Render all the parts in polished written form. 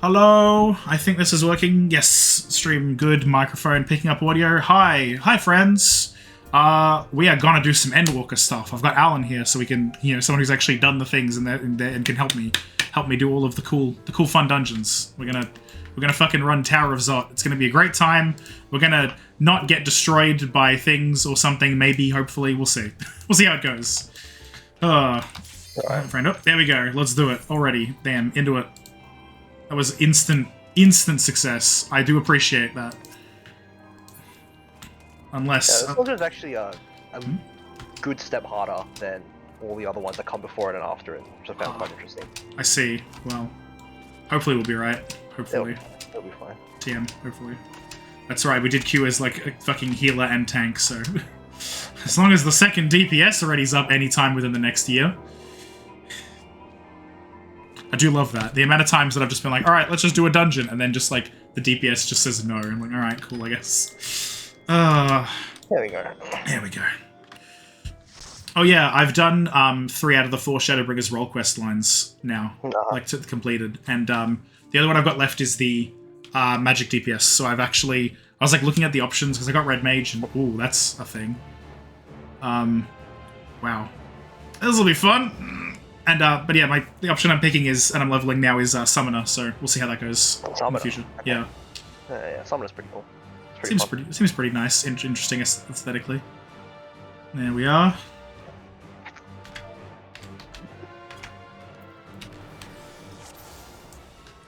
Hello, I think this is working. Yes, stream good, microphone picking up audio. Hi friends. We are gonna do some Endwalker stuff. I've got Alan here, so we can, someone who's actually done the things and can help me do all of the cool fun dungeons. We're gonna fucking run Tower of Zot. It's gonna be a great time. We're gonna not get destroyed by things or something. Maybe, hopefully, we'll see. We'll see how it goes. Friend up. There we go. Let's do it already. Damn, into it. That was instant success. I do appreciate that. Unless... Yeah, this one is actually a good step harder than all the other ones that come before it and after it, which I found quite interesting. I see. Well, hopefully we'll be right. Hopefully. It'll be fine. TM, hopefully. That's right, we did queue as like a fucking healer and tank, so... as long as the second DPS already's up anytime within the next year. I do love that. The amount of times that I've just been like, alright, let's just do a dungeon, and then just like, the DPS just says no. I'm like, alright, cool, I guess. There we go. There we go. Oh yeah, I've done 3 out of the 4 Shadowbringers role quest lines now, like completed. And the other one I've got left is the magic DPS. So I was like looking at the options because I got Red Mage, and ooh, that's a thing. Wow, this will be fun. And but yeah, the option I'm picking is, and I'm leveling now, is Summoner. So we'll see how that goes in the future. Okay. Yeah. Yeah, Summoner's pretty cool. Seems pretty nice, interesting aesthetically. There we are.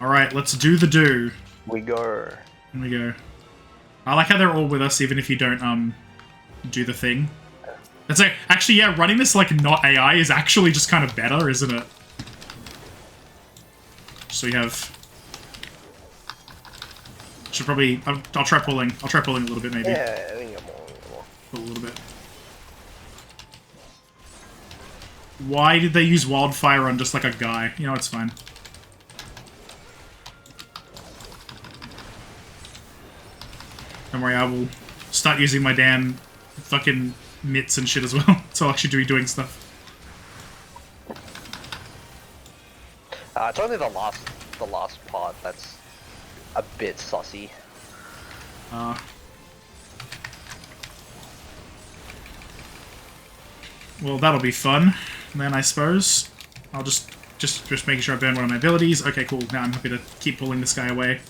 All right, let's do the do. We go. Here we go. I like how they're all with us, even if you don't do the thing. It's like, actually, yeah, running this like not AI is actually just kind of better, isn't it? So we have. Should probably. I'll try pulling. I'll try pulling a little bit, maybe. Yeah, I think more. Pull a little bit. Why did they use wildfire on just like a guy? You know, it's fine. Don't worry, I will start using my damn fucking mitts and shit as well. So I'll actually be doing stuff. It's only the last part that's a bit sussy. Well, that'll be fun then, I suppose. I'll just making sure I burn one of my abilities. Okay, cool. Now I'm happy to keep pulling this guy away.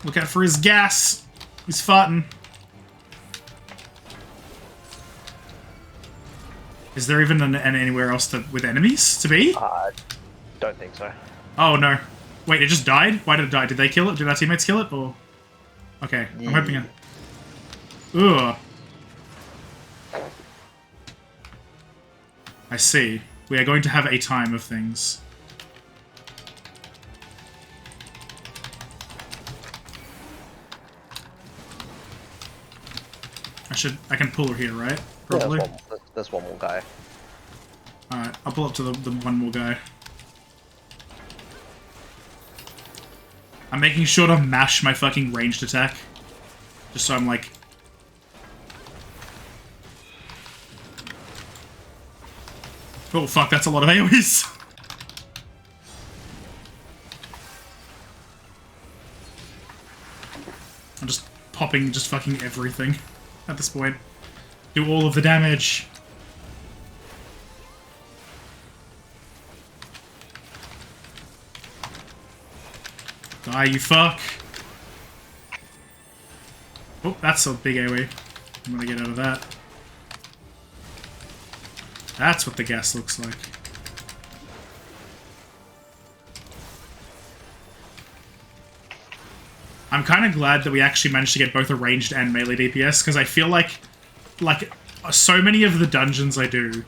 Look out for his gas. He's farting. Is there even anywhere else with enemies to be? Don't think so. Oh no. Wait, it just died? Why did it die? Did they kill it? Did our teammates kill it? Or... okay, I'm hoping it... ugh. I see. We are going to have a time of things. I can pull her here, right? Probably. Yeah, there's one more guy. Alright, I'll pull up to the one more guy. I'm making sure to mash my fucking ranged attack. Just so I'm like... oh fuck, that's a lot of AoEs! I'm just popping just fucking everything at this point. Do all of the damage. Die, you fuck. Oh, that's a big AoE. I'm gonna get out of that. That's what the gas looks like. I'm kind of glad that we actually managed to get both a ranged and melee DPS, because I feel like so many of the dungeons I do,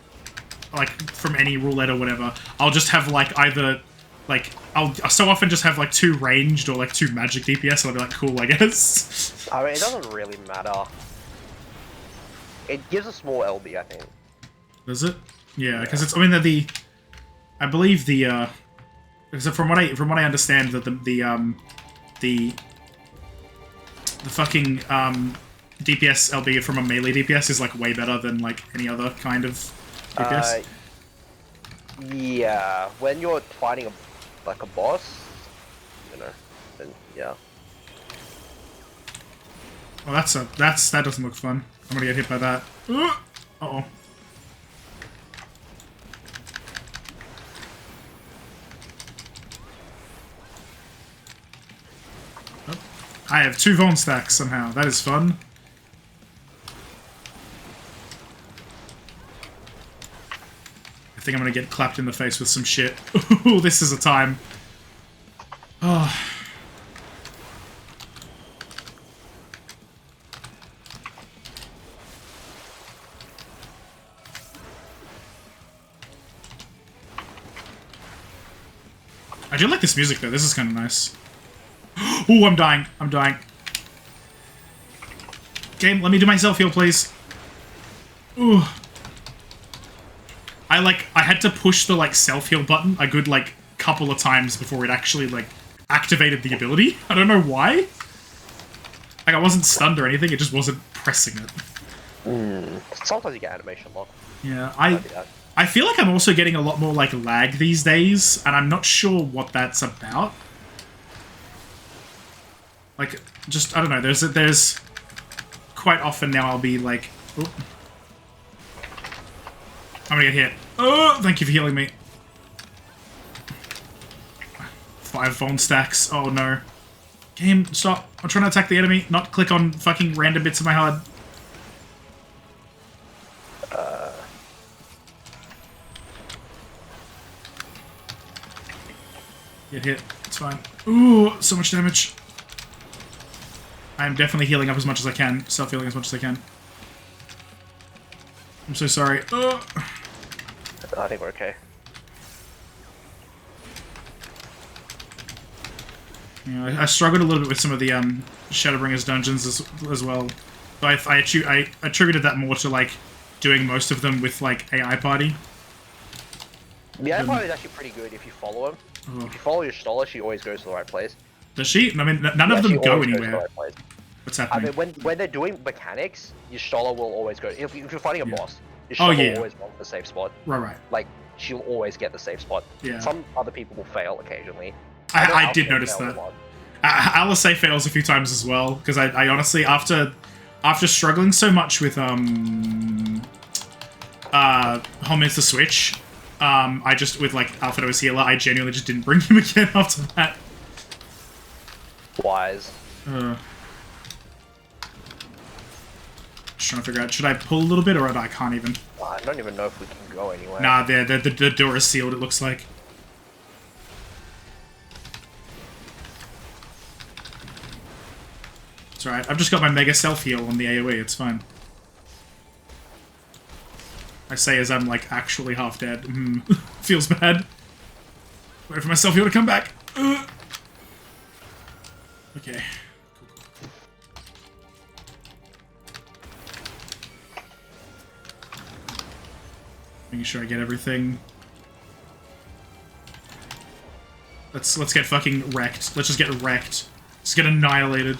like from any roulette or whatever, I'll just have like either like I'll so often just have like 2 ranged or like 2 magic DPS, and I'll be like, cool, I guess. I mean, it doesn't really matter. It gives a small LB, I think. Does it? Yeah, because it's. I mean, I believe the. Because from what I understand, that the fucking DPS, albeit from a melee DPS, is like way better than like any other kind of DPS. Yeah, when you're fighting like a boss, you know, then yeah. Oh, that doesn't look fun. I'm gonna get hit by that. Uh-oh. Oh, I have 2 Vuln stacks somehow. That is fun. I think I'm gonna get clapped in the face with some shit. Ooh, this is a time. Oh. I do like this music though. This is kind of nice. Ooh, I'm dying. I'm dying. Game, let me do my self-heal, please. Ooh. I had to push the, self-heal button a good, couple of times before it actually, activated the ability. I don't know why. I wasn't stunned or anything, it just wasn't pressing it. Sometimes you get animation lock. Yeah, I feel like I'm also getting a lot more, lag these days, and I'm not sure what that's about. I don't know, there's quite often now I'll be like, oh, I'm gonna get hit. Oh, thank you for healing me. 5 phone stacks. Oh no. Game, stop. I'm trying to attack the enemy, not click on fucking random bits of my HUD. Get hit. It's fine. Ooh, so much damage. I am definitely healing up as much as I can. Self-healing as much as I can. I'm so sorry. I think we're okay. Yeah, I struggled a little bit with some of the Shadowbringers dungeons as well. But I attributed that more to doing most of them with AI party. The AI party is actually pretty good if you follow him. Oh. If you follow your Stoller, she always goes to the right place. Does she? I mean, none of them go anywhere. Right, what's happening? I mean, when they're doing mechanics, your Stoller will always go. If you're fighting a boss, your Oh, Stoller yeah. will always want the safe spot. Right. Like, she'll always get the safe spot. Yeah. Some other people will fail occasionally. I did notice that. Alice fails a few times as well, because I honestly, after struggling so much with Home is the Switch, I just, with Alphado's healer, I genuinely just didn't bring him again after that. Wise. Just trying to figure out, should I pull a little bit, or I can't even? I don't even know if we can go anywhere. Nah, the door is sealed, it looks like. It's alright, I've just got my mega self-heal on the AoE, it's fine. I say as I'm, actually half dead. Feels bad. Wait for my self-heal to come back. Okay. Cool. Making sure I get everything. Let's get fucking wrecked. Let's just get wrecked. Let's get annihilated.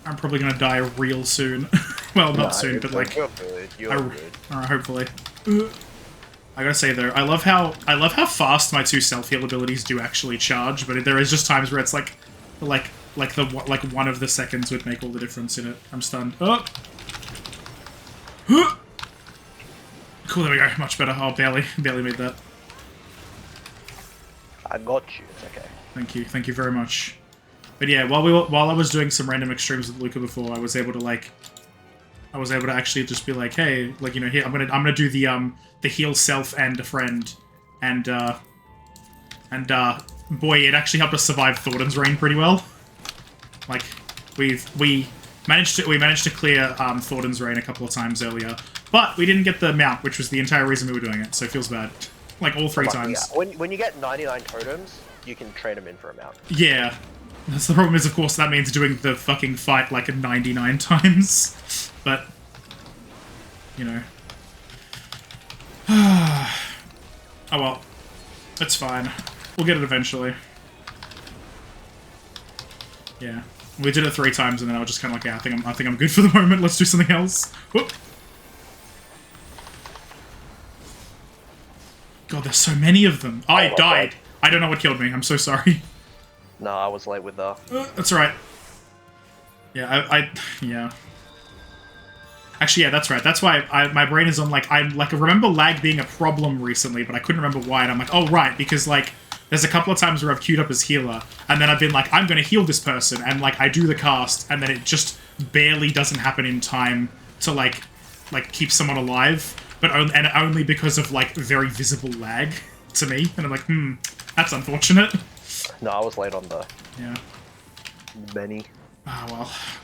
I'm probably gonna die real soon. Well, not soon, but You're good. You're good. Hopefully. I gotta say though, I love how fast my 2 self-heal abilities do actually charge, but there is just times where it's like one of the seconds would make all the difference in it. I'm stunned. Oh. Cool, there we go. Much better. Oh, barely made that. I got you. It's okay. Thank you very much. But yeah, while I was doing some random extremes with Luca before, I was able to actually just be like, hey, here I'm gonna do the heal self and a friend, and boy, it actually helped us survive Thornton's Reign pretty well. We managed to clear Thornton's Reign a couple of times earlier, but we didn't get the mount, which was the entire reason we were doing it. So it feels bad, all 3 times. Yeah. When you get 99 totems, you can trade them in for a mount. Yeah. That's the problem is, of course, that means doing the fucking fight 99 times. But, you know. Oh well. It's fine. We'll get it eventually. Yeah. We did it 3 times, and then I was just kind of like, yeah, I think I'm good for the moment. Let's do something else. Whoop. God, there's so many of them. I died. God. I don't know what killed me. I'm so sorry. No, I was late with the... That's right. Yeah, yeah. Actually, yeah, that's right. That's why my brain is on, like, I remember lag being a problem recently, but I couldn't remember why, and I'm like, oh, right, because, like, there's a couple of times where I've queued up as healer, and then I've been like, I'm gonna heal this person, and, like, I do the cast, and then it just barely doesn't happen in time to, like keep someone alive, but only because of, like, very visible lag to me, and I'm like, that's unfortunate. No, I was late on the... Yeah. Many. Ah,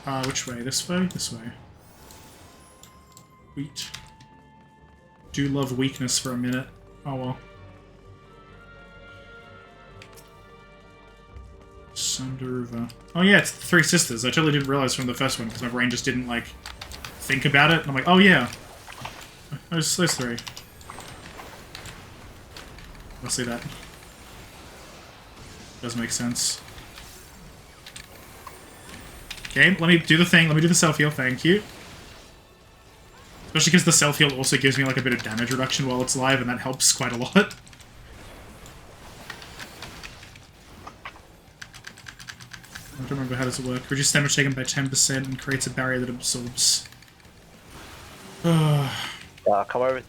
well. Which way? This way? This way. Wheat. Do love weakness for a minute. Oh, well. Sunderva. Oh, yeah, it's 3 sisters. I totally didn't realize from the first one, because my brain just didn't, like, think about it. And I'm like, oh, yeah. Those 3. I'll see that. Does make sense. Okay, let me do the thing. Let me do the self-heal. Thank you. Especially because the self-heal also gives me, like, a bit of damage reduction while it's live, and that helps quite a lot. I don't remember how does it work. Reduce damage taken by 10% and creates a barrier that absorbs. Come over to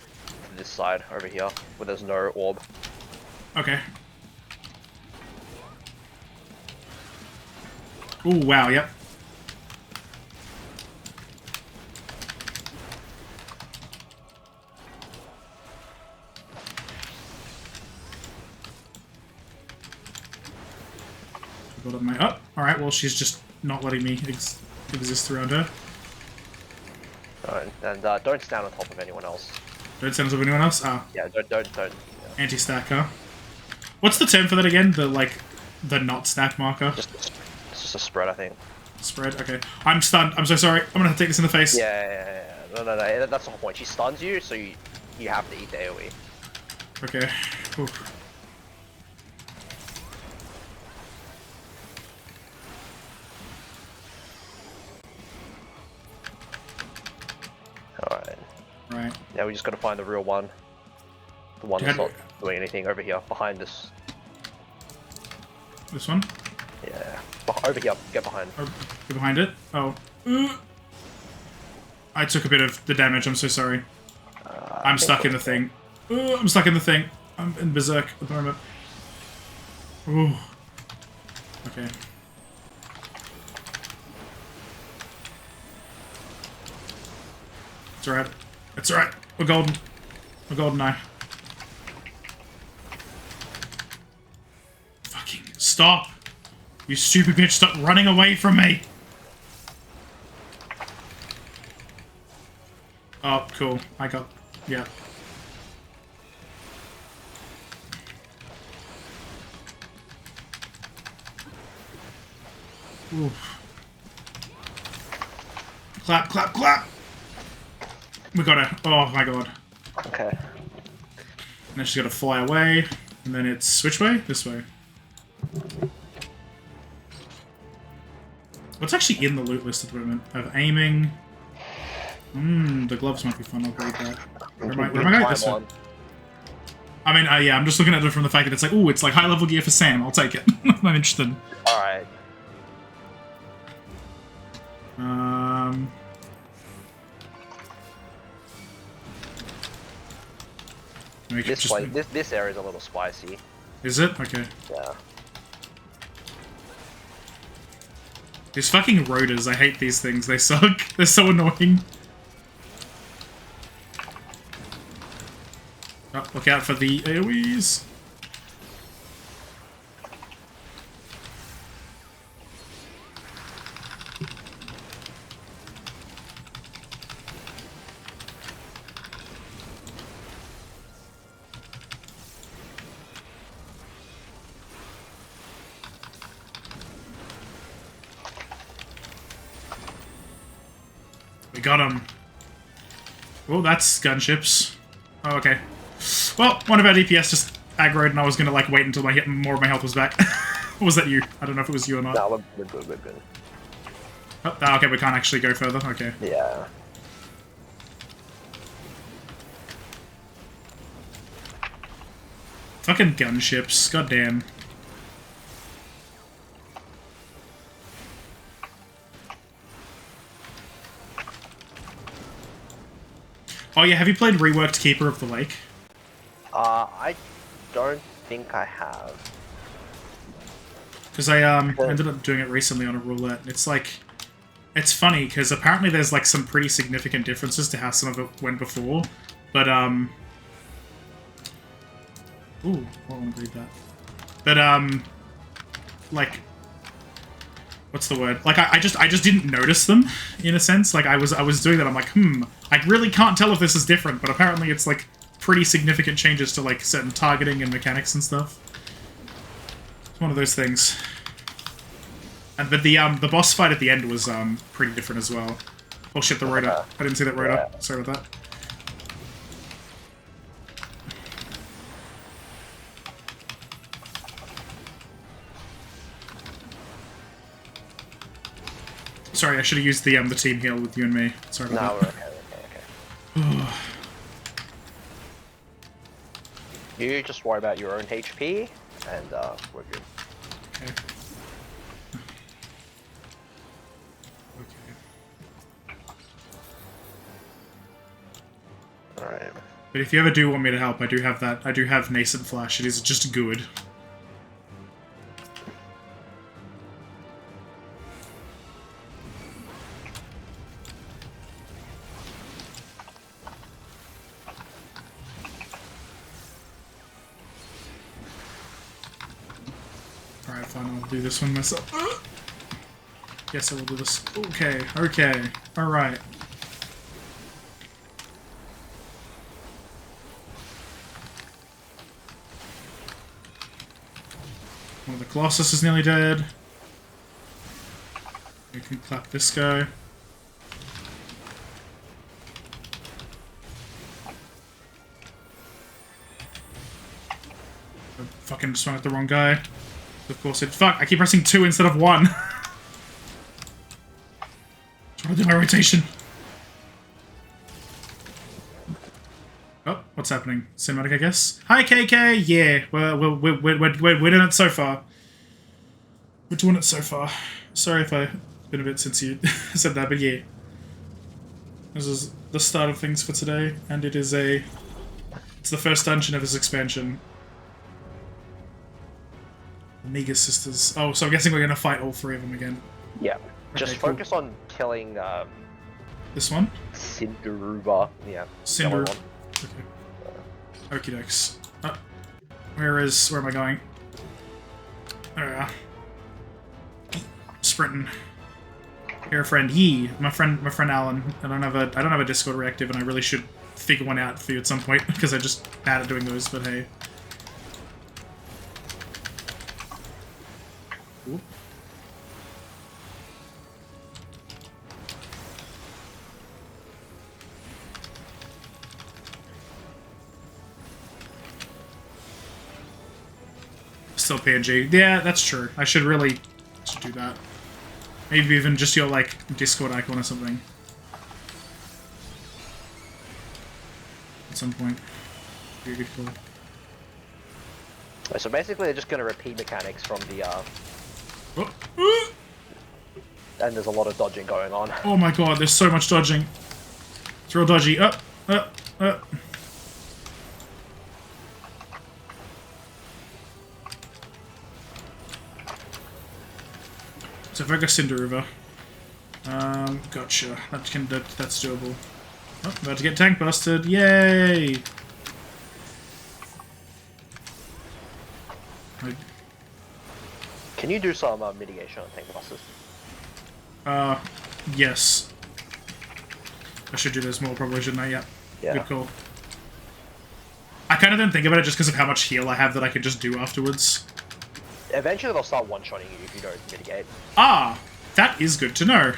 this side, over here, where there's no orb. Okay. Ooh, wow, yep. Build up my up. Alright, well, she's just not letting me exist around her. And don't stand on top of anyone else. Don't stand on top of anyone else? Ah. Yeah, don't. Yeah. Anti-stack, huh? What's the term for that again? The, like, the not stack marker? It's just a spread, I think. Spread? Okay. I'm stunned. I'm so sorry. I'm gonna have to take this in the face. Yeah. No. That's the whole point. She stuns you, so you have to eat the AoE. Okay. Oof. Alright. Right. Now we just gotta find the real one. The one that's not doing anything over here, behind this. This one? Yeah. Over here, get behind. Get behind it? Oh. I took a bit of the damage, I'm so sorry. I'm stuck in the thing. I'm stuck in the thing. I'm in berserk at the moment. Ooh. Okay. It's alright. It's alright. We're golden. We're golden eye. Fucking stop! You stupid bitch, stop running away from me! Oh, cool. I got... yeah. Oof. Clap, clap, clap! We got her. Oh my god. Okay. And then she's got to fly away. And then it's... which way? This way. What's actually in the loot list at the moment? I have aiming... the gloves might be fun. I'll grade that. Where am I going? This way. I mean, yeah, I'm just looking at it from the fact that it's like, ooh, it's like high-level gear for Sam. I'll take it. I'm interested. Alright. This area is a little spicy. Is it? Okay. Yeah. These fucking rotors, I hate these things. They suck. They're so annoying. Oh, look out for the AoEs. We got him. Oh, that's gunships. Oh, okay. Well, one of our DPS just aggroed and I was gonna, like, wait until more of my health was back. Or was that you? I don't know if it was you or not. No, we're good, we're good. Oh, okay, we can't actually go further. Okay. Yeah. Fucking gunships. Goddamn. Oh yeah, have you played Reworked Keeper of the Lake? I don't think I have. Because I ended up doing it recently on a roulette. It's like, it's funny because apparently there's like some pretty significant differences to how some of it went before, but ooh, I want to read that. But like, what's the word? Like I just didn't notice them in a sense. Like I was doing that. I'm like, I really can't tell if this is different, but apparently it's like pretty significant changes to like certain targeting and mechanics and stuff. It's one of those things. And but the boss fight at the end was pretty different as well. Oh shit, the rotor. I didn't see that rotor. Yeah. Sorry about that. Sorry, I should have used the team heal with you and me. Sorry about that. No, we're okay. You just worry about your own HP, and we're good. Okay. Alright. But if you ever do want me to help, I do have that. I do have Nascent Flash. It is just good. Alright, fine. I'll do this one myself. Yes, I will do this. Okay, okay. Alright. One of the Colossus is nearly dead. We can clap this guy. I fucking just went at the wrong guy. Of course it. Fuck! I keep pressing 2 instead of 1. Trying to do my rotation. Oh, what's happening? Cinematic, I guess. Hi, KK. Yeah, we're doing it so far. We're doing it so far. Sorry if I've been a bit since you said that, but yeah. This is the start of things for today, and it is it's the first dungeon of this expansion. Omega Sisters. Oh, so I'm guessing we're gonna fight all 3 of them again. Yeah. Okay, Just cool. focus on killing This one? Cinderuba. Yeah. Cinder. Okay. Okie dokes. Where am I going? There we are. Sprinting. Here, friend. Yee. My friend Alan. I don't have a Discord reactive, and I really should figure one out for you at some point because I'm just bad at doing those. But hey. Ooh. Still PNG. Yeah, that's true. I should really do that. Maybe even just your, like, Discord icon or something. At some point. Be a good call. So basically, they're just going to repeat mechanics from the, Oh. and there's a lot of dodging going on. Oh my god, there's so much dodging. It's real dodgy. So if I go Cinderuba. Gotcha. That's doable. Oh, about to get tank busted. Yay! Can you do some mitigation on tank bosses? Yes. I should do this more probably, shouldn't I? Yeah. Good call. I kind of didn't think about it just because of how much heal I have that I could just do afterwards. Eventually they'll start one-shotting you if you don't mitigate. Ah! That is good to know.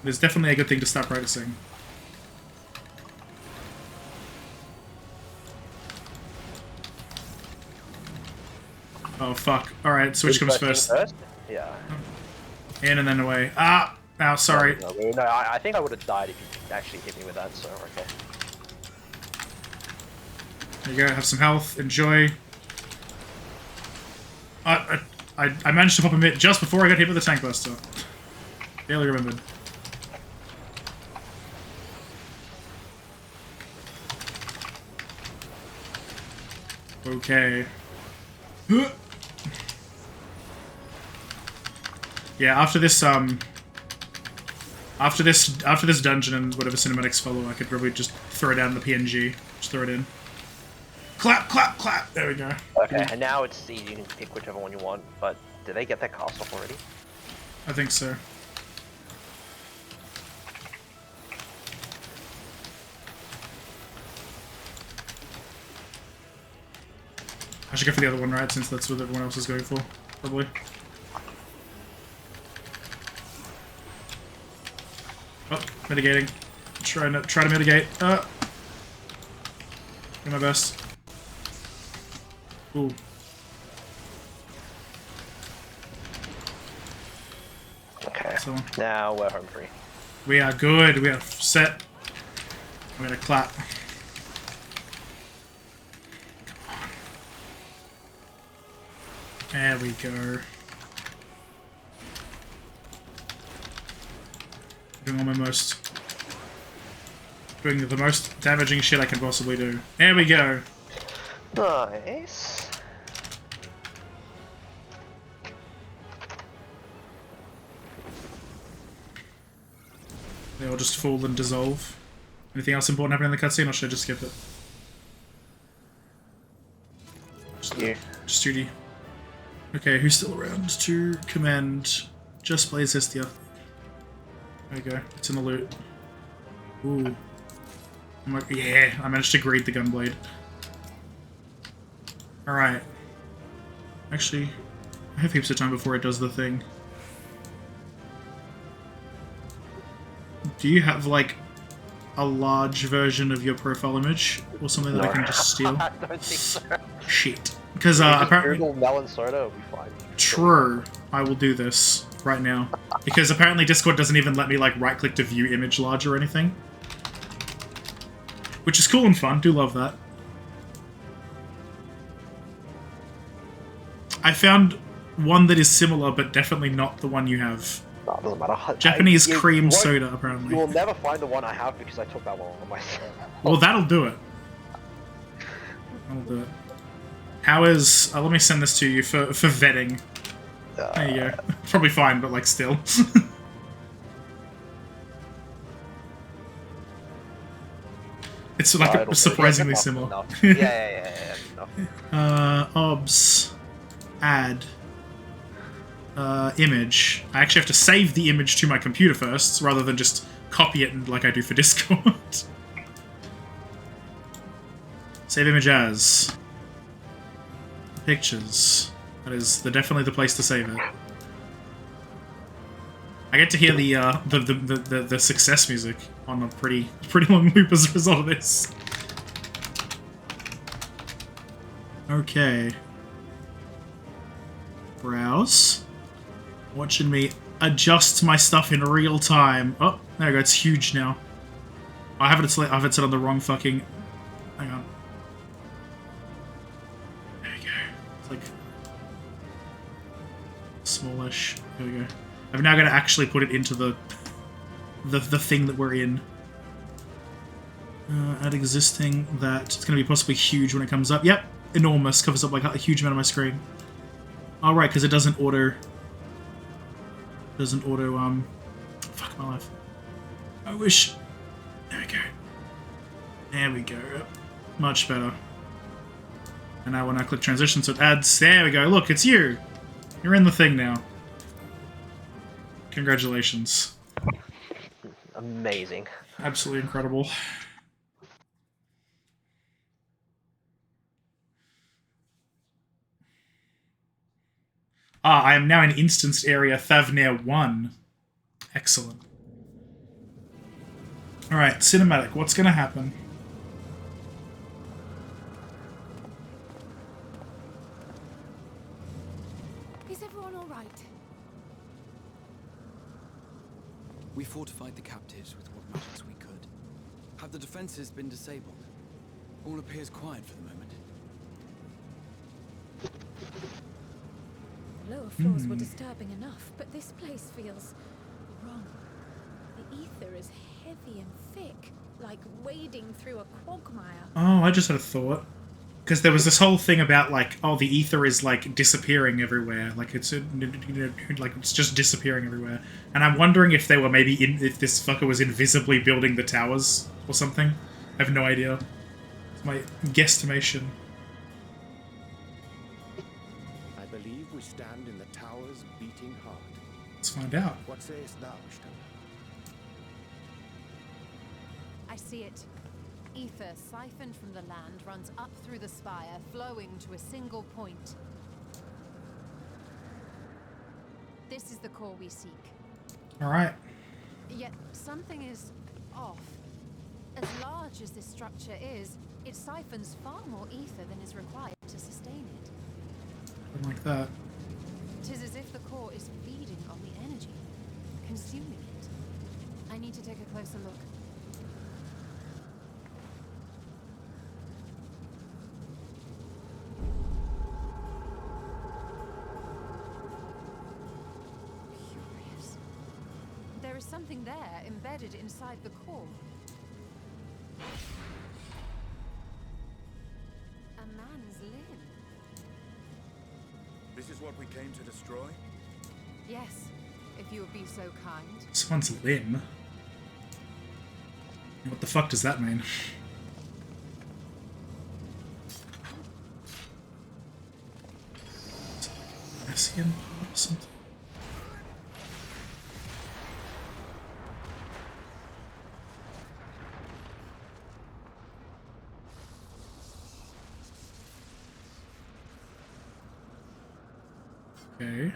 It's definitely a good thing to start practicing. Oh, fuck. Alright, so which comes first? Yeah. In and then away. Ah! Ow, sorry. No, I think I would have died if you actually hit me with that, so okay. There you go, have some health. Enjoy. I managed to pop a mitt just before I got hit with the tank buster. Barely remembered. Okay. Yeah, after this dungeon and whatever cinematics follow, I could probably just throw down the PNG. Just throw it in. Clap, clap, clap! There we go. Okay, and now it's easy, you can pick whichever one you want, but did they get that cast off already? I think so. I should go for the other one, right? Since that's what everyone else is going for, probably. Oh, mitigating. Try to mitigate. Do my best. Ooh. Okay. So now we're home free. we are good. We are set. I'm gonna clap. There we go. Doing the most damaging shit I can possibly do. There we go. Nice. They all just fall and dissolve. Anything else important happening in the cutscene, or should I just skip it? Just duty. Okay, who's still around to commend? Just Blaze Hestia. There you go. It's in the loot. Ooh. Yeah, I managed to greet the gunblade. Alright. Actually, I have heaps of time before it does the thing. Do you have, like, a large version of your profile image? Or something that I can just steal? I don't think so. Shit. Because, apparently... Google melon soda, it'll be fine. True. I will do this right now. Because apparently Discord doesn't even let me, like, right-click to view image large or anything. Which is cool and fun. Do love that. I found one that is similar, but definitely not the one you have. No, it doesn't matter. Japanese cream soda, apparently. You will never find the one I have because I took that one on myself. Well, that'll do it. That'll do it. How is... let me send this to you for vetting. There you go. Probably fine, but, like, still. It's, like, surprisingly similar. Yeah. Obs. Add. Image. I actually have to save the image to my computer first, rather than just copy it like I do for Discord. Save image as. Pictures. That is definitely the place to save it. I get to hear the success music on a pretty long loop as a result of this. Okay. Browse. Watching me adjust my stuff in real time. Oh, there we go. It's huge now. I have it set on the wrong fucking. Hang on. There we go. It's like smallish. There we go. I've now got to actually put it into the thing that we're in. Add existing. That it's going to be possibly huge when it comes up. Yep, enormous. Covers up like a huge amount of my screen. All right, because it doesn't auto. Fuck my life. I wish. There we go. There we go. Much better. And now when I click transition, so it adds. There we go. Look, it's you. You're in the thing now. Congratulations. Amazing. Absolutely incredible. Ah, I am now in instanced area Thavnir 1. Excellent. Alright, cinematic. What's going to happen? We fortified the captives with what magics we could. Have the defenses been disabled? All appears quiet for the moment. The lower floors were disturbing enough, but this place feels wrong. The ether is heavy and thick, like wading through a quagmire. Oh, I just had a thought. Because there was this whole thing about, like, oh, the ether is, like, disappearing everywhere. Like, it's, like, it's just disappearing everywhere. And I'm wondering if they were maybe if this fucker was invisibly building the towers or something. I have no idea. It's my guesstimation. I believe we stand in the tower's beating heart. Let's find out. What sayest thou, Ishtar? I see it. Ether siphoned from the land runs up through the spire, flowing to a single point. This is the core we seek. Alright. Yet something is off. As large as this structure is, it siphons far more ether than is required to sustain it. Something like that. 'Tis as if the core is feeding on the energy, consuming it. I need to take a closer look. Curious. There is something there embedded inside the core. A man's limb. This is what we came to destroy? Yes, if you would be so kind. Someone's limb? What the fuck does that mean? Messian or something? Okay.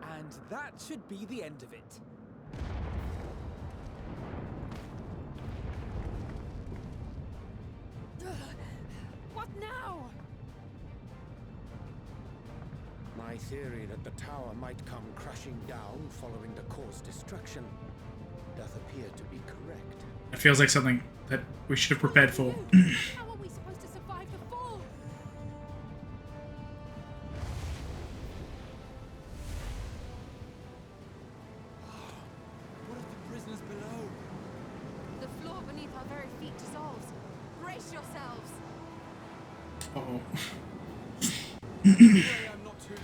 And that should be the end of it. What now? My theory that the tower might come crashing down following the core's destruction doth appear to be correct. It feels like something that we should have prepared for. How are we supposed to survive the fall? What of the prisoners below? The floor beneath our very feet dissolves. Brace yourselves. Uh-oh. Pray I'm not too late.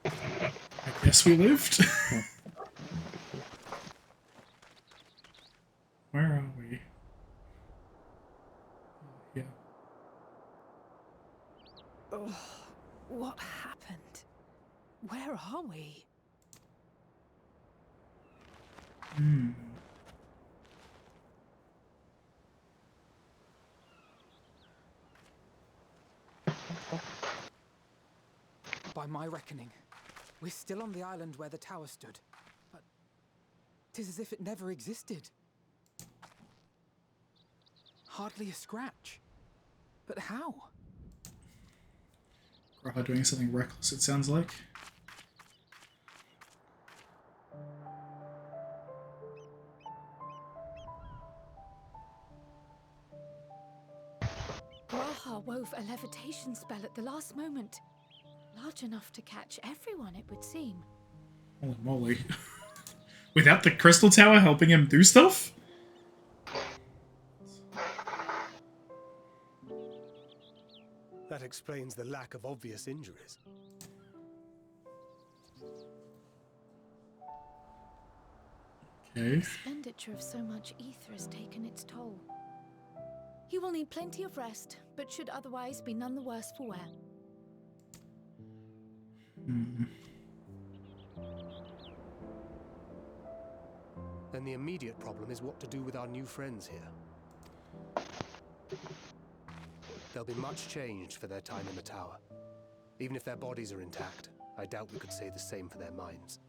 I guess we lived. Where are we? Yeah. Oh, what happened? Where are we? By my reckoning, we're still on the island where the tower stood. But 'tis as if it never existed. Hardly a scratch. But how? Graha doing something reckless, it sounds like. Graha wove a levitation spell at the last moment. Large enough to catch everyone, it would seem. Holy moly. Without the crystal tower helping him do stuff? That explains the lack of obvious injuries. Okay. Expenditure of so much ether has taken its toll. He will need plenty of rest, but should otherwise be none the worse for wear. Then the immediate problem is what to do with our new friends here. They'll be much changed for their time in the tower. Even if their bodies are intact, I doubt we could say the same for their minds.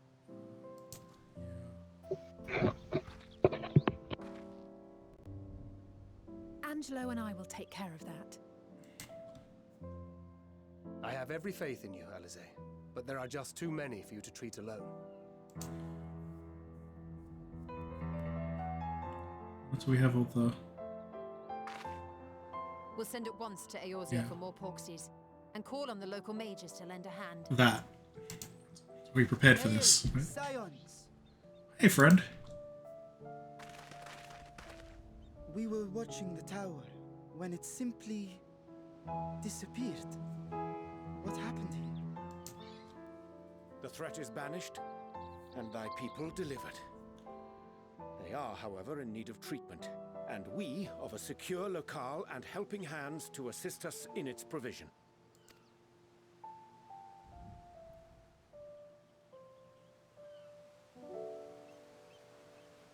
Angelo and I will take care of that. I have every faith in you, Alize, but there are just too many for you to treat alone. That's why we have all the... We'll send at once to Eorzea for more porksies, and call on the local mages to lend a hand. That. So we prepared for this. Right? Scions, Hey, friend. we were watching the tower when it simply disappeared. What happened here? The threat is banished, and thy people delivered. They are, however, in need of treatment, and we of a secure locale and helping hands to assist us in its provision.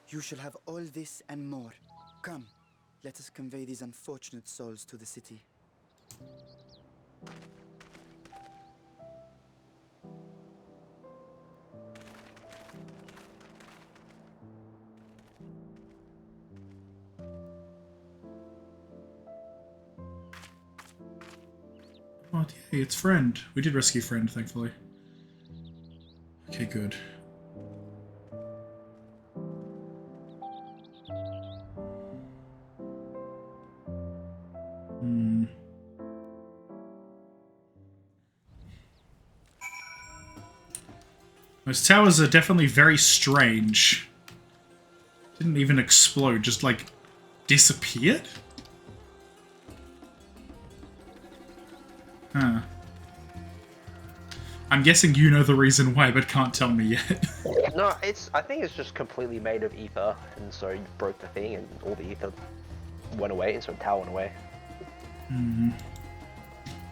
You shall have all this and more. Come, let us convey these unfortunate souls to the city. Oh, yay, it's Friend. We did rescue Friend, thankfully. Okay, good. Those towers are definitely very strange. Didn't even explode, just like disappeared? Huh. I'm guessing you know the reason why, but can't tell me yet. No, I think it's just completely made of ether, and so you broke the thing, and all the ether went away, and so the tower went away.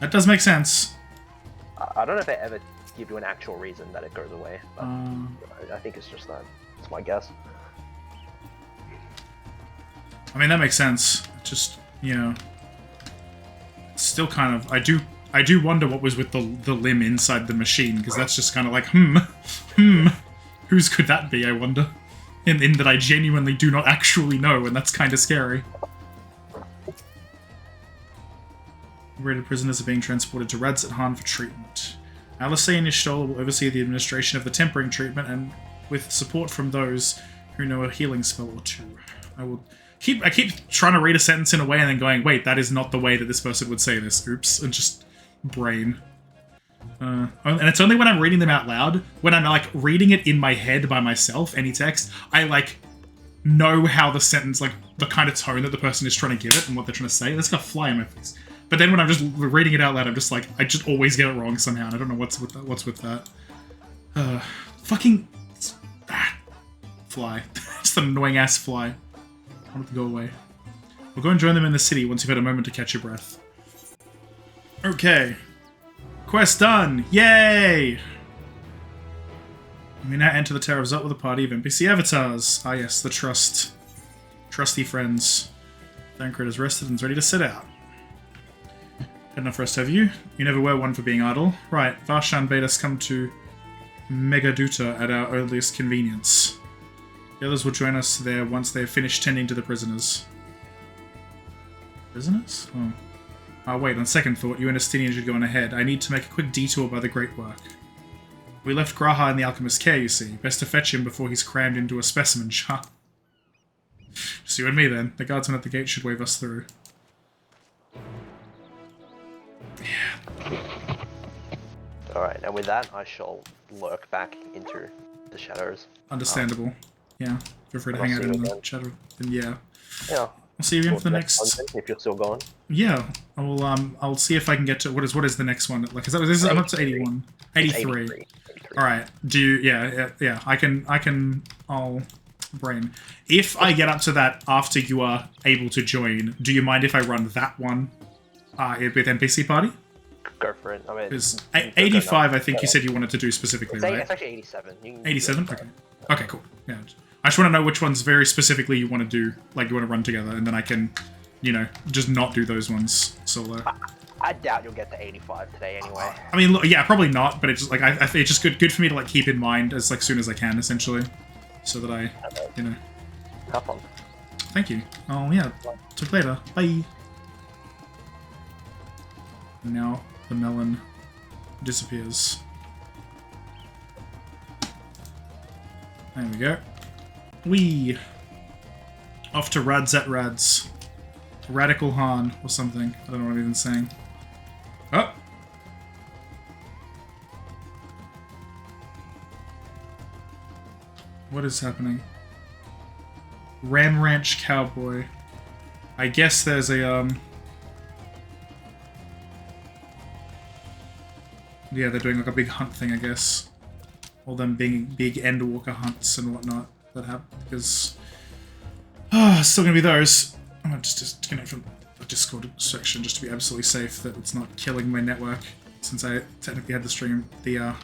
That does make sense. I don't know if they ever give you an actual reason that it goes away, but I think it's just that. It's my guess. I mean, that makes sense. Just, you know, it's still kind of... I do wonder what was with the limb inside the machine, because that's just kind of like, whose could that be, I wonder? In that I genuinely do not actually know, and that's kind of scary. Liberated prisoners are being transported to Radzathan for treatment. Alice and Ishtola will oversee the administration of the tempering treatment, and with support from those who know a healing spell or two. I keep trying to read a sentence in a way and then going, wait, that is not the way that this person would say this. Oops. And just brain. And it's only when I'm reading them out loud, when I'm like reading it in my head by myself, any text, I like know how the sentence, like the kind of tone that the person is trying to give it and what they're trying to say. That's got a fly in my face. But then when I'm just reading it out loud, I'm just like, I just always get it wrong somehow. And I don't know what's with that. Fucking fly. Just an annoying ass fly. I want it to go away. We'll go and join them in the city once you've had a moment to catch your breath. Okay. Quest done! Yay! We now enter the Tower of Zot with a party of NPC avatars. Ah yes, the trusty friends. Thancred is rested and is ready to set out. Had enough rest, have you? You never were one for being idle. Right, Varshan bade us come to Megaduta at our earliest convenience. The others will join us there once they have finished tending to the prisoners. Prisoners? Oh. Wait, on second thought, you and Estinian should go on ahead. I need to make a quick detour by the Great Work. We left Graha in the Alchemist's care, you see. Best to fetch him before he's crammed into a specimen jar. Just you and me, then. The guardsman at the gate should wave us through. Yeah. Alright, and with that, I shall lurk back into the shadows. Understandable. Yeah. Feel free to hang out in the shadow. And yeah. Yeah. I'll see you again for the next... If you're still going. Yeah. I'll see if I can get to... What is the next one? Like, I'm up to 81. 83. Alright. Yeah. I'll brain. If I get up to that after you are able to join, do you mind if I run that one with NPC Party? Go for it. I mean, because 85, I think you said you wanted to do specifically, right? It's actually 87. 87? Okay. Okay, cool. Yeah. I just want to know which ones very specifically you want to do, like you want to run together, and then I can you know, just not do those ones solo. I doubt you'll get to 85 today anyway. I mean, look, yeah, probably not, but it's just like it's just good for me to like keep in mind as like soon as I can, essentially, so that I, you know. Have fun. Thank you. Oh yeah, talk later. Bye. And now the melon disappears. There we go. Whee! Off to Rads at Rads. Radical Han or something. I don't know what I'm even saying. Oh! What is happening? Ram Ranch Cowboy. I guess there's a, yeah, they're doing like a big hunt thing, I guess. All them being big Endwalker hunts and whatnot that happen, because... still gonna be those. I'm gonna just disconnect from the Discord section just to be absolutely safe that it's not killing my network, since I technically had the stream, thought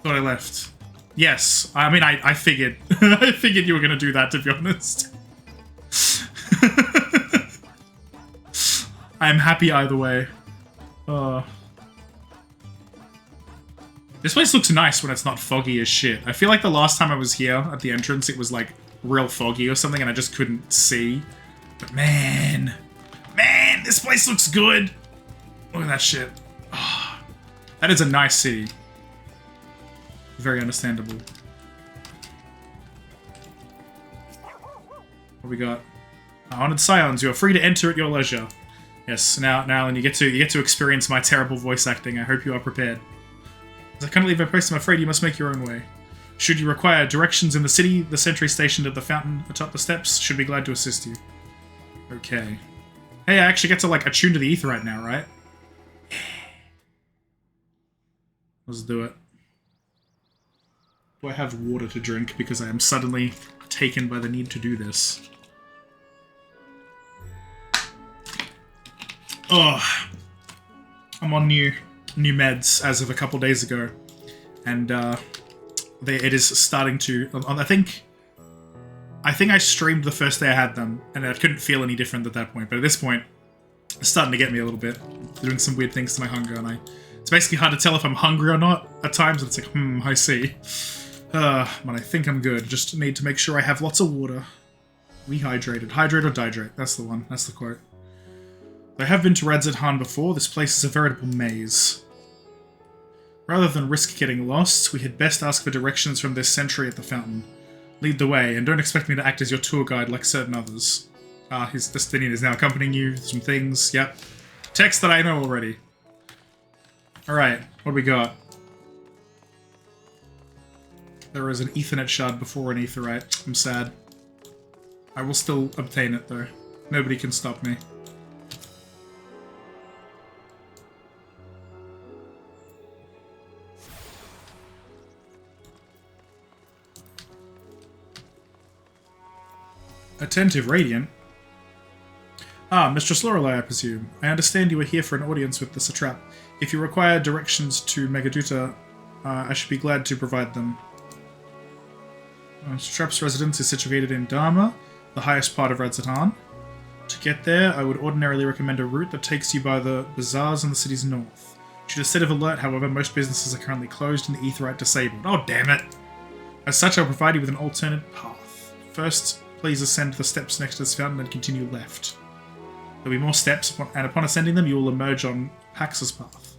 I left. Yes, I mean, I figured. I figured you were gonna do that, to be honest. I'm happy either way. This place looks nice when it's not foggy as shit. I feel like the last time I was here at the entrance, it was like real foggy or something and I just couldn't see. But man, this place looks good. Look at that shit. Oh, that is a nice city. Very understandable. What we got? Honored Scions, you are free to enter at your leisure. Yes, now Alan, you get to experience my terrible voice acting. I hope you are prepared. As I cannot leave my post, I'm afraid you must make your own way. Should you require directions in the city, the sentry stationed at the fountain atop the steps should be glad to assist you. Okay. Hey, I actually get to like attune to the ether right now, right? Let's do it. Do I have water to drink because I am suddenly taken by the need to do this? Oh, I'm on new meds as of a couple days ago, and it is starting to. I think I streamed the first day I had them, and I couldn't feel any different at that point. But at this point, it's starting to get me a little bit, doing some weird things to my hunger, and it's basically hard to tell if I'm hungry or not at times. And it's like, I see. But I think I'm good. Just need to make sure I have lots of water. Rehydrated, hydrate or dihydrate. That's the one. That's the quote. I have been to Radzat before. This place is a veritable maze. Rather than risk getting lost, we had best ask for directions from this sentry at the fountain. Lead the way, and don't expect me to act as your tour guide like certain others. His Destinian is now accompanying you, some things, yep. Text that I know already. Alright, what do we got? There is an Ethernet shard before an Aetheryte. I'm sad. I will still obtain it, though. Nobody can stop me. Attentive Radiant? Mistress Lorelei, I presume. I understand you are here for an audience with the satrap. If you require directions to Megaduta, I should be glad to provide them. Satrap's residence is situated in Dharma, the highest part of Radzat. To get there, I would ordinarily recommend a route that takes you by the bazaars in the city's north. Should a state of alert, however, most businesses are currently closed and the Aetheryte disabled. Oh, damn it! As such, I'll provide you with an alternate path. First, please ascend the steps next to this fountain and continue left. There'll be more steps, and upon ascending them, you will emerge on Paxa's path.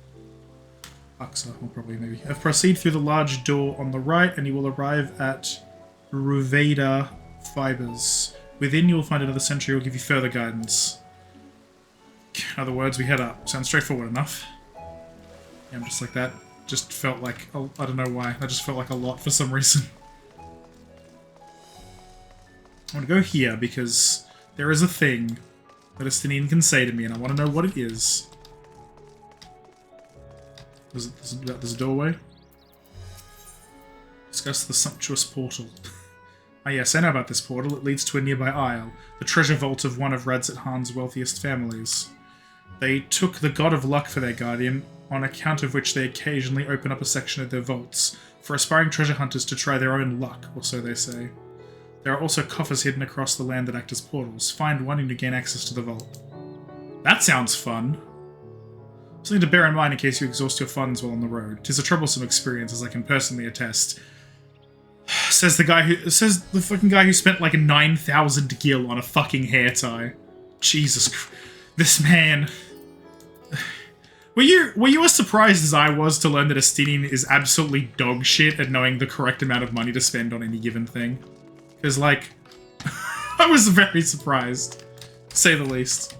Paxa, or probably maybe. Proceed through the large door on the right, and you will arrive at Ruveda Fibers. Within, you will find another sentry who will give you further guidance. In other words, we head up. Sounds straightforward enough. Yeah, I'm just like that. Just felt like, I don't know why, that just felt like a lot for some reason. I want to go here because there is a thing that a Stinian can say to me and I want to know what it is. There's a doorway. Discuss the sumptuous portal. Ah yes, I know about this portal. It leads to a nearby isle, the treasure vault of one of Radzat wealthiest families. They took the god of luck for their guardian, on account of which they occasionally open up a section of their vaults for aspiring treasure hunters to try their own luck, or so they say. There are also coffers hidden across the land that act as portals. Find one and you gain access to the vault. That sounds fun. Something to bear in mind in case you exhaust your funds while on the road. 'Tis a troublesome experience, as I can personally attest. Says the fucking guy who spent like 9,000 gil on a fucking hair tie. Jesus Christ. This man. Were you as surprised as I was to learn that Estinian is absolutely dog shit at knowing the correct amount of money to spend on any given thing? Because, like, I was very surprised, to say the least.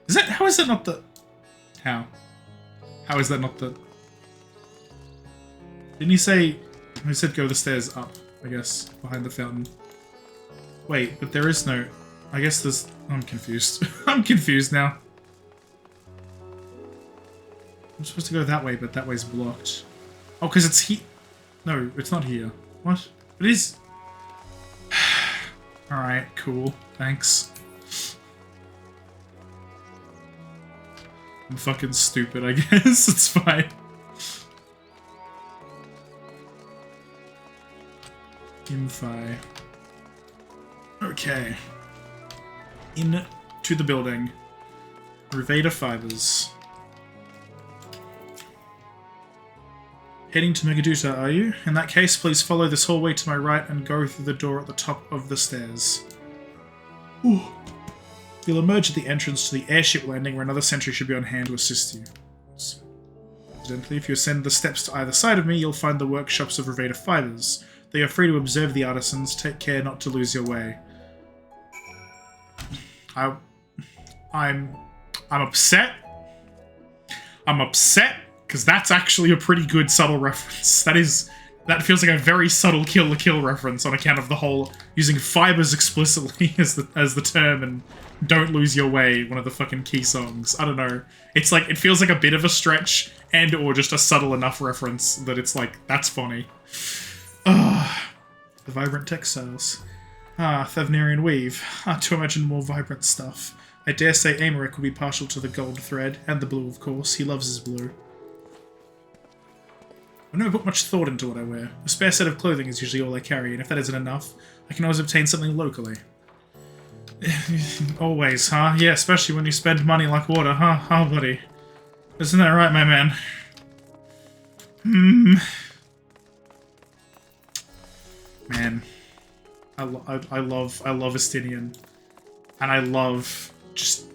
How is that not the... How? How is that not the... Didn't he say... He said go the stairs up, I guess, behind the fountain. Wait, but there is no... I guess there's... I'm confused. I'm confused now. I'm supposed to go that way, but that way's blocked. Oh, because it's here. No, it's not here. What? It is... Alright, cool. Thanks. I'm fucking stupid, I guess. It's fine. Infi. Okay. Into the building. Reveda fibers. Heading to Megaduta, are you? In that case, please follow this hallway to my right and go through the door at the top of the stairs. Ooh. You'll emerge at the entrance to the airship landing where another sentry should be on hand to assist you. Incidentally, if you ascend the steps to either side of me, you'll find the workshops of Reveda Fibers. Though you're free to observe the artisans, take care not to lose your way. I'm upset. I'm upset. Because that's actually a pretty good subtle reference. That feels like a very subtle Kill la Kill reference on account of the whole using fibers explicitly as the term and Don't Lose Your Way, one of the fucking key songs. I don't know. It's like, it feels like a bit of a stretch and or just a subtle enough reference that it's like, that's funny. The vibrant textiles. Thavnarian weave. To imagine more vibrant stuff. I dare say Aymeric will be partial to the gold thread, and the blue of course. He loves his blue. I never put much thought into what I wear. A spare set of clothing is usually all I carry, and if that isn't enough, I can always obtain something locally. Always, huh? Yeah, especially when you spend money like water, huh? Oh, buddy. Isn't that right, my man? Man. I love Estinian. And I love just...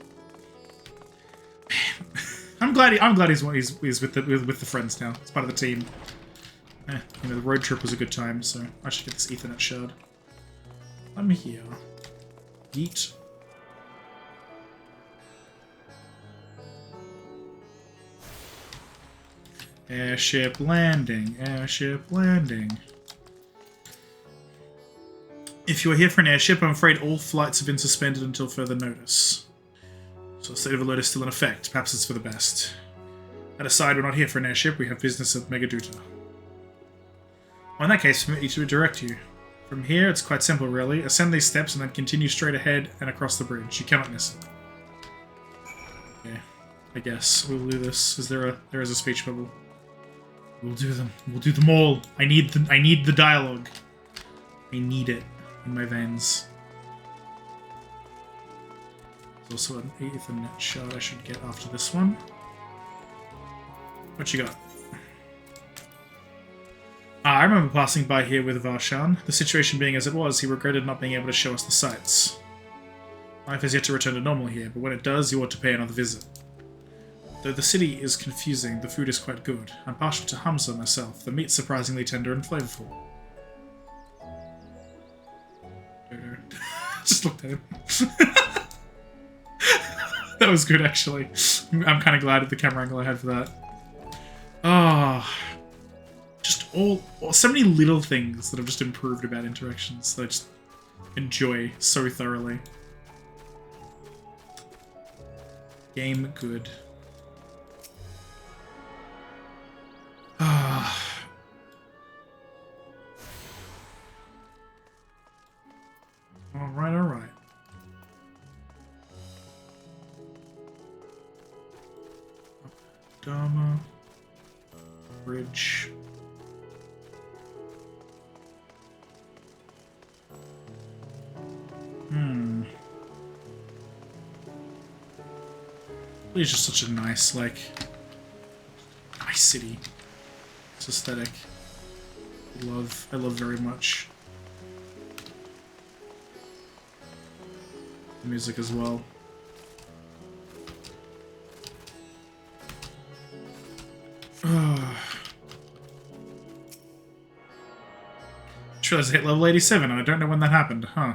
Man. I'm glad he's with the friends now. It's part of the team. You know, the road trip was a good time, so I should get this Ethernet shard. I'm here. Yeet. Airship landing. Airship landing. If you are here for an airship, I'm afraid all flights have been suspended until further notice. So the state of alert is still in effect. Perhaps it's for the best. That aside, we're not here for an airship. We have business at Megaduta. Well, in that case, permit me to direct you. From here, it's quite simple, really. Ascend these steps and then continue straight ahead and across the bridge. You cannot miss it. Okay, I guess we'll do this. There is a speech bubble. We'll do them. We'll do them all. I need the dialogue. I need it in my veins. There's also an Ethernet shard I should get after this one. What you got? I remember passing by here with Varshan. The situation being as it was, he regretted not being able to show us the sights. Life has yet to return to normal here, but when it does, you ought to pay another visit. Though the city is confusing, the food is quite good. I'm partial to Hamza myself. The meat's surprisingly tender and flavorful. Just looked at him. That was good, actually. I'm kind of glad at the camera angle I had for that. Oh... Just so many little things that have just improved about interactions that I just enjoy so thoroughly. Game good. Alright, alright. Dharma. Bridge. It's just such a nice, like, nice city. It's aesthetic. I love very much. The music as well. Just realized I hit level 87 and I don't know when that happened, huh?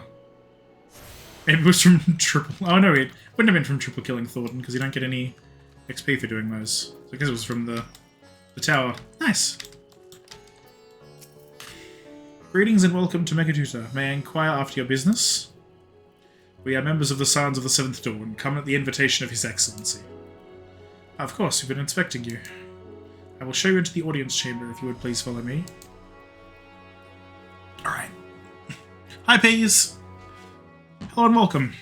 Maybe it was from triple... Oh no, it wouldn't have been from triple killing Thornton, because you don't get any XP for doing those. So I guess it was from the tower. Nice! Greetings and welcome to Megatutor. May I inquire after your business? We are members of the Scions of the Seventh Dawn, come at the invitation of His Excellency. Of course, we've been inspecting you. I will show you into the audience chamber if you would please follow me. Alright. Hi, Peas! Hello and welcome.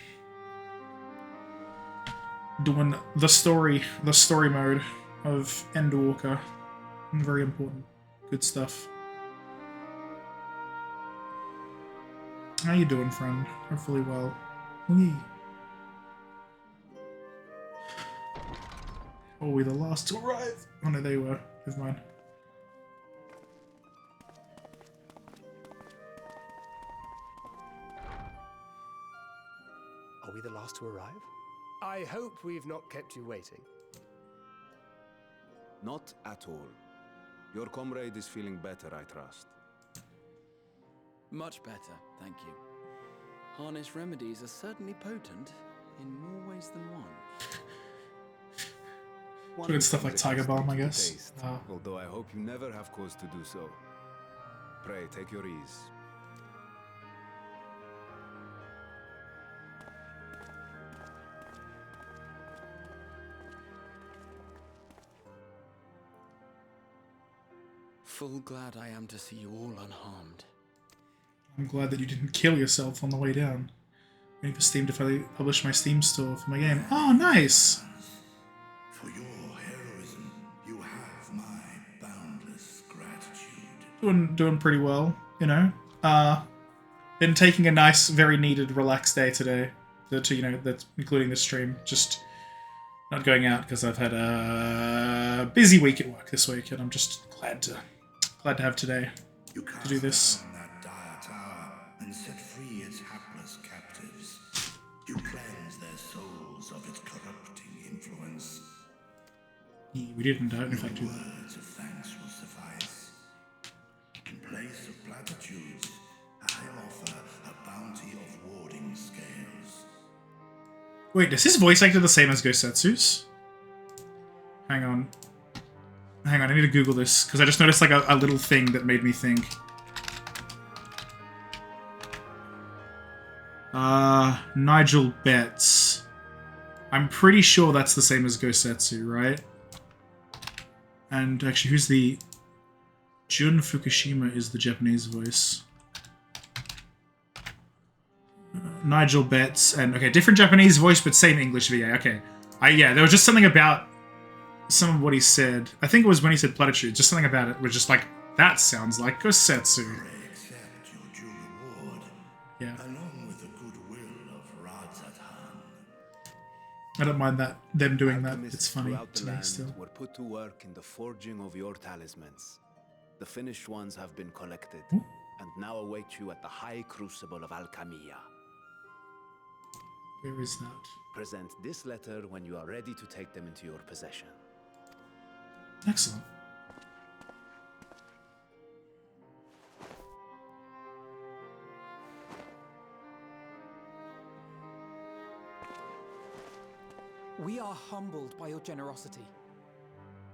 Doing the story mode of Endwalker. Very important. Good stuff. How you doing, friend? Hopefully well. Wee. Oh, we the last to arrive? Oh no, they were. Never mind. Are we the last to arrive? I hope we've not kept you waiting. Not at all. Your comrade is feeling better, I trust. Much better, thank you. Harness remedies are certainly potent in more ways than one. Good stuff like Tiger Balm, I guess. Taste, although I hope you never have cause to do so. Pray, take your ease. Full glad I am to see you all unharmed. I'm glad that you didn't kill yourself on the way down. Waiting for Steam to finally publish my Steam store for my game. Oh, nice! For your heroism, you have my boundless gratitude. Doing pretty well, you know. Been taking a nice, very needed, relaxed day today. That's including this stream. Just not going out because I've had a busy week at work this week, and I'm just glad to have today to do this. And set free its hapless captives. You cleanse their souls of its corrupting influence. Yeah, we didn't, in fact, do that. Words of thanks will suffice. In place of platitudes, I offer a bounty of warding scales. Wait, is his voice actor the same as Gosetsu's? Hang on, I need to Google this, because I just noticed like a little thing that made me think. Nigel Betts. I'm pretty sure that's the same as Gosetsu, right? And actually, who's the... Jun Fukushima is the Japanese voice. Nigel Betts, and... Okay, different Japanese voice, but same English VA. Okay. Yeah, there was just something about some of what he said. I think it was when he said platitude. Just something about it was just like, that sounds like Gosetsu. Accept your due reward. Yeah. Along with the goodwill of Radzathan. I don't mind them doing that. Alchemists It's funny throughout the to me land still. were put to work in the forging of your talismans. The finished ones have been collected, and now await you at the High Crucible of Alchemia. Where is that? Present this letter when you are ready to take them into your possession. Excellent. We are humbled by your generosity.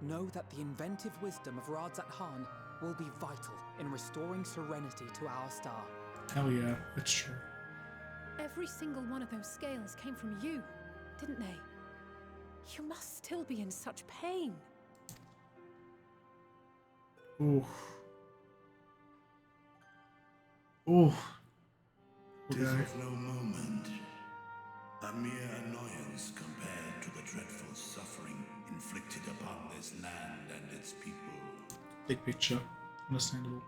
Know that the inventive wisdom of Radzathan will be vital in restoring serenity to our star. Hell yeah, that's true. Every single one of those scales came from you, didn't they? You must still be in such pain. Ooh. Ooh. 'Tis of no moment. A mere annoyance compared to the dreadful suffering inflicted upon this land and its people. Big picture. Understandable.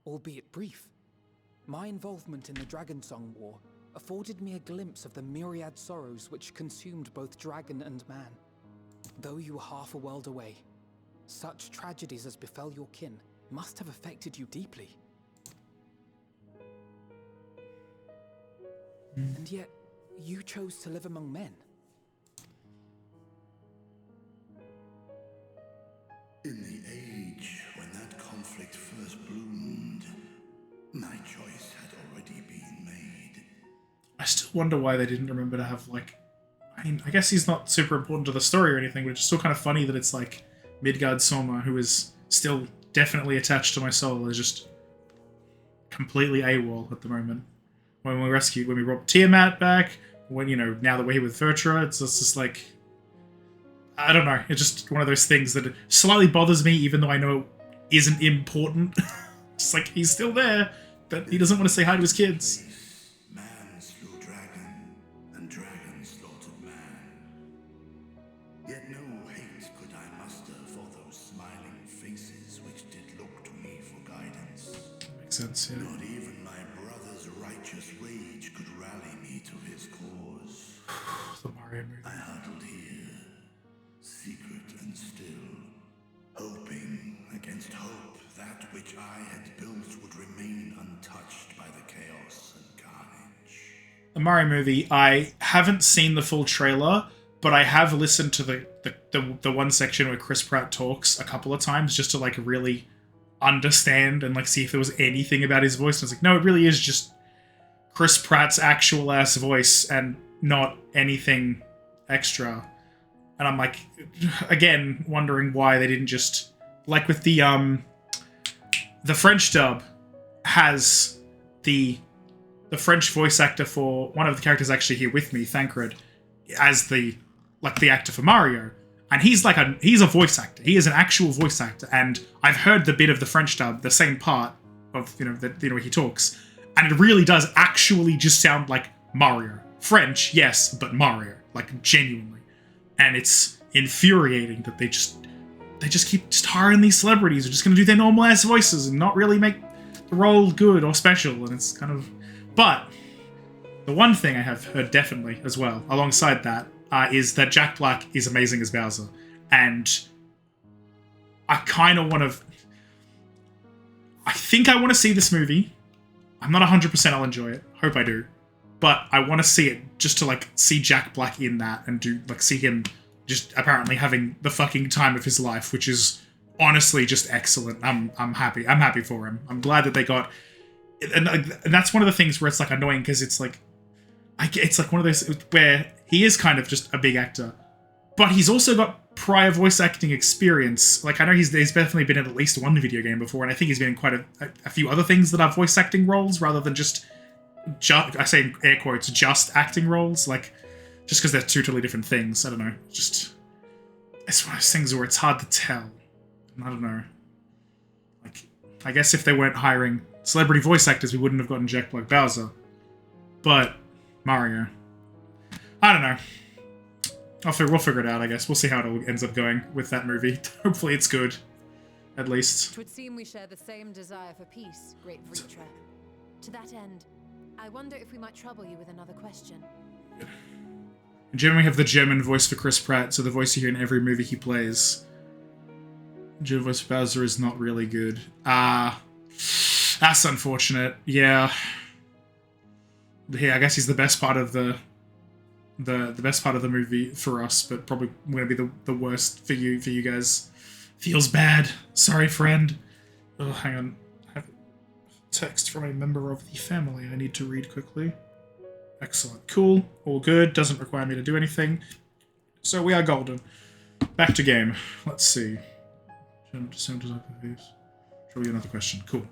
Albeit brief, my involvement in the Dragonsong War afforded me a glimpse of the myriad sorrows which consumed both dragon and man. Though you were half a world away, such tragedies as befell your kin must have affected you deeply. And yet, you chose to live among men. In the age when that conflict first bloomed, my choice had already been made. I still wonder why they didn't remember to have, like... I mean, I guess he's not super important to the story or anything, but it's still kind of funny that it's, like, Midgard Soma, who is still definitely attached to my soul, is just completely AWOL at the moment. When we brought Tiamat back, when, you know, now that we're here with Vertra, it's just like... I don't know, it's just one of those things that slightly bothers me, even though I know it isn't important. It's like, he's still there, but he doesn't want to say hi to his kids. Man slew dragon, and dragon slaughtered man. Yet no hate could I muster for those smiling faces which did look to me for guidance. Makes sense, yeah. Not even my brother's righteous rage could rally me to his cause. The Mario movie. I huddled here, secret and still, hoping against hope that which I had built would remain untouched by the chaos and carnage. The Mario movie, I haven't seen the full trailer, but I have listened to the one section where Chris Pratt talks a couple of times just to, like, really understand and, like, see if there was anything about his voice. And I was like, no, it really is just Chris Pratt's actual ass voice and not anything extra. And I'm like, again, wondering why they didn't just, like with the French dub has the French voice actor for one of the characters actually here with me, Thancred, as the actor for Mario. And he's a voice actor. He is an actual voice actor. And I've heard the bit of the French dub, the same part of, where he talks. And it really does actually just sound like Mario. French, yes, but Mario. Like, genuinely. And it's infuriating that they just keep hiring these celebrities who are just going to do their normal ass voices and not really make the role good or special. And it's kind of... But the one thing I have heard definitely as well, alongside that, is that Jack Black is amazing as Bowser. And I kind of want to... I think I want to see this movie. I'm not 100% I'll enjoy it. Hope I do. But I want to see it just to, like, see Jack Black in that and do, like, see him just apparently having the fucking time of his life, which is honestly just excellent. I'm happy. I'm happy for him. I'm glad that they got... And that's one of the things where it's, like, annoying, because it's, like... It's, like, one of those where he is kind of just a big actor, but he's also got prior voice acting experience. Like, I know he's definitely been in at least one video game before, and I think he's been in quite a few other things that are voice acting roles, rather than just I say in air quotes, just acting roles. Like, just because they're two totally different things. I don't know. Just, it's one of those things where it's hard to tell. I don't know. Like, I guess if they weren't hiring celebrity voice actors, we wouldn't have gotten Jack Black Bowser. But Mario, I don't know. We'll figure it out, I guess. We'll see how it all ends up going with that movie. Hopefully it's good, at least. It would seem we share the same desire for peace, great Vritra. To that end, I wonder if we might trouble you with another question. In German, we have the German voice for Chris Pratt, so the voice you hear in every movie he plays. The German voice for Bowser is not really good. That's unfortunate. Yeah. Yeah, I guess he's the best part of the best part of the movie for us, but probably going to be the worst for you guys. Feels bad. Sorry, friend. Oh, hang on. I have a text from a member of the family I need to read quickly. Excellent. Cool. All good. Doesn't require me to do anything. So we are golden. Back to game. Let's see. Show you another question. Cool.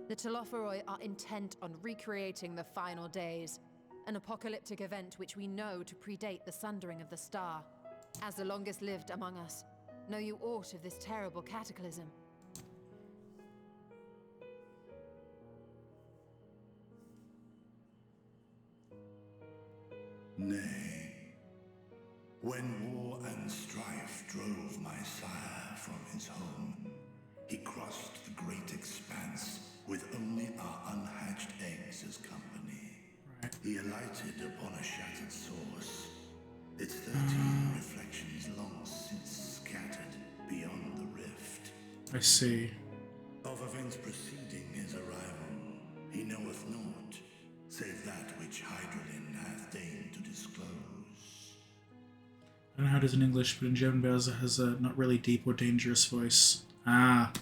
The Telophoroi are intent on recreating the final days, an apocalyptic event which we know to predate the sundering of the star. As the longest lived among us, know you aught of this terrible cataclysm? Nay. When war and strife drove my sire from his home, he crossed the great expanse with only our unhatched eggs as company. Right. he alighted upon a shattered source, its 13 reflections long since scattered beyond the rift. I see. Of events preceding his arrival, he knoweth naught, save that which Hydralin hath deigned to disclose. I don't know how it is in English, but in German Bowser has a not really deep or dangerous voice. Ah.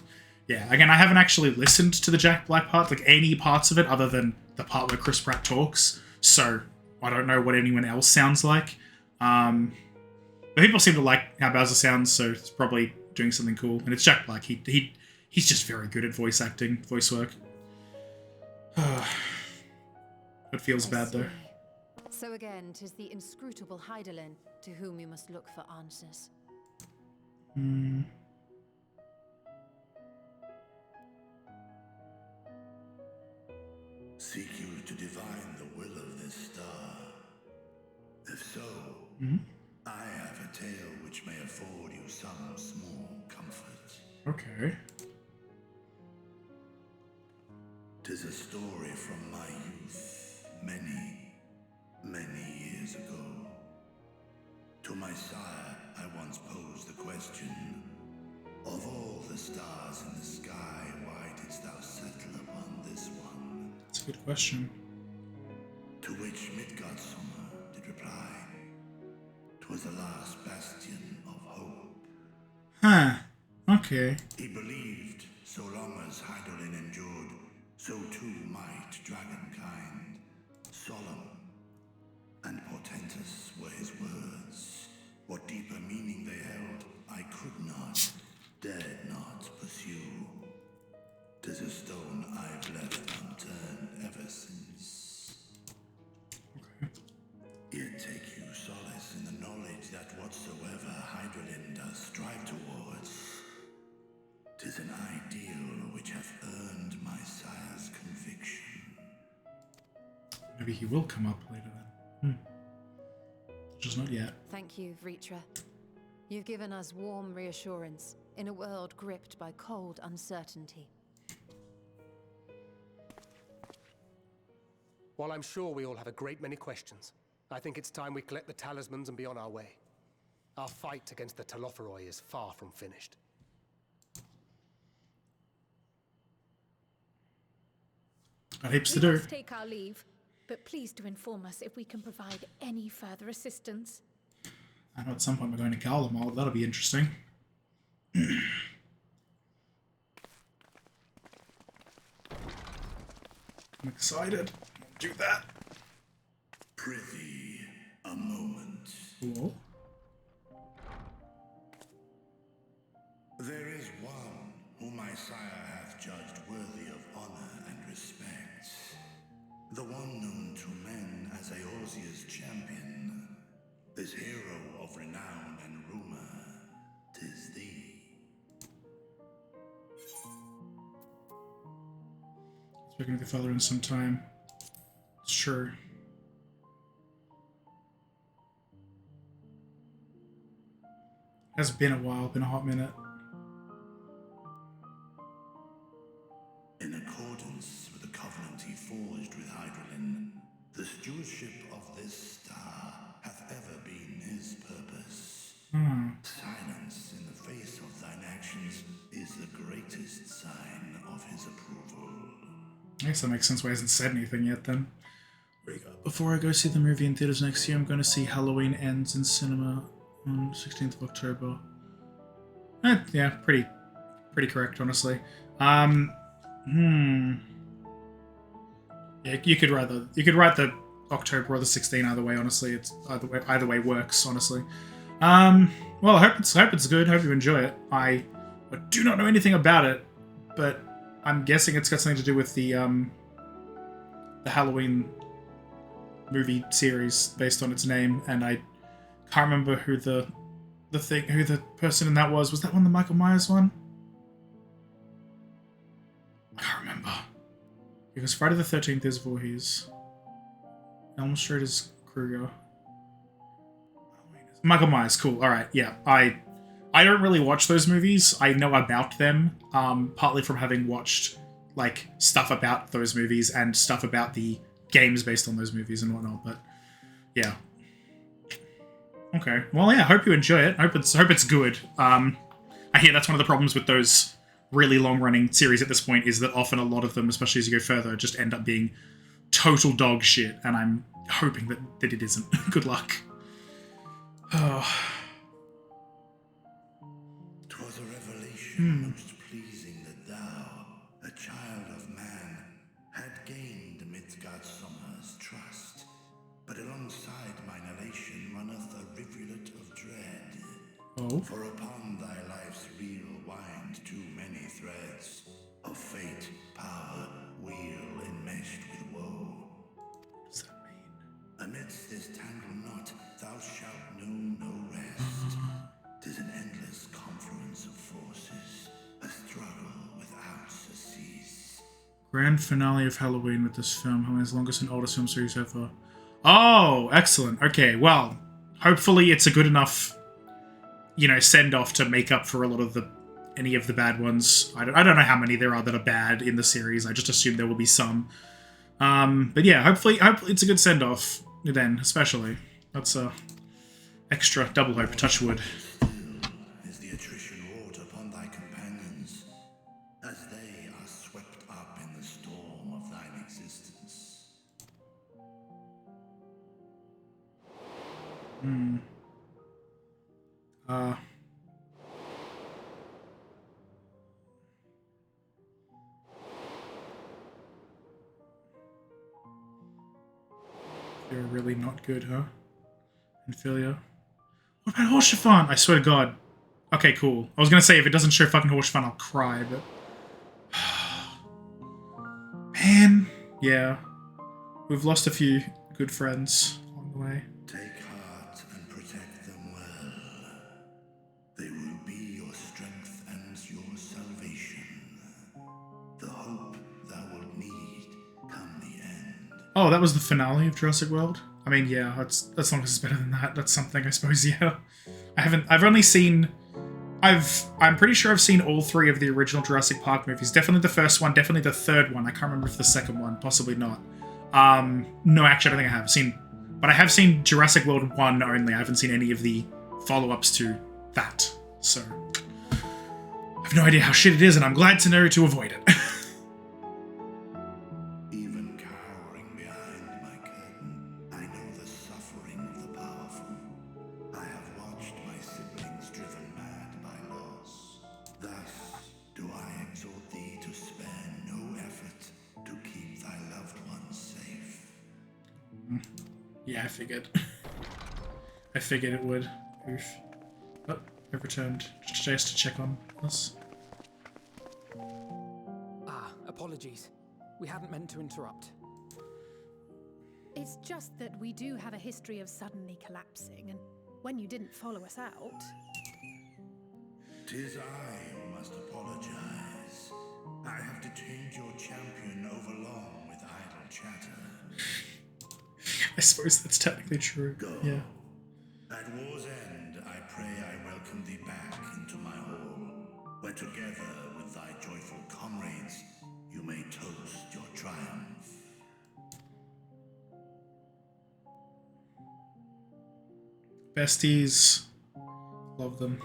Yeah, again, I haven't actually listened to the Jack Black part, like any parts of it other than the part where Chris Pratt talks, so I don't know what anyone else sounds like. But people seem to like how Bowser sounds, so it's probably doing something cool. And it's Jack Black. He's just very good at voice acting, voice work. It feels bad, though. So again, 'tis the inscrutable Hydaelyn to whom you must look for answers. Seek you to divine the will of this star? If so, I have a tale which may afford you some small comfort. Okay. 'Tis a story from my youth, many, many years ago. To my sire, I once posed the question, of all the stars in the sky, why didst thou settle upon this one? That's a good question. To which Midgardsummer did reply, 'twas the last bastion of hope. Huh. Okay. He believed, so long as Hydaelyn endured, so too might dragonkind. Solemn and portentous were his words. What deeper meaning they held, I could not, dared not pursue. 'Tis a stone I've left unturned ever since. Yet take you solace in the knowledge that whatsoever Hydaelyn does strive towards, 'tis an ideal which hath earned my sire's conviction. Maybe he will come up later then. Just not yet. Thank you, Vritra. You've given us warm reassurance in a world gripped by cold uncertainty. While I'm sure we all have a great many questions, I think it's time we collect the talismans and be on our way. Our fight against the Telophoroi is far from finished. Got heaps to We do. must take our leave, but please do inform us if we can provide any further assistance. I know at some point we're going to Garlemald. That'll be interesting. I'm excited. Do that. Prithee, a moment. Cool. There is one whom my sire hath judged worthy of honor and respect. The one known to men as Eorzea's champion. This hero of renown and rumor, 'tis thee. Speaking of your father in some time. It's true. Has been a while, been a hot minute. In accordance with the covenant he forged with Hydaelyn, the stewardship of this star hath ever been his purpose. Silence in the face of thine actions is the greatest sign of his approval. I guess that makes sense why he hasn't said anything yet then. What do you got? Before I go see the movie in theaters next year, I'm going to see Halloween Ends in cinema on 16th of October. Yeah, pretty correct, honestly. Yeah, you could write the October or the 16th either way, honestly. It's either way works, honestly. Well, I hope it's good. Hope you enjoy it. I do not know anything about it, but I'm guessing it's got something to do with the Halloween movie series based on its name, and I can't remember who the person in that was. Was that one the Michael Myers one? I can't remember. Because Friday the 13th is Voorhees. Elm Street is Krueger. Michael Myers, cool. Alright, yeah. I don't really watch those movies. I know about them, partly from having watched like stuff about those movies and stuff about the games based on those movies and whatnot. But yeah. Okay. Well, yeah. Hope you enjoy it. Hope it's good. I hear that's one of the problems with those really long-running series at this point is that often a lot of them, especially as you go further, just end up being total dog shit. And I'm hoping that it isn't. Good luck. Oh. 'Twas a revelation most pleasing that thou, a child of man, had gained Midgardsormr's trust. But alongside mine elation runneth a rivulet of dread. Oh. For upon thy life's reel wind too many threads of fate, power, wheel enmeshed with woe. What does that mean? Amidst this tangled knot, thou shalt know no rest. 'Tis an endless confluence of forces, a struggle without cease. Grand finale of Halloween with this film, Halloween's longest and oldest film series ever. Oh, excellent. Okay, well, hopefully it's a good enough, send off to make up for a lot of any of the bad ones. I don't know how many there are that are bad in the series. I just assume there will be some. But yeah, hopefully it's a good send off then, especially. That's extra double hope. Touch wood. Is the attrition wrought upon thy companions, as they are swept up in the storm of thine existence? They're really not good, huh? Inferior. What about Horsefant? I swear to God. Okay, cool. I was gonna say if it doesn't show fucking Horsefant, I'll cry, but man, yeah, we've lost a few good friends along the way. Take heart and protect them well. They will be your strength and your salvation. The hope thou wilt need come the end. Oh, that was the finale of Jurassic World? I mean, yeah, as long as it's better than that, that's something, I suppose, yeah. I'm pretty sure I've seen all three of the original Jurassic Park movies. Definitely the first one, definitely the third one. I can't remember if the second one, possibly not. No, actually, I don't think I have. But I have seen Jurassic World 1 only. I haven't seen any of the follow-ups to that. So, I have no idea how shit it is, and I'm glad to know to avoid it. Even cowering behind my curtain, I know the suffering of the powerful. I have watched my siblings driven mad by loss. Thus do I exhort thee to spare no effort to keep thy loved ones safe. Yeah, I figured. I figured it would. Oof. Oh, I've returned just to check on us. Apologies. We hadn't meant to interrupt. It's just that we do have a history of suddenly collapsing, and when you didn't follow us out... 'Tis I who must apologize. I have detained your champion overlong with idle chatter. I suppose that's technically true. Go. Yeah. At war's end, I pray I welcome thee back into my hall, where together with thy joyful comrades, you may toast your triumph. Besties. Love them.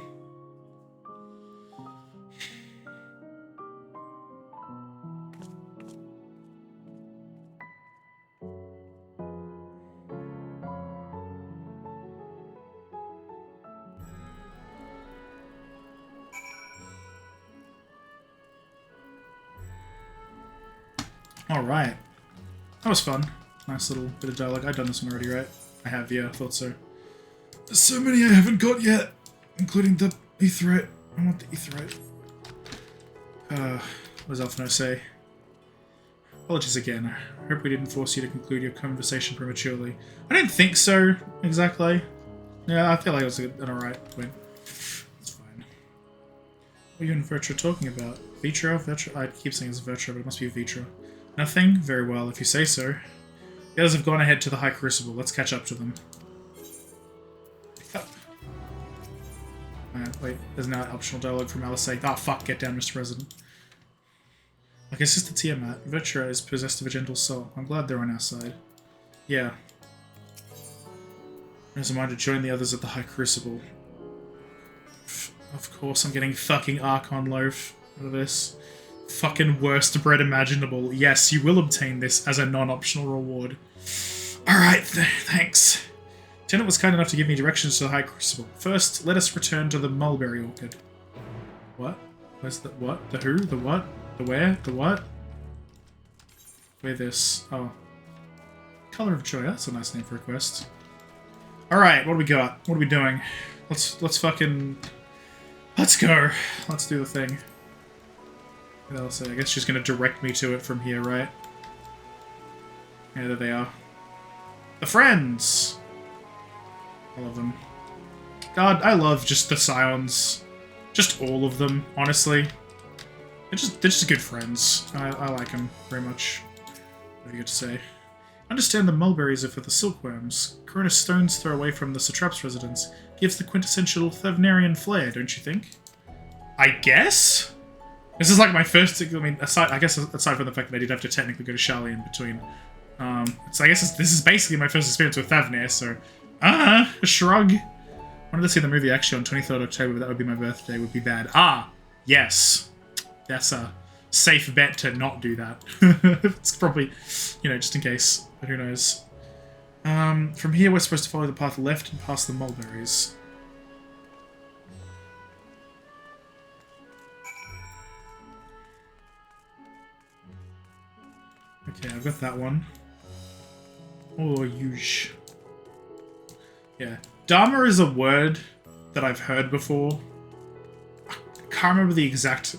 Alright. That was fun. Nice little bit of dialogue. I've done this one already, right? I have, yeah, I thought so. There's so many I haven't got yet, including the Aetheryte. I want the Aetheryte. What does Alphino say? Apologies again. I hope we didn't force you to conclude your conversation prematurely. I don't think so, exactly. Yeah, I feel like it was an alright point. It's fine. What are you and Vertra talking about? Vitro? Vertra? I keep saying it's Vertra, but it must be Vitro. Nothing? Very well, if you say so. The others have gone ahead to the High Crucible. Let's catch up to them. Wait, there's now optional dialogue from Alice saying, "Ah, fuck, get down, Mr. President." Like his sister Tiamat, Vetra is possessed of a gentle soul. I'm glad they're on our side. Yeah. As a mind to join the others at the High Crucible. Of course, I'm getting fucking Archon Loaf out of this. Fucking worst bread imaginable. Yes, you will obtain this as a non-optional reward. Alright, thanks. Lieutenant was kind enough to give me directions to the High Crucible. First, let us return to the Mulberry Orchard. What? Where's the what? The who? The what? The where? The what? Where this? Oh. Color of Joy. That's a nice name for a quest. Alright, what do we got? What are we doing? Let's fucking... Let's go. Let's do the thing. What else? I guess she's gonna direct me to it from here, right? Yeah, there they are. The friends! I love them. God, I love just the Scions. Just all of them, honestly. They're just good friends. I like them very much. What do you got to say? Understand the mulberries are for the silkworms. Corona stone's throw away from the satrap's residence gives the quintessential Thavnarian flair, don't you think? I guess? This is like my first... I mean, aside from the fact that I did have to technically go to Shali in between. So I guess this is basically my first experience with Thavnir, so... a shrug. I wanted to see the movie actually on 23rd October, but that would be my birthday, would be bad. Ah! Yes. That's a safe bet to not do that. It's probably, you know, just in case. But who knows. From here, we're supposed to follow the path left and past the mulberries. Okay, I've got that one. Oh, yush. Yeah. Dharma is a word that I've heard before. I can't remember the exact,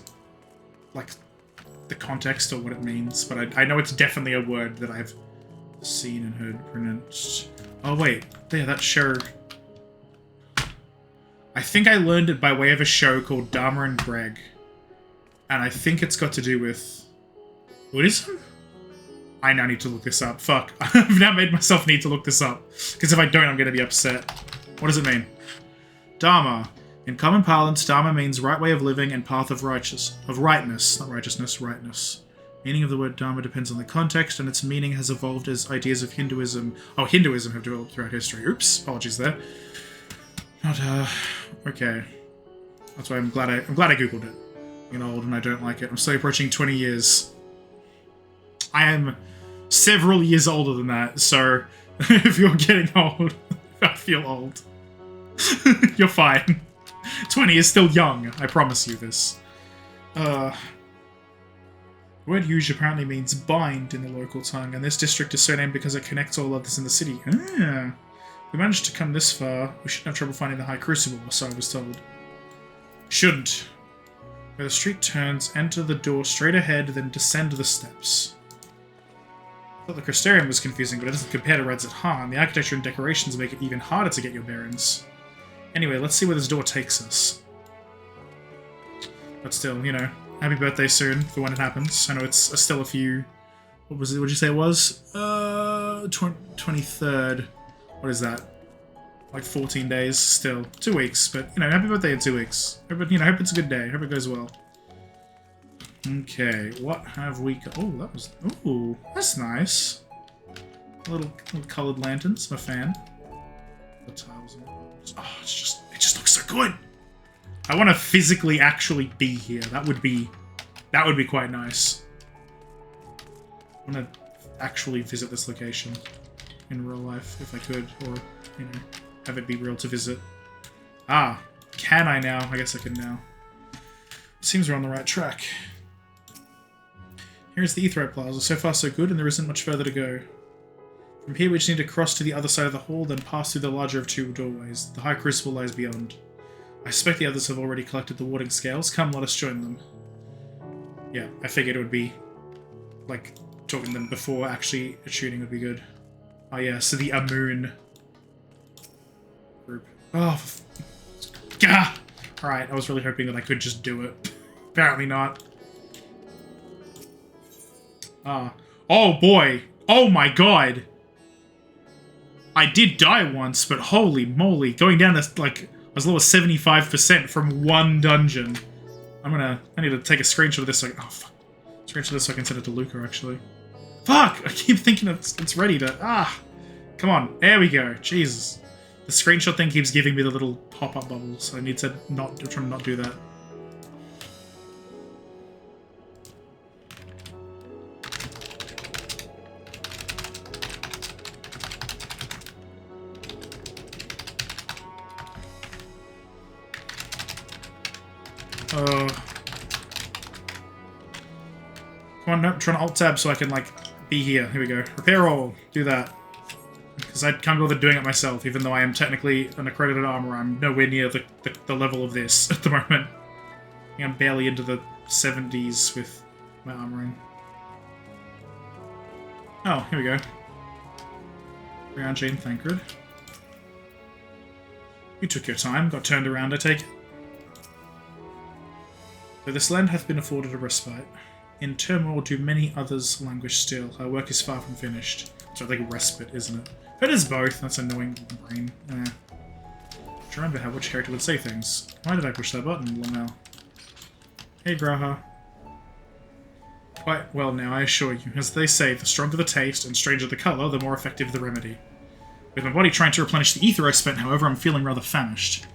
like, the context or what it means, but I know it's definitely a word that I've seen and heard pronounced. Oh, wait. Yeah, that show. I think I learned it by way of a show called Dharma and Greg. And I think it's got to do with Buddhism? I now need to look this up. Fuck. I've now made myself need to look this up. Because if I don't, I'm going to be upset. What does it mean? Dharma. In common parlance, Dharma means right way of living and path of rightness. Not righteousness, rightness. Meaning of the word Dharma depends on the context, and its meaning has evolved as ideas of Hinduism... Oh, Hinduism have developed throughout history. Oops. Apologies there. Not, okay. That's why I'm glad I googled it. I'm old and I don't like it. I'm slowly approaching 20 years. I am several years older than that, so if you're getting old, I feel old. You're fine. 20 is still young, I promise you this. The word "huge" apparently means bind in the local tongue, and this district is so named because it connects all others in the city. Ah. If we managed to come this far, we shouldn't have trouble finding the High Crucible, so I was told. Shouldn't. Where the street turns, enter the door straight ahead, then descend the steps. I thought the Crystarium was confusing, but it doesn't compare to Reds at Han. The architecture and decorations make it even harder to get your bearings. Anyway, let's see where this door takes us. But still, you know, happy birthday soon, for when it happens. I know it's still a few... What was it? What'd you say it was? 23rd. What is that? Like 14 days still. 2 weeks, but, you know, happy birthday in 2 weeks. Hope, you know, hope it's a good day. Hope it goes well. Okay, what have we got? Oh, that was... Ooh, that's nice. Little coloured lanterns. I'm a fan. The tiles and... Oh, it just looks so good! I want to physically actually be here. That would be quite nice. I want to actually visit this location in real life, if I could, or, you know, have it be real to visit. Ah, can I now? I guess I can now. Seems we're on the right track. Here's the Aetheryte Plaza. So far so good, and there isn't much further to go. From here we just need to cross to the other side of the hall, then pass through the larger of 2 doorways. The High Crucible lies beyond. I suspect the others have already collected the warding scales. Come, let us join them. Yeah, I figured it would be, like, talking to them before actually shooting would be good. Oh yeah, so the Amun group. Oh, gah! Alright, I was really hoping that I could just do it. Apparently not. Ah. Oh boy! Oh my god! I did die once, but holy moly, going down to, like, as low as 75% from one dungeon. I need to take a screenshot of this. Like, oh, fuck. Screenshot this so I can send it to Luca, actually. Fuck! I keep thinking it's ready to... Ah! Come on. There we go. Jesus. The screenshot thing keeps giving me the little pop-up bubble, so I need to try to not do that. Come on, no, trying to alt-tab so I can, like, be here. Here we go. Repair all. Do that. Because I can't bother doing it myself, even though I am technically an accredited armorer. I'm nowhere near the level of this at the moment. I think I'm barely into the 70s with my armoring. Oh, here we go. Brown Jane Thancred. You took your time, got turned around, I take it. Though this land hath been afforded a respite. In turmoil do many others languish still. Our work is far from finished. So I think respite, isn't it? It is both. That's annoying brain. Trying to remember how which character would say things. Why did I push that button? Well, now. Hey, Graha. Quite well now, I assure you. As they say, the stronger the taste and stranger the colour, the more effective the remedy. With my body trying to replenish the ether I spent, however, I'm feeling rather famished.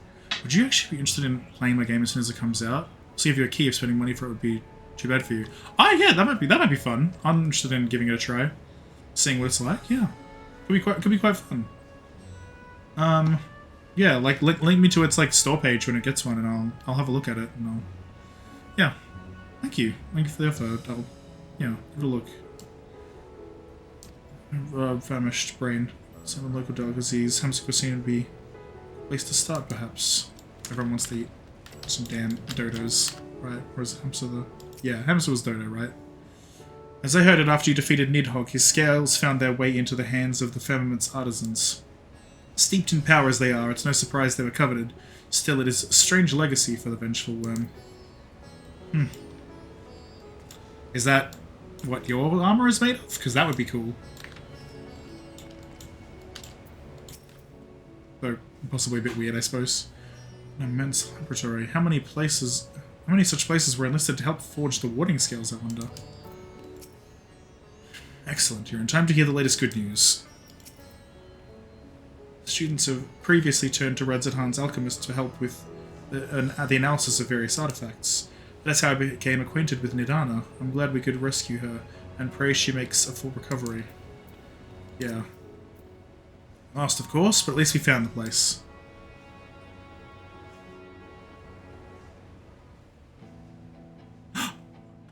Would you actually be interested in playing my game as soon as it comes out? I'll see if you a key if spending money for it would be too bad for you. Oh yeah, that might be fun. I'm interested in giving it a try. Seeing what it's like, yeah. Could be quite fun. Yeah, like link me to its like store page when it gets one, and I'll have a look at it, and yeah. Thank you for the offer. I'll give it a look. Famished brain. Some local delicacies. Hamster cuisine would be a place to start, perhaps. Everyone wants to eat some damn dodos, right? Or is hamster the? Yeah, hamster was dodo, right? As I heard it, after you defeated Nidhogg, his scales found their way into the hands of the firmament's artisans. Steeped in power as they are, it's no surprise they were coveted. Still, it is a strange legacy for the vengeful worm. Is that what your armor is made of? Because that would be cool. Though, possibly a bit weird, I suppose. An immense laboratory. How many such places were enlisted to help forge the warding scales, I wonder? Excellent, you're in time to hear the latest good news. Students have previously turned to Radzethan's alchemist to help with the analysis of various artifacts. That's how I became acquainted with Nidana. I'm glad we could rescue her, and pray she makes a full recovery. Yeah. Lost, of course, but at least we found the place.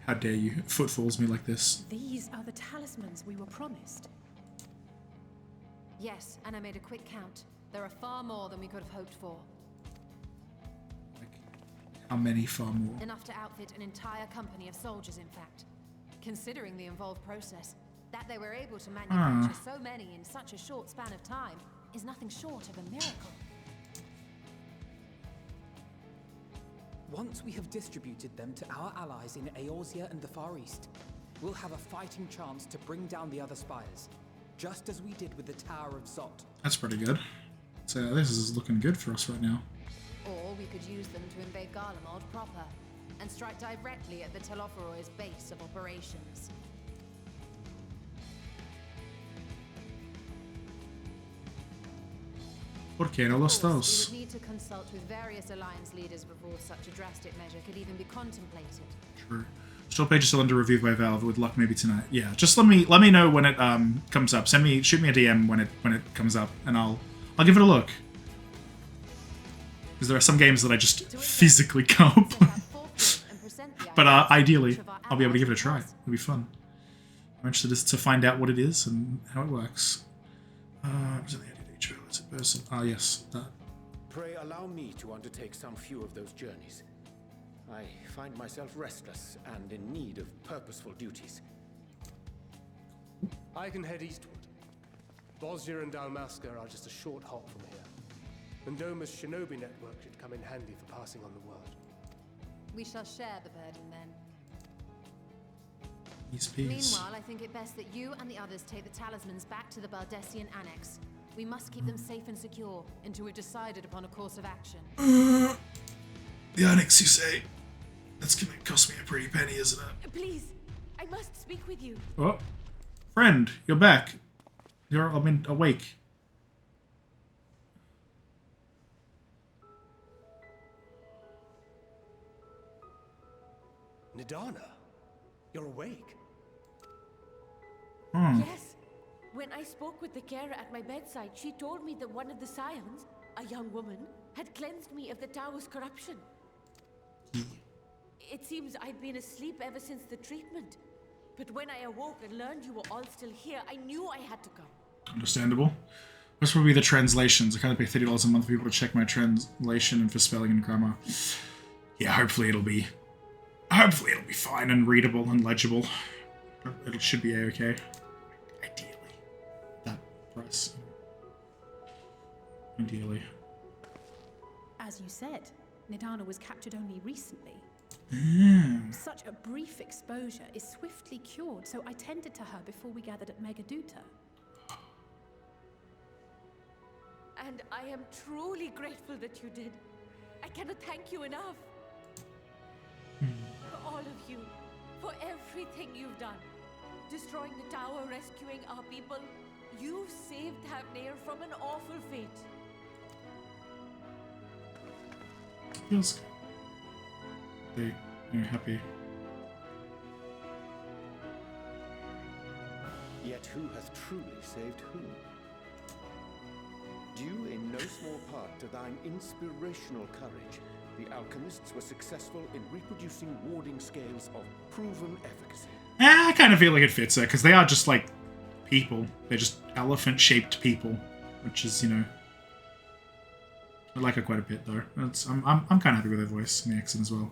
How dare you footfalls me like this. These are the talismans we were promised. Yes, and I made a quick count. There are far more than we could have hoped for. Like, how many far more? Enough to outfit an entire company of soldiers, in fact. Considering the involved process, that they were able to manufacture so many in such a short span of time is nothing short of a miracle. Once we have distributed them to our allies in Eorzea and the Far East, we'll have a fighting chance to bring down the other spires, just as we did with the Tower of Zot. That's pretty good. So this is looking good for us right now. Or we could use them to invade Garlemald proper, and strike directly at the Telophoroid's base of operations. ¿Por qué no los We dos? would need to consult with various alliance leaders before such a drastic measure could even be contemplated. True. Still page is still under review by Valve. With luck, maybe tonight. Yeah, just let me know when it comes up. Shoot me a DM when it comes up, and I'll give it a look. Because there are some games that I just physically can't play. But ideally, I'll be able to give it a try. It'll be fun. I'm interested to find out what it is and how it works. Person. Ah, yes, that. Pray allow me to undertake some few of those journeys. I find myself restless and in need of purposeful duties. I can head eastward. Bosnia and Dalmasca are just a short hop from here. And Doma's shinobi network should come in handy for passing on the word. We shall share the burden then. Peace. Meanwhile, I think it best that you and the others take the talismans back to the Baldessian Annex. We must keep them safe and secure until we've decided upon a course of action. The Annex, you say? That's gonna cost me a pretty penny, isn't it? Please, I must speak with you. Oh, friend, you're back. Awake. Nidana, you're awake. Yes. When I spoke with the carer at my bedside, she told me that one of the scions, a young woman, had cleansed me of the tower's corruption. It seems I'd been asleep ever since the treatment. But when I awoke and learned you were all still here, I knew I had to come. Understandable. This will be the translations. I kind of pay $30 a month for people to check my translation and for spelling and grammar. Yeah, hopefully it'll be fine and readable and legible. It should be a-okay. Ideally. That price. Ideally. As you said, Nidana was captured only recently. Such a brief exposure is swiftly cured, so I tended to her before we gathered at Megaduta. And I am truly grateful that you did. I cannot thank you enough. For all of you. For everything you've done. Destroying the tower, rescuing our people. You've saved Thavnair from an awful fate. Feels good. You're happy. Yet who hath truly saved whom? Due in no small part to thine inspirational courage, the alchemists were successful in reproducing warding scales of proven efficacy. I kind of feel like it fits her, because they are just like people. They're just elephant-shaped people, which is, you know, I like her quite a bit though. I'm kind of happy with her voice and the accent as well.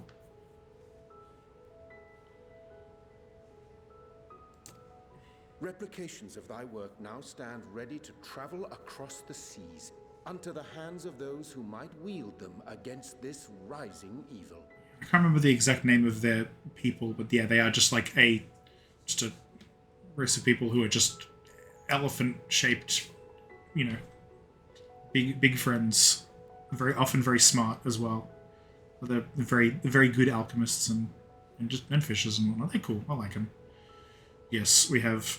Replications of thy work now stand ready to travel across the seas, unto the hands of those who might wield them against this rising evil. I can't remember the exact name of their people, but yeah, they are just like a race of people who are just elephant-shaped, you know, big friends. Often very smart as well. They're very good alchemists and fishers and whatnot. They're cool. I like them. Yes, we have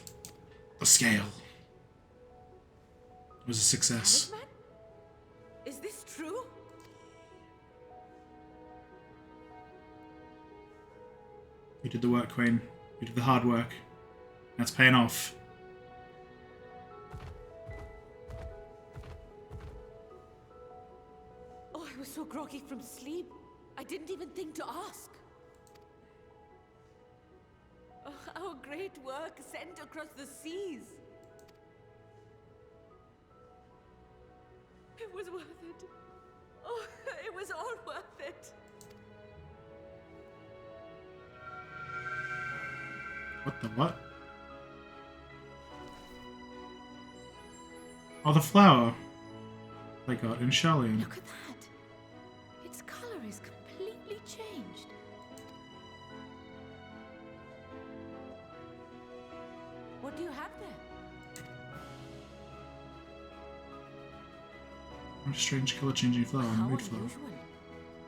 a scale. It was a success. Talisman? Is this true? You did the work, Queen. You did the hard work. That's paying off. Oh, I was so groggy from sleep. I didn't even think to ask. Oh, our great work sent across the seas. It was worth it. Oh, it was all worth it. What the what? Oh, the flower they got in Shellian. Look at that. Its color is completely changed. What do you have there? A strange color changing flower. How Mood flower. unusual.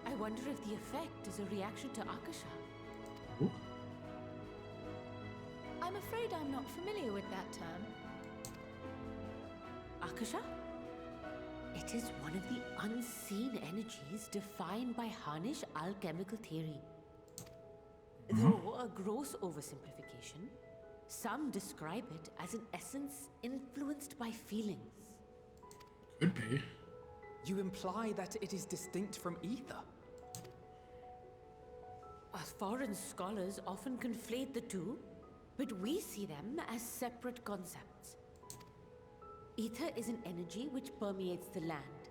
I wonder if the effect is a reaction to Akasha. Ooh. I'm afraid I'm not familiar with that term. Akasha? It is one of the unseen energies defined by Harnish alchemical theory. Though a gross oversimplification, some describe it as an essence influenced by feelings. Could be. You imply that it is distinct from ether? Foreign scholars often conflate the two, but we see them as separate concepts. Ether is an energy which permeates the land.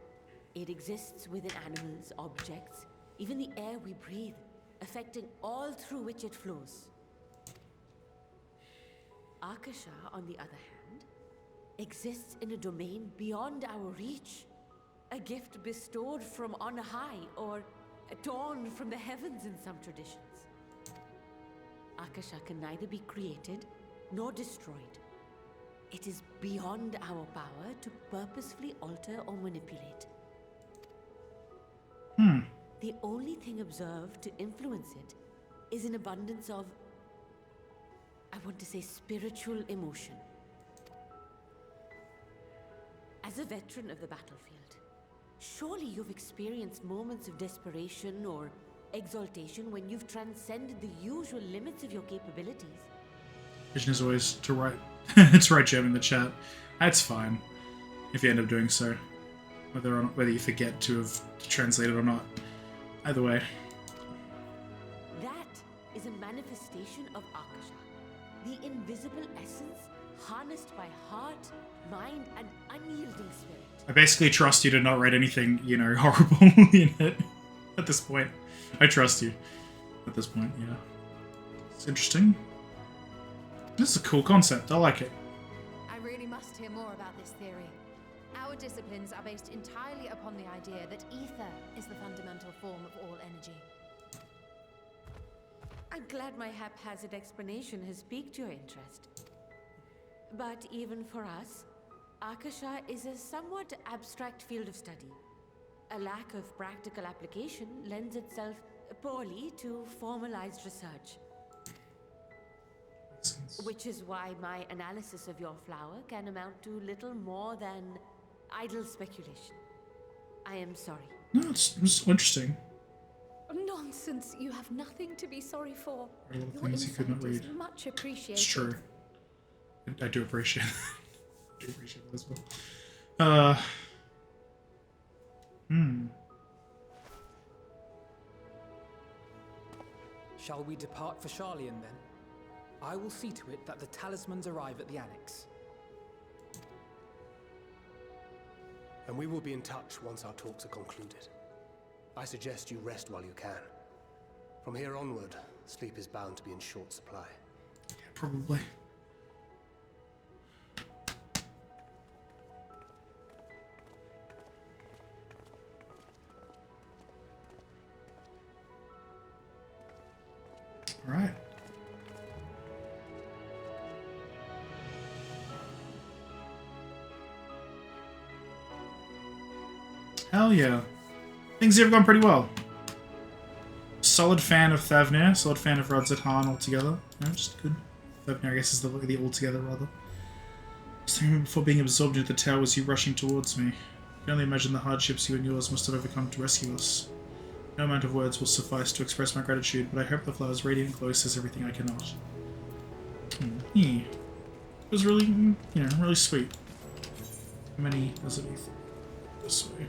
It exists within animals, objects, even the air we breathe, affecting all through which it flows. Akasha, on the other hand, exists in a domain beyond our reach. A gift bestowed from on high, or torn from the heavens in some traditions. Akasha can neither be created nor destroyed. It is beyond our power to purposefully alter or manipulate. The only thing observed to influence it is an abundance of I want to say spiritual emotion. As a veteran of the battlefield, surely you've experienced moments of desperation or exaltation when you've transcended the usual limits of your capabilities. Vision is always to write to write gem in the chat. That's fine if you end up doing so, whether you forget to have translated or not. Either way. That is a manifestation of Akasha, the invisible essence harnessed by heart, mind, and unyielding spirit. I basically trust you to not write anything, you know, horrible in it at this point. I trust you at this point, yeah. It's interesting. This is a cool concept. I like it. I really must hear more about this theory. Our disciplines are based entirely upon the idea that ether is the fundamental form of all energy. I'm glad my haphazard explanation has piqued your interest. But even for us, Akasha is a somewhat abstract field of study. A lack of practical application lends itself poorly to formalized research. Which is why my analysis of your flower can amount to little more than idle speculation. I am sorry. No, it's interesting. Nonsense. You have nothing to be sorry for. A lot of Your things you could not insight is read. much appreciated. It's true. I do appreciate it. I do appreciate it as well. Shall we depart for Charlian then? I will see to it that the talismans arrive at the annex. And we will be in touch once our talks are concluded. I suggest you rest while you can. From here onward, sleep is bound to be in short supply. Yeah, probably. All right. Hell yeah. Things have gone pretty well. Solid fan of Thavnir, solid fan of Radzathan altogether. No, just good. Thavnir, I guess, is the altogether, rather. So before being absorbed into the tower was you rushing towards me. I can only imagine the hardships you and yours must have overcome to rescue us. No amount of words will suffice to express my gratitude, but I hope the flower's radiant glow says everything I cannot. Yeah. It was really, you know, really sweet. How many does it this way?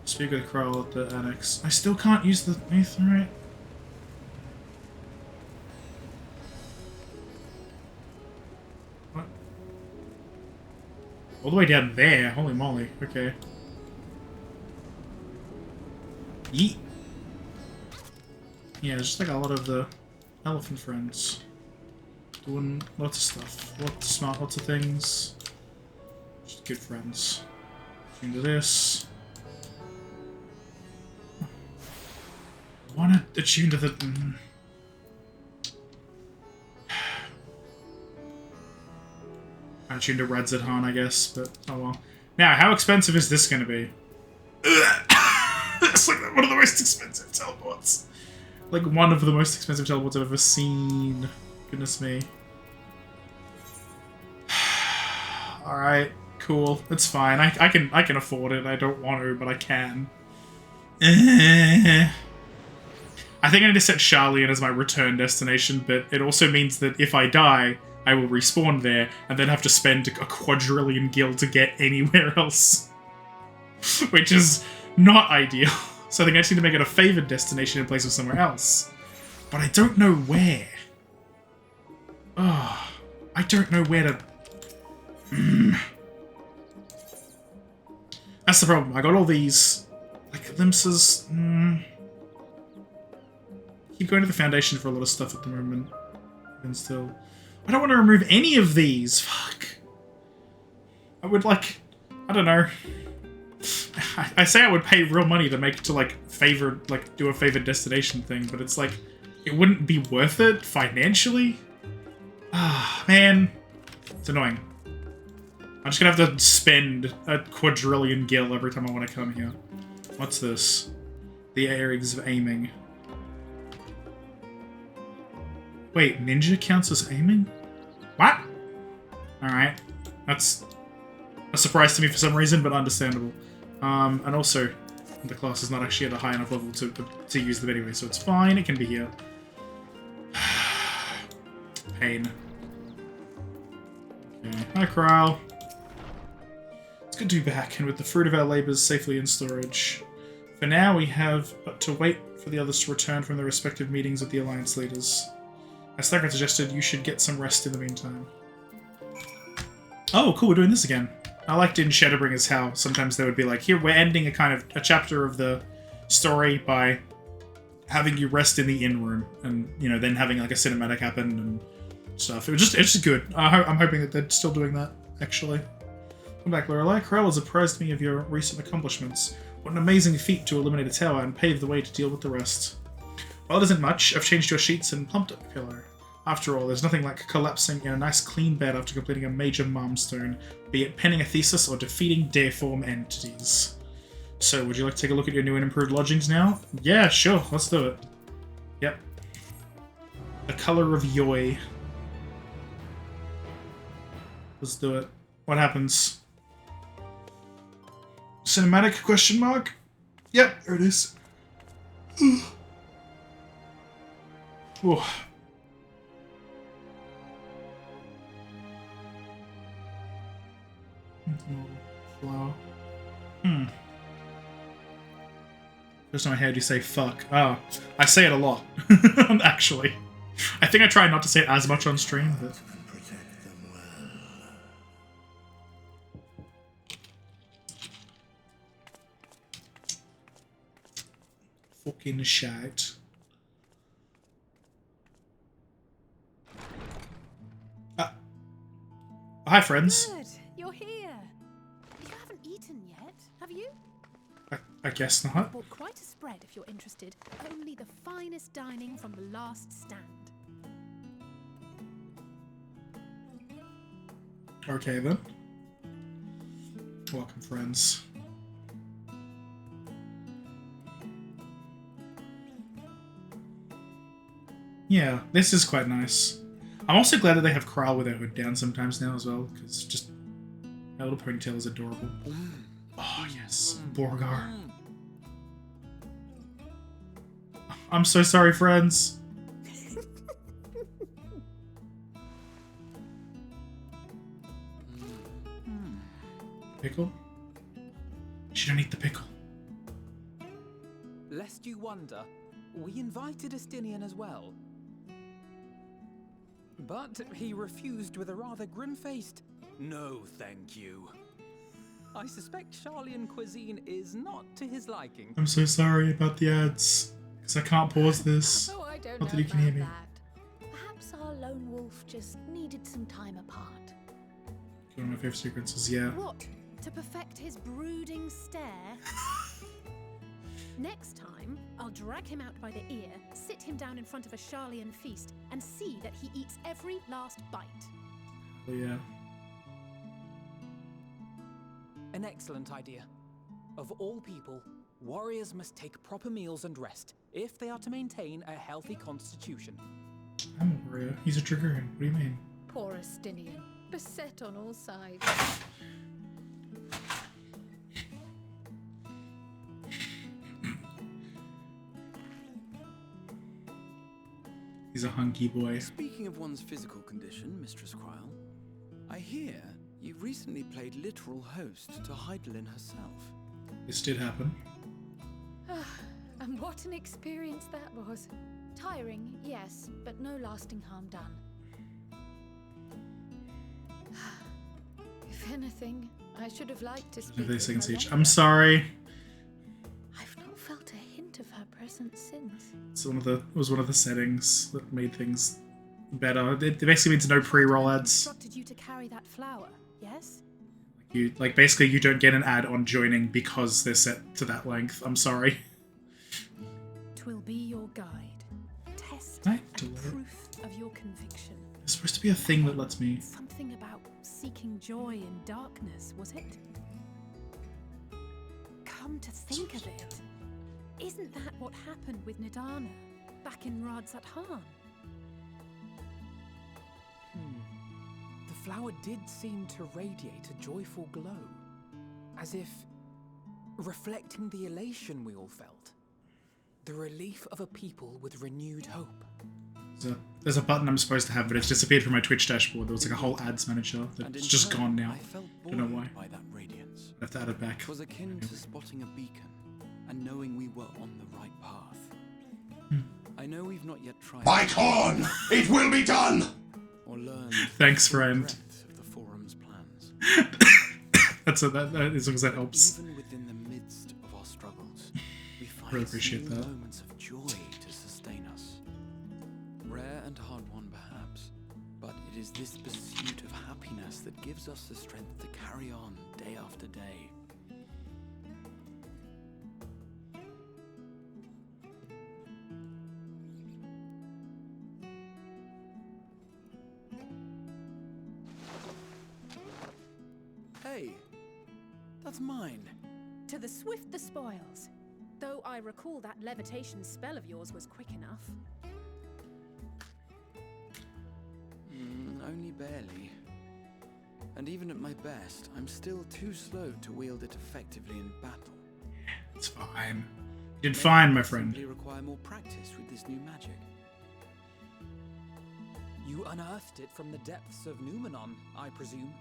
Speak with Kral at the annex. I still can't use the Aetherite. What? All the way down there. Holy moly. Okay. Yeet. Yeah, it's just like a lot of the elephant friends. Doing lots of stuff. Lots of smart, lots of things. Just good friends. Into this. I want to attune to the... I attune to Radzathan, I guess, but oh well. Now, how expensive is this going to be? It's like one of the most expensive teleports. Like one of the most expensive teleports I've ever seen. Goodness me. Alright, cool. It's fine. I can afford it. I don't want to, but I can. I think I need to set Charlian as my return destination, but it also means that if I die, I will respawn there, and then have to spend a quadrillion gil to get anywhere else. Which is not ideal. So I think I just need to make it a favored destination in place of somewhere else. But I don't know where. Oh, I don't know where to... That's the problem. I got all these, like, glimpses. Keep going to the Foundation for a lot of stuff at the moment. And still... I don't want to remove any of these. Fuck. I would, like... I don't know. I say I would pay real money to make, to, like, favored, like, do a favored destination thing, but it's like, it wouldn't be worth it financially? Ah, man. It's annoying. I'm just gonna have to spend a quadrillion gil every time I want to come here. What's this? The areas of aiming. Wait, ninja counts as aiming? What? Alright. That's a surprise to me for some reason, but understandable. And also, the class is not actually at a high enough level to use them anyway, so it's fine. It can be here. Pain. Okay. Hi, Kral. It's good to be back, and with the fruit of our labours safely in storage. For now, we have to wait for the others to return from their respective meetings with the Alliance leaders. As Thacker suggested, you should get some rest in the meantime. Oh, cool, we're doing this again. I liked in Shadowbringers how sometimes they would be like, here, we're ending a chapter of the story by having you rest in the inn room, and, you know, then having like a cinematic happen and stuff. It's just good. I'm hoping that they're still doing that, actually. Come back, Lorelei. Krell has apprised me of your recent accomplishments. What an amazing feat to eliminate a tower and pave the way to deal with the rest. While it isn't much, I've changed your sheets and plumped up the pillow. After all, there's nothing like collapsing in a nice clean bed after completing a major milestone, be it penning a thesis or defeating deiform entities. So, would you like to take a look at your new and improved lodgings now? Yeah, sure, let's do it. Yep. The color of Yoi. Let's do it. What happens? Cinematic question mark? Yep, there it is. Whoa. Flower. First time I heard you say fuck. Oh, I say it a lot, actually. I think I try not to say it as much on stream, but... Fucking shite. Hi, friends. Good, you're here. You haven't eaten yet, have you? I guess not. Bought quite a spread if you're interested. Only the finest dining from the last stand. Okay, then. Welcome, friends. Yeah, this is quite nice. I'm also glad that they have Kral with her hood down sometimes now as well, because just that little ponytail is adorable. Oh, yes. Borgar. I'm so sorry, friends. Pickle? She don't eat the pickle. Lest you wonder, we invited Estinian as well. But he refused with a rather grim-faced, "No, thank you." I suspect Charlian cuisine is not to his liking. I'm so sorry about the ads, because I can't pause this. Oh, I don't Not know that you can hear me. that. Perhaps our lone wolf just needed some time apart. One of my favorite sequences, yeah. What? To perfect his brooding stare? Next time, I'll drag him out by the ear, sit him down in front of a Charlian feast, and see that he eats every last bite. Oh, yeah. An excellent idea. Of all people, warriors must take proper meals and rest if they are to maintain a healthy constitution. I'm a warrior. He's a Dragoon. What do you mean? Poor Estinian, beset on all sides. He's a hunky boy. Speaking of one's physical condition, Mistress Krile, I hear you recently played literal host to Heidelin herself. This did happen. And what an experience that was. Tiring, yes, but no lasting harm done. If anything, I should have liked to speak with her Siege. longer. I'm sorry. I've not felt a hint of her presence since. It's it was one of the settings that made things better. It basically means no pre-roll ads. Instructed you to carry that flower, yes? Basically you don't get an ad on joining because they're set to that length. I'm sorry. Twill be your guide. Test Right, and proof of your conviction. There's supposed to be a thing that lets me... Something about seeking joy in darkness, was it? Come to think of it, isn't that what happened with Nidana back in Radzat Han? flower did seem to radiate a joyful glow, as if reflecting the elation we all felt. The relief of a people with renewed hope. There's a button I'm supposed to have, but it's disappeared from my Twitch dashboard. There was like a whole ads manager that's just gone now. I don't know why. By that radiance. I have to add it back. It was akin to spotting a beacon and knowing we were on the right path. I know we've not yet tried. Fight on! It will be done! Or learn. Thanks, friend. Of the forum's plans. That's as long as that helps. Even within the midst of our struggles, we find Really appreciate small that. moments of joy to sustain us. Rare and hard-won, perhaps, but it is this pursuit of happiness that gives us the strength to carry on day after day. Hey, that's mine. To the swift the spoils. Though I recall that levitation spell of yours was quick enough. Only barely. And even at my best, I'm still too slow to wield it effectively in battle. It's fine. You did fine, my friend. Simply require more practice with this new magic. You unearthed it from the depths of Numenon, I presume?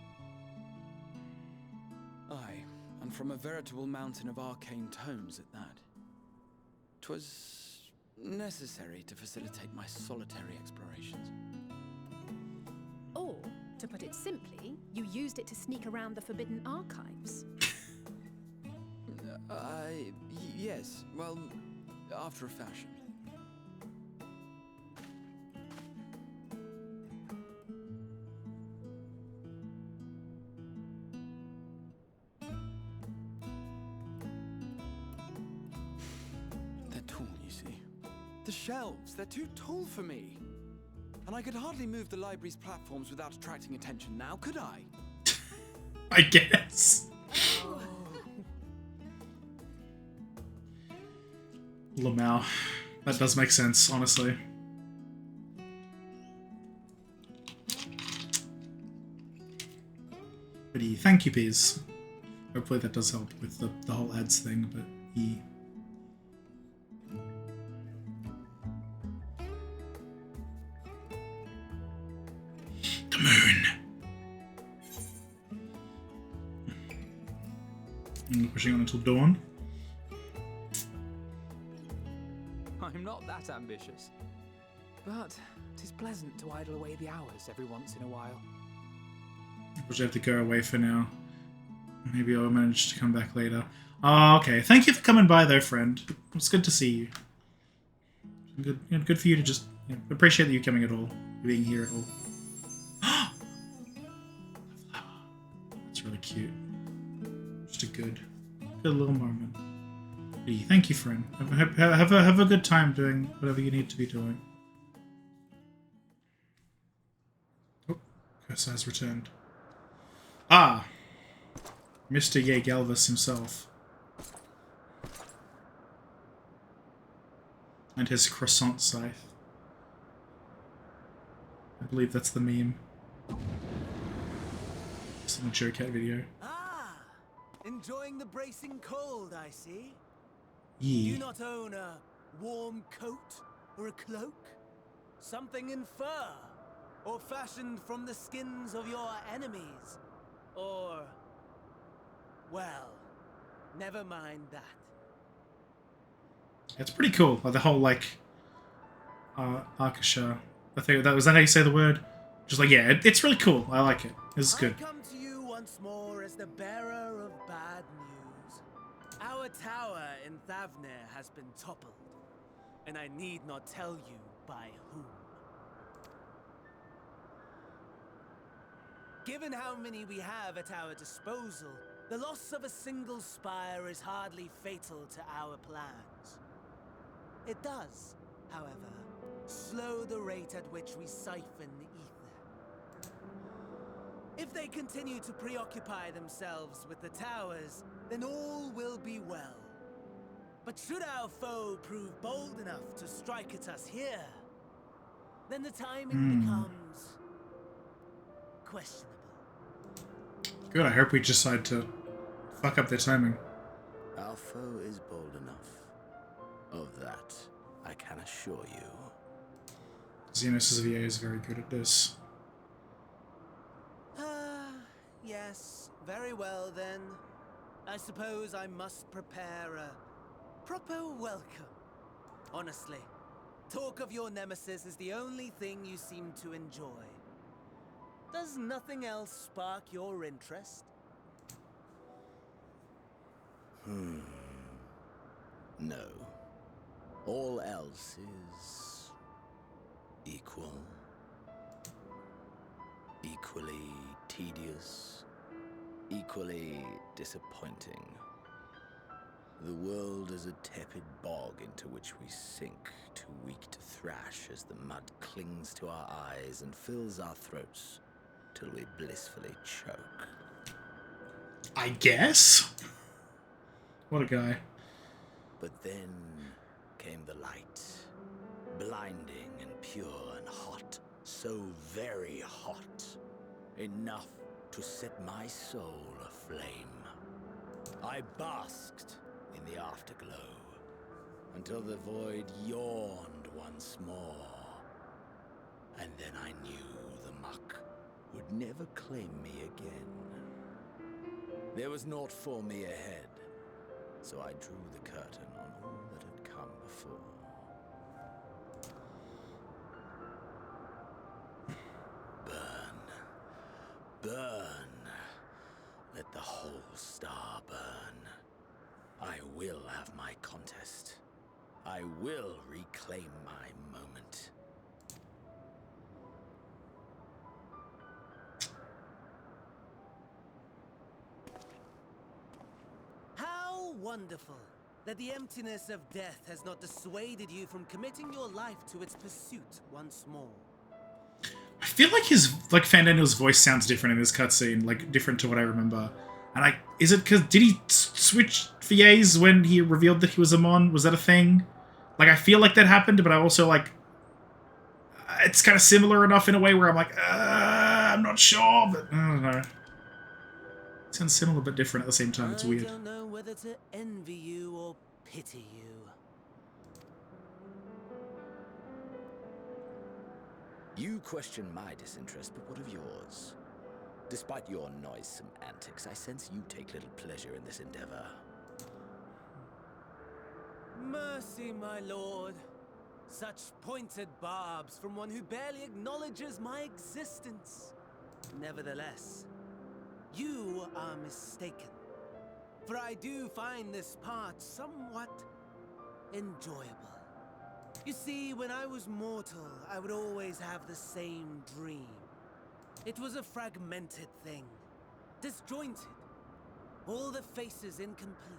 Aye, and from a veritable mountain of arcane tomes at that. 'Twas necessary to facilitate my solitary explorations. Or, to put it simply, you used it to sneak around the Forbidden Archives. Yes, well, after a fashion. They're tall, you see. The shelves, they're too tall for me. And I could hardly move the library's platforms without attracting attention now, could I? I guess. Lamau. That does make sense, honestly. But thank you, Piz. Hopefully that does help with the whole ads thing, but The moon. I'm pushing on until dawn. I'm not that ambitious. But 'tis pleasant to idle away the hours every once in a while. I have to go away for now. Maybe I'll manage to come back later. Oh, okay. Thank you for coming by, though, friend. It's good to see you. Good for you to just appreciate that you coming at all, being here at all. That's really cute. Just a good little moment. Thank you, friend. Have a good time doing whatever you need to be doing. Oh, Curse has returned. Ah, Mr. Galvus himself. And his croissant scythe. I believe that's the meme. It's in a Joe Cat video. Ah, enjoying the bracing cold, I see. Yeah. You not own a warm coat or a cloak? Something in fur? Or fashioned from the skins of your enemies? Or... well, never mind that. It's pretty cool. Like the whole, Arkasha. I think that was that how you say the word? Just like, yeah, it's really cool. I like it. It's good. I come to you once more as the bearer of bad news. Our tower in Thavnir has been toppled, and I need not tell you by whom. Given how many we have at our disposal, the loss of a single spire is hardly fatal to our plans. It does, however, slow the rate at which we siphon the ether. If they continue to preoccupy themselves with the towers, then all will be well. But should our foe prove bold enough to strike at us here, then the timing becomes questionable. Good, I hope we decide to fuck up their timing. Our foe is bold enough. Of that, I can assure you. Xenos' VA is very good at this. Yes, very well then. I suppose I must prepare a proper welcome. Honestly, talk of your nemesis is the only thing you seem to enjoy. Does nothing else spark your interest? No. All else is equal. Equally tedious. Equally disappointing. The world is a tepid bog into which we sink, too weak to thrash as the mud clings to our eyes and fills our throats till we blissfully choke. I guess? What a guy. But then came the light, blinding and pure and hot, so very hot, enough to set my soul aflame. I basked in the afterglow until the void yawned once more. And then I knew the muck would never claim me again. There was naught for me ahead, so I drew the curtain on all that had come before. Burn. Burn. Let the whole star burn. I will have my contest. I will reclaim my moment. How wonderful that the emptiness of death has not dissuaded you from committing your life to its pursuit once more. I feel like Fandaniel's voice sounds different in this cutscene, like different to what I remember. And is it because, did he switch VAs when he revealed that he was a Mon? Was that a thing? Like, I feel like that happened, but I also, like, it's kind of similar enough in a way where I'm like, I'm not sure, but I don't know. It sounds similar but different at the same time. It's weird. I don't know whether to envy you or pity you. You question my disinterest, but what of yours? Despite your noisome antics, I sense you take little pleasure in this endeavor. Mercy, my lord. Such pointed barbs from one who barely acknowledges my existence. Nevertheless, you are mistaken. For I do find this part somewhat enjoyable. You see, when I was mortal, I would always have the same dream. It was a fragmented thing, disjointed, all the faces incomplete.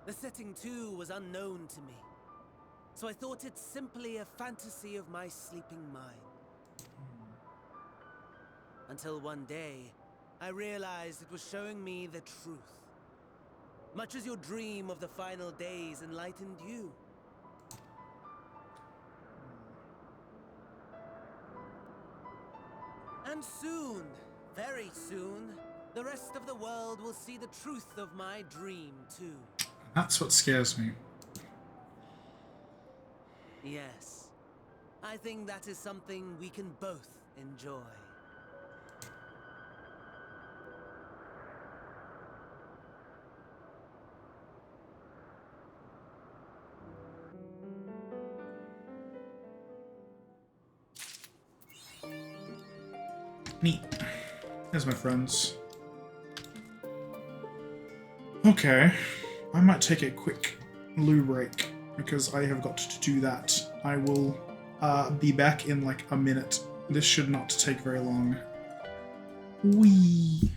The setting, too, was unknown to me. So I thought it simply a fantasy of my sleeping mind. Until one day, I realized it was showing me the truth. Much as your dream of the final days enlightened you. And soon, very soon, the rest of the world will see the truth of my dream, too. That's what scares me. Yes. I think that is something we can both enjoy. Neat. There's my friends. Okay. I might take a quick loo break because I have got to do that. I will be back in like a minute. This should not take very long. Whee!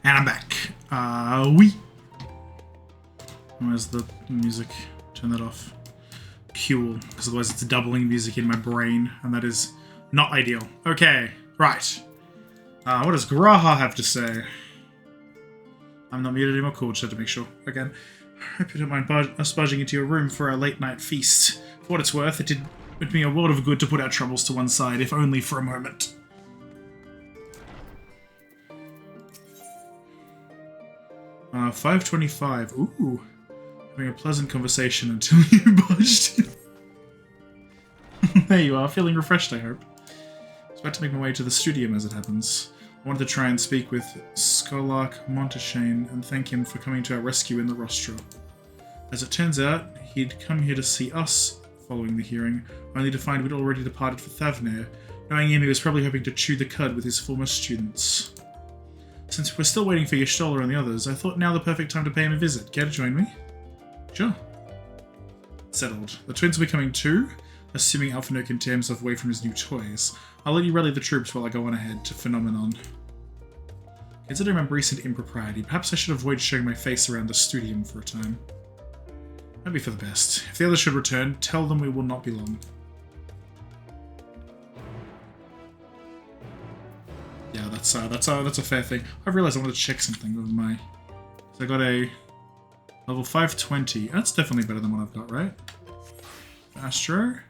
And I'm back. Where's the music? Turn that off. Cool, because otherwise it's doubling music in my brain, and that is not ideal. Okay, right. What does Graha have to say? I'm not muted anymore. Cool, just had to make sure. Again, hope you don't mind us budging into your room for our late-night feast. For what it's worth, it would be a world of good to put our troubles to one side, if only for a moment. 5:25. Ooh. Having a pleasant conversation until you budged. There you are, feeling refreshed, I hope. I was about to make my way to the studium as it happens. I wanted to try and speak with Scholark Monteshane and thank him for coming to our rescue in the rostro. As it turns out, he'd come here to see us following the hearing, only to find we'd already departed for Thavnair. Knowing him, he was probably hoping to chew the cud with his former students. Since we're still waiting for Y'shtola and the others, I thought now the perfect time to pay him a visit. Care to join me? Sure. Settled. The twins will be coming too, assuming Alphinaud can tear himself away from his new toys. I'll let you rally the troops while I go on ahead to Phenomenon. Considering my recent impropriety, perhaps I should avoid showing my face around the studium for a time. That'd be for the best. If the others should return, tell them we will not be long. Yeah, that's a fair thing. I realized I wanted to check something with my... So I got a level 520. That's definitely better than what I've got, right? Astro?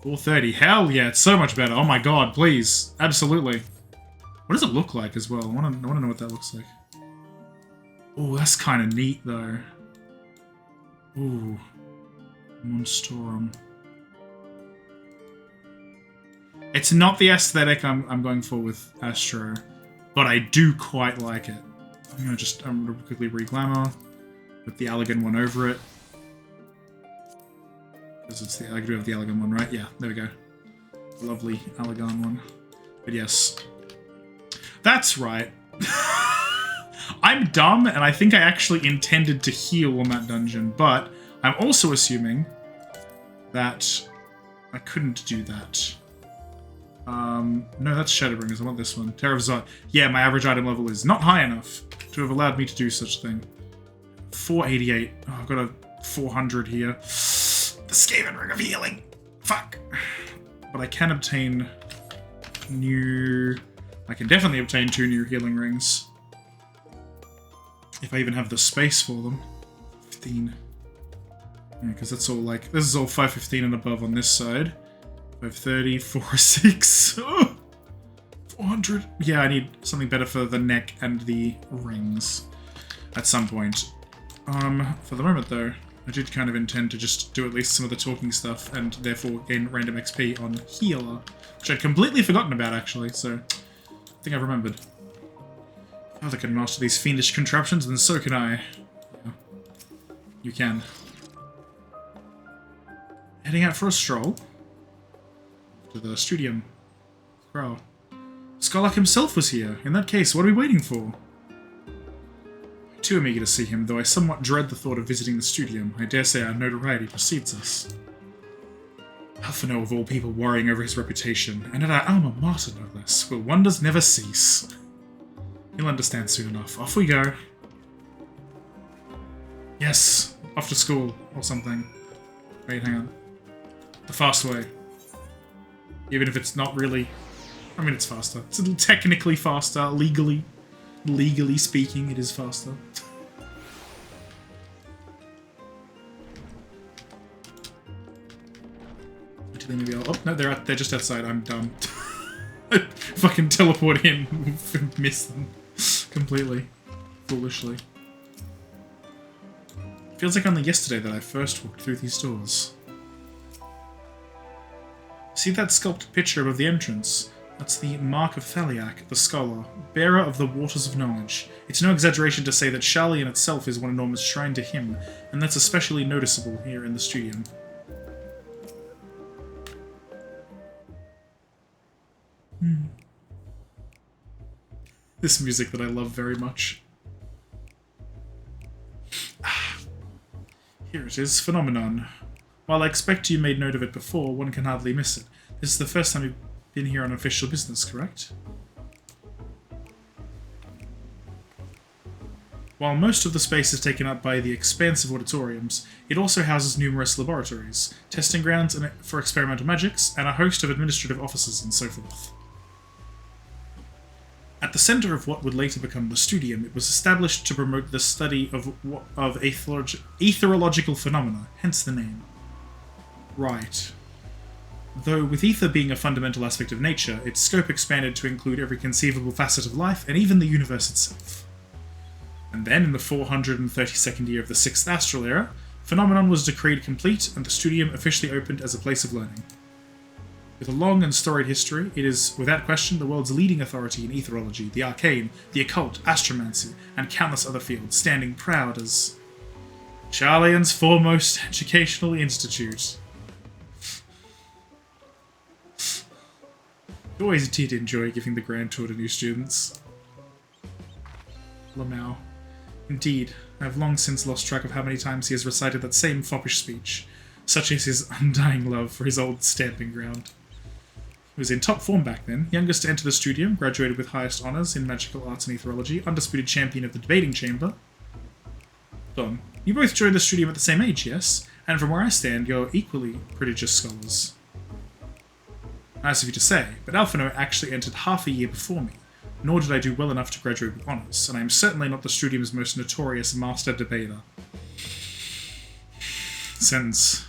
430. Hell yeah, it's so much better. Oh my god, please. Absolutely. What does it look like as well? I want to know what that looks like. Oh, that's kind of neat though. Ooh. Monstorum. It's not the aesthetic I'm going for with Astro, but I do quite like it. I'm gonna quickly re-glamour with the Allegan one over it. Because it's the Allegan, we have the Allegan one, right? Yeah, there we go. Lovely Allegan one. But yes. That's right. I'm dumb, and I think I actually intended to heal on that dungeon, but I'm also assuming that I couldn't do that. No, that's Shadowbringers. I want this one. Terror of Zot. Yeah, my average item level is not high enough to have allowed me to do such a thing. 488. Oh, I've got a 400 here. The Skaven Ring of Healing. Fuck. But I can obtain new... I can definitely obtain 2 new healing rings. If I even have the space for them. 15. Yeah, because that's all like... This is all 515 and above on this side. 530, 406. Oh, 400. Yeah, I need something better for the neck and the rings at some point. For the moment though, I did kind of intend to just do at least some of the talking stuff and therefore gain random XP on Healer, which I'd completely forgotten about actually, so I think I've remembered. If others can master these fiendish contraptions, then so can I. Yeah. You can. Heading out for a stroll. To the studium. Bro. Scholark himself was here. In that case, what are we waiting for? I too am eager to see him, though I somewhat dread the thought of visiting the studium. I dare say our notoriety precedes us. Alphinaud of all people worrying over his reputation, and at our alma mater no less, will wonders never cease. He'll understand soon enough. Off we go. Yes, off to school, or something. Wait, hang on. The fast way. Even if it's not really... I mean, it's faster. It's technically faster, legally. Legally speaking, it is faster. Maybe I'll... Oh, no, they're just outside. I'm dumb. Fucking teleport in. Miss them. Completely. Foolishly. Feels like only yesterday that I first walked through these doors. See that sculpted picture above the entrance? That's the Mark of Thaliak, the scholar, bearer of the waters of knowledge. It's no exaggeration to say that Sharlayan itself is one enormous shrine to him, and that's especially noticeable here in the studium. This music that I love very much. Here it is, Phenomenon. While I expect you made note of it before, one can hardly miss it. This is the first time you've been here on official business, correct? While most of the space is taken up by the expansive auditoriums, it also houses numerous laboratories, testing grounds for experimental magics, and a host of administrative offices and so forth. At the centre of what would later become the Studium, it was established to promote the study of etherological phenomena, hence the name. Right. Though with ether being a fundamental aspect of nature, its scope expanded to include every conceivable facet of life and even the universe itself. And then, in the 432nd year of the 6th Astral Era, Phenomenon was decreed complete and the Studium officially opened as a place of learning. With a long and storied history, it is, without question, the world's leading authority in etherology, the arcane, the occult, astromancy, and countless other fields, standing proud as Charlian's foremost educational institute. I always did enjoy giving the grand tour to new students. Lamau. Indeed, I have long since lost track of how many times he has recited that same foppish speech, such is his undying love for his old stamping ground. He was in top form back then, youngest to enter the Studium, graduated with highest honours in magical arts and etherology, undisputed champion of the debating chamber. Don, you both joined the Studium at the same age, yes? And from where I stand, you're equally prodigious scholars. Nice of you to say, but Alphino actually entered half a year before me, nor did I do well enough to graduate with honours, and I am certainly not the Studium's most notorious master debater. Sentence.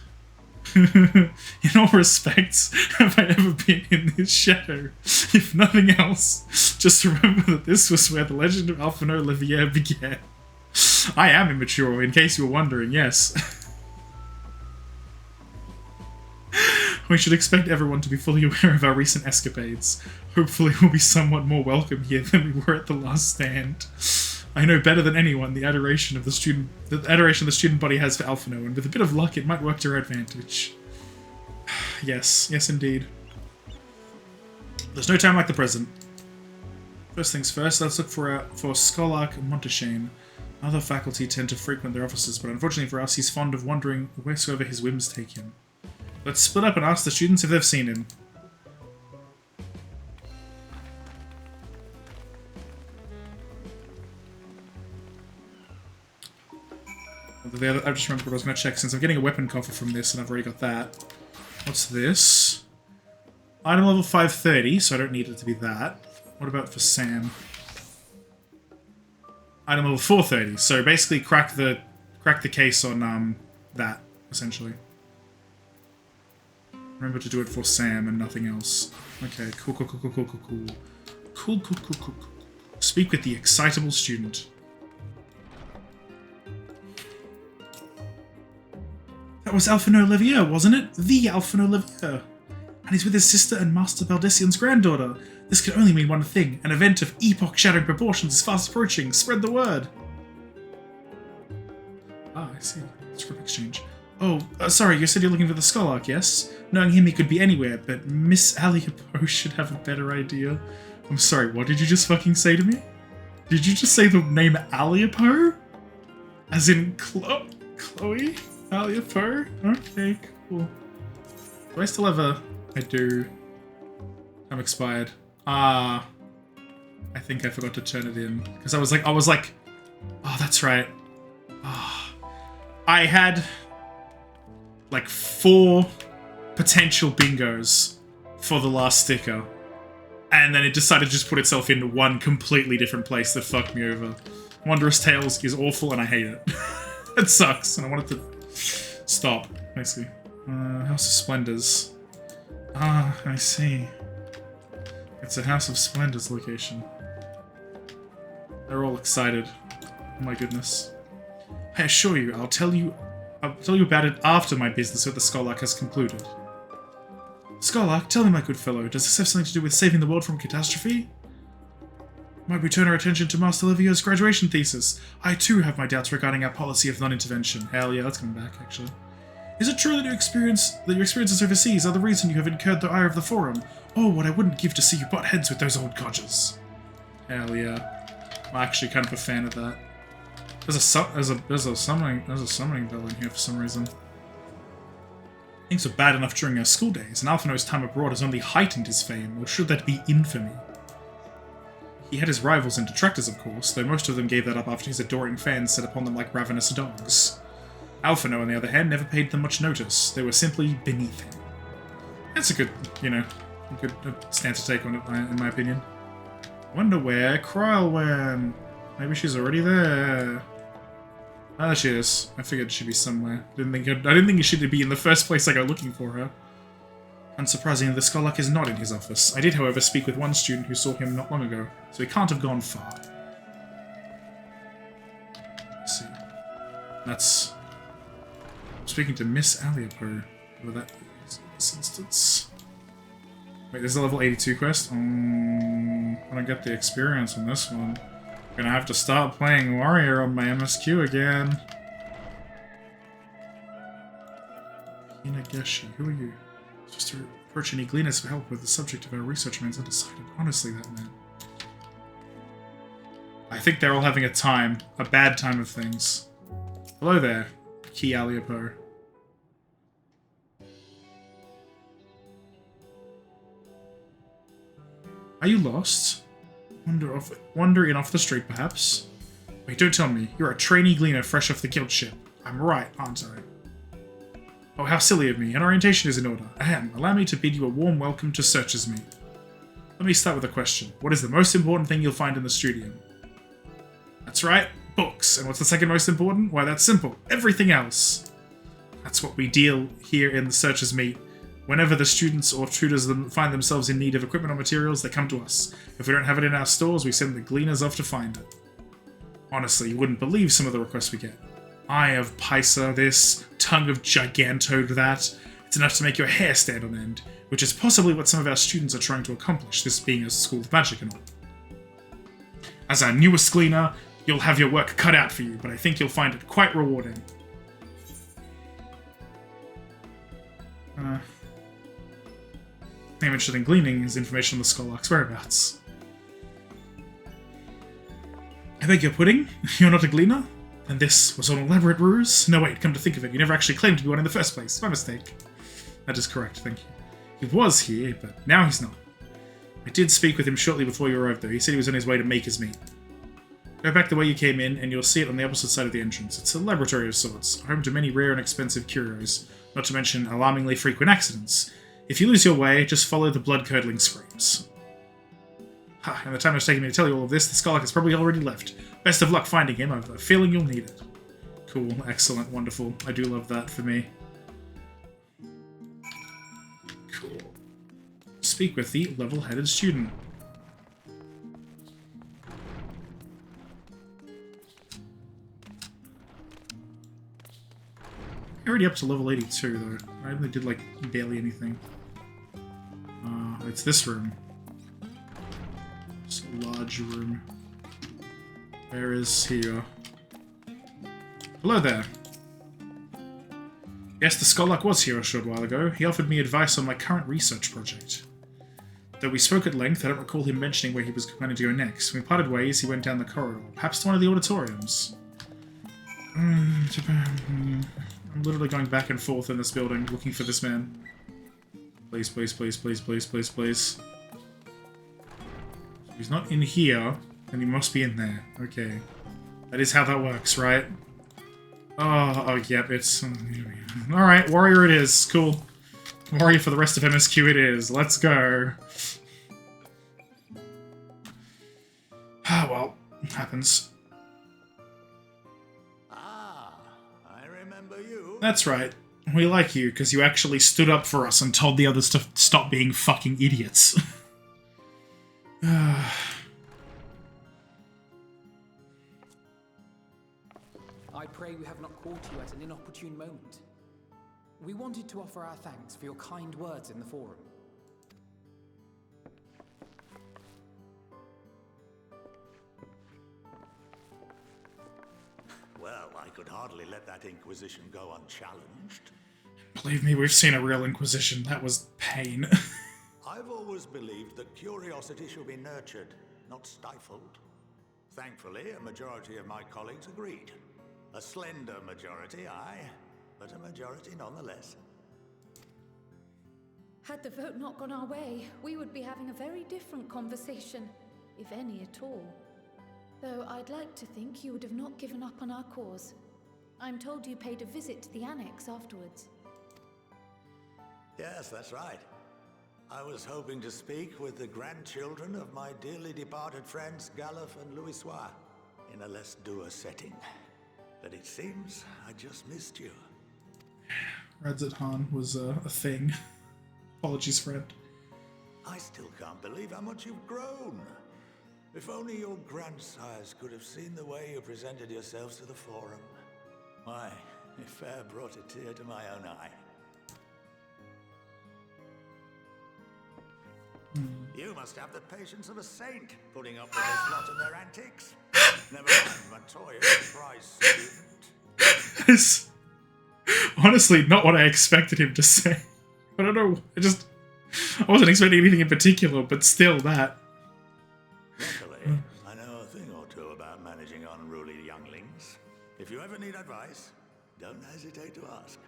In all respects, have I ever been in this shadow? If nothing else, just remember that this was where the legend of Alphino Levier began. I am immature, in case you were wondering, yes. We should expect everyone to be fully aware of our recent escapades. Hopefully we'll be somewhat more welcome here than we were at the last stand. I know better than anyone the adoration the student body has for Alphino, and with a bit of luck it might work to our advantage. Yes, yes indeed. There's no time like the present. First things first, let's look for Scholark Monteshane. Other faculty tend to frequent their offices, but unfortunately for us he's fond of wandering wheresoever his whims take him. Let's split up and ask the students if they've seen him. I just remembered what I was going to check since I'm getting a weapon coffer from this and I've already got that. What's this? Item level 530, so I don't need it to be that. What about for Sam? Item level 430, so basically crack the case on that, essentially. Remember to do it for Sam and nothing else. Okay, cool. Cool. Speak with the excitable student. That was Alphino Levier, wasn't it? The Alphino Levier. And he's with his sister and Master Baldessian's granddaughter. This could only mean one thing. An event of epoch-shattering proportions is fast approaching. Spread the word. Ah, I see. Script exchange. Oh, sorry, you said you're looking for the Scholark, yes? Knowing him, he could be anywhere, but Miss Aliapo should have a better idea. I'm sorry, what did you just fucking say to me? Did you just say the name Aliapo? As in Chloe? Aliapo? Okay, cool. Do I still have a... I do. I'm expired. Ah. I think I forgot to turn it in. Because I was like, oh, that's right. Ah. I had... like 4 potential bingos for the last sticker. And then it decided to just put itself into one completely different place that fucked me over. Wondrous Tales is awful and I hate it. It sucks and I wanted to stop, basically. House of Splendors. Ah, I see. It's a House of Splendors location. They're all excited. Oh my goodness. I assure you, I'll tell you about it after my business with the Scholark has concluded. Scholark, tell me, my good fellow, does this have something to do with saving the world from catastrophe? Might we turn our attention to Master Livio's graduation thesis? I too have my doubts regarding our policy of non-intervention. Hell yeah, that's coming back, actually. Is it true that your experiences overseas are the reason you have incurred the ire of the Forum? Oh, what I wouldn't give to see you butt heads with those old codgers. Hell yeah. I'm actually kind of a fan of that. There's a summoning bell in here for some reason. Things were bad enough during our school days, and Alphino's time abroad has only heightened his fame, or should that be infamy? He had his rivals and detractors, of course, though most of them gave that up after his adoring fans set upon them like ravenous dogs. Alphino, on the other hand, never paid them much notice. They were simply beneath him. That's a good, a good stance to take on it, in my opinion. Wonder where Kryl went. Maybe she's already there. Ah, there she is. I figured she'd be somewhere. I didn't think she'd be in the first place I go looking for her. Unsurprisingly, the Skolak is not in his office. I did, however, speak with one student who saw him not long ago, so he can't have gone far. Let's see. That's... I'm speaking to Miss Aliopo. Whatever that is in this instance. Wait, there's a level 82 quest? I don't get the experience on this one. I'm gonna have to start playing Warrior on my MSQ again. Hinageshi, who are you? Just to approach any gleaners for help with the subject of our research remains undecided. Honestly, that man. I think they're all having a bad time of things. Hello there, Key Aliopo. Are you lost? Wandering off the street, perhaps? Wait, don't tell me. You're a trainee gleaner fresh off the guild ship. I'm right, aren't I? Oh, how silly of me. An orientation is in order. Ahem. Allow me to bid you a warm welcome to Searcher's Meet. Let me start with a question. What is the most important thing you'll find in the studio? That's right, books. And what's the second most important? Why, that's simple. Everything else. That's what we deal here in the Searcher's Meet. Whenever the students or tutors find themselves in need of equipment or materials, they come to us. If we don't have it in our stores, we send the gleaners off to find it. Honestly, you wouldn't believe some of the requests we get. Eye of Pisa this, tongue of Gigantode that. It's enough to make your hair stand on end, which is possibly what some of our students are trying to accomplish, this being a school of magic and all. As our newest gleaner, you'll have your work cut out for you, but I think you'll find it quite rewarding. I'm interested in gleaning is information on the Skolak's whereabouts. I beg your pudding? You're not a gleaner? And this was an elaborate ruse? No, wait, come to think of it, you never actually claimed to be one in the first place. My mistake. That is correct, thank you. He was here, but now he's not. I did speak with him shortly before you arrived, though. He said he was on his way to Maker's Meet. Go back the way you came in, and you'll see it on the opposite side of the entrance. It's a laboratory of sorts, home to many rare and expensive curios, not to mention alarmingly frequent accidents. If you lose your way, just follow the blood-curdling screams. Ha, and the time it's taken me to tell you all of this, the Skolak has probably already left. Best of luck finding him, I have a feeling you'll need it. Cool, excellent, wonderful. I do love that for me. Cool. Speak with the level-headed student. Already up to level 82 though. I only did like barely anything. It's this room. It's a large room. Where is he? Hello there. Yes, the Skolak was here a short while ago. He offered me advice on my current research project. Though we spoke at length, I don't recall him mentioning where he was planning to go next. When we parted ways, he went down the corridor, perhaps to one of the auditoriums. I'm literally going back and forth in this building, looking for this man. Please, please, please, please, please, please, please. If he's not in here, then he must be in there. Okay. That is how that works, right? Oh, yep, it's... Alright, Warrior it is. Cool. Warrior for the rest of MSQ it is. Let's go. Ah, well, happens. I remember you. That's right. We like you, because you actually stood up for us and told the others to stop being fucking idiots. I pray we have not caught you at an inopportune moment. We wanted to offer our thanks for your kind words in the forum. Well, I could hardly let that Inquisition go unchallenged. Believe me, we've seen a real Inquisition. That was pain. I've always believed that curiosity should be nurtured, not stifled. Thankfully, a majority of my colleagues agreed. A slender majority, aye, but a majority nonetheless. Had the vote not gone our way, we would be having a very different conversation. if any at all. Though I'd like to think you would have not given up on our cause. I'm told you paid a visit to the annex afterwards. Yes, that's right. I was hoping to speak with the grandchildren of my dearly departed friends Galuf and Louisoix in a less dour setting. But it seems I just missed you. Radzit Han was a thing. Apologies, friend. I still can't believe how much you've grown. If only your grandsires could have seen the way you presented yourselves to the Forum. Why, it fair brought a tear to my own eye. You must have the patience of a saint, putting up with this lot and their antics. Never mind Montoya's prize student. That is honestly not what I expected him to say. I don't know, I wasn't expecting anything in particular, but still that. Luckily, I know a thing or two about managing unruly younglings. If you ever need advice, don't hesitate to ask.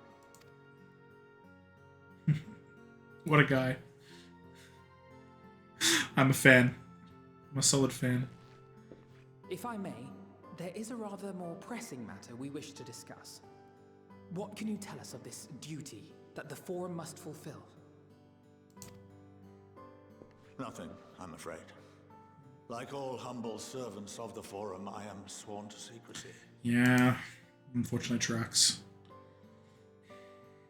What a guy. I'm a fan. I'm a solid fan. If I may, there is a rather more pressing matter we wish to discuss. What can you tell us of this duty that the Forum must fulfill? Nothing, I'm afraid. Like all humble servants of the Forum, I am sworn to secrecy. Yeah, unfortunate tracks.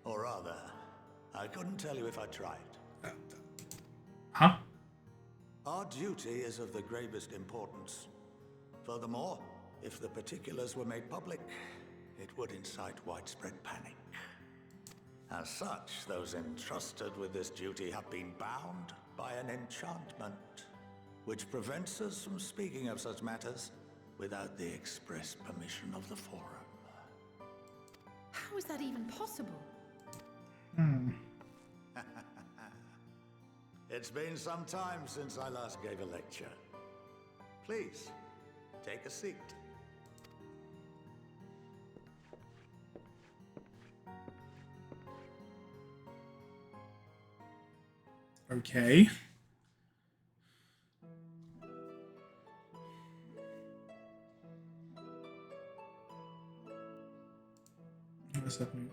Or rather, I couldn't tell you if I tried. Huh? Our duty is of the gravest importance. Furthermore, if the particulars were made public, it would incite widespread panic. As such, those entrusted with this duty have been bound by an enchantment, which prevents us from speaking of such matters without the express permission of the Forum. How is that even possible? It's been some time since I last gave a lecture. Please, take a seat. Okay. What's happening?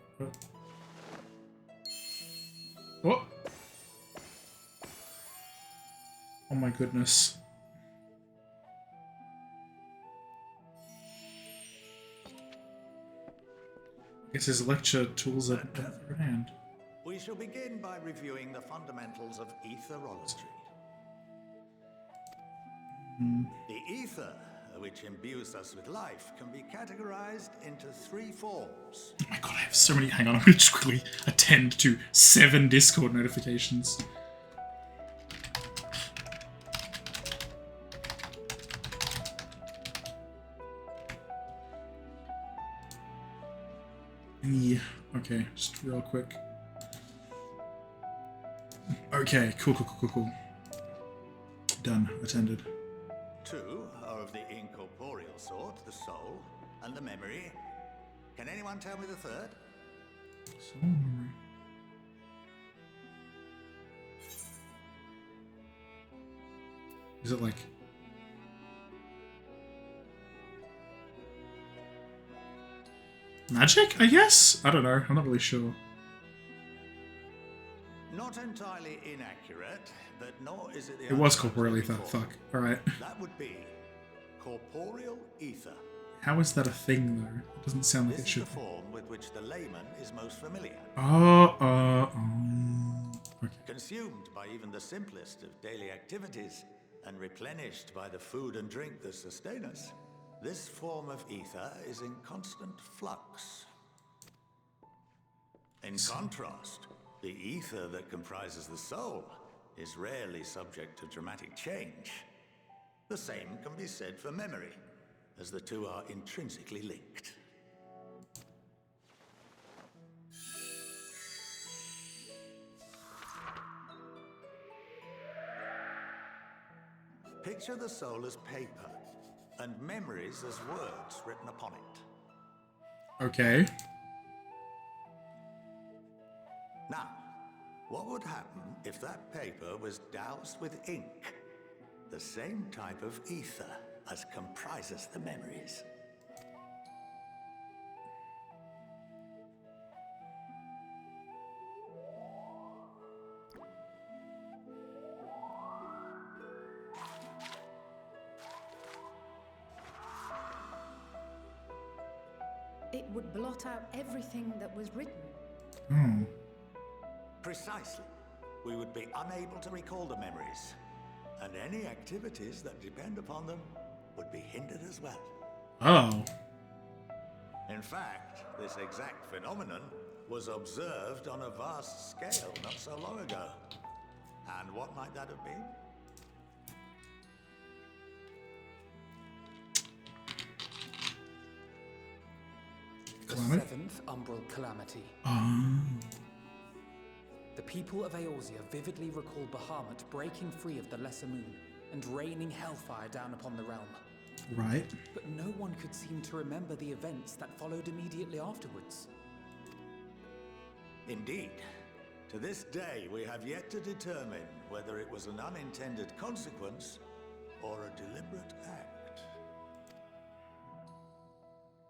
Oh. Oh my goodness. I guess his lecture tools are at hand. We shall begin by reviewing the fundamentals of etherology. The ether, which imbues us with life, can be categorized into 3 forms. Oh my god, I have so many. Hang on, I'm going to just quickly attend to 7 Discord notifications. Yeah, okay, just real quick. Okay, cool. Done, attended. 2 are of the incorporeal sort, the soul and the memory. Can anyone tell me the 3rd? Soul memory. Is it like... magic, I guess? I don't know, I'm not really sure. Not entirely inaccurate, but nor is it the... It was corporeal ether, fuck. Alright. That would be corporeal ether. How is that a thing, though? It doesn't sound like This it should is the form with which the layman is most familiar. Okay. Consumed by even the simplest of daily activities, and replenished by the food and drink that sustain us, this form of ether is in constant flux. In contrast, the ether that comprises the soul is rarely subject to dramatic change. The same can be said for memory, as the 2 are intrinsically linked. Picture the soul as paper, and memories as words written upon it. Okay. Now, what would happen if that paper was doused with ink? the same type of ether as comprises the memories. It would blot out everything that was written. Precisely. We would be unable to recall the memories, and any activities that depend upon them would be hindered as well. Oh. In fact, this exact phenomenon was observed on a vast scale not so long ago. And what might that have been? The Calamity? seventh umbral calamity. The people of Eorzea vividly recall Bahamut breaking free of the Lesser Moon and raining hellfire down upon the realm. Right. But no one could seem to remember the events that followed immediately afterwards. Indeed. To this day, we have yet to determine whether it was an unintended consequence or a deliberate act.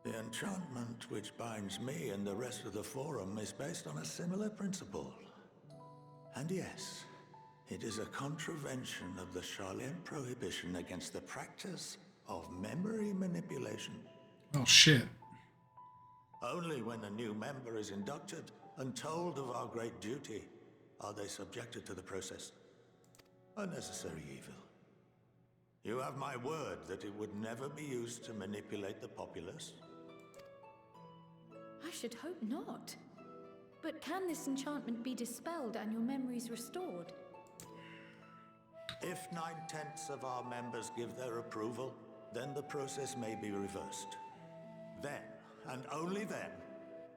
The enchantment which binds me and the rest of the Forum is based on a similar principle. And yes, it is a contravention of the Sharlayan prohibition against the practice of memory manipulation. Oh, shit. Only when a new member is inducted and told of our great duty are they subjected to the process. A necessary evil. You have my word that it would never be used to manipulate the populace. I should hope not. But can this enchantment be dispelled and your memories restored? If 9/10 of our members give their approval, then the process may be reversed. Then, and only then,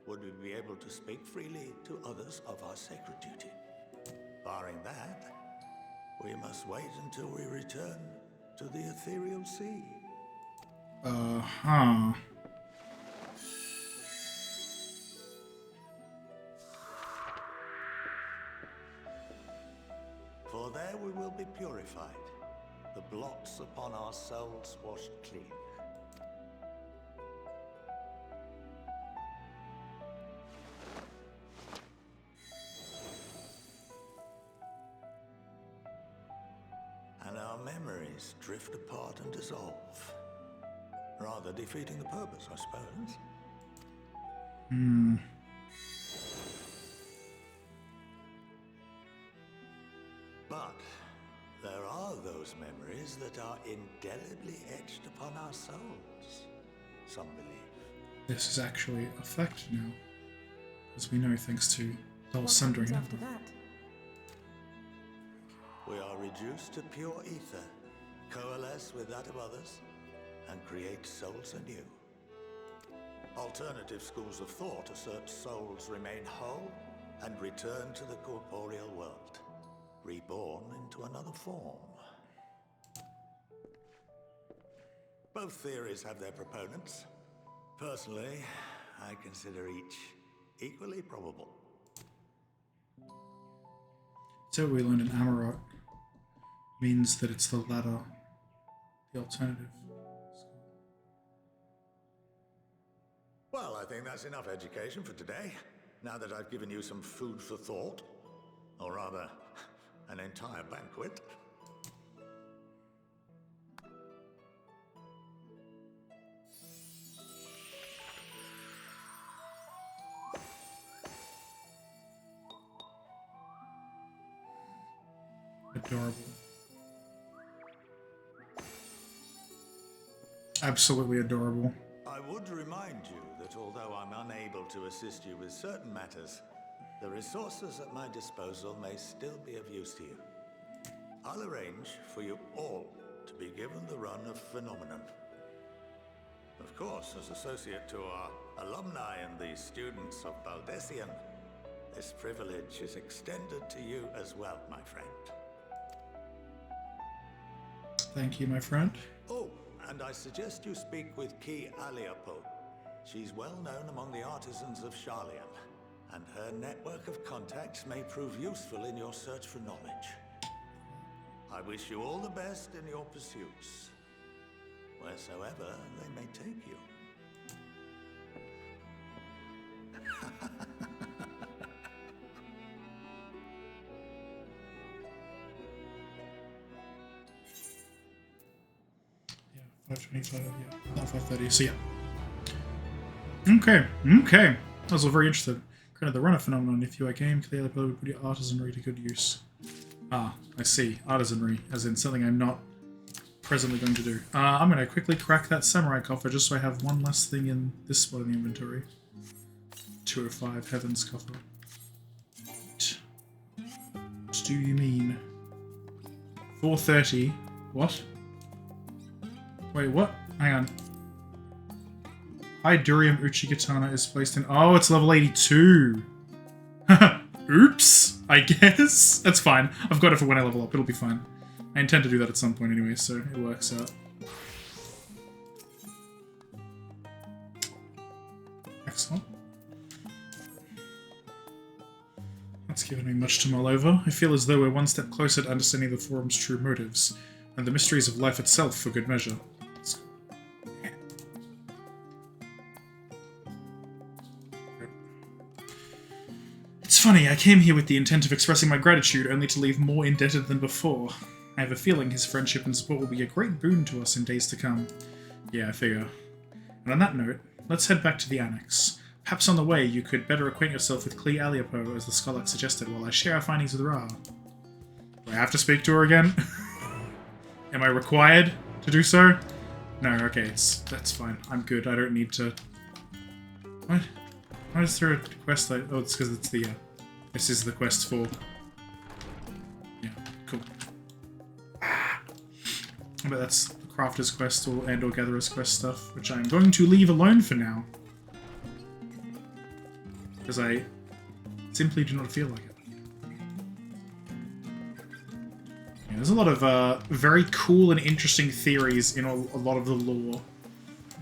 would we be able to speak freely to others of our sacred duty. Barring that, we must wait until we return to the ethereal sea. Uh-huh. For there we will be purified, the blots upon our souls washed clean. And our memories drift apart and dissolve, rather defeating the purpose, I suppose. But there are those memories that are indelibly etched upon our souls, some believe. This is actually a fact now, as we know thanks to the whole sundering. What happens after that? We are reduced to pure ether, coalesce with that of others, and create souls anew. Alternative schools of thought assert souls remain whole and return to the corporeal world, reborn into another form. Both theories have their proponents. Personally, I consider each equally probable. So we learned in Amarok means that it's the latter, the alternative. Well, I think that's enough education for today, now that I've given you some food for thought. Or rather, an entire banquet. Adorable. Absolutely adorable. I would remind you that although I'm unable to assist you with certain matters, the resources at my disposal may still be of use to you. I'll arrange for you all to be given the run of Phenomenon. Of course, as associate to our alumni and the students of Baldessian, this privilege is extended to you as well, my friend. Thank you, my friend. Oh, and I suggest you speak with Ki Aliapo. She's well known among the artisans of Sharlayan, and her network of contacts may prove useful in your search for knowledge. I wish you all the best in your pursuits, wheresoever they may take you. Yeah, 5:25. Yeah, not 5:30. So yeah. Okay. I was very interested. Kind of the runner phenomenon. If you are game, clearly probably put your artisanry to good use. Ah, I see. Artisanry, as in something I'm not presently going to do. I'm going to quickly crack that samurai coffer just so I have one less thing in this spot in the inventory. 205 Heaven's coffer. What do you mean? 430. What? Wait, what? Hang on. High Durium Uchigatana is placed in... Oh, it's level 82! Oops! I guess? That's fine. I've got it for when I level up. It'll be fine. I intend to do that at some point anyway, so it works out. Excellent. That's given me much to mull over. I feel as though we're one step closer to understanding the forum's true motives, and the mysteries of life itself for good measure. It's funny, I came here with the intent of expressing my gratitude, only to leave more indebted than before. I have a feeling his friendship and support will be a great boon to us in days to come. Yeah, I figure. And on that note, let's head back to the annex. Perhaps on the way you could better acquaint yourself with Klee Aliapo, as the scholar suggested, while I share our findings with Ra. Do I have to speak to her again? Am I required to do so? No, okay, that's fine. I'm good. I don't need to... What? Why is there a quest like... Oh, it's because it's the... This is the quest for... Yeah, cool. I bet that's the Crafter's quest or Gatherer's quest stuff, which I'm going to leave alone for now. Because I simply do not feel like it. Yeah, there's a lot of very cool and interesting theories in a lot of the lore.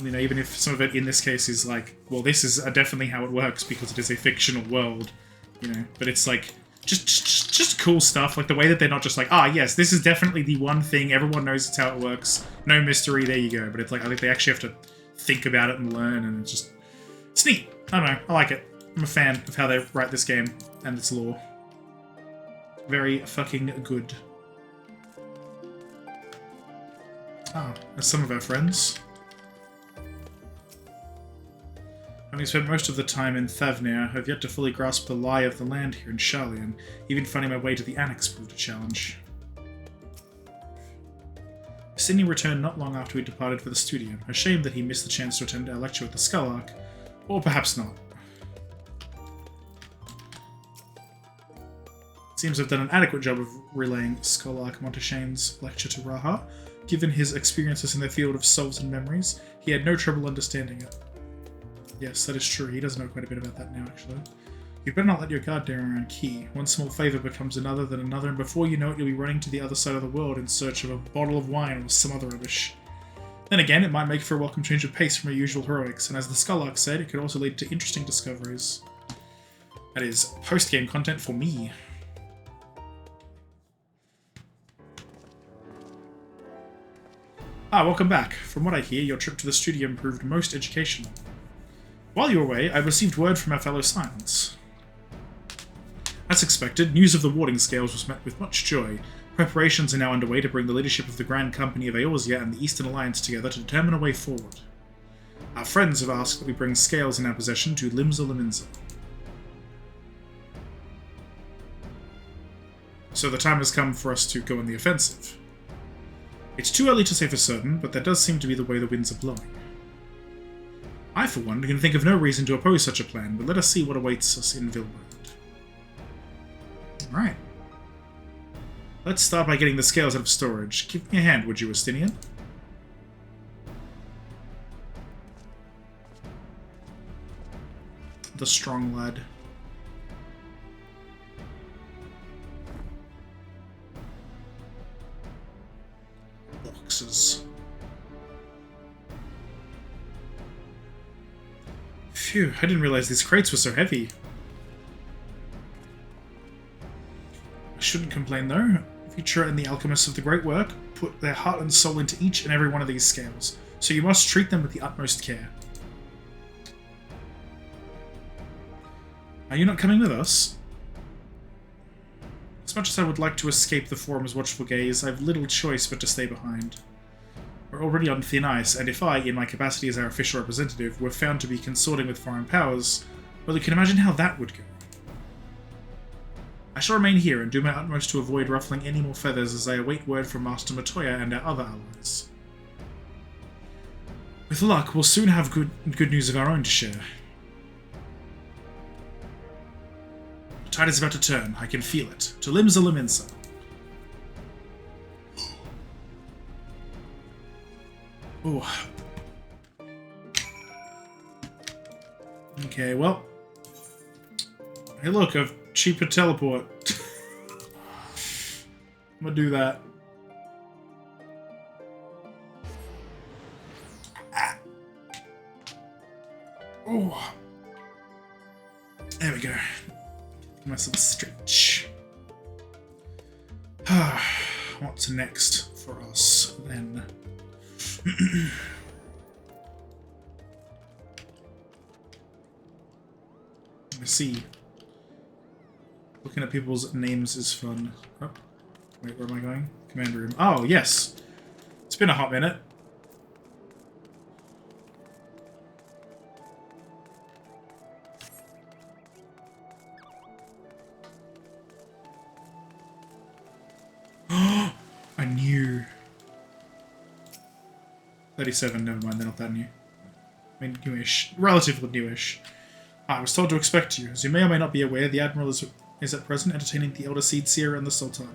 You know, even if some of it in this case is like, well, this is definitely how it works because it is a fictional world, you know. But it's like just cool stuff, like the way that they're not just like, ah, yes, this is definitely the one thing everyone knows it's how it works, no mystery, there you go. But it's like I think they actually have to think about it and learn, and it's neat. I don't know, I like it. I'm a fan of how they write this game and its lore. Very fucking good. Ah, as some of our friends. Having spent most of the time in Thavnir, I have yet to fully grasp the lie of the land here in Sharlayan. Even finding my way to the Annex proved a challenge. Sidney returned not long after we departed for the studio. A shame that he missed the chance to attend our lecture with the Skullark. Or perhaps not. It seems I've done an adequate job of relaying Skullark Monteshane's lecture to Raha. Given his experiences in the field of souls and memories, he had no trouble understanding it. Yes, that is true. He does know quite a bit about that now, actually. You'd better not let your guard down around Key. One small favour becomes another, then another, and before you know it, you'll be running to the other side of the world in search of a bottle of wine or some other rubbish. Then again, it might make for a welcome change of pace from your usual heroics, and as the Skullark said, it could also lead to interesting discoveries. That is post-game content for me. Ah, welcome back. From what I hear, your trip to the studio proved most educational. While you were away, I received word from our fellow Scions. As expected, news of the warding scales was met with much joy. Preparations are now underway to bring the leadership of the Grand Company of Eorzea and the Eastern Alliance together to determine a way forward. Our friends have asked that we bring scales in our possession to Limsa Liminza. So the time has come for us to go on the offensive. It's too early to say for certain, but that does seem to be the way the winds are blowing. I, for one, can think of no reason to oppose such a plan, but let us see what awaits us in Vilworld. Alright. Let's start by getting the scales out of storage. Give me a hand, would you, Estinian? The strong lad. Boxes. Phew, I didn't realize these crates were so heavy. I shouldn't complain though. Future and the alchemists of the great work put their heart and soul into each and every one of these scales, so you must treat them with the utmost care. Are you not coming with us? As much as I would like to escape the Forum's watchful gaze, I have little choice but to stay behind. We're already on thin ice, and if I, in my capacity as our official representative, were found to be consorting with foreign powers, well, you can imagine how that would go. I shall remain here and do my utmost to avoid ruffling any more feathers as I await word from Master Matoya and our other allies. With luck, we'll soon have good news of our own to share. The tide is about to turn. I can feel it. To Limsa Liminsa. Oh. Okay, well. Hey look, I've cheaper teleport. I'm gonna do that. Oh. There we go. Give myself a stretch. What's next for us then? Let's see. Looking at people's names is fun. Oh, wait, where am I going? Command room. Oh, yes! It's been a hot minute. I knew. 37, never mind, they're not that new. I mean, newish. Relatively newish. I was told to expect you. As you may or may not be aware, the Admiral is at present entertaining the Elder Seed Seer and the Sultan.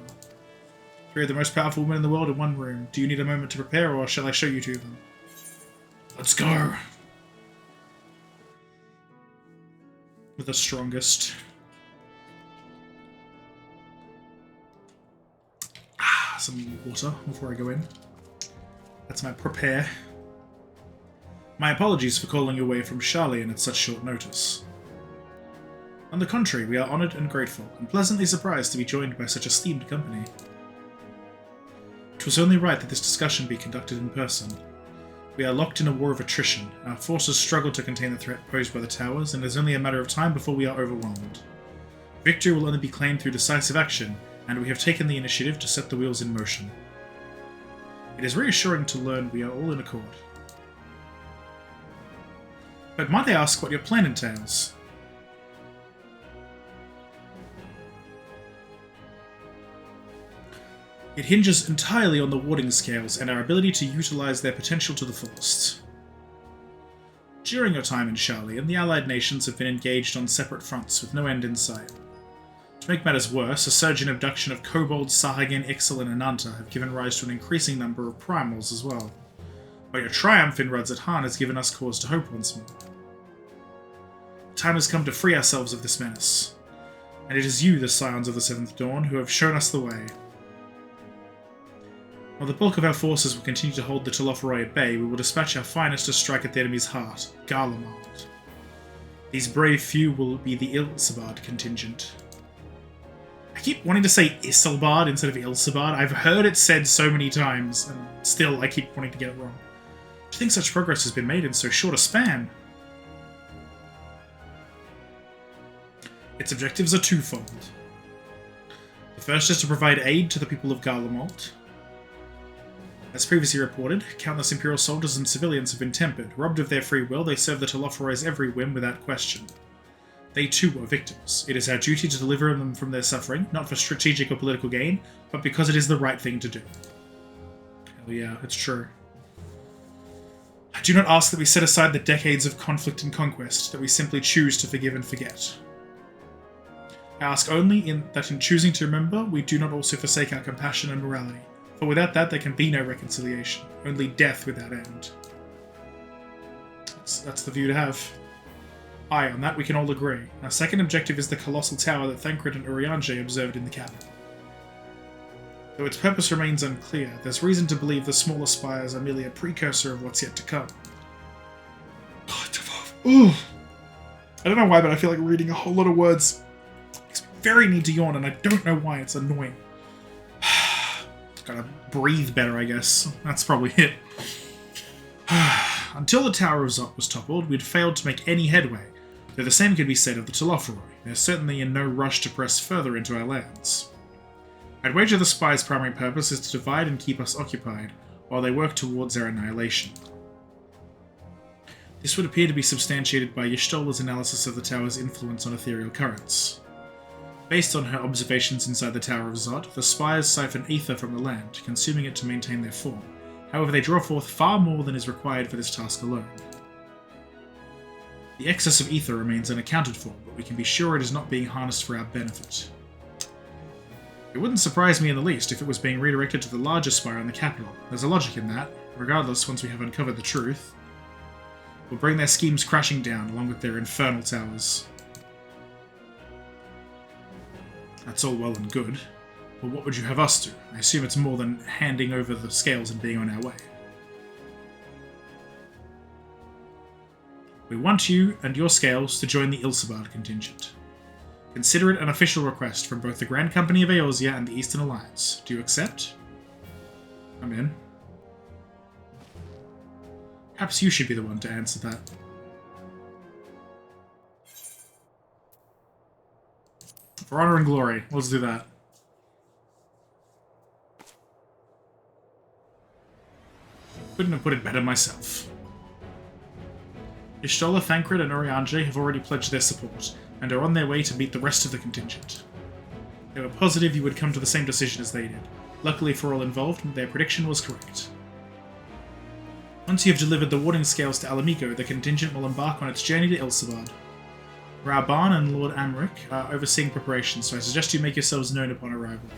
Three of the most powerful women in the world in one room. Do you need a moment to prepare, or shall I show you to them? Let's go! With the strongest. Some water before I go in. That's my prepare. My apologies for calling you away from Charlian at such short notice. On the contrary, we are honoured and grateful, and pleasantly surprised to be joined by such esteemed company. It was only right that this discussion be conducted in person. We are locked in a war of attrition. Our forces struggle to contain the threat posed by the towers, and it is only a matter of time before we are overwhelmed. Victory will only be claimed through decisive action, and we have taken the initiative to set the wheels in motion. It is reassuring to learn we are all in accord. But might I ask what your plan entails? It hinges entirely on the warding scales and our ability to utilize their potential to the fullest. During your time in Charlian, the Allied nations have been engaged on separate fronts with no end in sight. To make matters worse, a surge in abduction of Kobold, Sahagin, Ixal, and Ananta have given rise to an increasing number of primals as well. But your triumph in Rudzat Han has given us cause to hope once more. The time has come to free ourselves of this menace, and it is you, the Scions of the Seventh Dawn, who have shown us the way. While the bulk of our forces will continue to hold the Telophoroi at bay, we will dispatch our finest to strike at the enemy's heart, Garlemald. These brave few will be the Ilsabard contingent. I keep wanting to say Isilbard instead of Ilsabard. I've heard it said so many times, and still I keep wanting to get it wrong. Do you think such progress has been made in so short a span? Its objectives are twofold. The first is to provide aid to the people of Garlemald. As previously reported, countless Imperial soldiers and civilians have been tempered. Robbed of their free will, they serve the Telophoroi's every whim without question. They too are victims. It is our duty to deliver them from their suffering, not for strategic or political gain, but because it is the right thing to do. Hell yeah, it's true. I do not ask that we set aside the decades of conflict and conquest, that we simply choose to forgive and forget. I ask only that in choosing to remember, we do not also forsake our compassion and morality, for without that there can be no reconciliation, only death without end. That's the view to have. Aye, on that we can all agree. Our second objective is the colossal tower that Thancred and Urianger observed in the capital. Though its purpose remains unclear, there's reason to believe the smaller spires are merely a precursor of what's yet to come. Ooh. I don't know why, but I feel like reading a whole lot of words makes me very need to yawn, and I don't know why. It's annoying. Gotta breathe better, I guess. That's probably it. Until the Tower of Zot was toppled, we'd failed to make any headway, though the same could be said of the Telopheroi. They're certainly in no rush to press further into our lands. I'd wager the spies' primary purpose is to divide and keep us occupied, while they work towards our annihilation. This would appear to be substantiated by Y'shtola's analysis of the tower's influence on ethereal currents. Based on her observations inside the Tower of Zot, the spies siphon ether from the land, consuming it to maintain their form. However, they draw forth far more than is required for this task alone. The excess of ether remains unaccounted for, but we can be sure it is not being harnessed for our benefit. It wouldn't surprise me in the least if it was being redirected to the larger spire in the capital. There's a logic in that. Regardless, once we have uncovered the truth, we'll bring their schemes crashing down, along with their infernal towers. That's all well and good, but what would you have us do? I assume it's more than handing over the scales and being on our way. We want you and your scales to join the Ilsabard contingent. Consider it an official request from both the Grand Company of Eorzea and the Eastern Alliance. Do you accept? I'm in. Perhaps you should be the one to answer that. For honor and glory, let's do that. Couldn't have put it better myself. Y'shtola, Thancred, and Urianger have already pledged their support, and are on their way to meet the rest of the contingent. They were positive you would come to the same decision as they did. Luckily for all involved, their prediction was correct. Once you have delivered the warding scales to Alamico, the contingent will embark on its journey to Ilsabard. Rauban and Lord Amric are overseeing preparations, so I suggest you make yourselves known upon arrival.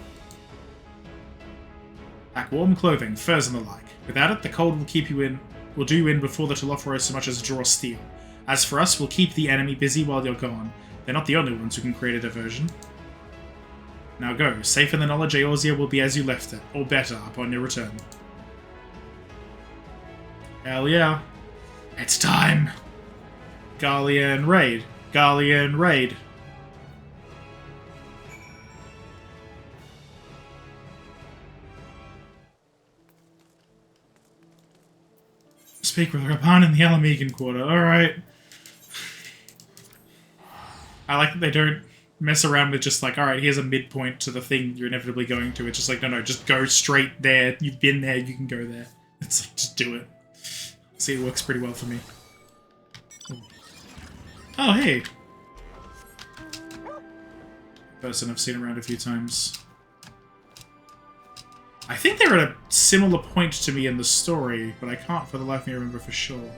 Pack warm clothing, furs and the like. Without it, the cold will do you in before the Telopheroi so much as draw steel. As for us, we'll keep the enemy busy while you're gone. They're not the only ones who can create a diversion. Now go, safe in the knowledge Eorzea will be as you left it, or better, upon your return. Hell yeah. It's time! Garlean raid. Garlean raid. Speak with Rauban in the Alamegan Quarter. Alright. I like that they don't mess around with just like, alright, here's a midpoint to the thing you're inevitably going to. It's just like, no, just go straight there. You've been there, you can go there. It's like, just do it. See, it works pretty well for me. Oh, hey! Person I've seen around a few times. I think they're at a similar point to me in the story, but I can't for the life of me remember for sure.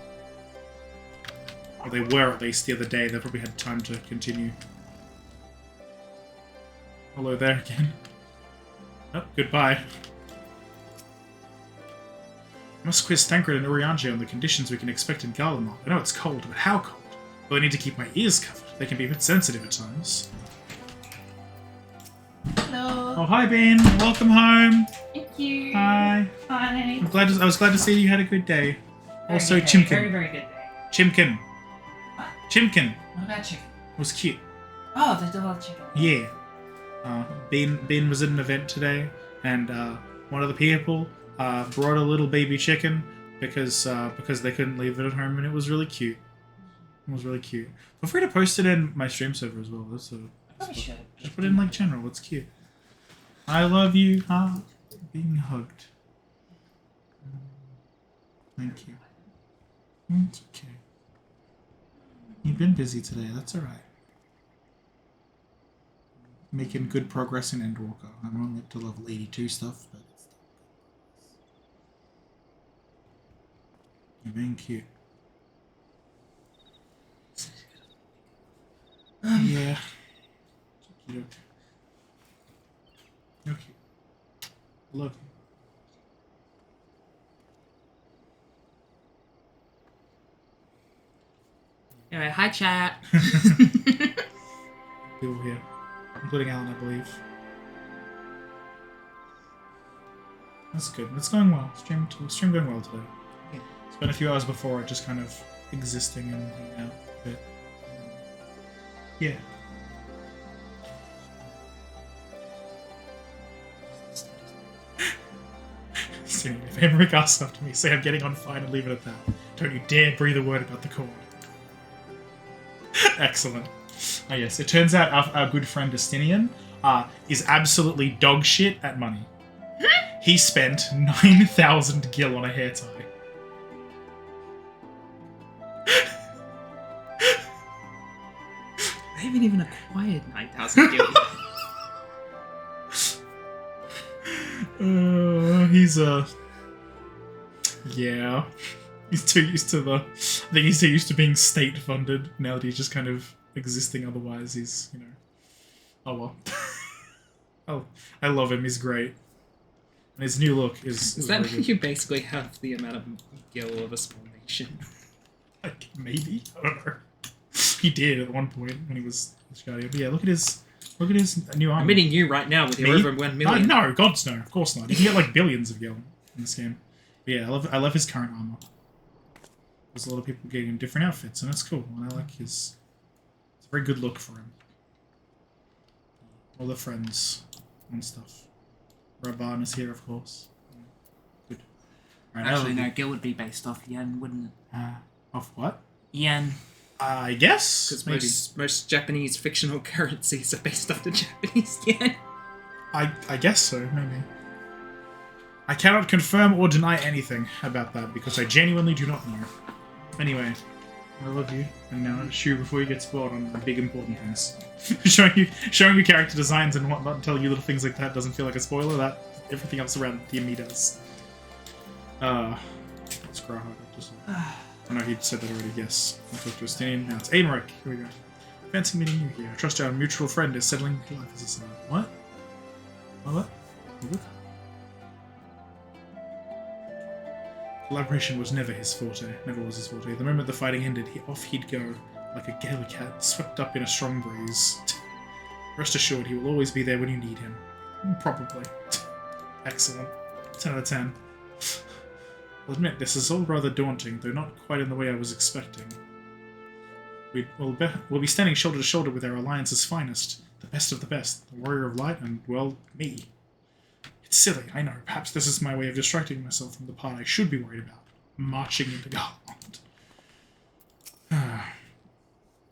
Or they were at least the other day. They probably had time to continue. Hello there again. Oh, goodbye. I must quiz Thancred and Urianger on the conditions we can expect in Garlemald. I know it's cold, but how cold? Well, I need to keep my ears covered. They can be a bit sensitive at times. Hello. Oh, hi, Ben. Welcome home. Thank you. Hi. Hi. I was glad to see you had a good day. Very Also, good day. Chimkin. Very, very good day. Chimkin. What? Chimkin. What about chicken? Was cute. Oh, the little chicken. Yeah. Ben was at an event today, and one of the people brought a little baby chicken because they couldn't leave it at home, and it was really cute. It was really cute. Feel free to post it in my stream server as well. Just put it in like general. It's cute. I love you. Being hugged. Thank you. It's okay. You've been busy today. That's alright. Making good progress in Endwalker. I'm only up to level 82 stuff, but it's still good. You're being cute. Yeah. Cute. You're cute. Love you. Anyway, hi chat. People here. Including Alan, I believe. That's good. It's going well. Stream going well today. Yeah. Spent a few hours before it just kind of existing and hanging out a bit. Yeah. Justinian. If Emmerich asks after me, say I'm getting on fine and leave it at that. Don't you dare breathe a word about the cord. Excellent. Oh yes, it turns out our good friend Justinian is absolutely dog shit at money. He spent 9,000 gil on a hair tie. I haven't even acquired 9,000 gil. He's yeah. He's too used to I think he's too used to being state funded now that he's just kind of existing otherwise. He's, you know. Oh well. Oh, I love him, he's great. And his new look is Does that really mean good. you basically have the amount of gil of a small nation? Like, maybe? I don't know. He did at one point when he was Guardian. But yeah, look at his new armor. I'm meeting you right now with your Me? over 1 million. No, gods no, of course not. You can get like billions of gil in this game. But yeah, I love his current armor. There's a lot of people getting him different outfits, and it's cool. And I like his. It's a very good look for him. All the friends and stuff. Raban is here, of course. Good. Right, Actually, no, gil would be based off yen, wouldn't it? Off what? Yen. I guess. Because most Japanese fictional currencies are based off the Japanese yen. I guess so, maybe. I cannot confirm or deny anything about that because I genuinely do not know. Anyway, I love you, and now shoo before you get spoiled on the big important things. showing you character designs and whatnot, and telling you little things like that doesn't feel like a spoiler. That everything else around me does. Let's cry harder. I know he said that already. Yes, I talked to Justinian. Now it's Aymeric. Here we go. Fancy meeting you here. I trust our mutual friend is settling life as a son. What? What? What? Collaboration was never his forte. Never was his forte. The moment the fighting ended, he'd go like a gale cat swept up in a strong breeze. Rest assured, he will always be there when you need him. Probably. Excellent. 10 out of 10. I'll admit, this is all rather daunting, though not quite in the way I was expecting. We'll be standing shoulder to shoulder with our alliance's finest, the best of the best, the warrior of light, and, well, me. It's silly, I know. Perhaps this is my way of distracting myself from the part I should be worried about. Marching into Garland.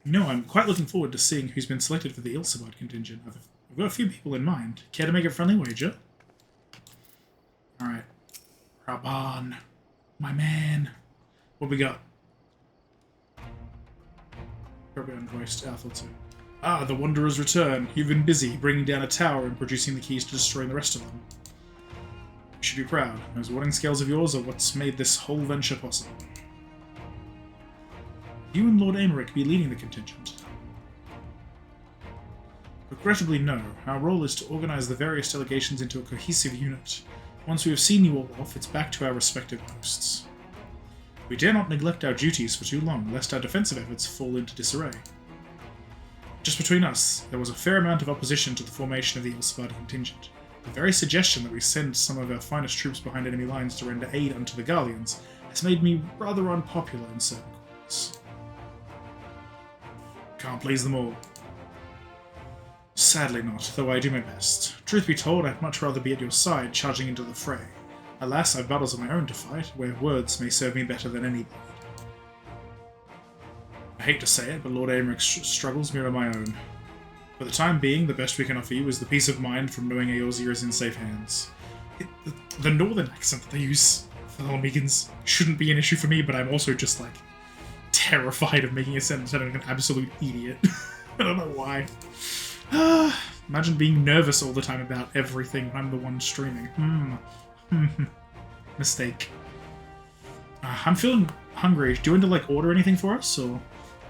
No, I'm quite looking forward to seeing who's been selected for the Ilsabard contingent. I've got a few people in mind. Care to make a friendly wager? Alright. Raban. My man. What we got? Probably unvoiced. I thought so. Ah, the Wanderer's return. You've been busy bringing down a tower and producing the keys to destroying the rest of them. You should be proud. Those warning scales of yours are what's made this whole venture possible. You and Lord Aymeric be leading the contingent. Regrettably, no. Our role is to organize the various delegations into a cohesive unit. Once we have seen you all off, it's back to our respective posts. We dare not neglect our duties for too long, lest our defensive efforts fall into disarray. Just between us, there was a fair amount of opposition to the formation of the Ilsabard contingent. The very suggestion that we send some of our finest troops behind enemy lines to render aid unto the Garleans has made me rather unpopular in certain quarters. Can't please them all. Sadly not, though I do my best. Truth be told, I'd much rather be at your side, charging into the fray. Alas, I've battles of my own to fight, where words may serve me better than any blade. I hate to say it, but Lord Aymeric's struggles mirror my own. For the time being, the best we can offer you is the peace of mind from knowing Eorzea is in safe hands. The northern accent that they use for the Lomegans shouldn't be an issue for me, but I'm also just, like, terrified of making a sentence sounding like an absolute idiot. I don't know why. Imagine being nervous all the time about everything when I'm the one streaming. Mistake. I'm feeling hungry. Do you want to, like, order anything for us, or...?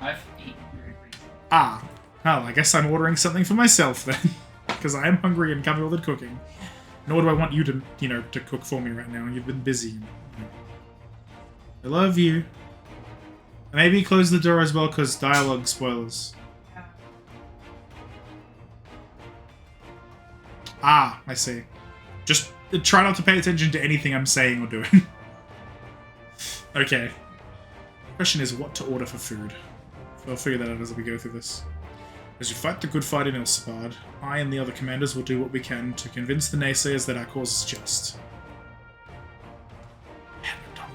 I've eaten very briefly. Ah. Well, I guess I'm ordering something for myself, then. Because I am hungry and can't be bothered cooking. Nor do I want you to, you know, to cook for me right now. You've been busy. I love you. Maybe close the door as well, because dialogue spoilers. Ah, I see. Just try not to pay attention to anything I'm saying or doing. Okay. The question is what to order for food. I'll figure that out as we go through this. As you fight the good fight in Ilsabard, I and the other commanders will do what we can to convince the naysayers that our cause is just.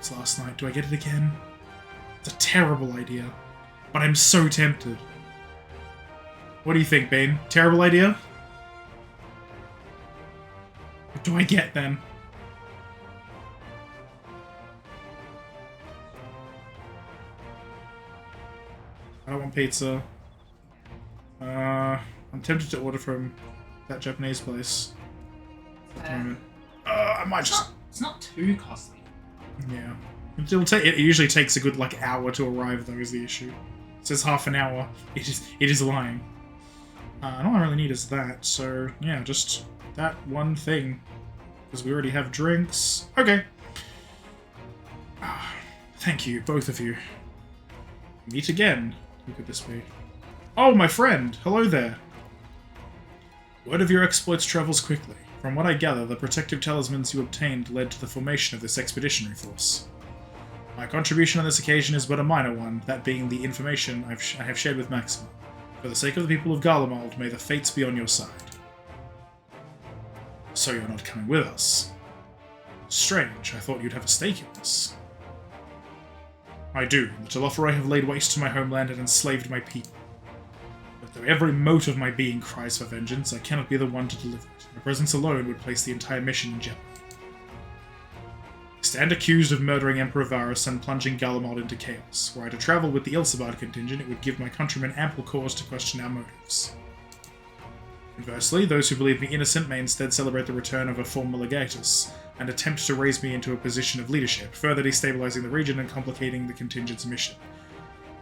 exploits last night. Do I get it again? It's a terrible idea. But I'm so tempted. What do you think, Bane? Terrible idea? What do I get then? I don't want pizza. I'm tempted to order from that Japanese place. At the moment. I might just... It's not too costly. Yeah. It usually takes a good, like, hour to arrive, though, is the issue. It says half an hour. It is lying. And all I really need is that, so, yeah, just that one thing. Because we already have drinks. Okay. Thank you, both of you. Meet again. Who could this be? Oh, my friend! Hello there! Word of your exploits travels quickly. From what I gather, the protective talismans you obtained led to the formation of this expeditionary force. My contribution on this occasion is but a minor one, that being the information I have shared with Maxima. For the sake of the people of Garlemald, may the fates be on your side. So you're not coming with us. Strange, I thought you'd have a stake in this. I do. The Telophoroi have laid waste to my homeland and enslaved my people. But though every mote of my being cries for vengeance, I cannot be the one to deliver it. My presence alone would place the entire mission in jeopardy. I stand accused of murdering Emperor Varus and plunging Garlemald into chaos. Were I to travel with the Ilsabard contingent, it would give my countrymen ample cause to question our motives. Conversely, those who believe me innocent may instead celebrate the return of a former legatus, and attempt to raise me into a position of leadership, further destabilizing the region and complicating the contingent's mission.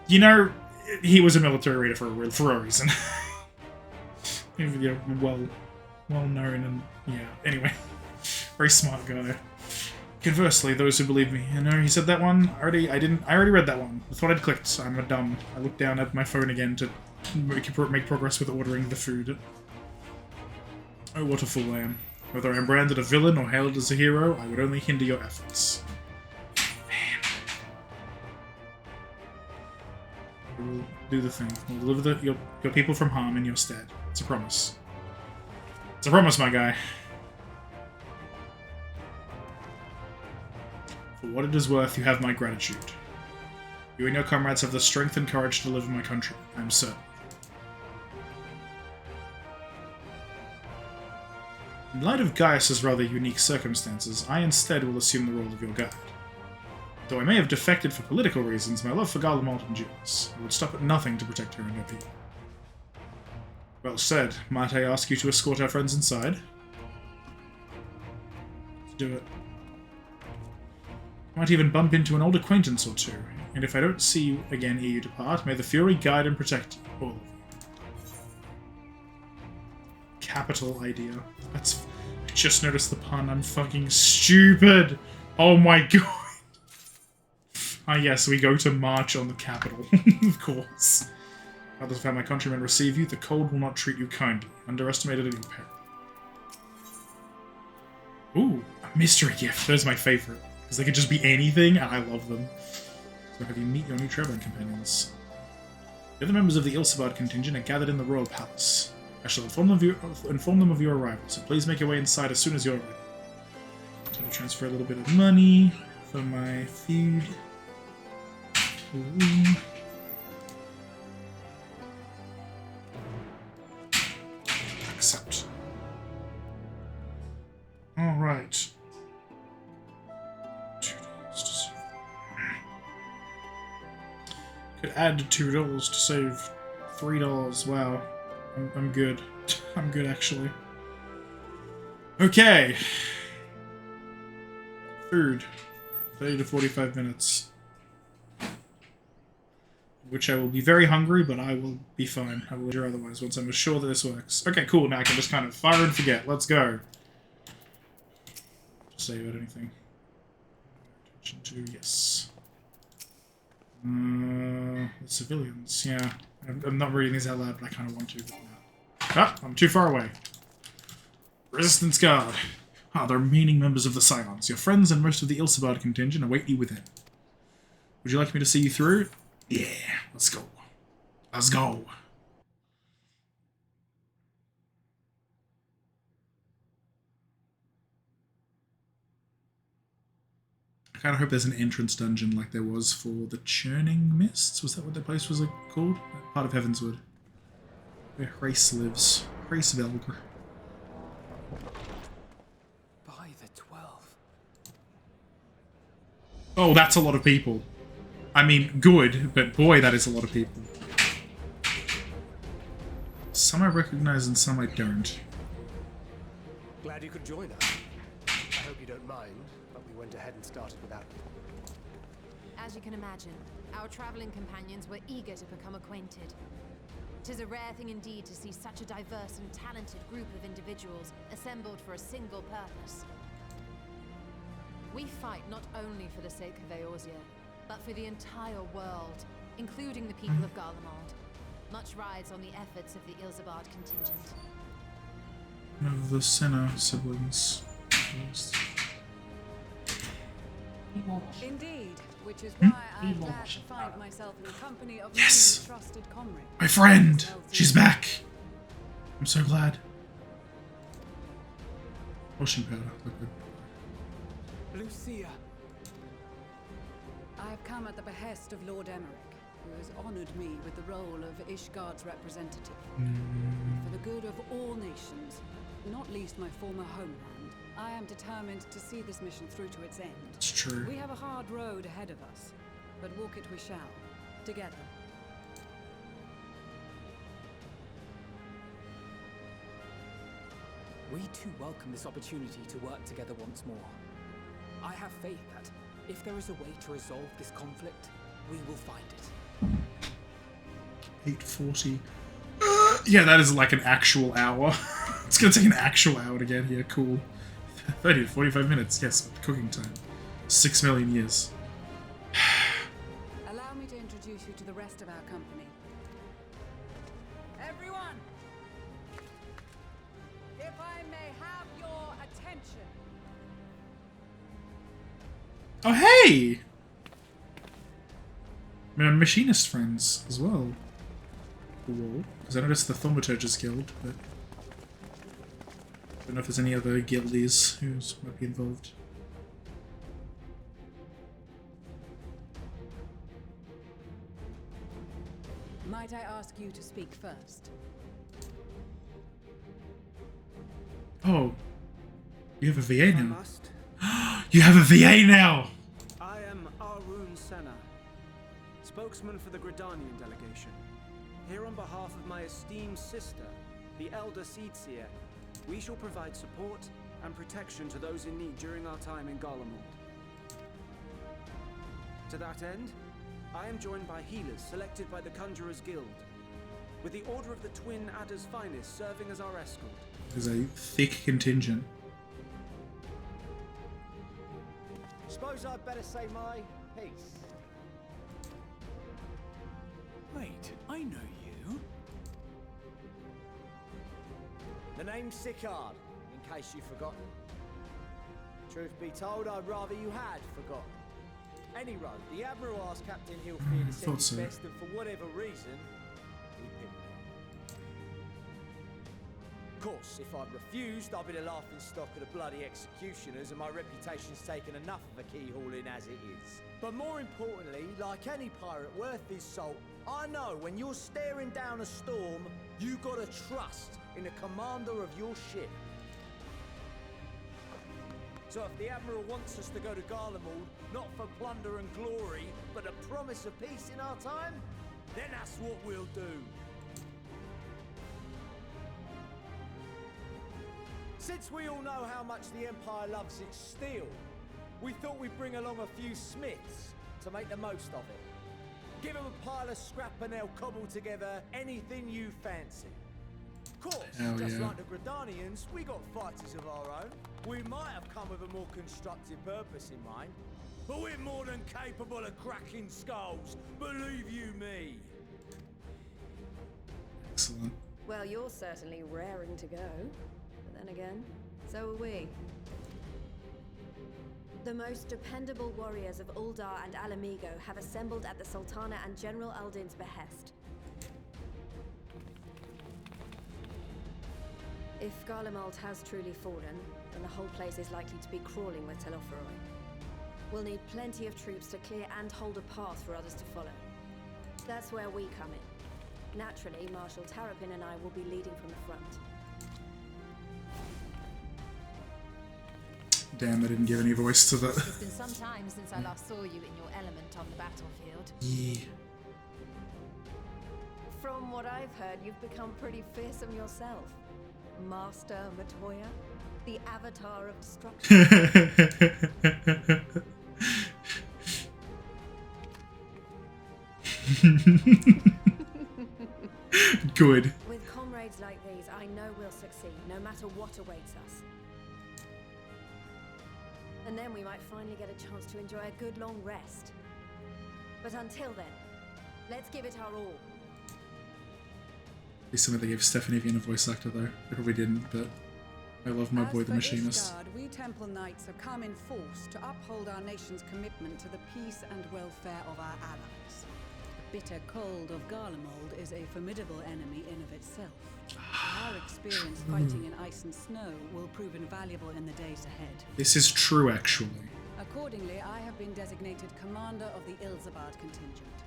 You know, he was a military leader for a reason. Yeah, well known and yeah. Anyway, very smart guy. Conversely, those who believe me, you know, he said that one. I already read that one. I thought I'd clicked. I'm a dumb. I looked down at my phone again to make progress with ordering the food. Oh, what a fool I am. Whether I am branded a villain or hailed as a hero, I would only hinder your efforts. Man. We will do the thing. We'll deliver your people from harm in your stead. It's a promise. It's a promise, my guy. For what it is worth, you have my gratitude. You and your comrades have the strength and courage to deliver my country, I am certain. In light of Gaius's rather unique circumstances, I instead will assume the role of your guide. Though I may have defected for political reasons, my love for Garlemald endures. I would stop at nothing to protect her and her people. Well said. Might I ask you to escort our friends inside? Let's do it. Might even bump into an old acquaintance or two, and if I don't see you again ere you depart, may the Fury guide and protect you, all of you. Capital idea. I just noticed the pun. I'm fucking stupid. Oh my god. Ah yes, we go to march on the capital. Of course. Others of how my countrymen receive you, the cold will not treat you kindly. Underestimated at your peril. Ooh, a mystery gift. Those are my favorite. Because they could just be anything, and I love them. So have you meet your new traveling companions. The other members of the Ilsabard contingent are gathered in the royal palace. I shall inform them of your arrival, so please make your way inside as soon as you're ready. I'm going to transfer a little bit of money for my food. Ooh. Accept. Alright. Could add $2 to save $3. Wow. I'm good. I'm good, actually. Okay. Food. 30 to 45 minutes. Which I will be very hungry, but I will be fine. I will endure otherwise once I'm sure that this works. Okay, cool. Now I can just kind of fire and forget. Let's go. Save it, anything. Attention to, yes. The civilians, yeah. I'm not reading these out loud, but I kind of want to. But no. Ah, I'm too far away. Resistance Guard. Ah, the remaining members of the Scions. Your friends and most of the Ilsabard contingent await you within. Would you like me to see you through? Yeah, let's go. Let's go. kind of hope there's an entrance dungeon like there was for the Churning Mists. Was that what that place was called? Part of Heavenswood. Where Hrace lives. Hracevelgr. By the 12. Oh, that's a lot of people. I mean, good, but boy, that is a lot of people. Some I recognize and some I don't. Glad you could join us. I hope you don't mind, but we went ahead and started without you. As you can imagine, our traveling companions were eager to become acquainted. 'Tis a rare thing indeed to see such a diverse and talented group of individuals assembled for a single purpose. We fight not only for the sake of Eorzea, but for the entire world, including the people of Garlemald. Much rides on the efforts of the Ilzabard contingent. Of the Senna siblings. Indeed, which is why I'm glad to find myself in the company of many trusted comrades. My friend! She's back! I'm so glad. Washing powder. Liquid. Lucia. I have come at the behest of Lord Emmerich, who has honored me with the role of Ishgard's representative. For the good of all nations, not least my former homeland, I am determined to see this mission through to its end. It's true. We have a hard road ahead of us, but walk it we shall, together. We too welcome this opportunity to work together once more. I have faith that if there is a way to resolve this conflict, we will find it. 8:40. Yeah, that is like an actual hour. It's gonna take an actual hour to get here. Cool. 30 to 45 minutes. Yes, cooking time. 6 million years. Allow me to introduce you to the rest of our company. Everyone! If I may have your attention. Oh, hey! I mean, I'm machinist friends as well. Cool. Because I noticed the Thaumaturge's Guild, but I don't know if there's any other guildies who might be involved. Might I ask you to speak first? Oh. You have a VA now. You have a VA now! I am Arun Senna, spokesman for the Gridanian delegation. Here on behalf of my esteemed sister, the Elder Seedseer, we shall provide support and protection to those in need during our time in Garlemald. To that end, I am joined by healers selected by the Conjurer's Guild, with the Order of the Twin Adder's Finest serving as our escort. There's a thick contingent. Suppose I'd better say my piece. Wait, I know you. The name's Sicard, in case you've forgotten. Truth be told, I'd rather you had forgotten. Any road, the Admiral asked Captain Hillfield to send his best, and for whatever reason, he picked me. Of course, if I'd refused, I'd be the laughing stock of the bloody executioners, and my reputation's taken enough of a keyhauling as it is. But more importantly, like any pirate worth his salt, I know when you're staring down a storm, you gotta trust in the commander of your ship. So if the Admiral wants us to go to Garlemald, not for plunder and glory, but a promise of peace in our time, then that's what we'll do. Since we all know how much the Empire loves its steel, we thought we'd bring along a few smiths to make the most of it. Give them a pile of scrap and they'll cobble together anything you fancy. Of course, just like the Gridanians, we got fighters of our own. We might have come with a more constructive purpose in mind, but we're more than capable of cracking skulls, believe you me. Excellent. Well, you're certainly raring to go. But then again, so are we. The most dependable warriors of Uldar and Alamigo have assembled at the Sultana and General Aldin's behest. If Garlemald has truly fallen, then the whole place is likely to be crawling with Telophoroi. We'll need plenty of troops to clear and hold a path for others to follow. That's where we come in. Naturally, Marshal Terrapin and I will be leading from the front. Damn, I didn't give any voice to that. It's been some time since I last saw you in your element on the battlefield. Yeah. From what I've heard, you've become pretty fearsome yourself. Master Matoya, the avatar of destruction. Good. With comrades like these, I know we'll succeed, no matter what awaits us. And then we might finally get a chance to enjoy a good long rest. But until then, let's give it our all. At least somebody gave Stephanie Vian a voice actor though. They probably didn't, but I love my boy the Machinist. Ishgard, we Temple Knights have come in force to uphold our nation's commitment to the peace and welfare of our allies. The bitter cold of Garlemald is a formidable enemy in of itself. Our experience fighting in ice and snow will prove invaluable in the days ahead. This is true, actually. Accordingly, I have been designated commander of the Ilzabard contingent.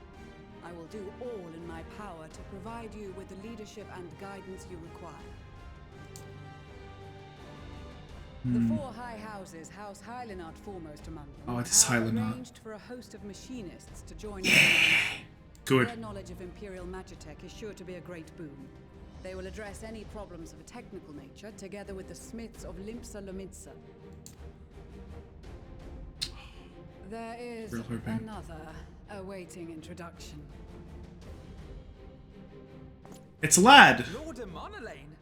I will do all in my power to provide you with the leadership and guidance you require. The four high houses house Hylinard foremost among them. Oh, it is have Hylinard. arranged for a host of machinists to join Yeah. us. Good. Their knowledge of Imperial Magitech is sure to be a great boon. They will address any problems of a technical nature together with the smiths of Limpsa Lomitsa. There is Real hoping. another awaiting introduction. It's a lad. Lord Emanolaine.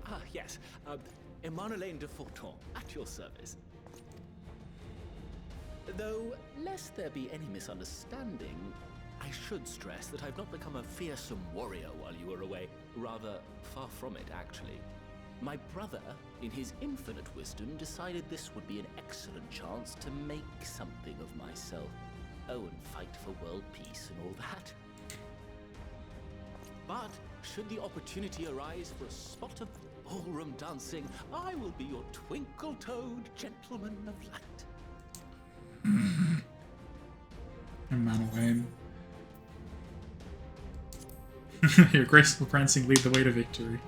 Ah, yes. Emanolaine de Forton, at your service. Though, lest there be any misunderstanding, I should stress that I've not become a fearsome warrior while you were away. Rather, far from it, actually. My brother, in his infinite wisdom, decided this would be an excellent chance to make something of myself. Oh, and fight for world peace and all that. But, should the opportunity arise for a spot of ballroom dancing, I will be your twinkle-toed gentleman of light. Emanolaine. Your graceful prancing lead the way to victory.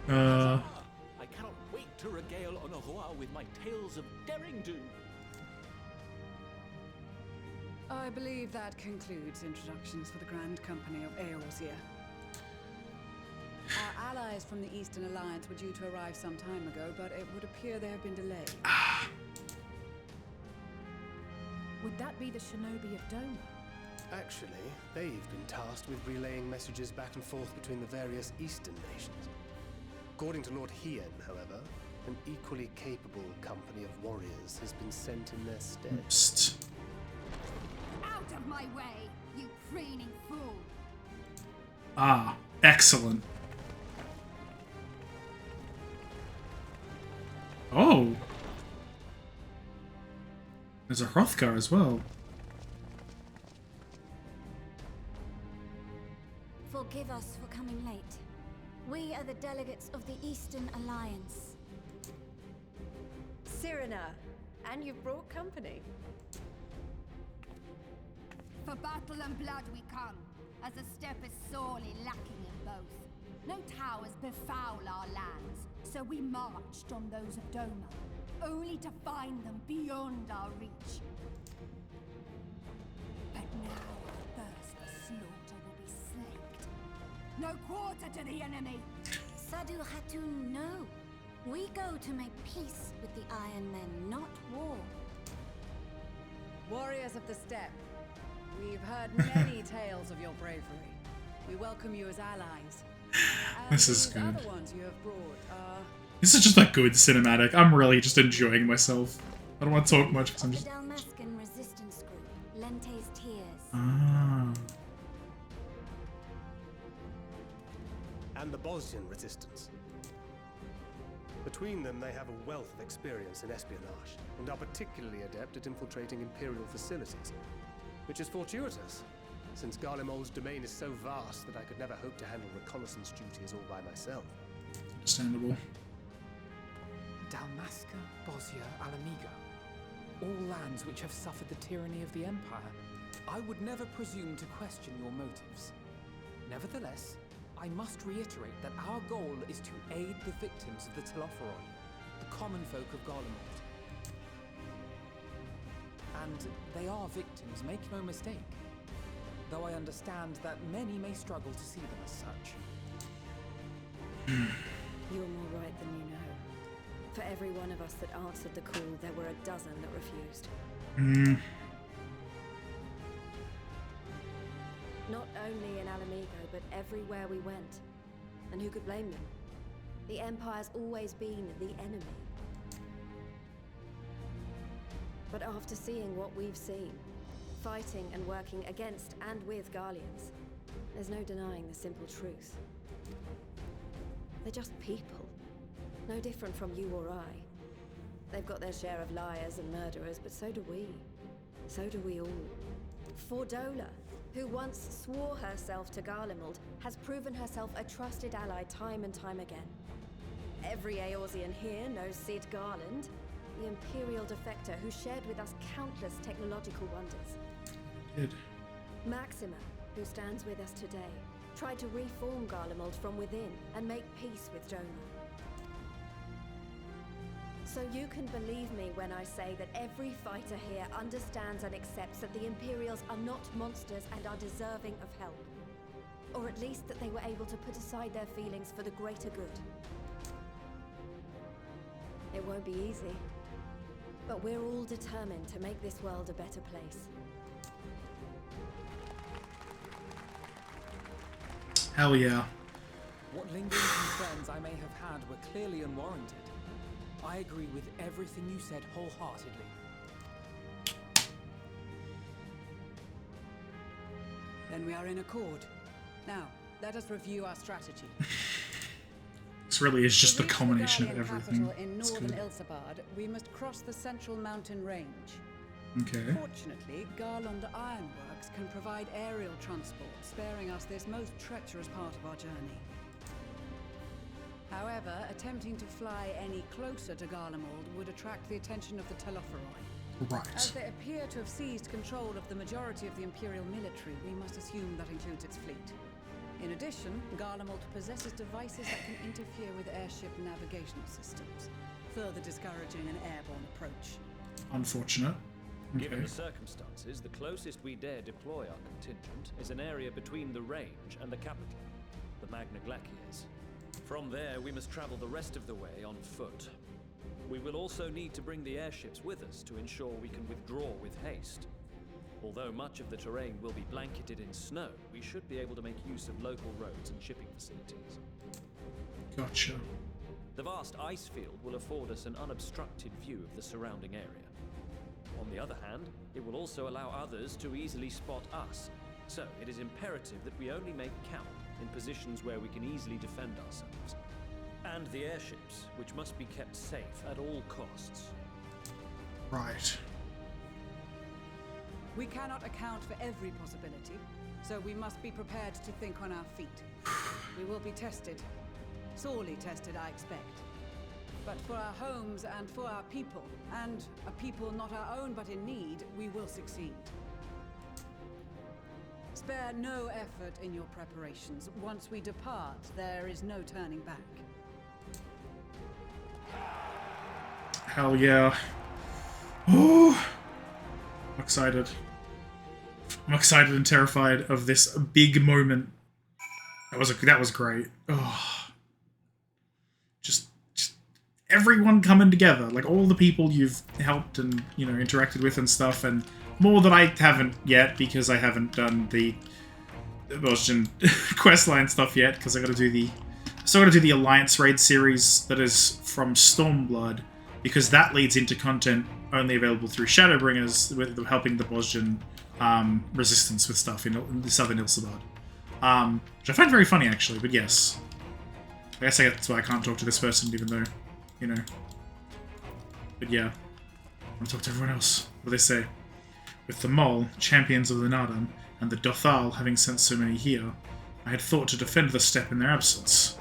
I cannot wait to regale Honohua with my tales of daring do. I believe that concludes introductions for the Grand Company of Eorzea. Our allies from the Eastern Alliance were due to arrive some time ago, but it would appear there have been delays. Would that be the Shinobi of Doma? Actually, they've been tasked with relaying messages back and forth between the various Eastern nations. According to Lord Hien, however, an equally capable company of warriors has been sent in their stead. Psst. Out of my way, you preening fool! Ah, excellent. Oh. There's a Hrothgar as well. Forgive us for coming late. We are the delegates of the Eastern Alliance. Cyrena, and you've brought company. For battle and blood we come, as the steppe is sorely lacking in both. No towers befoul our lands, so we marched on those of Doma, only to find them beyond our reach. But now our thirst for slaughter will be slaked. No quarter to the enemy! Sadu Hatun, no. We go to make peace with the Iron Men, not war. Warriors of the Steppe, we've heard many tales of your bravery. We welcome you as allies. This is These good. other ones you have brought are... This is just a good cinematic. I'm really just enjoying myself. I don't want to talk much because I'm The just... Dalmascan resistance group, Lente's Tears. Ah. And the Bosnian resistance. Between them, they have a wealth of experience in espionage, and are particularly adept at infiltrating Imperial facilities. Which is fortuitous, since Garlemald's domain is so vast that I could never hope to handle reconnaissance duties all by myself. Understandable. Dalmasca, Bosnia, Alamigo. All lands which have suffered the tyranny of the Empire. I would never presume to question your motives. Nevertheless, I must reiterate that our goal is to aid the victims of the Telophoroi, the common folk of Garlemald. And they are victims, make no mistake. Though I understand that many may struggle to see them as such. You're more right than you know. For every one of us that answered the call, there were a dozen that refused. Not only in Alamigo, but everywhere we went. And who could blame them? The Empire's always been the enemy. But after seeing what we've seen, fighting and working against and with Garleans, there's no denying the simple truth. They're just people. No different from you or I. They've got their share of liars and murderers, but so do we. So do we all. Fordola, who once swore herself to Garlemald, has proven herself a trusted ally time and time again. Every Eorzean here knows Cid Garland, the Imperial defector who shared with us countless technological wonders. Good. Maxima, who stands with us today, tried to reform Garlemald from within and make peace with Doma. So you can believe me when I say that every fighter here understands and accepts that the Imperials are not monsters and are deserving of help. Or at least that they were able to put aside their feelings for the greater good. It won't be easy, but we're all determined to make this world a better place. Hell yeah. What lingering concerns I may have had were clearly unwarranted. I agree with everything you said wholeheartedly. Then we are in accord. Now, let us review our strategy. This really is just To the reach culmination of Guardian everything. capital in It's northern good. Ilsabard, we must cross the central mountain range. Okay. Fortunately, Garland Ironworks can provide aerial transport, sparing us this most treacherous part of our journey. However, attempting to fly any closer to Garlemald would attract the attention of the Telophoroi. Right. As they appear to have seized control of the majority of the Imperial military, we must assume that includes its fleet. In addition, Garlemald possesses devices that can interfere with airship navigation systems, further discouraging an airborne approach. Unfortunate. Given Okay. the circumstances, the closest we dare deploy our contingent is an area between the range and the capital, the Magna Glaciers. From there, we must travel the rest of the way on foot. We will also need to bring the airships with us to ensure we can withdraw with haste. Although much of the terrain will be blanketed in snow, we should be able to make use of local roads and shipping facilities. Gotcha. The vast ice field will afford us an unobstructed view of the surrounding area. On the other hand, it will also allow others to easily spot us, so it is imperative that we only make count in positions where we can easily defend ourselves. And the airships, which must be kept safe at all costs. Right. We cannot account for every possibility, so we must be prepared to think on our feet. We will be tested. Sorely tested, I expect. But for our homes and for our people, and a people not our own but in need, we will succeed. Spare no effort in your preparations. Once we depart, there is no turning back. Hell yeah. Oh, I'm excited. I'm excited and terrified of this big moment. That was great. Oh, just everyone coming together, like all the people you've helped and interacted with and stuff, and more that I haven't yet because I haven't done the Belgian questline stuff yet because I got to do the Alliance raid series that is from Stormblood, because that leads into content only available through Shadowbringers, with helping the Bosnian resistance with stuff in the southern Ilsabard. Which I find very funny, actually, but yes. I guess that's why I can't talk to this person, even though, But yeah. I want to talk to everyone else. What do they say? With the Mol, champions of the Nardan, and the Dothal having sent so many here, I had thought to defend the steppe in their absence.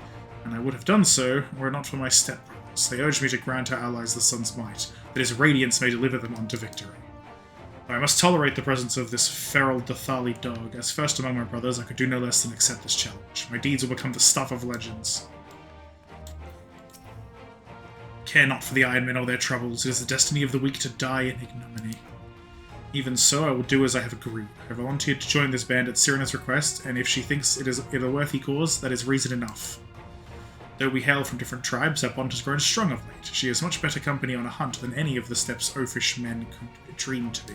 And I would have done so, were it not for my stepbrothers. They urged me to grant our allies the sun's might, that his radiance may deliver them on to victory. I must tolerate the presence of this feral Dathali dog. As first among my brothers, I could do no less than accept this challenge. My deeds will become the stuff of legends. Care not for the Iron Men or their troubles. It is the destiny of the weak to die in ignominy. Even so, I will do as I have agreed. I volunteered to join this band at Sirena's request, and if she thinks it is a worthy cause, that is reason enough. Though we hail from different tribes, our bond has grown strong of late. She is much better company on a hunt than any of the steppes oafish men could dream to be.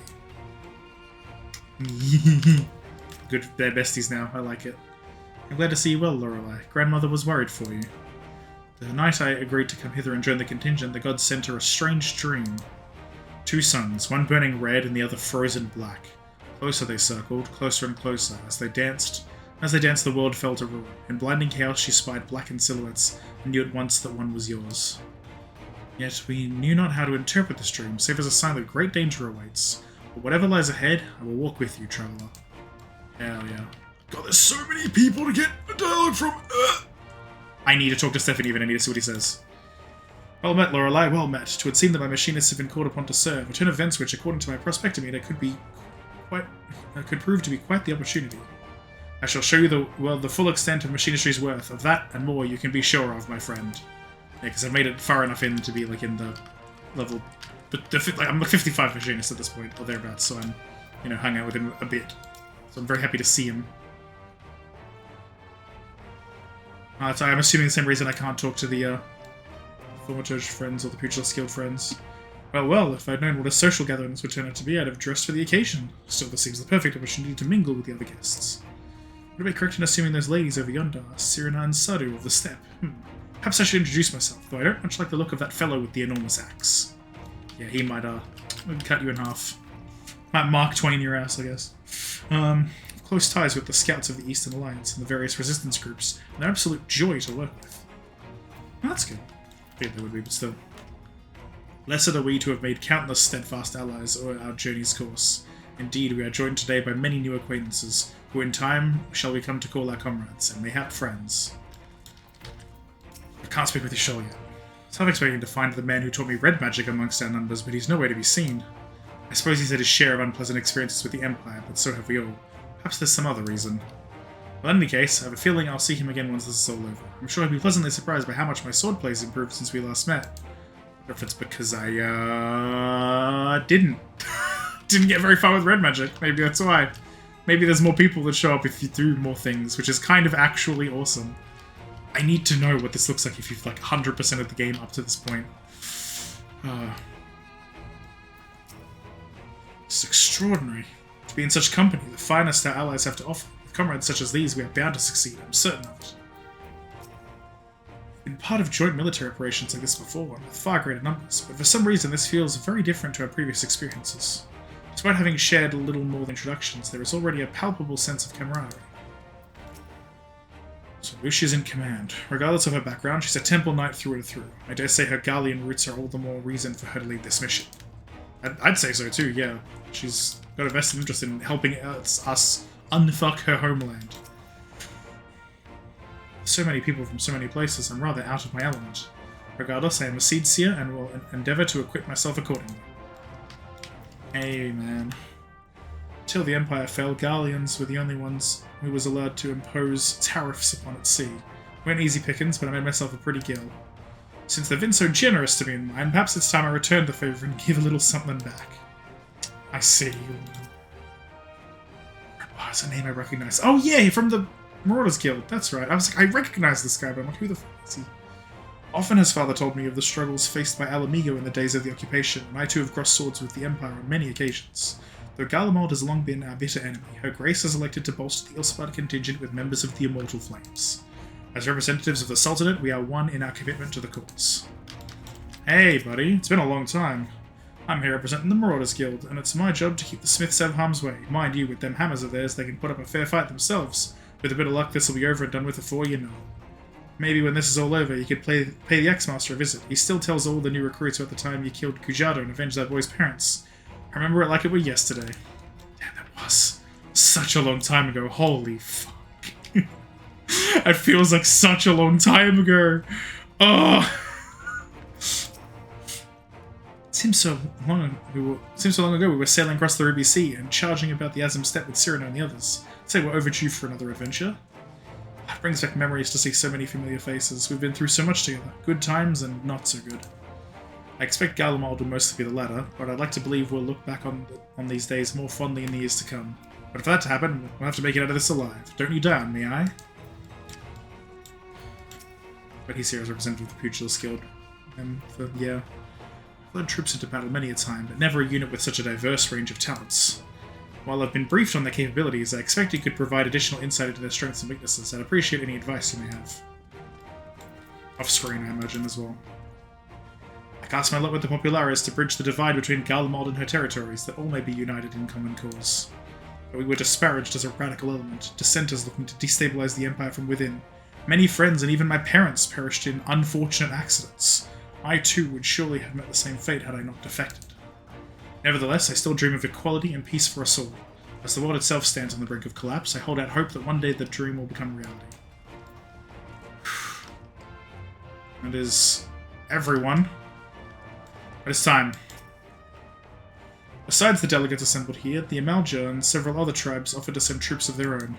Good, they're besties now. I like it. I'm glad to see you well, Lorelei. Grandmother was worried for you. The night I agreed to come hither and join the contingent, the gods sent her a strange dream. 2 suns, one burning red and the other frozen black. Closer they circled, closer and closer. As they danced, the world fell to ruin. In blinding chaos she spied blackened silhouettes and knew at once that one was yours. Yet we knew not how to interpret this dream, save as a sign that great danger awaits. But whatever lies ahead, I will walk with you, traveller. Hell yeah. God, there's so many people to get a dialogue from. I need to talk to Stephanie even. I need to see what he says. Well met, Lorelei, well met. 'Twould seem that my machinists have been called upon to serve, a turn of events which, according to my prospectometer, could prove to be quite the opportunity. I shall show you the full extent of machinistry's worth. Of that and more you can be sure of, my friend. Yeah, because I've made it far enough in to be like in the level, but I'm a 55 machinist at this point or thereabouts, so I'm, hung out with him a bit. So I'm very happy to see him. So I'm assuming the same reason I can't talk to the former church friends or the Pugilist Guild friends. Well, if I'd known what a social gathering this would turn out to be, I'd have dressed for the occasion. Still, this seems the perfect opportunity to mingle with the other guests. Would I be correct in assuming those ladies over yonder are Sirena and Sadu of the Steppe? Perhaps I should introduce myself, though I don't much like the look of that fellow with the enormous axe. Yeah, he might cut you in half. Might Mark Twain your ass, I guess. Close ties with the scouts of the Eastern Alliance and the various resistance groups, and they're absolute joy to work with. Well, that's good. I think they would be, but still. Blessed are we to have made countless steadfast allies o'er our journey's course. Indeed, we are joined today by many new acquaintances, who in time shall we come to call our comrades, and mayhap friends. I can't speak with you sure yet. I was half expecting to find the man who taught me red magic amongst our numbers, but he's nowhere to be seen. I suppose he's had his share of unpleasant experiences with the Empire, but so have we all. Perhaps there's some other reason. Well, in any case, I have a feeling I'll see him again once this is all over. I'm sure he'll be pleasantly surprised by how much my swordplay has improved since we last met. I don't know if it's because I, didn't get very far with red magic. Maybe that's why. Maybe there's more people that show up if you do more things, which is kind of actually awesome. I need to know what this looks like if you've 100% of the game up to this point. It's extraordinary. To be in such company, the finest our allies have to offer. With comrades such as these, we are bound to succeed, I'm certain of it. I've been part of joint military operations like this before, and with far greater numbers, but for some reason this feels very different to our previous experiences. Despite having shared a little more than introductions, there is already a palpable sense of camaraderie. So Lucia's in command. Regardless of her background, she's a Temple Knight through and through. I dare say her Garlean roots are all the more reason for her to lead this mission. I'd say so too, yeah. She's got a vested interest in helping us unfuck her homeland. So many people from so many places, I'm rather out of my element. Regardless, I am a seed seer and will endeavour to equip myself accordingly. Amen. Till the Empire fell, Garleans were the only ones who was allowed to impose tariffs upon its sea. Weren't easy pickings, but I made myself a pretty gill. Since they've been so generous to me in mine, perhaps it's time I return the favour and give a little something back. I see. Oh, it's a name I recognise. Oh yeah, from the Marauders Guild. That's right. I was like, I recognise this guy, but I'm like, who the f*** is he? Often has father told me of the struggles faced by Alamigo in the days of the occupation, and I too have crossed swords with the Empire on many occasions. Though Garlemald has long been our bitter enemy, Her Grace has elected to bolster the Ilsebard contingent with members of the Immortal Flames. As representatives of the Sultanate, we are one in our commitment to the cause. Hey, buddy, it's been a long time. I'm here representing the Marauders Guild, and it's my job to keep the Smiths out of harm's way. Mind you, with them hammers of theirs, they can put up a fair fight themselves. With a bit of luck, this will be over and done with before you know it. Maybe when this is all over, you could pay the X-Master a visit. He still tells all the new recruits about the time you killed Kujado and avenged that boy's parents. I remember it like it were yesterday. Damn, that was such a long time ago. Holy fuck. It feels like such a long time ago. Oh. Seems so long ago we were sailing across the Ruby Sea and charging about the Azim Steppe with Cyrano and the others. I'd say we're overdue for another adventure. It brings back memories to see so many familiar faces. We've been through so much together. Good times and not so good. I expect Garlemald will mostly be the latter, but I'd like to believe we'll look back on these days more fondly in the years to come. But for that to happen, we'll have to make it out of this alive. Don't you die on me, aye? But he's here as representative of the Pugilist Guild. Yeah. I've led troops into battle many a time, but never a unit with such a diverse range of talents. While I've been briefed on their capabilities, I expect you could provide additional insight into their strengths and weaknesses. I'd appreciate any advice you may have. Off-screen, I imagine, as well. I cast my lot with the Populares to bridge the divide between Garlemald and her territories, that all may be united in common cause. But we were disparaged as a radical element, dissenters looking to destabilize the Empire from within. Many friends and even my parents perished in unfortunate accidents. I too would surely have met the same fate had I not defected. Nevertheless, I still dream of equality and peace for us all. As the world itself stands on the brink of collapse, I hold out hope that one day the dream will become reality. That is everyone. But it's time. Besides the delegates assembled here, the Amalja and several other tribes offered to send troops of their own.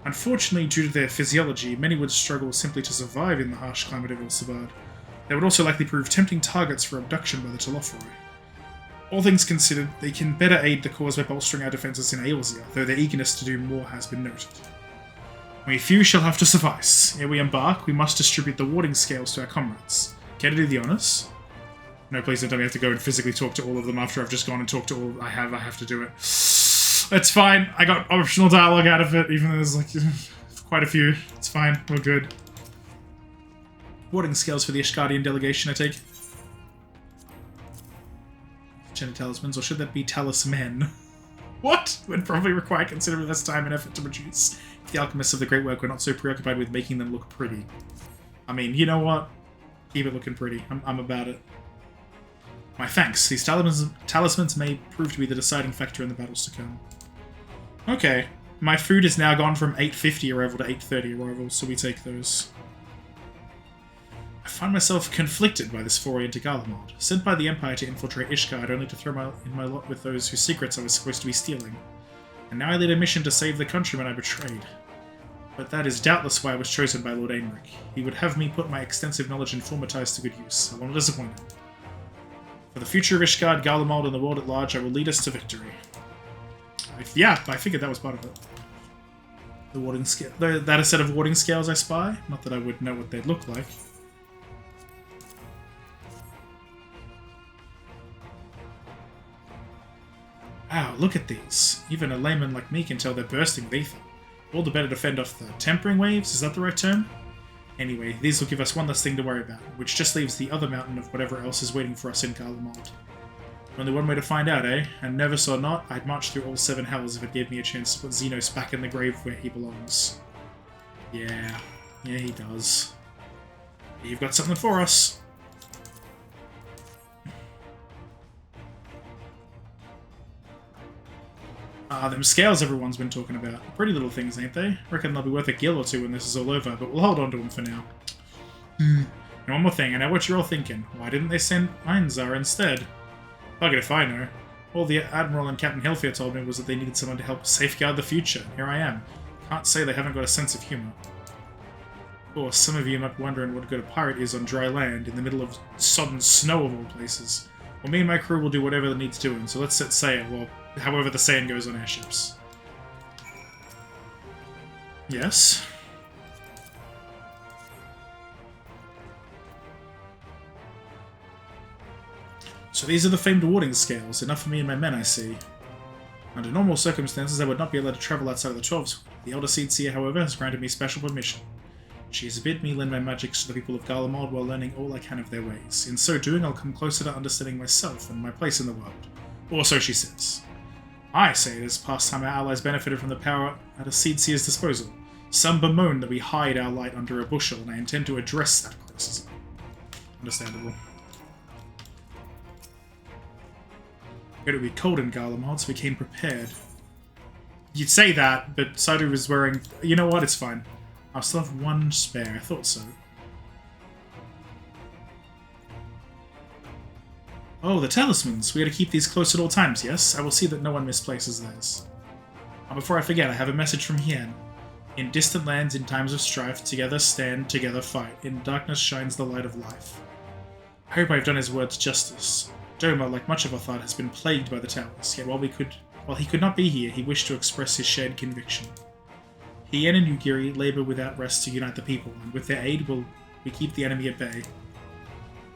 Unfortunately, due to their physiology, many would struggle simply to survive in the harsh climate of Ilsabard. They would also likely prove tempting targets for abduction by the Telophroi. All things considered, they can better aid the cause by bolstering our defences in Aelzia, though their eagerness to do more has been noted. We few shall have to suffice. Ere we embark, we must distribute the warding scales to our comrades. Care to do the honours? No, please don't tell me I have to go and physically talk to all of them after I've just gone and talked to all I have to do it. It's fine. I got optional dialogue out of it, even though there's like quite a few. It's fine. We're good. Warding scales for the Ishgardian delegation, I take. Gender talismans, or should that be talismen? What? Would probably require considerably less time and effort to produce if the alchemists of the Great Work were not so preoccupied with making them look pretty. I mean, you know what? Keep it looking pretty. I'm about it. My thanks. These talismans may prove to be the deciding factor in the battles to come. Okay. My food is now gone from 8:50 arrival to 8:30 arrival, so we take those. I find myself conflicted by this foray into Garlemald, sent by the Empire to infiltrate Ishgard only to throw in my lot with those whose secrets I was supposed to be stealing. And now I lead a mission to save the countrymen I betrayed. But that is doubtless why I was chosen by Lord Aenric. He would have me put my extensive knowledge and former ties to good use. I will not disappoint him. For the future of Ishgard, Garlemald, and the world at large, I will lead us to victory. Yeah, I figured that was part of it. The warding scale. That a set of warding scales I spy? Not that I would know what they'd look like. Wow, look at these. Even a layman like me can tell they're bursting with ether. All the better to fend off the tempering waves, is that the right term? Anyway, these will give us one less thing to worry about, which just leaves the other mountain of whatever else is waiting for us in Garlemald. Only one way to find out, eh? And nervous or not, I'd march through all 7 hells if it gave me a chance to put Xenos back in the grave where he belongs. Yeah, he does. You've got something for us. Them scales everyone's been talking about. Pretty little things, ain't they? Reckon they'll be worth a gil or two when this is all over, but we'll hold on to them for now. And one more thing, I know what you're all thinking. Why didn't they send Einzar instead? Bugger if I know. All the Admiral and Captain Hilfier told me was that they needed someone to help safeguard the future. Here I am. Can't say they haven't got a sense of humour. Of course, some of you might be wondering what good a pirate is on dry land, in the middle of sodden snow of all places. Well, me and my crew will do whatever that needs doing, so let's set sail, well, however the saying goes on airships. Yes? So these are the famed warding scales, enough for me and my men, I see. Under normal circumstances, I would not be allowed to travel outside of the 12s. The Elder Seedseer, however, has granted me special permission. She has bid me lend my magics to the people of Garlemald while learning all I can of their ways. In so doing, I'll come closer to understanding myself and my place in the world. Or so she says. I say it is past time our allies benefited from the power at a Seedseer's disposal. Some bemoan that we hide our light under a bushel, and I intend to address that criticism. Understandable. It would be cold in Garlemald, so we came prepared. You'd say that, but Saidu was wearing... You know what? It's fine. I'll still have one spare, I thought so. Oh, the talismans. We are to keep these close at all times, yes? I will see that no one misplaces theirs. Before I forget, I have a message from Hien. In distant lands, in times of strife, together stand, together fight. In darkness shines the light of life. I hope I have done his words justice. Doma, like much of Athad, has been plagued by the towers, yet while he could not be here, he wished to express his shared conviction. Hien and Yugiri labour without rest to unite the people, and with their aid we keep the enemy at bay.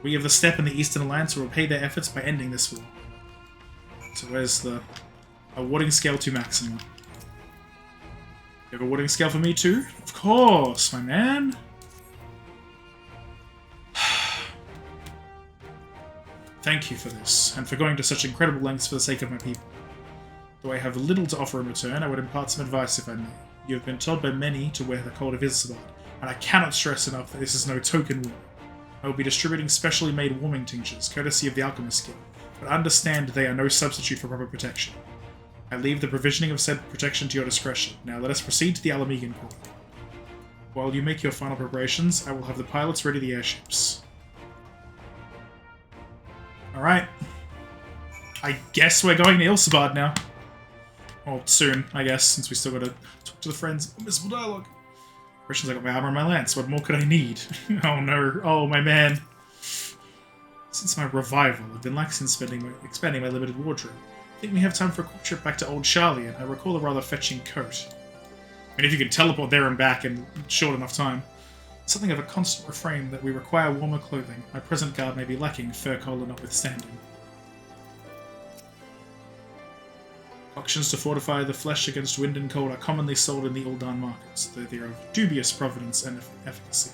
We of the Steppe and the Eastern Alliance will repay their efforts by ending this war. So where's the awarding scale to maximum? You have a awarding scale for me too? Of course, my man! Thank you for this, and for going to such incredible lengths for the sake of my people. Though I have little to offer in return, I would impart some advice if I may. You have been told by many to wear the cold of Ilsabad, and I cannot stress enough that this is no token war. I will be distributing specially made warming tinctures, courtesy of the Alchemist Guild, but understand they are no substitute for proper protection. I leave the provisioning of said protection to your discretion. Now let us proceed to the Alamegan Quarter. While you make your final preparations, I will have the pilots ready the airships. Alright. I guess we're going to Ilsabad now. Well, soon, I guess, since we still gotta talk to the friends. Missile dialogue. Questions, I got my armor and my lance. What more could I need? Oh no. Oh, my man. Since my revival, I've been lax in expanding my limited wardrobe. I think we have time for a quick trip back to Old Charlie, and I recall a rather fetching coat. I mean, if you could teleport there and back in short enough time. Something of a constant refrain that we require warmer clothing. My present garb may be lacking, fur collar notwithstanding. Auctions to fortify the flesh against wind and cold are commonly sold in the Uldan markets, though they are of dubious provenance and efficacy.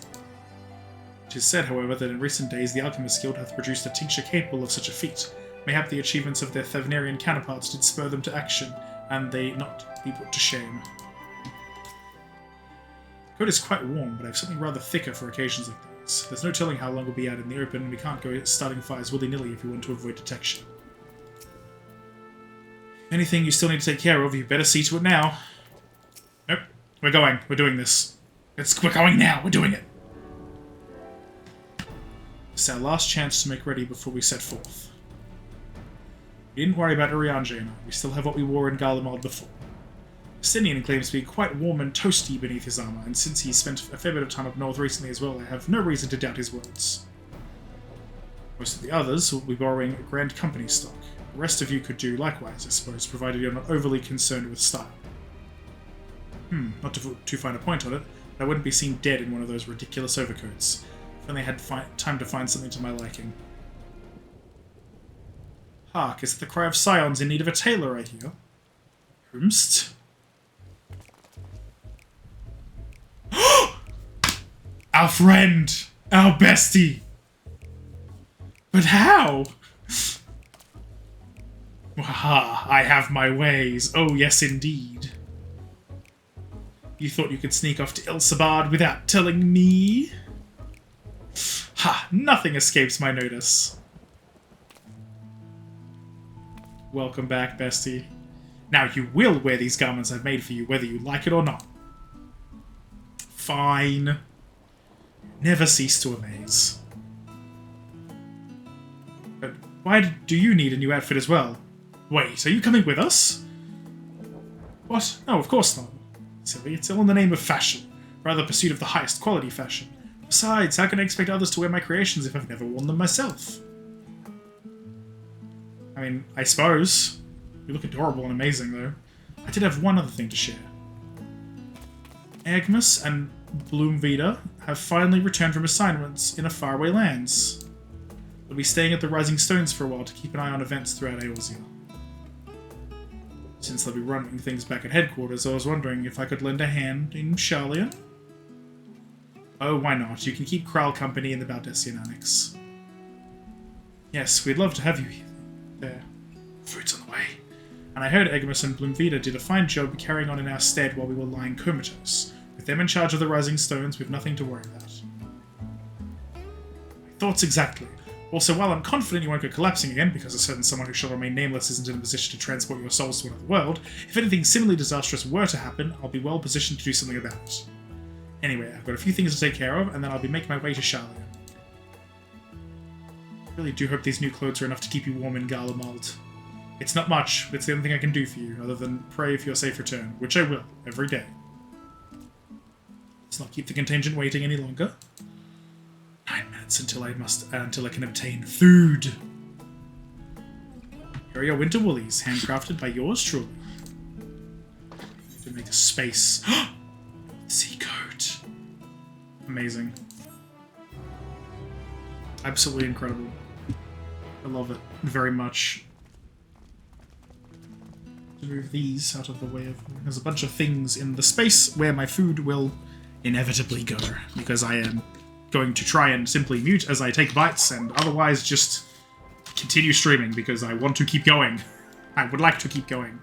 It is said, however, that in recent days the Alchemist Guild hath produced a tincture capable of such a feat. Mayhap the achievements of their Thavnarian counterparts did spur them to action, and they not be put to shame. The coat is quite warm, but I have something rather thicker for occasions like these. There's no telling how long we'll be out in the open, and we can't go starting fires willy-nilly if we want to avoid detection. Anything you still need to take care of, you better see to it now. Nope. We're going. We're doing this. We're going now. We're doing it. It's our last chance to make ready before we set forth. We didn't worry about Urianger. We still have what we wore in Garlemald before. Justinian claims to be quite warm and toasty beneath his armor, and since he's spent a fair bit of time up north recently as well, I have no reason to doubt his words. Most of the others will be borrowing Grand Company stock. The rest of you could do likewise, I suppose, provided you're not overly concerned with style. Not to put too fine a point on it, but I wouldn't be seen dead in one of those ridiculous overcoats. If only I had time to find something to my liking. Hark, is it the cry of scions in need of a tailor, I hear? Whomst? Our friend! Our bestie! But how? Waha, I have my ways. Oh, yes, indeed. You thought you could sneak off to Ilsabad without telling me? Ha, nothing escapes my notice. Welcome back, bestie. Now you will wear these garments I've made for you, whether you like it or not. Fine. Never cease to amaze. But why do you need a new outfit as well? Wait, are you coming with us? What? No, of course not. Silly, it's all in the name of fashion. Rather pursuit of the highest quality fashion. Besides, how can I expect others to wear my creations if I've never worn them myself? I mean, I suppose. You look adorable and amazing, though. I did have one other thing to share. Agmus and Bloomvita have finally returned from assignments in a faraway lands. They'll be staying at the Rising Stones for a while to keep an eye on events throughout Eorzea. Since they'll be running things back at headquarters, I was wondering if I could lend a hand in Charlian? Oh, why not? You can keep Kral company in the Baldessian Annex. Yes, we'd love to have you here. There. Food's on the way. And I heard Agmus and Bloomvita did a fine job carrying on in our stead while we were lying comatose. With them in charge of the Rising Stones, we've nothing to worry about. My thoughts exactly. Also, while I'm confident you won't go collapsing again, because a certain someone who shall remain nameless isn't in a position to transport your souls to another world, if anything similarly disastrous were to happen, I'll be well positioned to do something about it. Anyway, I've got a few things to take care of, and then I'll be making my way to Charlia. I really do hope these new clothes are enough to keep you warm in Garlemald. It's not much, but it's the only thing I can do for you, other than pray for your safe return, which I will, every day. Let's not keep the contingent waiting any longer. 9 minutes until I can obtain food. Here are your winter woolies, handcrafted by yours truly. To make a space. Sea coat. Amazing. Absolutely incredible. I love it very much. To move these out of the way of... There's a bunch of things in the space where my food will inevitably go, because I am going to try and simply mute as I take bites and otherwise just continue streaming because I want to keep going. I would like to keep going.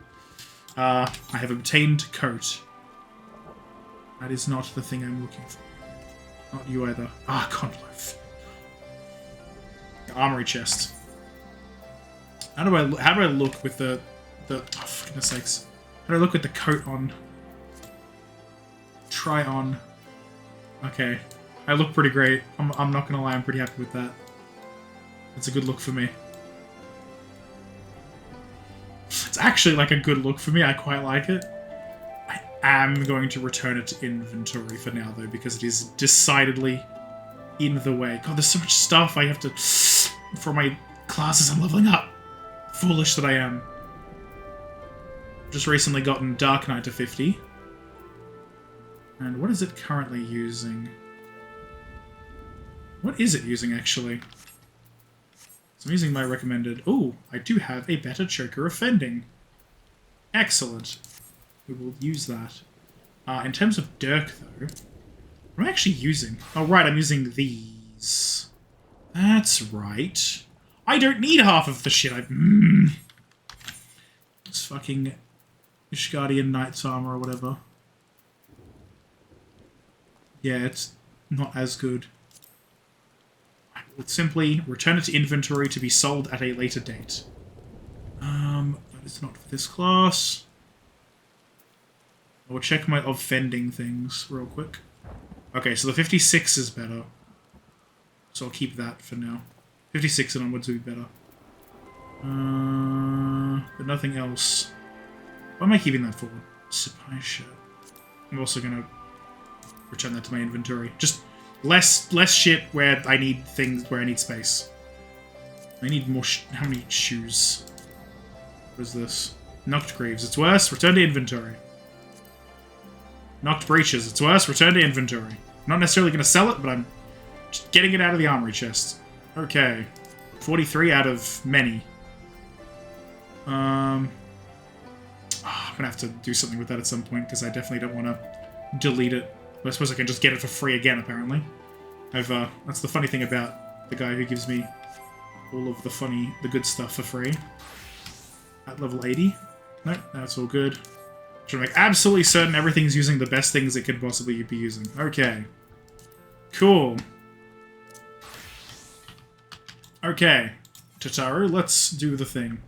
I have obtained coat. That is not the thing I'm looking for. Not you either. Ah, Conloaf. The armory chest. How do I look with the oh, for goodness sakes. How do I look with the coat on? Try on. Okay. I look pretty great. I'm not gonna lie, I'm pretty happy with that. It's a good look for me. It's actually like a good look for me, I quite like it. I am going to return it to inventory for now though, because it is decidedly in the way. God, there's so much stuff I have to... For my classes I'm leveling up. Foolish that I am. Just recently gotten Dark Knight to 50. And what is it currently using? What is it using, actually? So I'm using my recommended... Oh, I do have a better choker of fending. Excellent. We will use that. In terms of Dirk, though, what am I actually using? Oh, right, I'm using these. That's right. I don't need half of the shit I've... This fucking Ishgardian Knight's armor or whatever. Yeah, it's not as good. I will simply return it to inventory to be sold at a later date. That is not for this class. I will check my offending things real quick. Okay, so the 56 is better. So I'll keep that for now. 56 and onwards would be better. But nothing else. What am I keeping that for? Supply shirt. I'm also gonna return that to my inventory. Just less shit where I need things where I need space. I need more. How many shoes? What is this? Knocked greaves. It's worse. Return to inventory. Knocked breeches. It's worse. Return to inventory. I'm not necessarily going to sell it, but I'm just getting it out of the armory chest. Okay. 43 out of many. I'm going to have to do something with that at some point, because I definitely don't want to delete it. But I suppose I can just get it for free again, apparently. That's the funny thing about the guy who gives me all of the good stuff for free. At level 80. Nope, that's all good. Trying to make absolutely certain everything's using the best things it could possibly be using. Okay. Cool. Okay. Tataru, let's do the thing.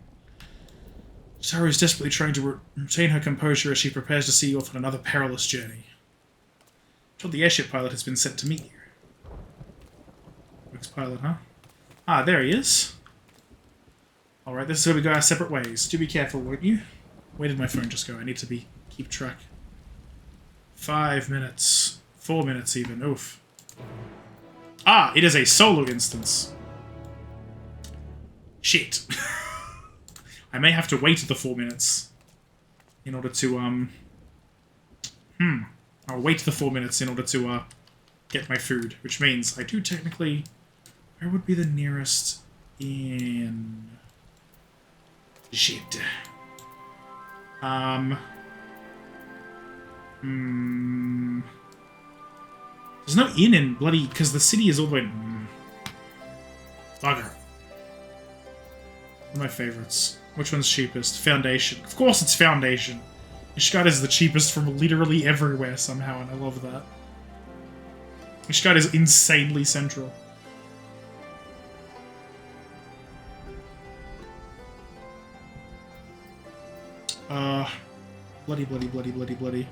Tataru is desperately trying to retain her composure as she prepares to see you off on another perilous journey. I'm told the airship pilot has been sent to meet you. Ex-pilot, huh? Ah, there he is. Alright, this is where we go our separate ways. Do be careful, won't you? Where did my phone just go? I need to keep track. 5 minutes. 4 minutes even. Oof. Ah, it is a solo instance. Shit. I may have to wait the 4 minutes in order to, I'll wait the 4 minutes in order to, get my food, which means I do technically... Where would be the nearest inn? Shit. There's no inn in bloody... Because the city is all the way... Bugger. One of my favorites. Which one's cheapest? Foundation. Of course it's Foundation. Ishgard is the cheapest from literally everywhere somehow, and I love that. Ishgard is insanely central. Bloody.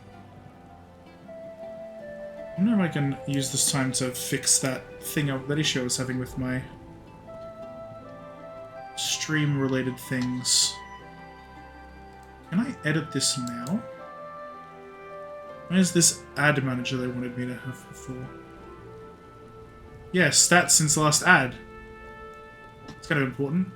I wonder if I can use this time to fix that that issue I was having with my stream-related things. Can I edit this now? Where's this ad manager they wanted me to have before? Yes, stats since the last ad. It's kind of important.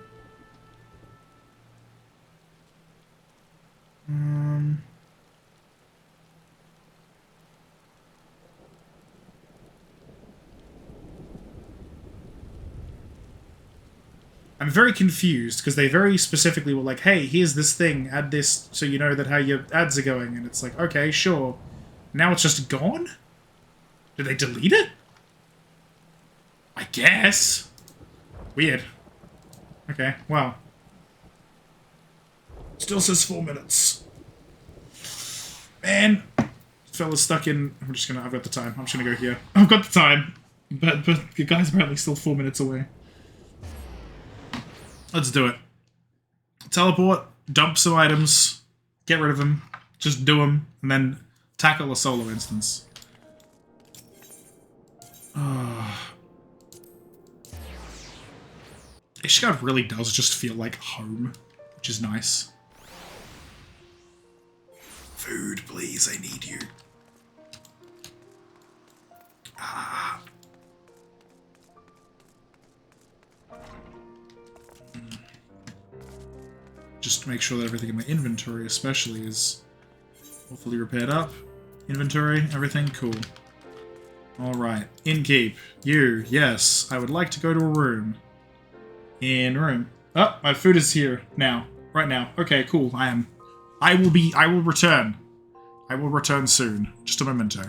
I'm very confused because they very specifically were like, hey, here's this thing, add this so you know that how your ads are going. And it's like, okay, sure. Now it's just gone? Did they delete it? I guess. Weird. Okay, wow. Still says 4 minutes. Man. Fella's stuck in... I've got the time. I'm just gonna go here. I've got the time. But the guy's apparently still 4 minutes away. Let's do it. Teleport, dump some items, get rid of them, just do them, and then tackle a solo instance. Ishgard really does just feel like home, which is nice. Food, please, I need you. Just to make sure that everything in my inventory especially is hopefully repaired up. Inventory, everything, cool. Alright, in-keep. You, yes, I would like to go to a room. In room. Oh, my food is here now. Right now. Okay, cool, I will return. I will return soon. Just a memento.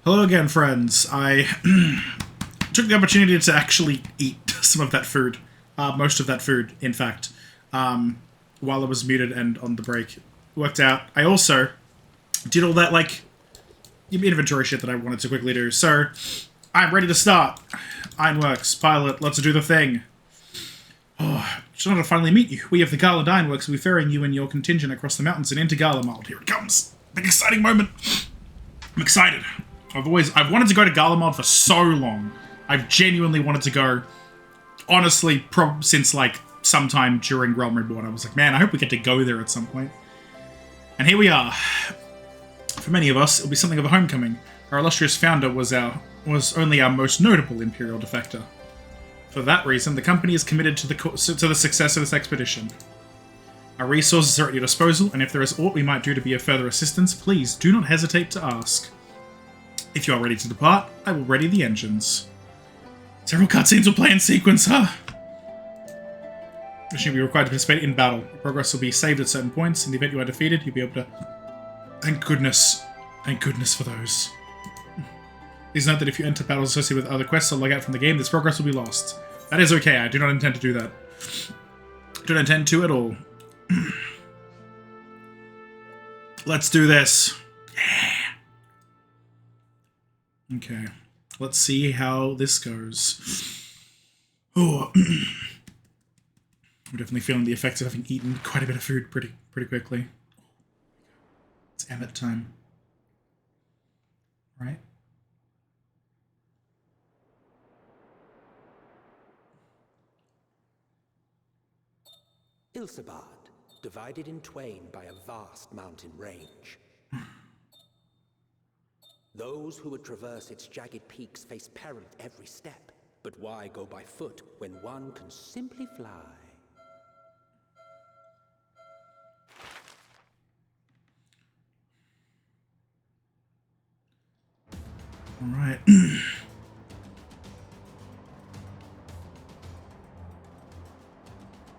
Hello again, friends. I took the opportunity to actually eat some of that food. Most of that food, in fact, while I was muted and on the break. Worked out. I also did all that, like, inventory shit that I wanted to quickly do. So, I'm ready to start. Ironworks, pilot, let's do the thing. Oh, just wanted to finally meet you. We of the Garland Ironworks will be ferrying you and your contingent across the mountains and into Garlemald. Here it comes. Big exciting moment. I'm excited. I've wanted to go to Garlemald for so long. I've genuinely wanted to go, honestly, since, like, sometime during Realm Reborn. I was like, man, I hope we get to go there at some point. And here we are. For many of us, it'll be something of a homecoming. Our illustrious founder was only our most notable Imperial defector. For that reason, the company is committed to the success of this expedition. Our resources are at your disposal, and if there is aught we might do to be of further assistance, please do not hesitate to ask. If you are ready to depart, I will ready the engines. Several cutscenes will play in sequence, huh? You should be required to participate in battle. Your progress will be saved at certain points. In the event you are defeated, you'll be able to... Thank goodness for those. Please note that if you enter battles associated with other quests or log out from the game, this progress will be lost. That is okay, I do not intend to do that. I don't intend to at all. Let's do this. Yeah. Okay, let's see how this goes. Oh, I'm definitely feeling the effects of having eaten quite a bit of food pretty quickly. It's Emmet time. Right? Ilsabard, divided in twain by a vast mountain range. Those who would traverse its jagged peaks face peril at every step. But why go by foot when one can simply fly? All right.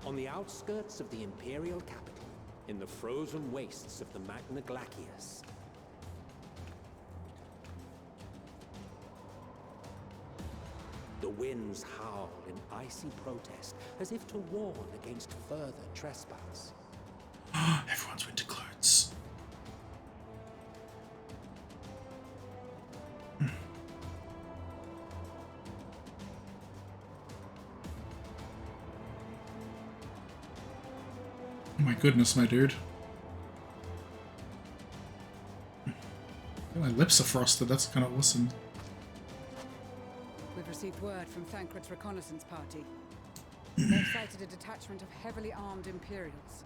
On the outskirts of the Imperial capital, in the frozen wastes of the Magna Glacius, the winds howl in icy protest, as if to warn against further trespass. Everyone's winter clothes. Oh my goodness, my dude. My lips are frosted, that's kind of awesome. We've received word from Thancred's reconnaissance party. They've sighted a detachment of heavily armed Imperials.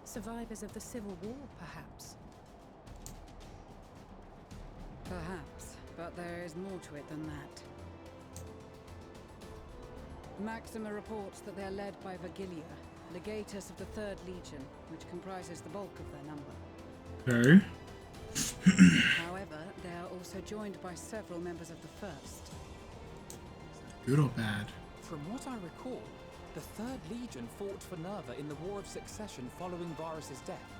Survivors of the Civil War, perhaps? Perhaps, but there is more to it than that. Maxima reports that they're led by Vergilia, legatus of the 3rd Legion, which comprises the bulk of their number. Okay. However, they are also joined by several members of the 1st. Good or bad? From what I recall, the 3rd Legion fought for Nerva in the War of Succession following Varus's death.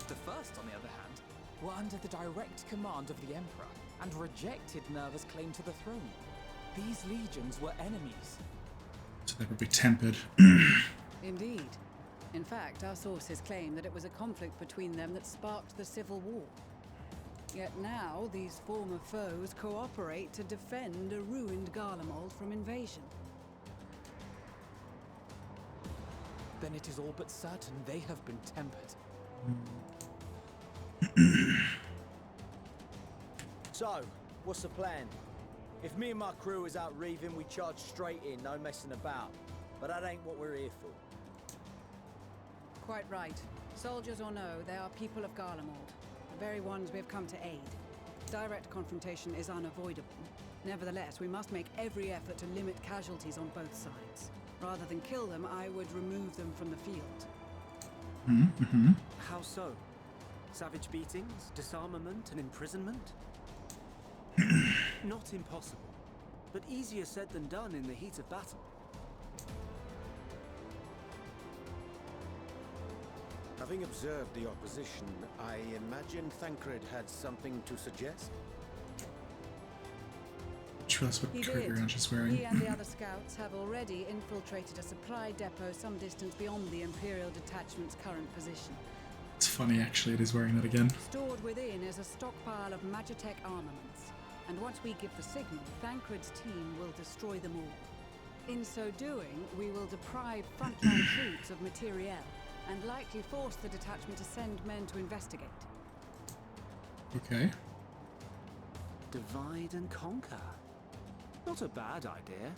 The 1st, on the other hand, were under the direct command of the Emperor and rejected Nerva's claim to the throne. These legions were enemies. So they would be tempered. Indeed. In fact, our sources claim that it was a conflict between them that sparked the Civil War. Yet now, these former foes cooperate to defend a ruined Garlemald from invasion. Then it is all but certain they have been tempered. So, what's the plan? If me and my crew is out reaving, we charge straight in, no messing about. But that ain't what we're here for. Quite right. Soldiers or no, they are people of Garlemald, the very ones we have come to aid. Direct confrontation is unavoidable. Nevertheless, we must make every effort to limit casualties on both sides. Rather than kill them, I would remove them from the field. How so? Savage beatings, disarmament, and imprisonment? Not impossible, but easier said than done in the heat of battle. Having observed the opposition, I imagine Thancred had something to suggest? Sure, that's what He trigger did. she's wearing. He and the other scouts have already infiltrated a supply depot some distance beyond the Imperial detachment's current position. It's funny, actually, it is wearing that again. Stored within is a stockpile of Magitech armaments, and once we give the signal, Thancred's team will destroy them all. In so doing, we will deprive frontline troops of materiel, and likely force the detachment to send men to investigate. Okay. Divide and conquer. Not a bad idea.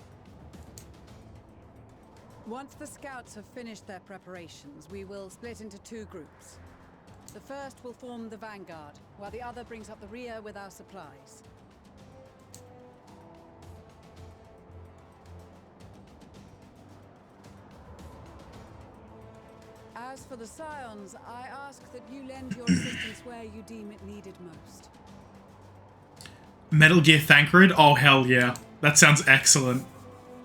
Once the scouts have finished their preparations, we will split into 2 groups. The first will form the vanguard, while the other brings up the rear with our supplies. As for the Scions, I ask that you lend your assistance where you deem it needed most. Metal Gear Thancred? Oh, hell yeah. That sounds excellent.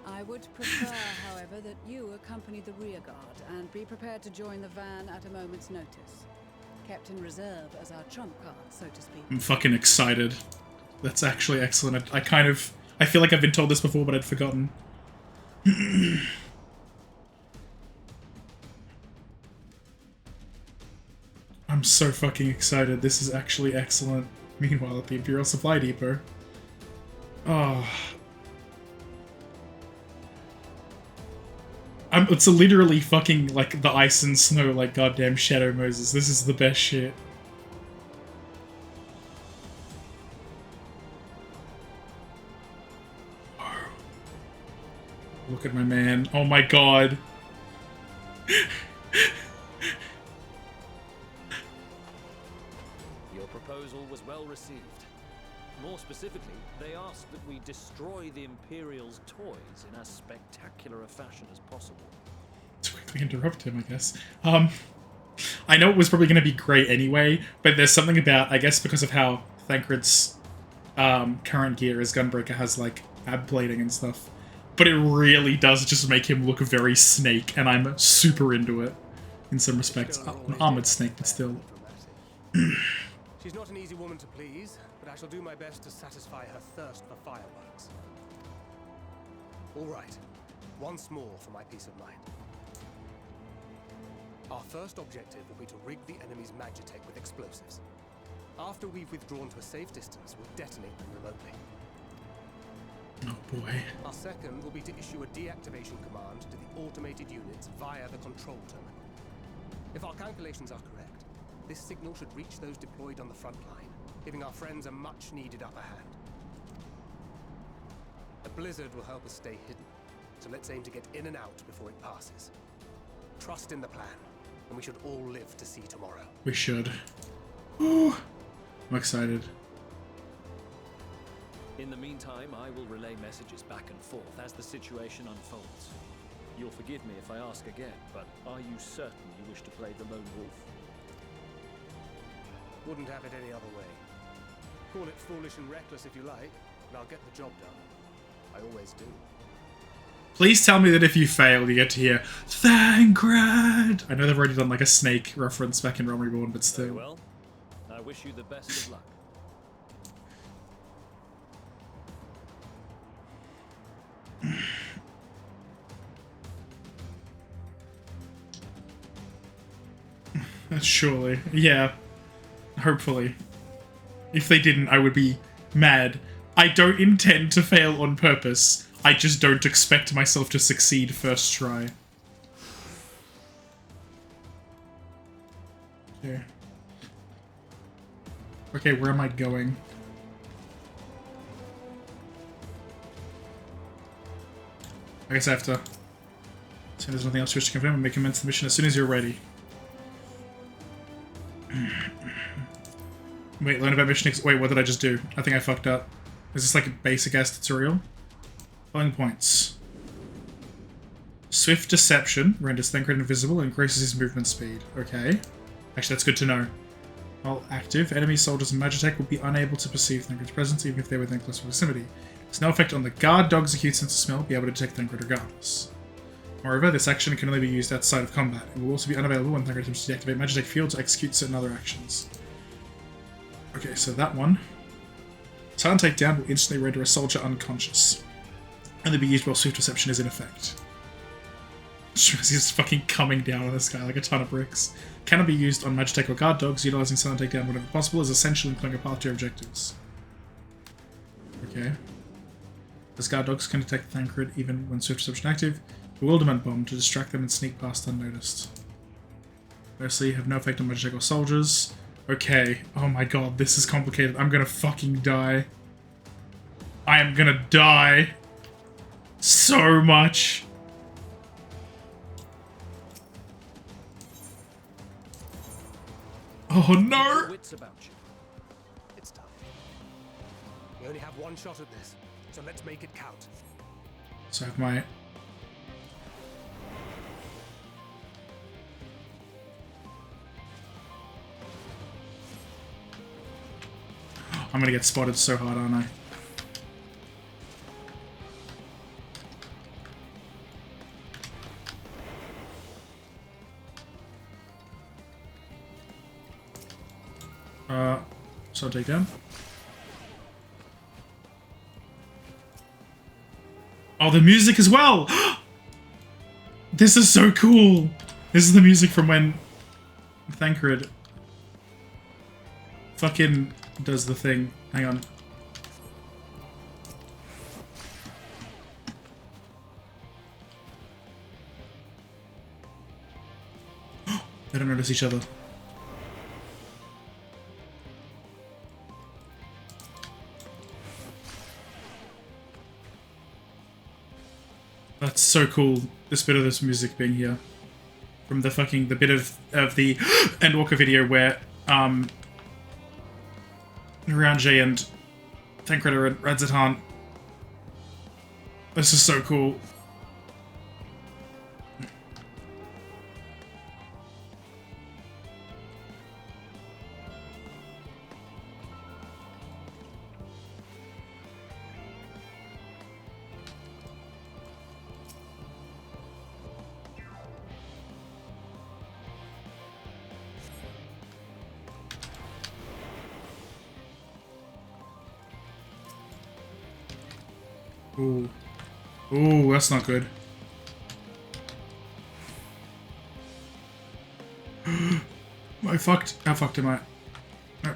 I would prefer, however, that you accompany the rearguard and be prepared to join the van at a moment's notice. Kept in reserve as our trump card, so to speak. I'm fucking excited. That's actually excellent. I feel like I've been told this before, but I'd forgotten. I'm so fucking excited. This is actually excellent. Meanwhile, at the Imperial Supply Depot. Oh. It's literally fucking like the ice and snow, like goddamn Shadow Moses. This is the best shit. Look at my man. Oh my god. received. More specifically, they asked that we destroy the Imperial's toys in as spectacular a fashion as possible. To quickly interrupt him, I guess. I know it was probably going to be great anyway, but there's something about, I guess because of how Thancred's current gear is Gunbreaker has, like, ab plating and stuff. But it really does just make him look very Snake, and I'm super into it, in some respects. An armored Snake, but still. She's not an easy woman to please, but I shall do my best to satisfy her thirst for fireworks. All right, once more for my peace of mind. Our first objective will be to rig the enemy's Magitech with explosives. After we've withdrawn to a safe distance, we'll detonate them remotely. Oh boy. Our second will be to issue a deactivation command to the automated units via the control terminal. If our calculations are correct, this signal should reach those deployed on the front line, giving our friends a much-needed upper hand. A blizzard will help us stay hidden, so let's aim to get in and out before it passes. Trust in the plan, and we should all live to see tomorrow. We should. Ooh, I'm excited. In the meantime, I will relay messages back and forth as the situation unfolds. You'll forgive me if I ask again, but are you certain you wish to play the lone wolf? Wouldn't have it any other way. Call it foolish and reckless if you like, but I'll get the job done. I always do. Please tell me that if you fail, you get to hear Thancred! I know they've already done like a Snake reference back in Realm Reborn, but still. Very well. I wish you the best of luck. Surely. Yeah. Hopefully. If they didn't, I would be mad. I don't intend to fail on purpose. I just don't expect myself to succeed first try. Okay. Okay, where am I going? I guess I have to... So there's nothing else to confirm, and may commence the mission as soon as you're ready. Wait, learn about mission wait, what did I just do? I think I fucked up. Is this like a basic ass tutorial? Following points. Swift Deception renders Thancred invisible and increases his movement speed. Okay. Actually, that's good to know. While active, enemy soldiers and Magitech will be unable to perceive Thancred's presence even if they're within close proximity. There's no effect on the guard dog's acute sense of smell, be able to detect Thancred regardless. Moreover, this action can only be used outside of combat. It will also be unavailable when Thancred attempts to deactivate Magitech field to execute certain other actions. Okay, so that one. Silent Takedown will instantly render a soldier unconscious. And they'll be used while Swift Deception is in effect. He's fucking coming down on this guy like a ton of bricks. Cannot be used on Magitech or guard dogs, utilizing Silent Takedown whenever possible is essential in clearing a path to your objectives. Okay. As guard dogs can detect Thancred even when Swift Deception active, Bewilderment Bomb to distract them and sneak past unnoticed. Firstly, have no effect on Magitech or soldiers. Okay. Oh my god, this is complicated. I'm gonna fucking die. I am gonna die. So much. Oh no! Wits about you. It's time. We only have one shot at this, so let's make it count. So I have my... I'm gonna get spotted so hard, aren't I? So I'll take down. Oh, the music as well! This is so cool! This is the music from when Thancred fucking does the thing. Hang on. They don't notice each other. That's so cool, this bit of this music being here. From the bit of the Endwalker video where, around G and Thancred and Radzetan. This is so cool. Ooh. Ooh, that's not good. How fucked am I? No.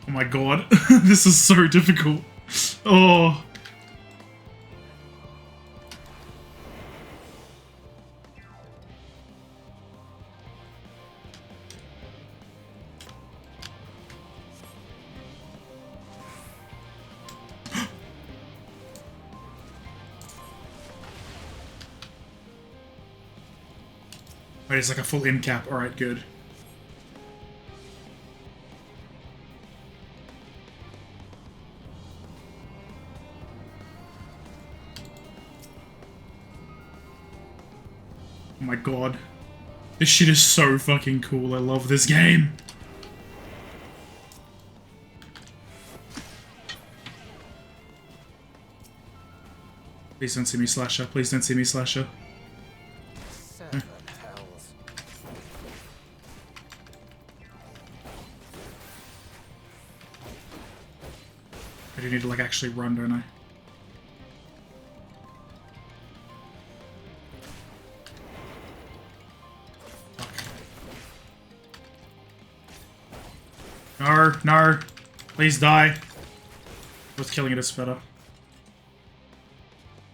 Oh my god, this is so difficult. Oh. Wait, it's like a full in cap. Alright, good. Oh my god. This shit is so fucking cool. I love this game. Please don't see me slasher. Please don't see me slasher. I do need to like actually run, don't I? No, no. Please die. With killing it is better.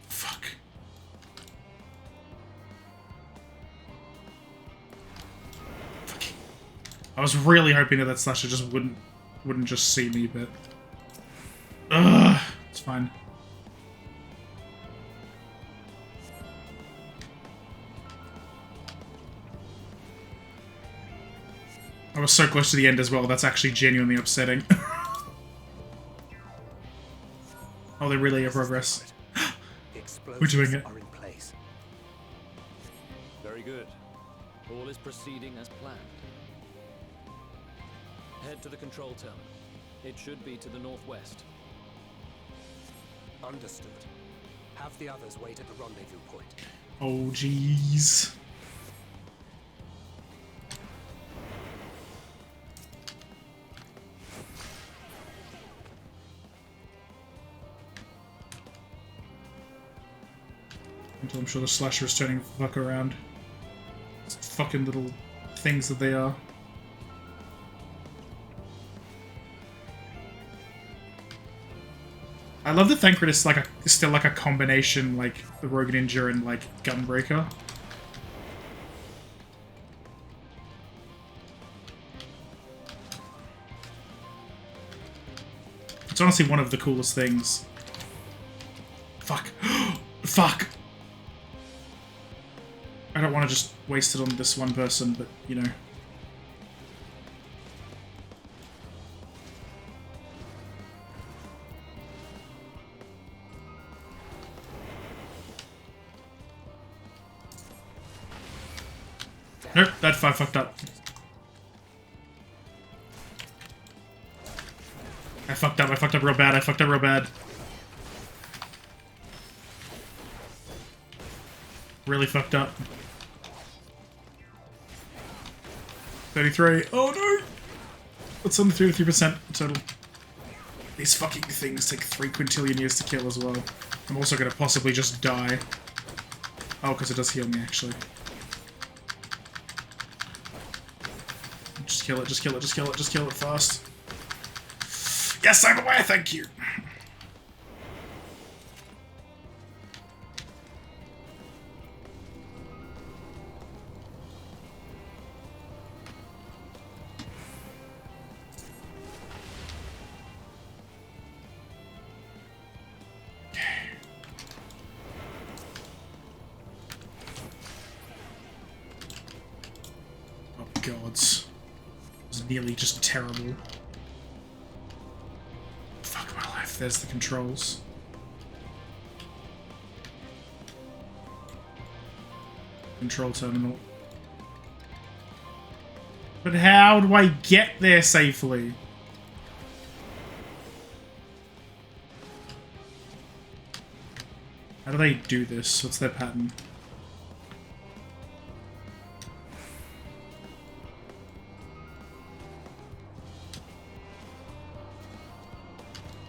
Fuck. Fuck. I was really hoping that slasher just wouldn't just see me, but... Ugh. It's fine. I was so close to the end as well, that's actually genuinely upsetting. Oh, they really have progress. We're doing it. Very good. All is proceeding as planned. Head to the control terminal. It should be to the northwest. Understood. Have the others wait at the rendezvous point. Oh, jeez. Until I'm sure the slasher is turning the fuck around. It's fucking little things that they are. I love that Thancred is like still like a combination like the Rogue Ninja and like Gunbreaker. It's honestly one of the coolest things. Fuck. Fuck! I don't want to just waste it on this one person, but, you know. Nope, that 5 fucked up. I fucked up real bad, Really fucked up. 33. Oh no! It's only 33% total. These fucking things take 3 quintillion years to kill as well. I'm also gonna possibly just die. Oh, because it does heal me, actually. Just kill it fast. Yes, I'm aware, thank you! was nearly just terrible. Fuck my life, there's the controls. Control terminal. But how do I get there safely? How do they do this? What's their pattern?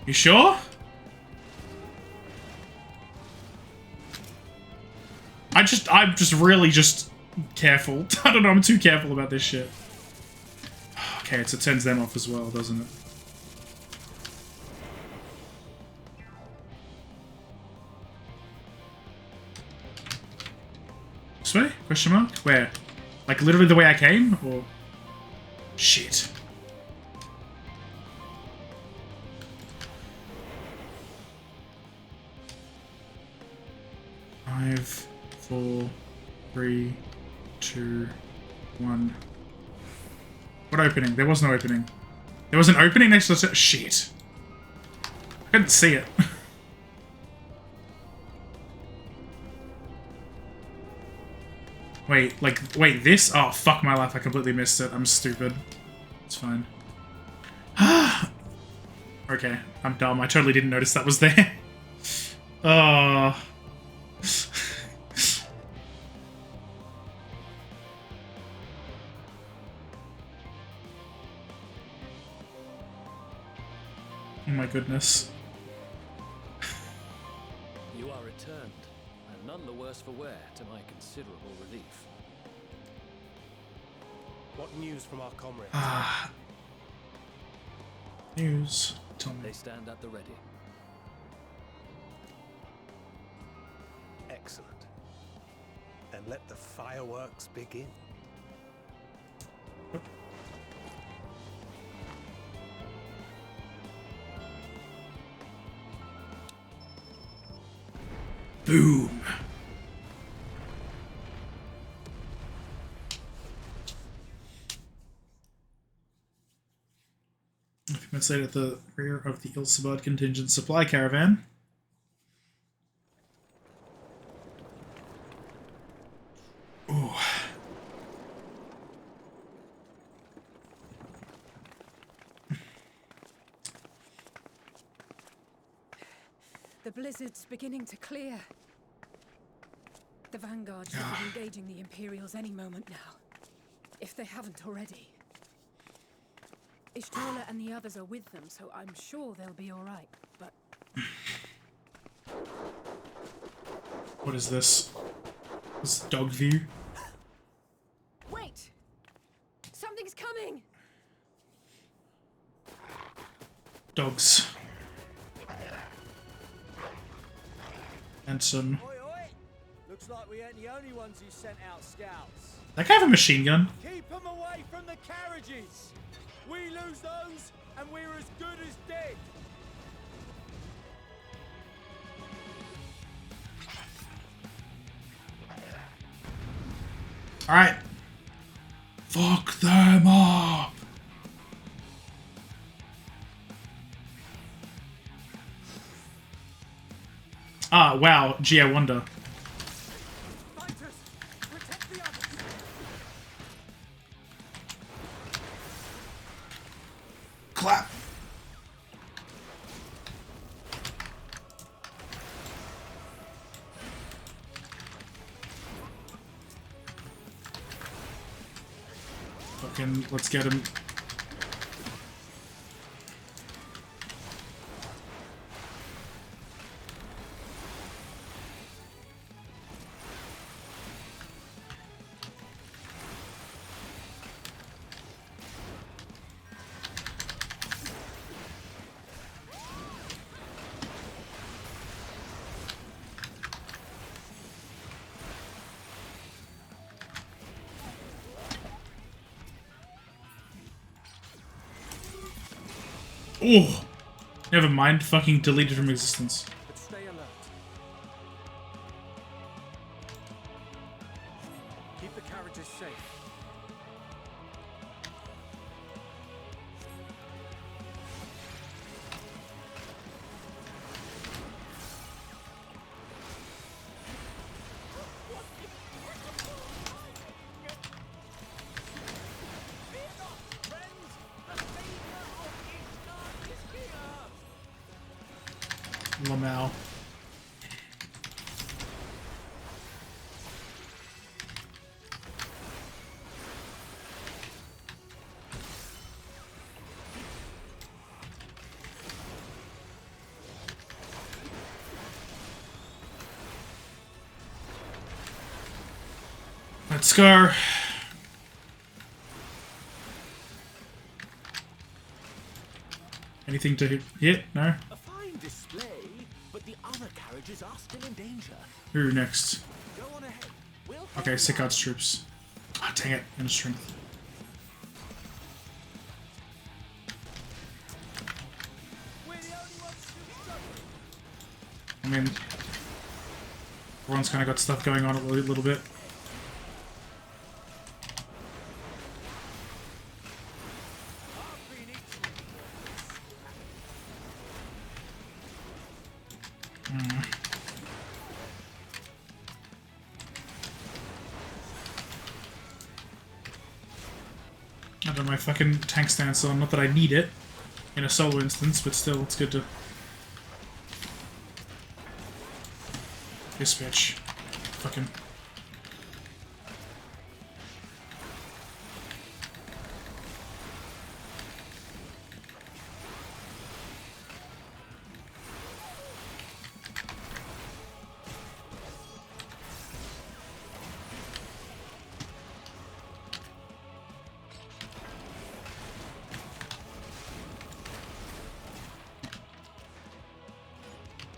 You sure? I'm just really just careful. I don't know, I'm too careful about this shit. Okay, so it turns them off as well, doesn't it? This way? Question mark? Where? Like literally the way I came? Or... Shit. Five, 4, 3, 2, 1. What opening? There was no opening. There was an opening next to the... Shit. I couldn't see it. Wait, this? Oh, fuck my life. I completely missed it. I'm stupid. It's fine. Okay, I'm dumb. I totally didn't notice that was there. Oh... Oh my goodness. You are returned, and none the worse for wear, to my considerable relief. What news from our comrades? News. Tell me. They stand at the ready. Excellent. Then let the fireworks begin. Boom. A few minutes later at the rear of the Ilsabad contingent supply caravan. Ooh. The blizzard's beginning to clear. The Vanguard should be engaging the Imperials any moment now, if they haven't already. Ishtola and the others are with them, so I'm sure they'll be all right, but... What is this? This is dog view? Wait! Something's coming! Dogs. And some... Looks like we ain't the only ones who sent out scouts. That guy have a machine gun? Keep them away from the carriages. We lose those, and we're as good as dead. Alright. Fuck them up. Ah, wow. Gee, I wonder. Clap. Fucking, let's get him. Oh, never mind. Fucking deleted from existence. But stay alert. Keep the carriages safe. Lamau. Let's go. Anything to hit? No? A fine display, but the other carriages are still in danger. Who next? Go on ahead. We'll Okay, Sickard's troops. Ah, dang it. Inner strength. I mean, everyone's kind of got stuff going on a little bit. I don't know my fucking tank stance on. Not that I need it in a solo instance, but still, it's good to. This bitch. Fucking.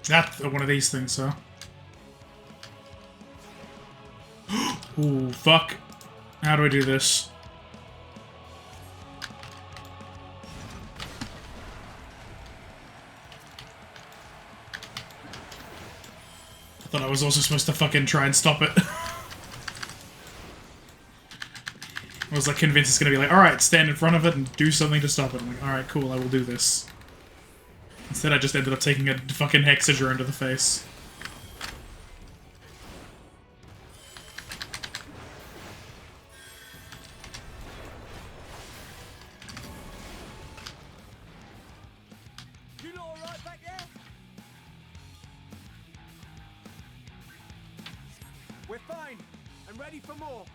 That's one of these things, huh? Ooh, fuck. How do I do this? I thought I was also supposed to fucking try and stop it. I was like convinced it's gonna be like, alright, stand in front of it and do something to stop it. I'm like, alright, cool, I will do this. Instead I just ended up taking a fucking Hexager into the face. We're fine and ready for more.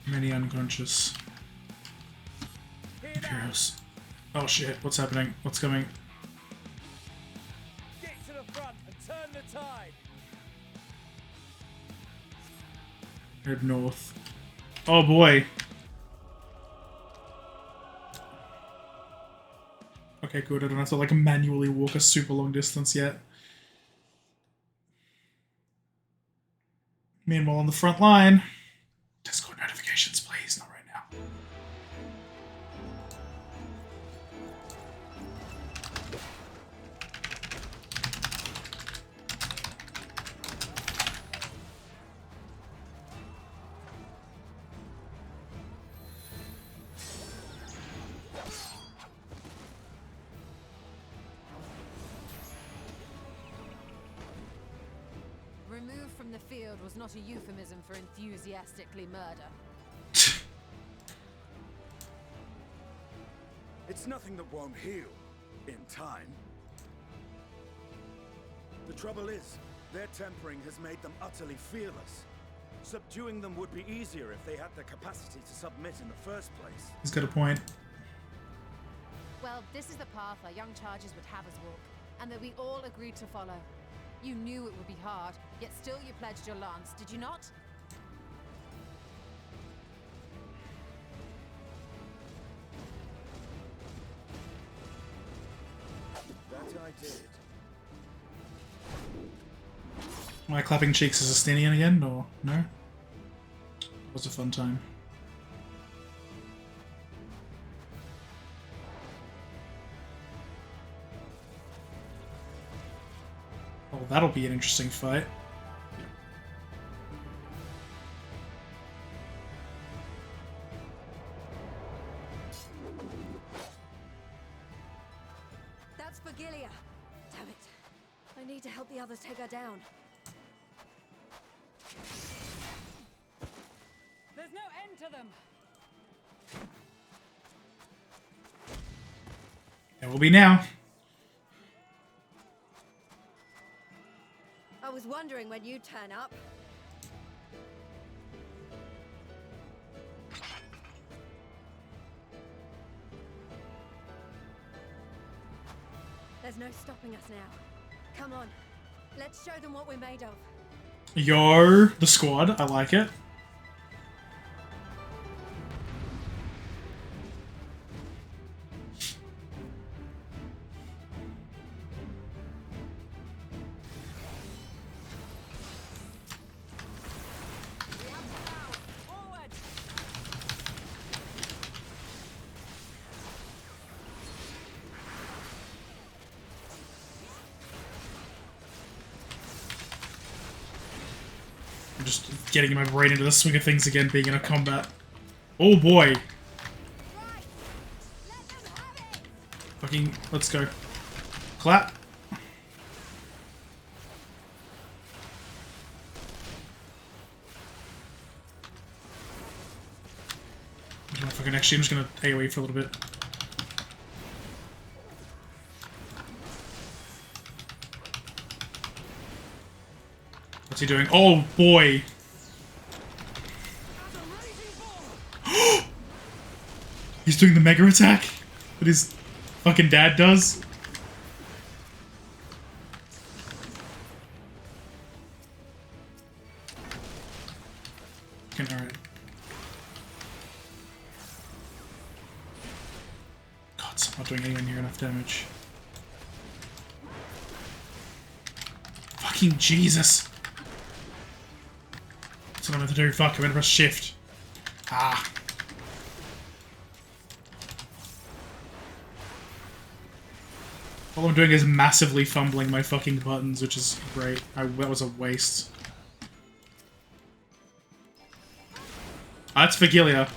Many unconscious. Heroes. Oh shit, what's happening? What's coming? Get to the front and turn the tide. Head north. Oh boy. Okay, good. I don't have to like manually walk a super long distance yet. Meanwhile, on the front line, Discord notifications, please. Not right now. Removed from the field was not a euphemism for enthusiastically murder. It's nothing that won't heal in time. The trouble is, their tempering has made them utterly fearless. Subduing them would be easier if they had the capacity to submit in the first place. He's got a point. Well, this is the path our young charges would have us walk, and that we all agreed to follow. You knew it would be hard, yet still you pledged your lance, did you not? That I did. Am I clapping cheeks as a Stenian again, or no? It was a fun time. Oh, that'll be an interesting fight. That's for Gilia. Damn it. I need to help the others take her down. There's no end to them. There will be now. wondering when you turn up. There's no stopping us now. Come on, let's show them what we're made of. Yo, the squad. I like it. I'm just getting my brain into the swing of things again, being in a combat. Oh boy. Fucking, let's go. Clap. I don't know if I can actually, I'm just gonna AoE for a little bit. What's he doing? Oh boy! He's doing the mega attack that his fucking dad does. Okay, alright. God, it's not doing anywhere near enough damage. Fucking Jesus! That's what I'm going to do. Fuck, I'm going to press shift. Ah. All I'm doing is massively fumbling my fucking buttons, which is great. That was a waste. That's Vigilia.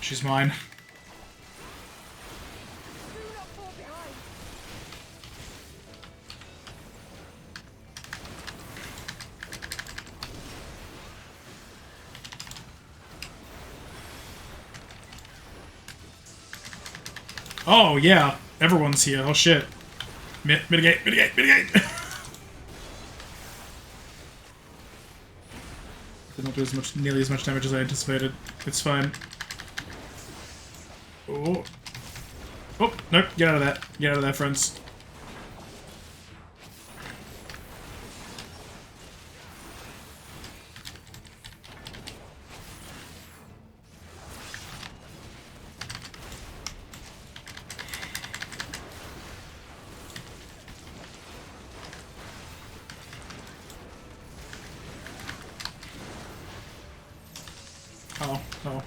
She's mine. Oh, yeah. Everyone's here. Oh, shit. Mitigate, mitigate, mitigate! Did not do nearly as much damage as I anticipated. It's fine. Oh. Oh, nope. Get out of that. Get out of there, friends. Oh, oh.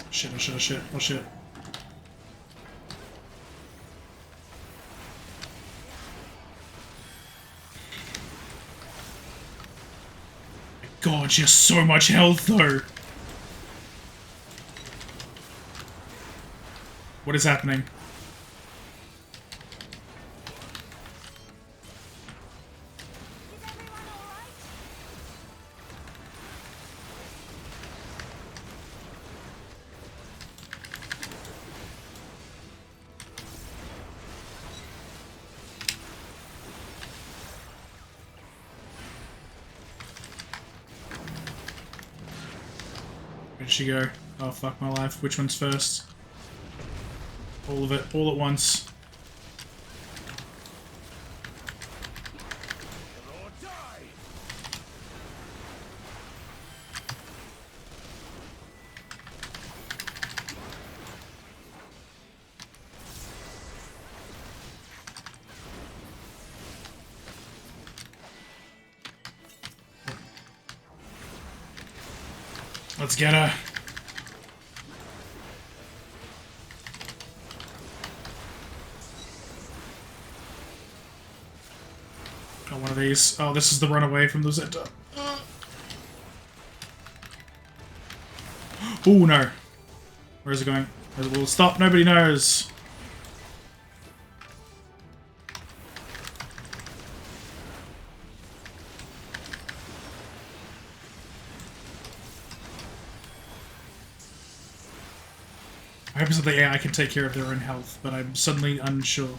Shit, oh shit, oh shit, oh shit. God, she has so much health though! What is happening? Where did she go? Oh fuck my life. Which one's first? All of it, all at once. Let's get her. Got one of these. Oh, this is the runaway from the Zeta. Oh no. Where is it going? We'll stop, nobody knows. I hope that the AI can take care of their own health, but I'm suddenly unsure.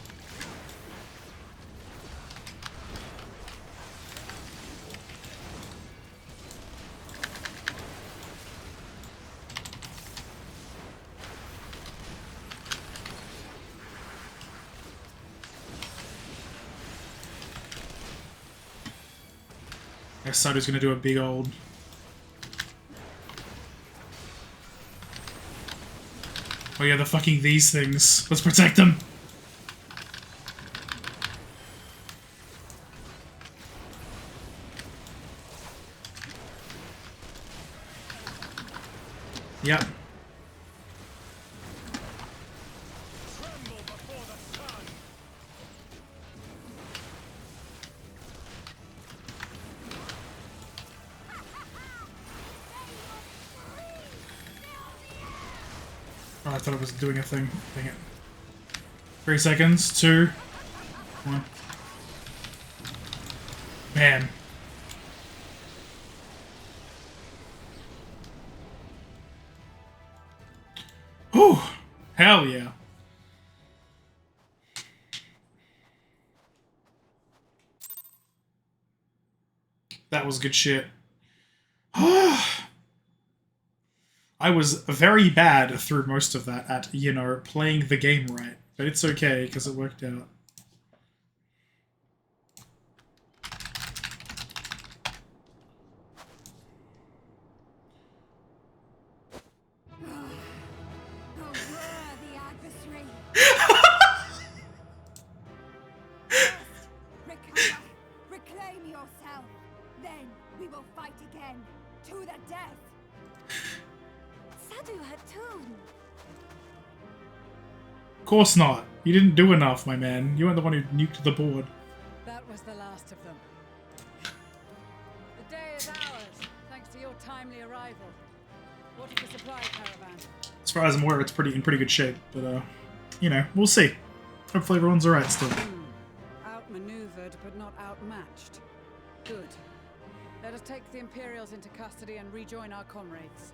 I guess Sado's gonna do a big old... Oh yeah, they're fucking these things. Let's protect them! Yep. Oh, I thought it was doing a thing. Dang it. 3 seconds. 2. 1. Man. Whew! Hell yeah. That was good shit. I was very bad through most of that at, you know, playing the game right. But it's okay, because it worked out. Reclaim yourself. Then we will fight again to the death. Sadu Hatun. Of course not. You didn't do enough, my man. You weren't the one who nuked the board. That was the last of them. The day is ours, thanks to your timely arrival. What of the supply caravan? As far as I'm aware, it's in pretty good shape. But, you know, we'll see. Hopefully everyone's alright still. Outmaneuvered, but not outmatched. Good. Let us take the Imperials into custody and rejoin our comrades.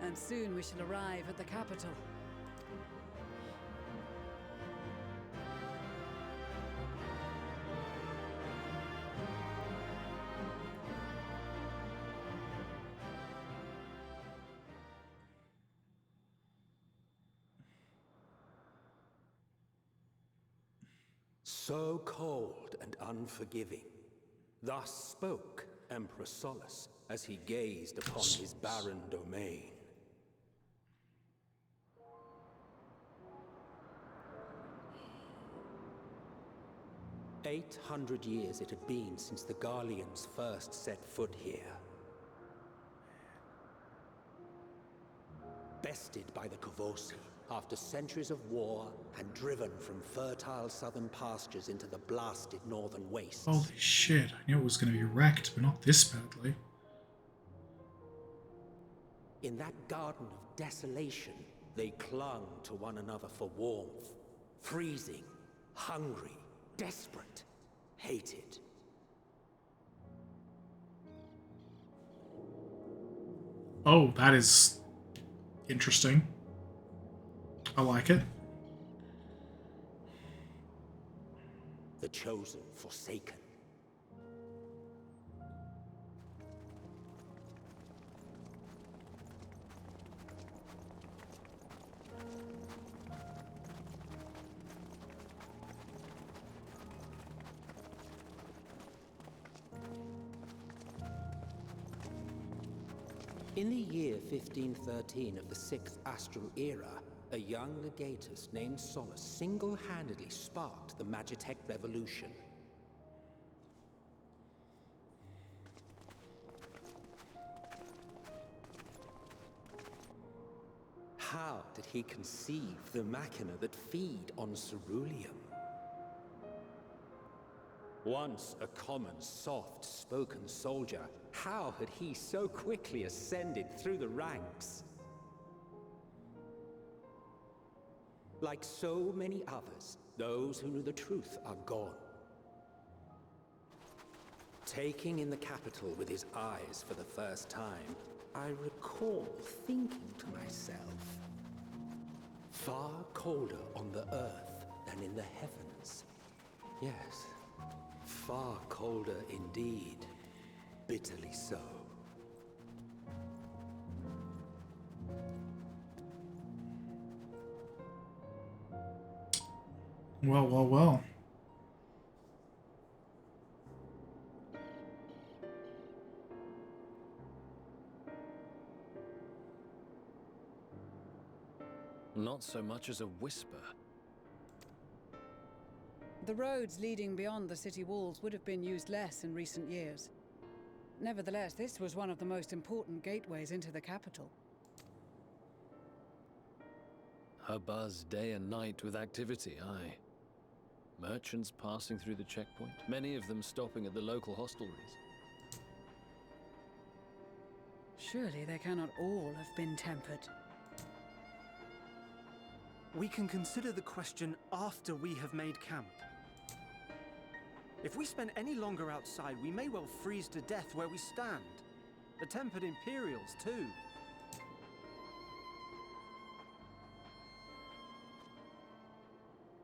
And soon we shall arrive at the capital. So cold and unforgiving. Thus spoke Emperor Solus as he gazed upon his barren domain. 800 years it had been since the Garleans first set foot here. Bested by the Kavosi, after centuries of war and driven from fertile southern pastures into the blasted northern wastes. Holy shit, I knew it was going to be wrecked, but not this badly. In that garden of desolation, they clung to one another for warmth. Freezing, hungry, desperate, hated. Oh, that is interesting. I like it. The chosen forsaken. In the year 1513 of the 6th Astral Era, a young legatus named Solus single-handedly sparked the Magitech Revolution. How did he conceive the machina that feed on ceruleum? Once a common, soft-spoken soldier, how had he so quickly ascended through the ranks? Like so many others, those who knew the truth are gone. Taking in the capital with his eyes for the first time, I recall thinking to myself, far colder on the earth than in the heavens. Yes, far colder indeed. Bitterly so. Well, well, well. Not so much as a whisper. The roads leading beyond the city walls would have been used less in recent years. Nevertheless, this was one of the most important gateways into the capital. A buzz day and night with activity, aye. Merchants passing through the checkpoint, many of them stopping at the local hostelries. Surely they cannot all have been tempered. We can consider the question after we have made camp. If we spend any longer outside, we may well freeze to death where we stand. The tempered Imperials, too.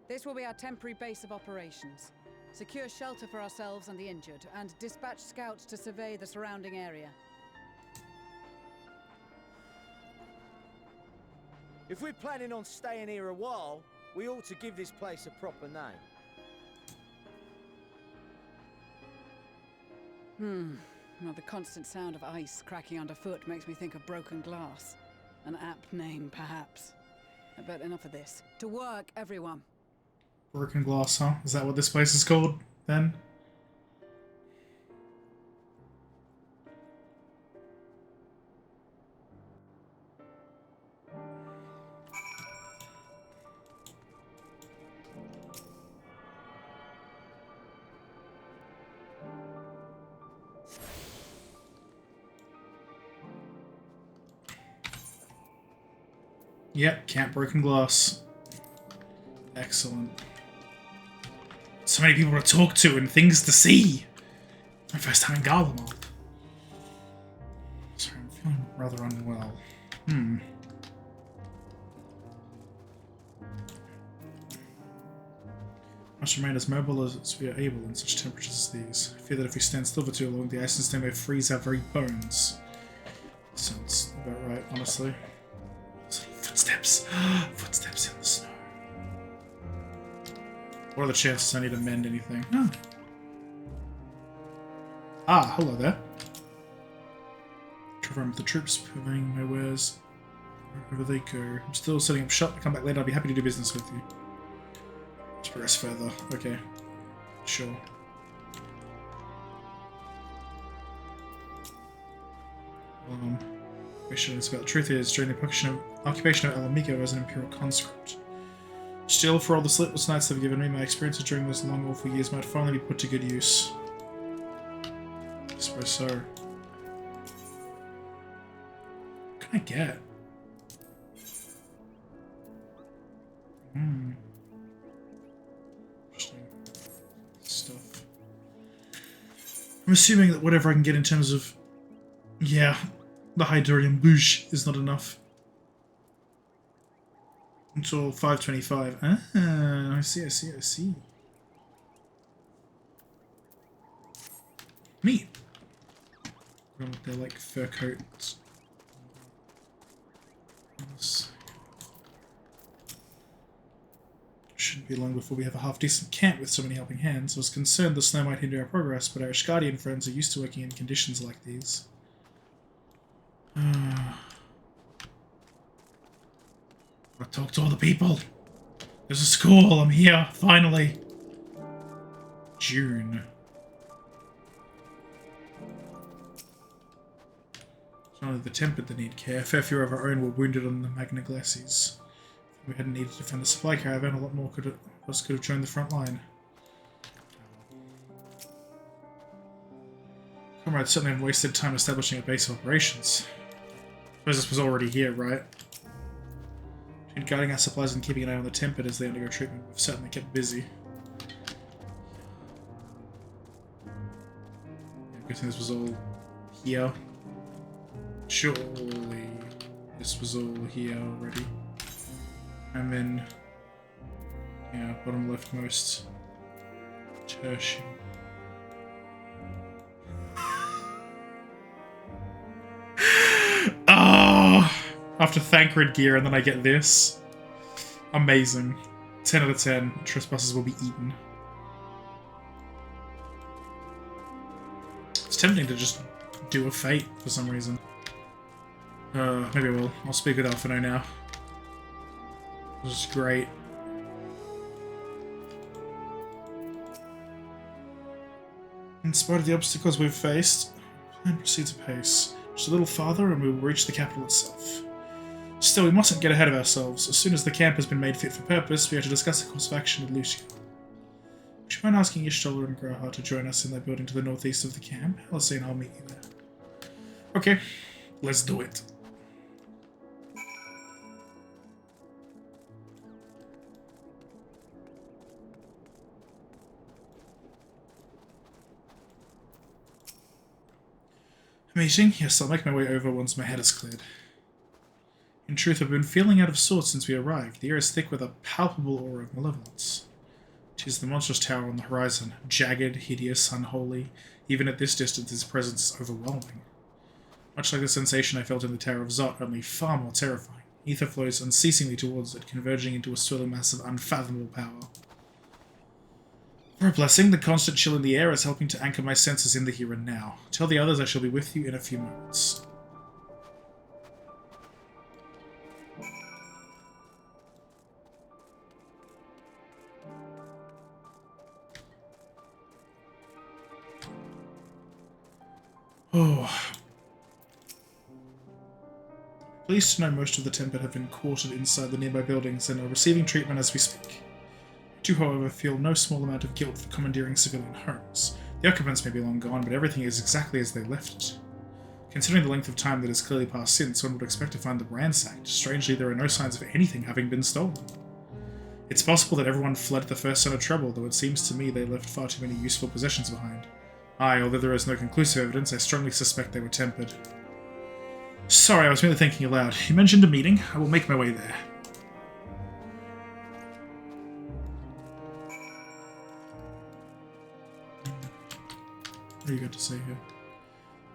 This will be our temporary base of operations. Secure shelter for ourselves and the injured, and dispatch scouts to survey the surrounding area. If we're planning on staying here a while, we ought to give this place a proper name. Well, the constant sound of ice cracking underfoot makes me think of broken glass. An apt name, perhaps. But enough of this. To work, everyone. Broken glass, huh? Is that what this place is called, then? Yep, Camp Broken Glass. Excellent. So many people to talk to and things to see. My first time in Garlemald. Sorry, I'm feeling rather unwell. Must remain as mobile as we are able in such temperatures as these. I fear that if we stand still for too long, the ice and snow may freeze our very bones. Sounds about right, honestly. Footsteps. Footsteps in the snow. What are the chances I need to mend anything? Oh. Ah, hello there. Traveling with the troops, purveying my wares wherever they go. I'm still setting up shop. I'll come back later. I'll be happy to do business with you. Let's progress further. Okay. Sure. Question is about the truth is, during the occupation of Alamigo as an Imperial conscript. Still, for all the sleepless nights they've given me, my experiences during those long, awful years might finally be put to good use. I suppose so. What can I get? Interesting stuff. I'm assuming that whatever I can get in terms of... Yeah, the Hydorian Bouge is not enough. Until 525. Ah, I see. Neat. They're like fur coats. Shouldn't be long before we have a half-decent camp with so many helping hands. I was concerned the snow might hinder our progress, but our Ishgardian friends are used to working in conditions like these. I talked to all the people. There's a school. I'm here, finally. June. It's not only the tempered that need care. A fair few of our own were wounded on the Magna Glacies. If we hadn't needed to defend the supply caravan, a lot more of us could have joined the front line. Comrades certainly haven't wasted time establishing a base of operations. I suppose this was already here, right? Between guarding our supplies and keeping an eye on the tempered as they undergo treatment, we've certainly kept busy. I'm guessing this was all here. Surely this was all here already. And then, yeah, bottom leftmost. Tertium. Oh! After Thancred gear and then I get this. Amazing. 10 out of 10. Trespassers will be eaten. It's tempting to just do a fate for some reason. Maybe I will. I'll speak with Alphino now. This is great. In spite of the obstacles we've faced, the plan proceeds apace. Just a little farther and we will reach the capital itself. Still, we mustn't get ahead of ourselves. As soon as the camp has been made fit for purpose, we are to discuss a course of action with Lucio. Would you mind asking Ishtola and Graha to join us in their building to the northeast of the camp? Alice and I'll meet you there. Okay, let's do it. Meeting? Yes, I'll make my way over once my head is cleared. In truth, I've been feeling out of sorts since we arrived. The air is thick with a palpable aura of malevolence. It is the monstrous tower on the horizon, jagged, hideous, unholy. Even at this distance, its presence is overwhelming. Much like the sensation I felt in the Tower of Zot, only far more terrifying. Ether flows unceasingly towards it, converging into a swirling mass of unfathomable power. For a blessing, the constant chill in the air is helping to anchor my senses in the here and now. Tell the others I shall be with you in a few moments. Oh. Pleased to know most of the Tempered have been quartered inside the nearby buildings and are receiving treatment as we speak. I do, however, feel no small amount of guilt for commandeering civilian homes. The occupants may be long gone, but everything is exactly as they left it. Considering the length of time that has clearly passed since, one would expect to find them ransacked. Strangely, there are no signs of anything having been stolen. It's possible that everyone fled at the first sign of trouble, though it seems to me they left far too many useful possessions behind. Aye, although there is no conclusive evidence, I strongly suspect they were tempered. Sorry, I was merely thinking aloud. You mentioned a meeting. I will make my way there. What do you got to say here?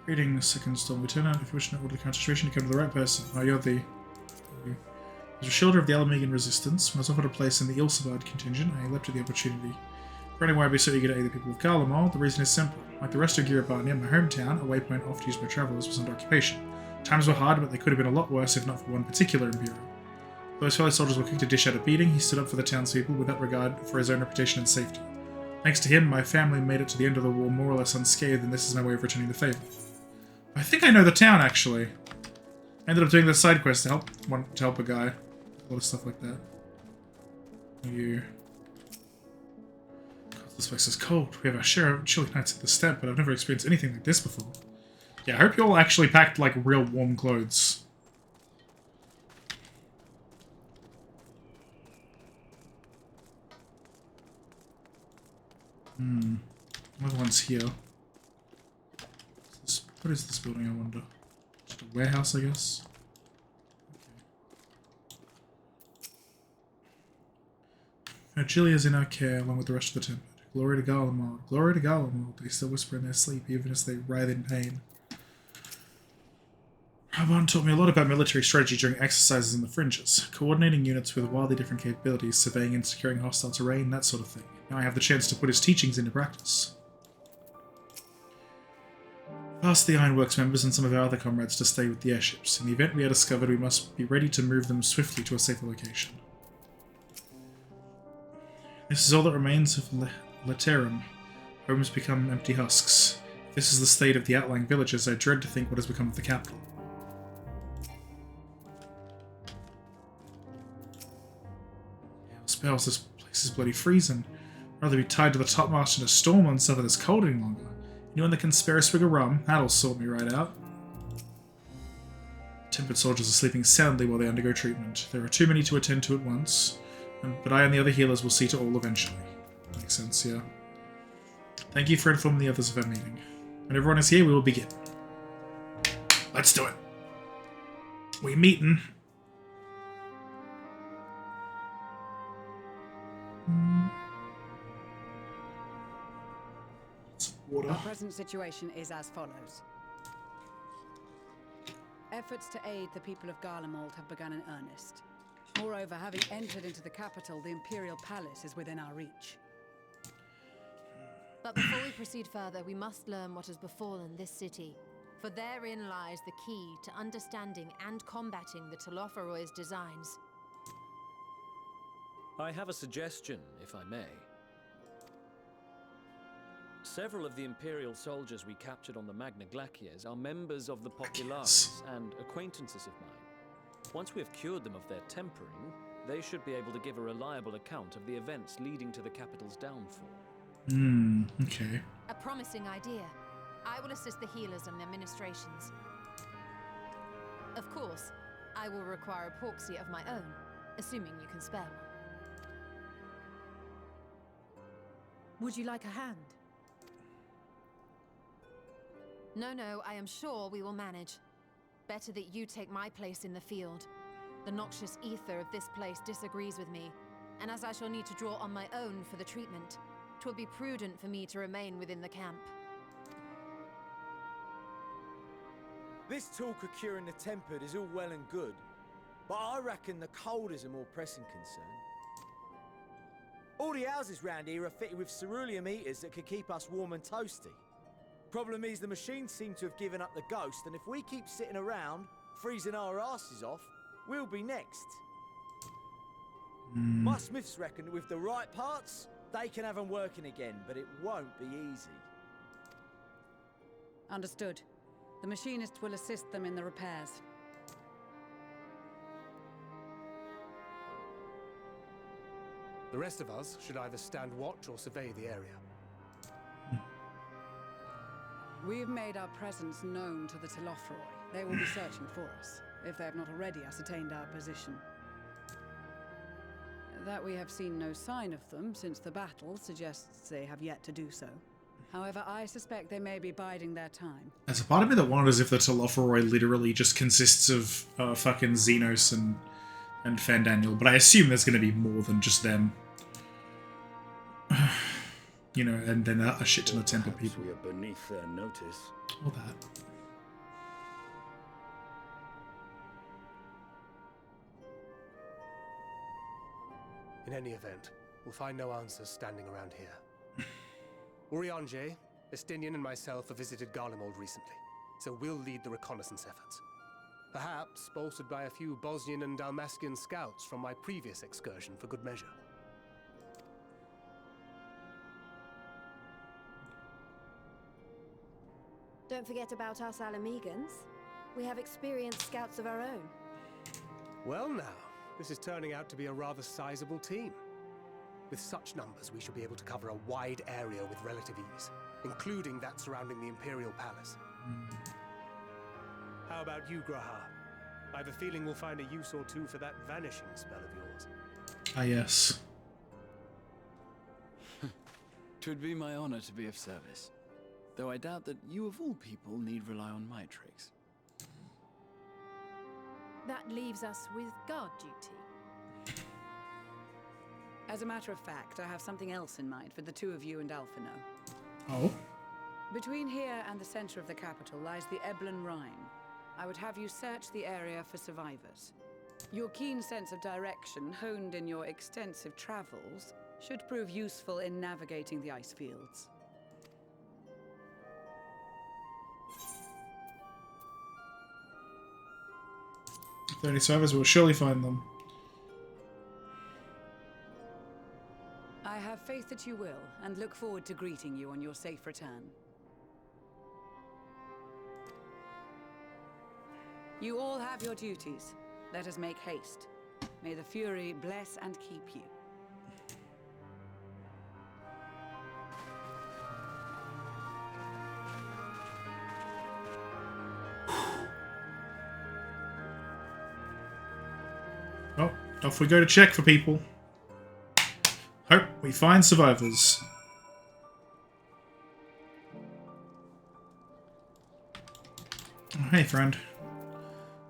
Greetings, Second Storm Lieutenant. If you wish to know what the current situation, you come to the right person. Oh, you're the... As a shoulder of the Alamegan resistance, when I was offered a place in the ill-survived contingent, I leapt at the opportunity. Granting why I'd be so eager to aid the people of Garlemald, the reason is simple. Like the rest of Giribania, my hometown, a waypoint oft used by travellers, was under occupation. Times were hard, but they could have been a lot worse if not for one particular Imperial. Though his fellow soldiers were quick to dish out a beating, he stood up for the townspeople without regard for his own reputation and safety. Thanks to him, my family made it to the end of the war more or less unscathed, and this is my way of returning the favour. I think I know the town, actually. I ended up doing this side quest to help a guy. A lot of stuff like that. You... This place is cold. We have our share of chilly nights at the steppe, but I've never experienced anything like this before. Yeah, I hope you all actually packed, like, real warm clothes. Another one's here. What is this building, I wonder? Just a warehouse, I guess? Okay. Virgilia's in our care, along with the rest of the temple. Glory to Garlemald. Glory to Garlemald. They still whisper in their sleep, even as they writhe in pain. Raban taught me a lot about military strategy during exercises in the fringes. Coordinating units with wildly different capabilities, surveying and securing hostile terrain, that sort of thing. Now I have the chance to put his teachings into practice. I've asked the Ironworks members and some of our other comrades to stay with the airships. In the event we are discovered, we must be ready to move them swiftly to a safer location. This is all that remains of Laterum. Homes become empty husks. If this is the state of the outlying villages, I dread to think what has become of the capital. Spells, this place is bloody freezing. I'd rather be tied to the topmast in a storm than suffer this cold any longer. Anyone that can spare a swig of rum, that'll sort me right out. Tempered soldiers are sleeping soundly while they undergo treatment. There are too many to attend to at once, but I and the other healers will see to all eventually. Makes sense, yeah. Thank you for informing the others of our meeting. When everyone is here, we will begin. Let's do it. We meeting. Water. Our present situation is as follows. Efforts to aid the people of Garlemald have begun in earnest. Moreover, having entered into the capital, the Imperial Palace is within our reach. But before we proceed further, we must learn what has befallen this city. For therein lies the key to understanding and combating the Telophoroid's designs. I have a suggestion, if I may. Several of the Imperial soldiers we captured on the Magna Glaciers are members of the Populares and acquaintances of mine. Once we have cured them of their tempering, they should be able to give a reliable account of the events leading to the capital's downfall. Okay. A promising idea. I will assist the healers in their ministrations. Of course, I will require a proxy of my own, assuming you can spare one. Would you like a hand? No, I am sure we will manage. Better that you take my place in the field. The noxious ether of this place disagrees with me, and as I shall need to draw on my own for the treatment, 'twill be prudent for me to remain within the camp. This talk of curing the tempered is all well and good, but I reckon the cold is a more pressing concern. All the houses round here are fitted with ceruleum heaters that could keep us warm and toasty. Problem is the machines seem to have given up the ghost, and if we keep sitting around, freezing our asses off, we'll be next. My smiths reckon that with the right parts, they can have them working again, but it won't be easy. Understood. The machinist will assist them in the repairs. The rest of us should either stand watch or survey the area. We've made our presence known to the Telophoroi. They will be searching for us, if they have not already ascertained our position. That we have seen no sign of them since the battle suggests they have yet to do so. However, I suspect they may be biding their time. There's a part of me that wondered as if the Telophoroi literally just consists of fucking Xenos and Fandaniel, but I assume there's going to be more than just them. You know, and then a shit ton of tempered people. We are beneath their notice. All that. In any event, we'll find no answers standing around here. Urianger, Estinian and myself have visited Garlemald recently, so we'll lead the reconnaissance efforts. Perhaps bolstered by a few Bosnian and Dalmatian scouts from my previous excursion for good measure. Don't forget about us Alamegans. We have experienced scouts of our own. Well now, this is turning out to be a rather sizable team. With such numbers, we should be able to cover a wide area with relative ease, including that surrounding the Imperial Palace. How about you, Graha? I have a feeling we'll find a use or two for that vanishing spell of yours. Ah, yes. 'Twould be my honor to be of service, though I doubt that you of all people need rely on my tricks. That leaves us with guard duty. As a matter of fact, I have something else in mind for the two of you and Alphino. Oh? Between here and the center of the capital lies the Eblan Rhine. I would have you search the area for survivors. Your keen sense of direction, honed in your extensive travels, should prove useful in navigating the ice fields. If there are any survivors, we'll surely find them. I have faith that you will, and look forward to greeting you on your safe return. You all have your duties. Let us make haste. May the Fury bless and keep you. Oh, off we go to check for people. Hope we find survivors. Oh, hey, friend.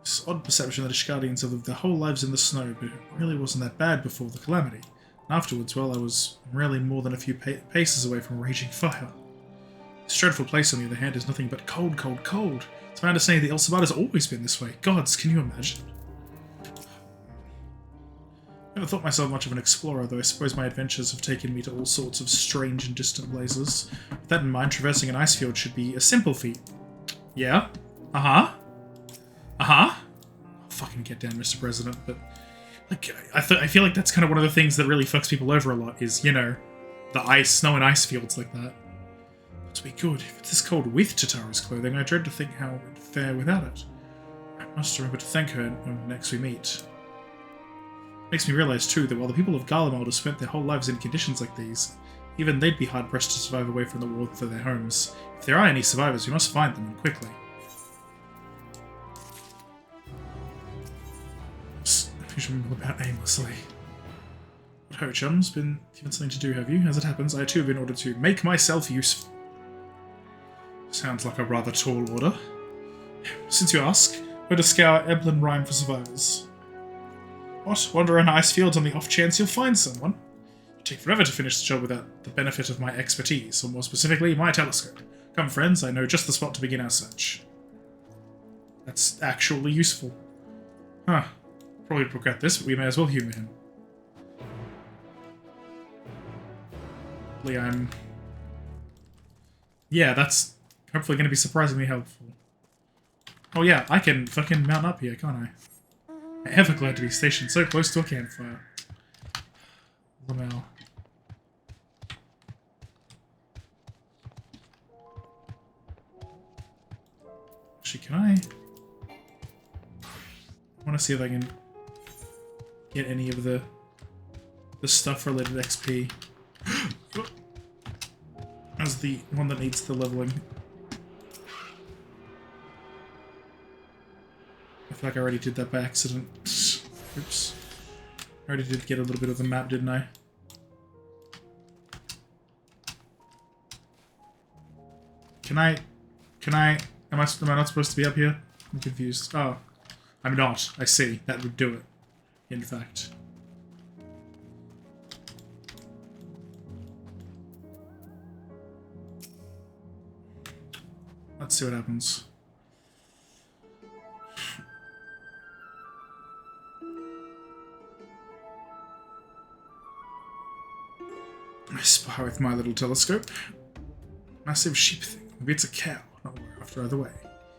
This odd perception that Ishgardians have lived their whole lives in the snow, but it really wasn't that bad before the calamity. And afterwards, well, I was rarely more than a few paces away from a raging fire. This dreadful place, on the other hand, is nothing but cold, cold, cold. It's my understanding that Ilsabad has always been this way. Gods, can you imagine? I never thought myself much of an explorer, though I suppose my adventures have taken me to all sorts of strange and distant places. With that in mind, traversing an ice field should be a simple feat. Yeah? Uh-huh. Uh-huh. Fucking get down, Mr. President, but... like, I feel like that's kind of one of the things that really fucks people over a lot, is, you know, the snow and ice fields like that. But to be good, if it's this cold with Tatara's clothing, I dread to think how it would fare without it. I must remember to thank her when next we meet. Makes me realize, too, that while the people of Garlemald have spent their whole lives in conditions like these, even they'd be hard-pressed to survive away from the warmth of their homes. If there are any survivors, we must find them, and quickly. I should remember about aimlessly. What ho, chums? Been given something to do, have you? As it happens, I too have been ordered to make myself useful. Sounds like a rather tall order. Since you ask, where to scour Eblin Rhyme for survivors? What? Wander around ice fields on the off chance you'll find someone? It'd take forever to finish the job without the benefit of my expertise, or more specifically, my telescope. Come, friends, I know just the spot to begin our search. That's actually useful. Huh. Probably regret this, but we may as well humour him. Yeah, that's hopefully going to be surprisingly helpful. Oh yeah, I can fucking mount up here, can't I? I'm ever glad to be stationed so close to a campfire. Lamel. Actually, can I want to see if I can get any of the stuff related XP as the one that needs the leveling. I feel like I already did that by accident. Oops. I already did get a little bit of the map, didn't I? Am I not supposed to be up here? I'm confused. Oh. I'm not. I see. That would do it. In fact. Let's see what happens. I spy with my little telescope. Massive sheep thing. Maybe it's a cow. Not worry after either way.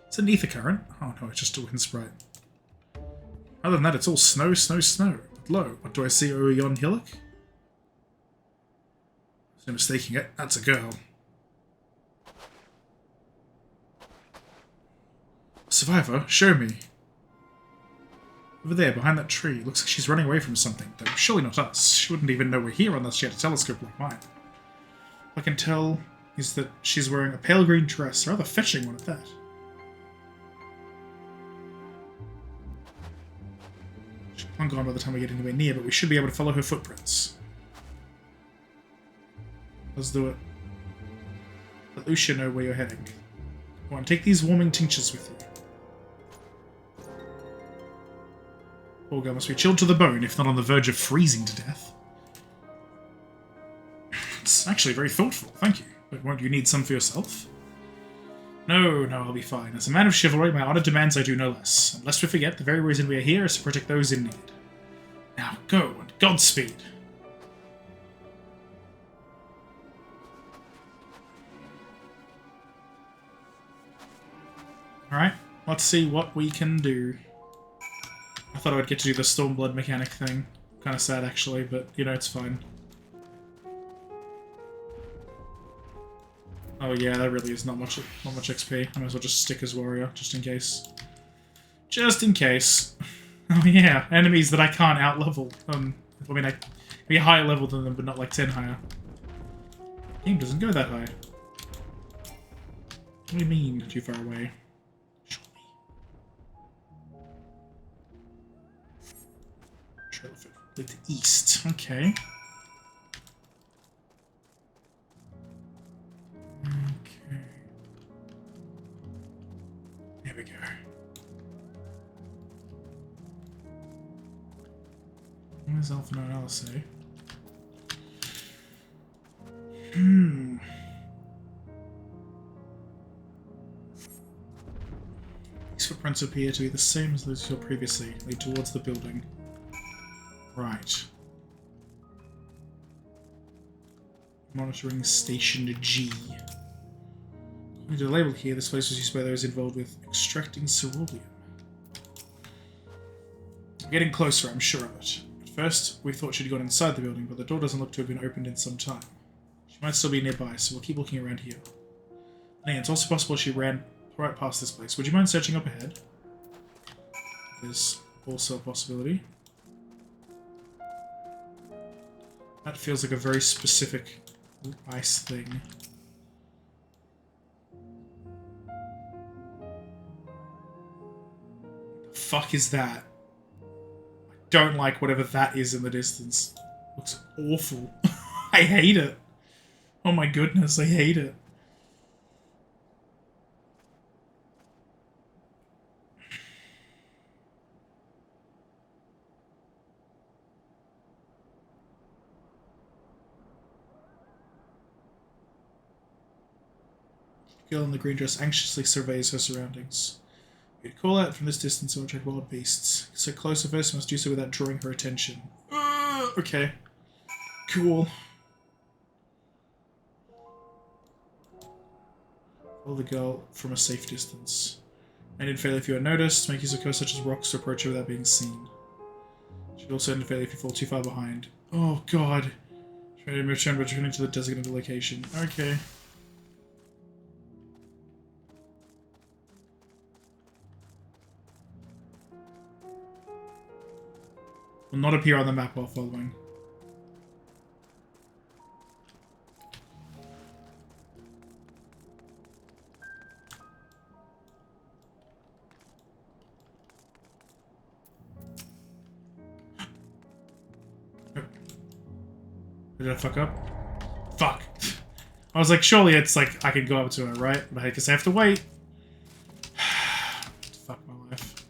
It's an ether current. Oh no, it's just a wind sprite. Other than that, it's all snow, snow, snow. But lo, what do I see over yon hillock? There's no mistaking it. That's a girl. Survivor, show me. Over there, behind that tree. Looks like she's running away from something. Though surely not us. She wouldn't even know we're here unless she had a telescope like mine. All I can tell is that she's wearing a pale green dress. A rather fetching one at that. She's long gone by the time we get anywhere near, but we should be able to follow her footprints. Let's do it. Let Lucia know where you're heading. Go on, take these warming tinctures with you. Poor girl must be chilled to the bone, if not on the verge of freezing to death. It's actually very thoughtful, thank you. But won't you need some for yourself? No, I'll be fine. As a man of chivalry, my honor demands I do no less. And lest we forget, the very reason we are here is to protect those in need. Now, go, and Godspeed! Alright, let's see what we can do. I thought I would get to do the Stormblood mechanic thing. Kind of sad, actually, but, you know, it's fine. Oh yeah, that really is not much XP. I might as well just stick as warrior, just in case. Just in case. Oh yeah, enemies that I can't outlevel. I mean, I can be higher level than them, but not like 10 higher. Game doesn't go that high. What do you mean, too far away? To the east. Okay. Okay. There we go. Where's Alpha 9 LSA? These footprints appear to be the same as those you saw previously. Lead towards the building. Right. Monitoring Station G. According to the label here, this place was used by those involved with extracting ceruleum. We're getting closer, I'm sure of it. At first, we thought she'd gone inside the building, but the door doesn't look to have been opened in some time. She might still be nearby, so we'll keep looking around here. And it's also possible she ran right past this place. Would you mind searching up ahead? There's also a possibility. That feels like a very specific ice thing. The fuck is that? I don't like whatever that is in the distance. Looks awful. I hate it. Oh my goodness, I hate it. The girl in the green dress anxiously surveys her surroundings. You'd call out from this distance and attract wild beasts. So closer first, you must do so without drawing her attention. Okay. Cool. Follow the girl from a safe distance. And in fail if you are noticed, make use of cover such as rocks to approach her without being seen. Should also end in fail if you fall too far behind. Oh god. Try to return to the designated location. Okay. Will not appear on the map while following. Did I fuck up? Fuck. I was like, surely it's like, I can go up to her, right? But I guess I have to wait. Fuck my life.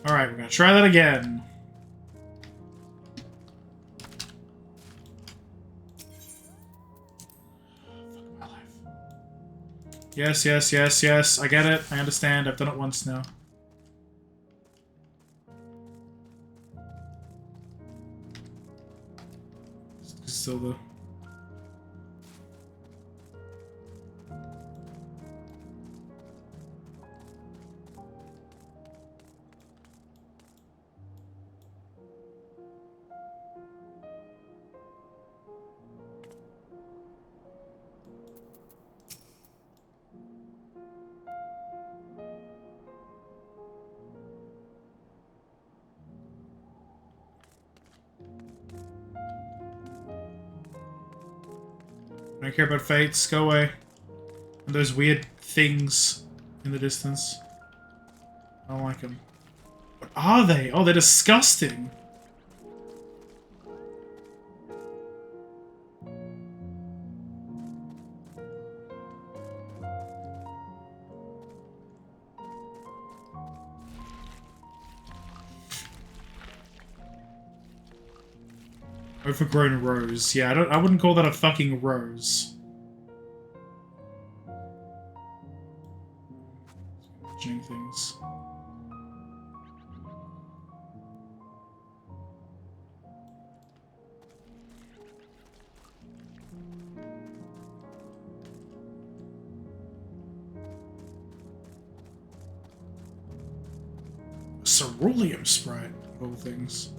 Alright, we're gonna try that again. Fuck my life. Yes, yes, yes, yes. I get it. I understand. I've done it once now. Still the... I don't care about fates. Go away. And those weird things in the distance. I don't like them. What are they? Oh, they're disgusting. Overgrown rose. Yeah, I wouldn't call that a fucking rose. Imagining things. A ceruleum sprite, of all things.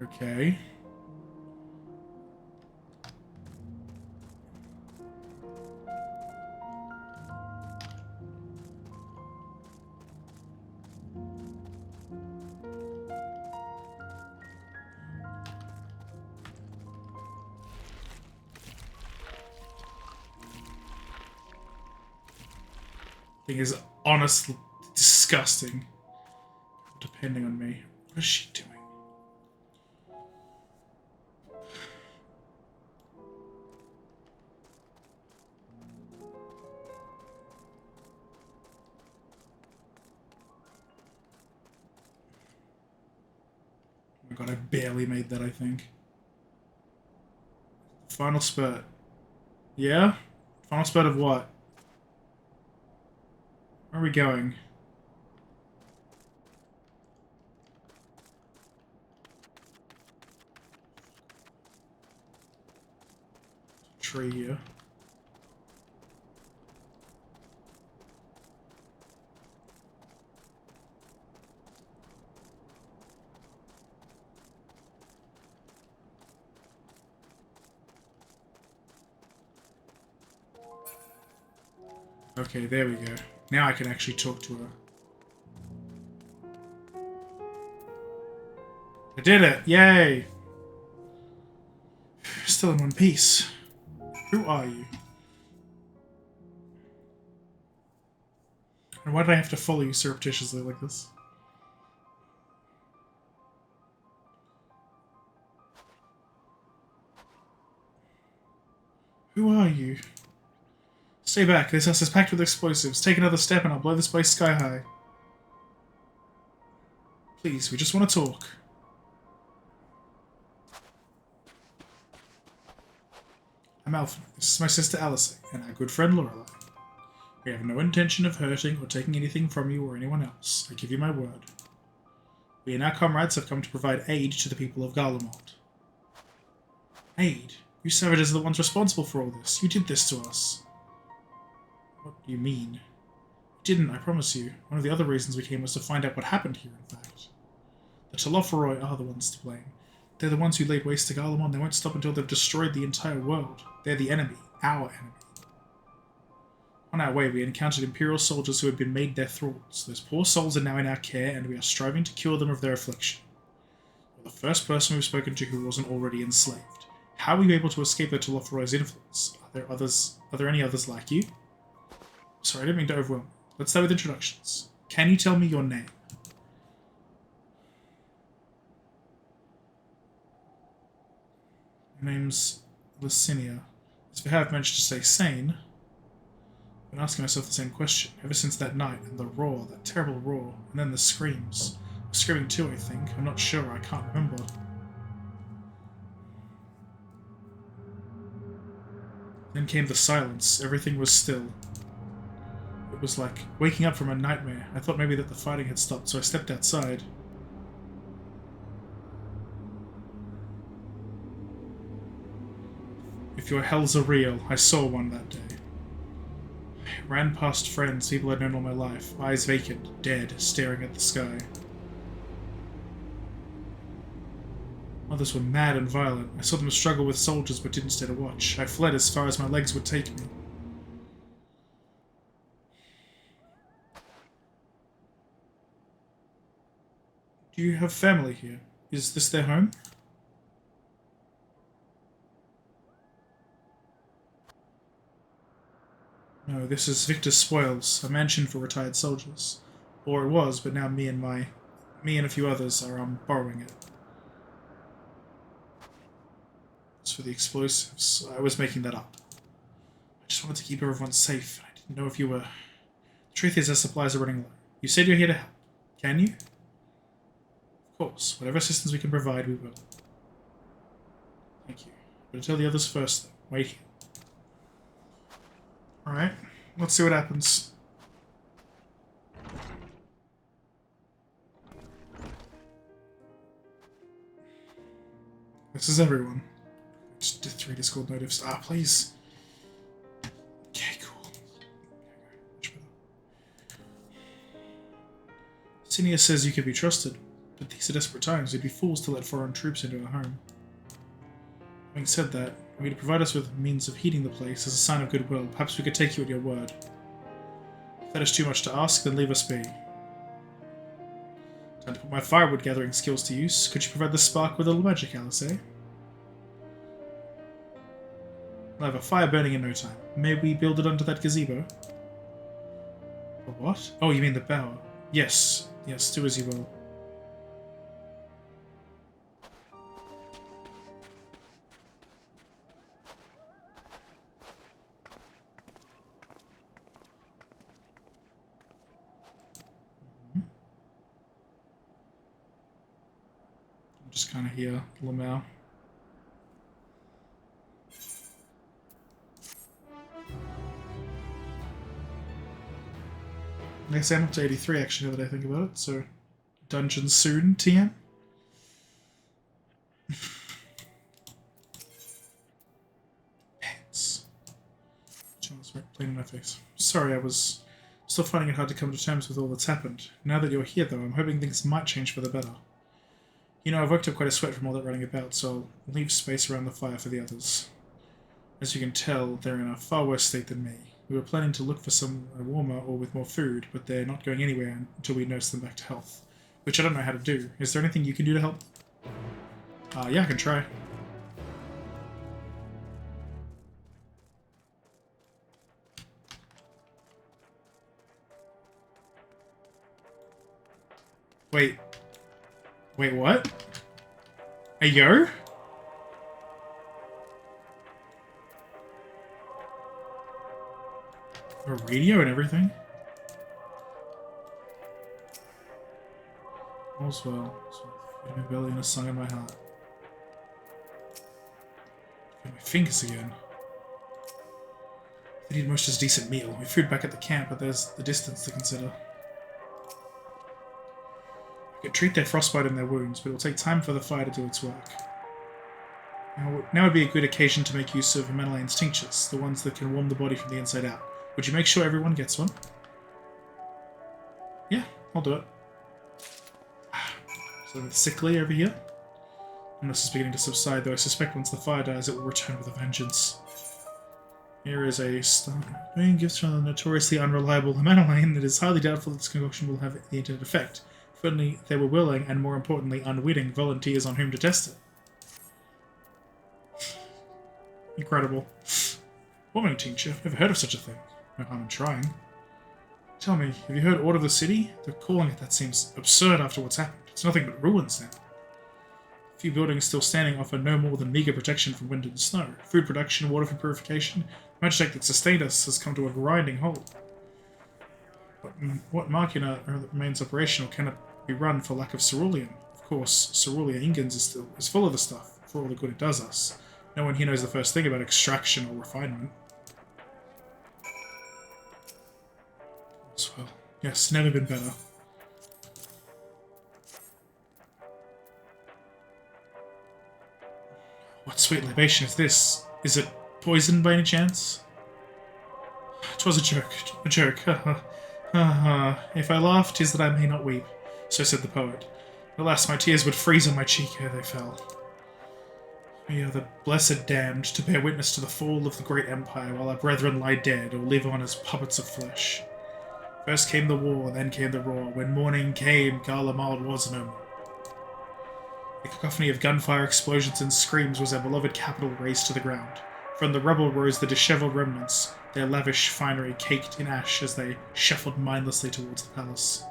Okay. Thing is honestly disgusting. Depending on me. What is she doing? god, I barely made that, I think. Final spurt. Yeah? Final spurt of what? Where are we going? Tree here. Okay, there we go. Now I can actually talk to her. I did it! Yay! Still in one piece. Who are you? And why did I have to follow you surreptitiously like this? Who are you? Stay back. This house is packed with explosives. Take another step and I'll blow this place sky high. Please, we just want to talk. I'm Alpha. This is my sister Alice and our good friend Lorelei. We have no intention of hurting or taking anything from you or anyone else. I give you my word. We and our comrades have come to provide aid to the people of Garlemald. Aid? You savages are the ones responsible for all this. You did this to us. What do you mean? You didn't, I promise you. One of the other reasons we came was to find out what happened here, in fact. The Telophoroi are the ones to blame. They're the ones who laid waste to Garlemald. They won't stop until they've destroyed the entire world. They're the enemy. Our enemy. On our way, we encountered Imperial soldiers who had been made their thralls. Those poor souls are now in our care, and we are striving to cure them of their affliction. You're the first person we've spoken to who wasn't already enslaved. How were you able to escape the Telophoroi's influence? Are there any others like you? Sorry, I didn't mean to overwhelm you. Let's start with introductions. Can you tell me your name? Your name's Licinia. As if I have managed to stay sane, I've been asking myself the same question ever since that night, and the roar, that terrible roar, and then the screams. I was screaming too, I think. I'm not sure, I can't remember. Then came the silence. Everything was still. It was like waking up from a nightmare. I thought maybe that the fighting had stopped, so I stepped outside. If your hells are real, I saw one that day. I ran past friends, people I'd known all my life, eyes vacant, dead, staring at the sky. Others were mad and violent. I saw them struggle with soldiers but didn't stay to watch. I fled as far as my legs would take me. Do you have family here? Is this their home? No, this is Victor's Spoils, a mansion for retired soldiers. Or it was, but now me and a few others are borrowing it. As for the explosives, I was making that up. I just wanted to keep everyone safe. I didn't know if you were... The truth is, our supplies are running low. You said you're here to help. Can you? Of course. Whatever assistance we can provide, we will. Thank you. But tell the others first, though. Wait here. Alright. Let's see what happens. This is everyone. Just did 3 Discord notifs. Ah, please. Okay, cool. Much better. Cinia says you can be trusted, but these are desperate times. We'd be fools to let foreign troops into our home. Having said that, if you to provide us with means of heating the place as a sign of goodwill, perhaps we could take you at your word. If that is too much to ask, then leave us be. Time to put my firewood gathering skills to use. Could you provide the spark with a little magic, Alice, eh? I'll have a fire burning in no time. May we build it under that gazebo? The what? Oh, you mean the bower. Yes. Yes, do as you will. Just kind of hear Lamau. I guess I'm up to 83 actually now that I think about it, so dungeon soon, TM. Pants. Charles, right, plain in my face. Sorry, I was still finding it hard to come to terms with all that's happened. Now that you're here, though, I'm hoping things might change for the better. You know, I've worked up quite a sweat from all that running about, so I'll leave space around the fire for the others. As you can tell, they're in a far worse state than me. We were planning to look for some warmer or with more food, but they're not going anywhere until we nurse them back to health. Which I don't know how to do. Is there anything you can do to help? Yeah, I can try. Wait, what? Hey, yo? A radio and everything? All's well. Feed my belly and a song in my heart. Got my fingers again. They need most as decent meal. We food back at the camp, but there's the distance to consider. I could treat their frostbite and their wounds, but it will take time for the fire to do its work. Now would be a good occasion to make use of Menelane's tinctures, the ones that can warm the body from the inside out. Would you make sure everyone gets one? Yeah, I'll do it. So sickly over here. And this is beginning to subside, though I suspect once the fire dies it will return with a vengeance. Here is a stone. Bringing gifts from the notoriously unreliable Menelane, it is highly doubtful that this concoction will have the intended effect. If only there were willing, and more importantly, unwitting volunteers on whom to test it. Incredible. Warming tincture? Never heard of such a thing. No harm in trying. Tell me, have you heard aught of the city? They're calling it that seems absurd after what's happened. It's nothing but ruins now. A few buildings still standing offer no more than meager protection from wind and snow. Food production, water for purification, the magic that sustained us has come to a grinding halt. But what Machina remains operational cannot be run for lack of cerulean. Of course, Cerulean Ingens is full of the stuff, for all the good it does us. No one here knows the first thing about extraction or refinement. Well, yes, never been better. What sweet libation is this? Is it poisoned by any chance? 'Twas a joke, a joke. If I laugh, 'tis that I may not weep. So said the poet. Alas, my tears would freeze on my cheek ere they fell. We are the blessed damned to bear witness to the fall of the great empire, while our brethren lie dead or live on as puppets of flesh. First came the war, then came the roar. When morning came, Garlemald was no more. A cacophony of gunfire, explosions, and screams was our beloved capital razed to the ground. From the rubble rose the dishevelled remnants, their lavish finery caked in ash as they shuffled mindlessly towards the palace.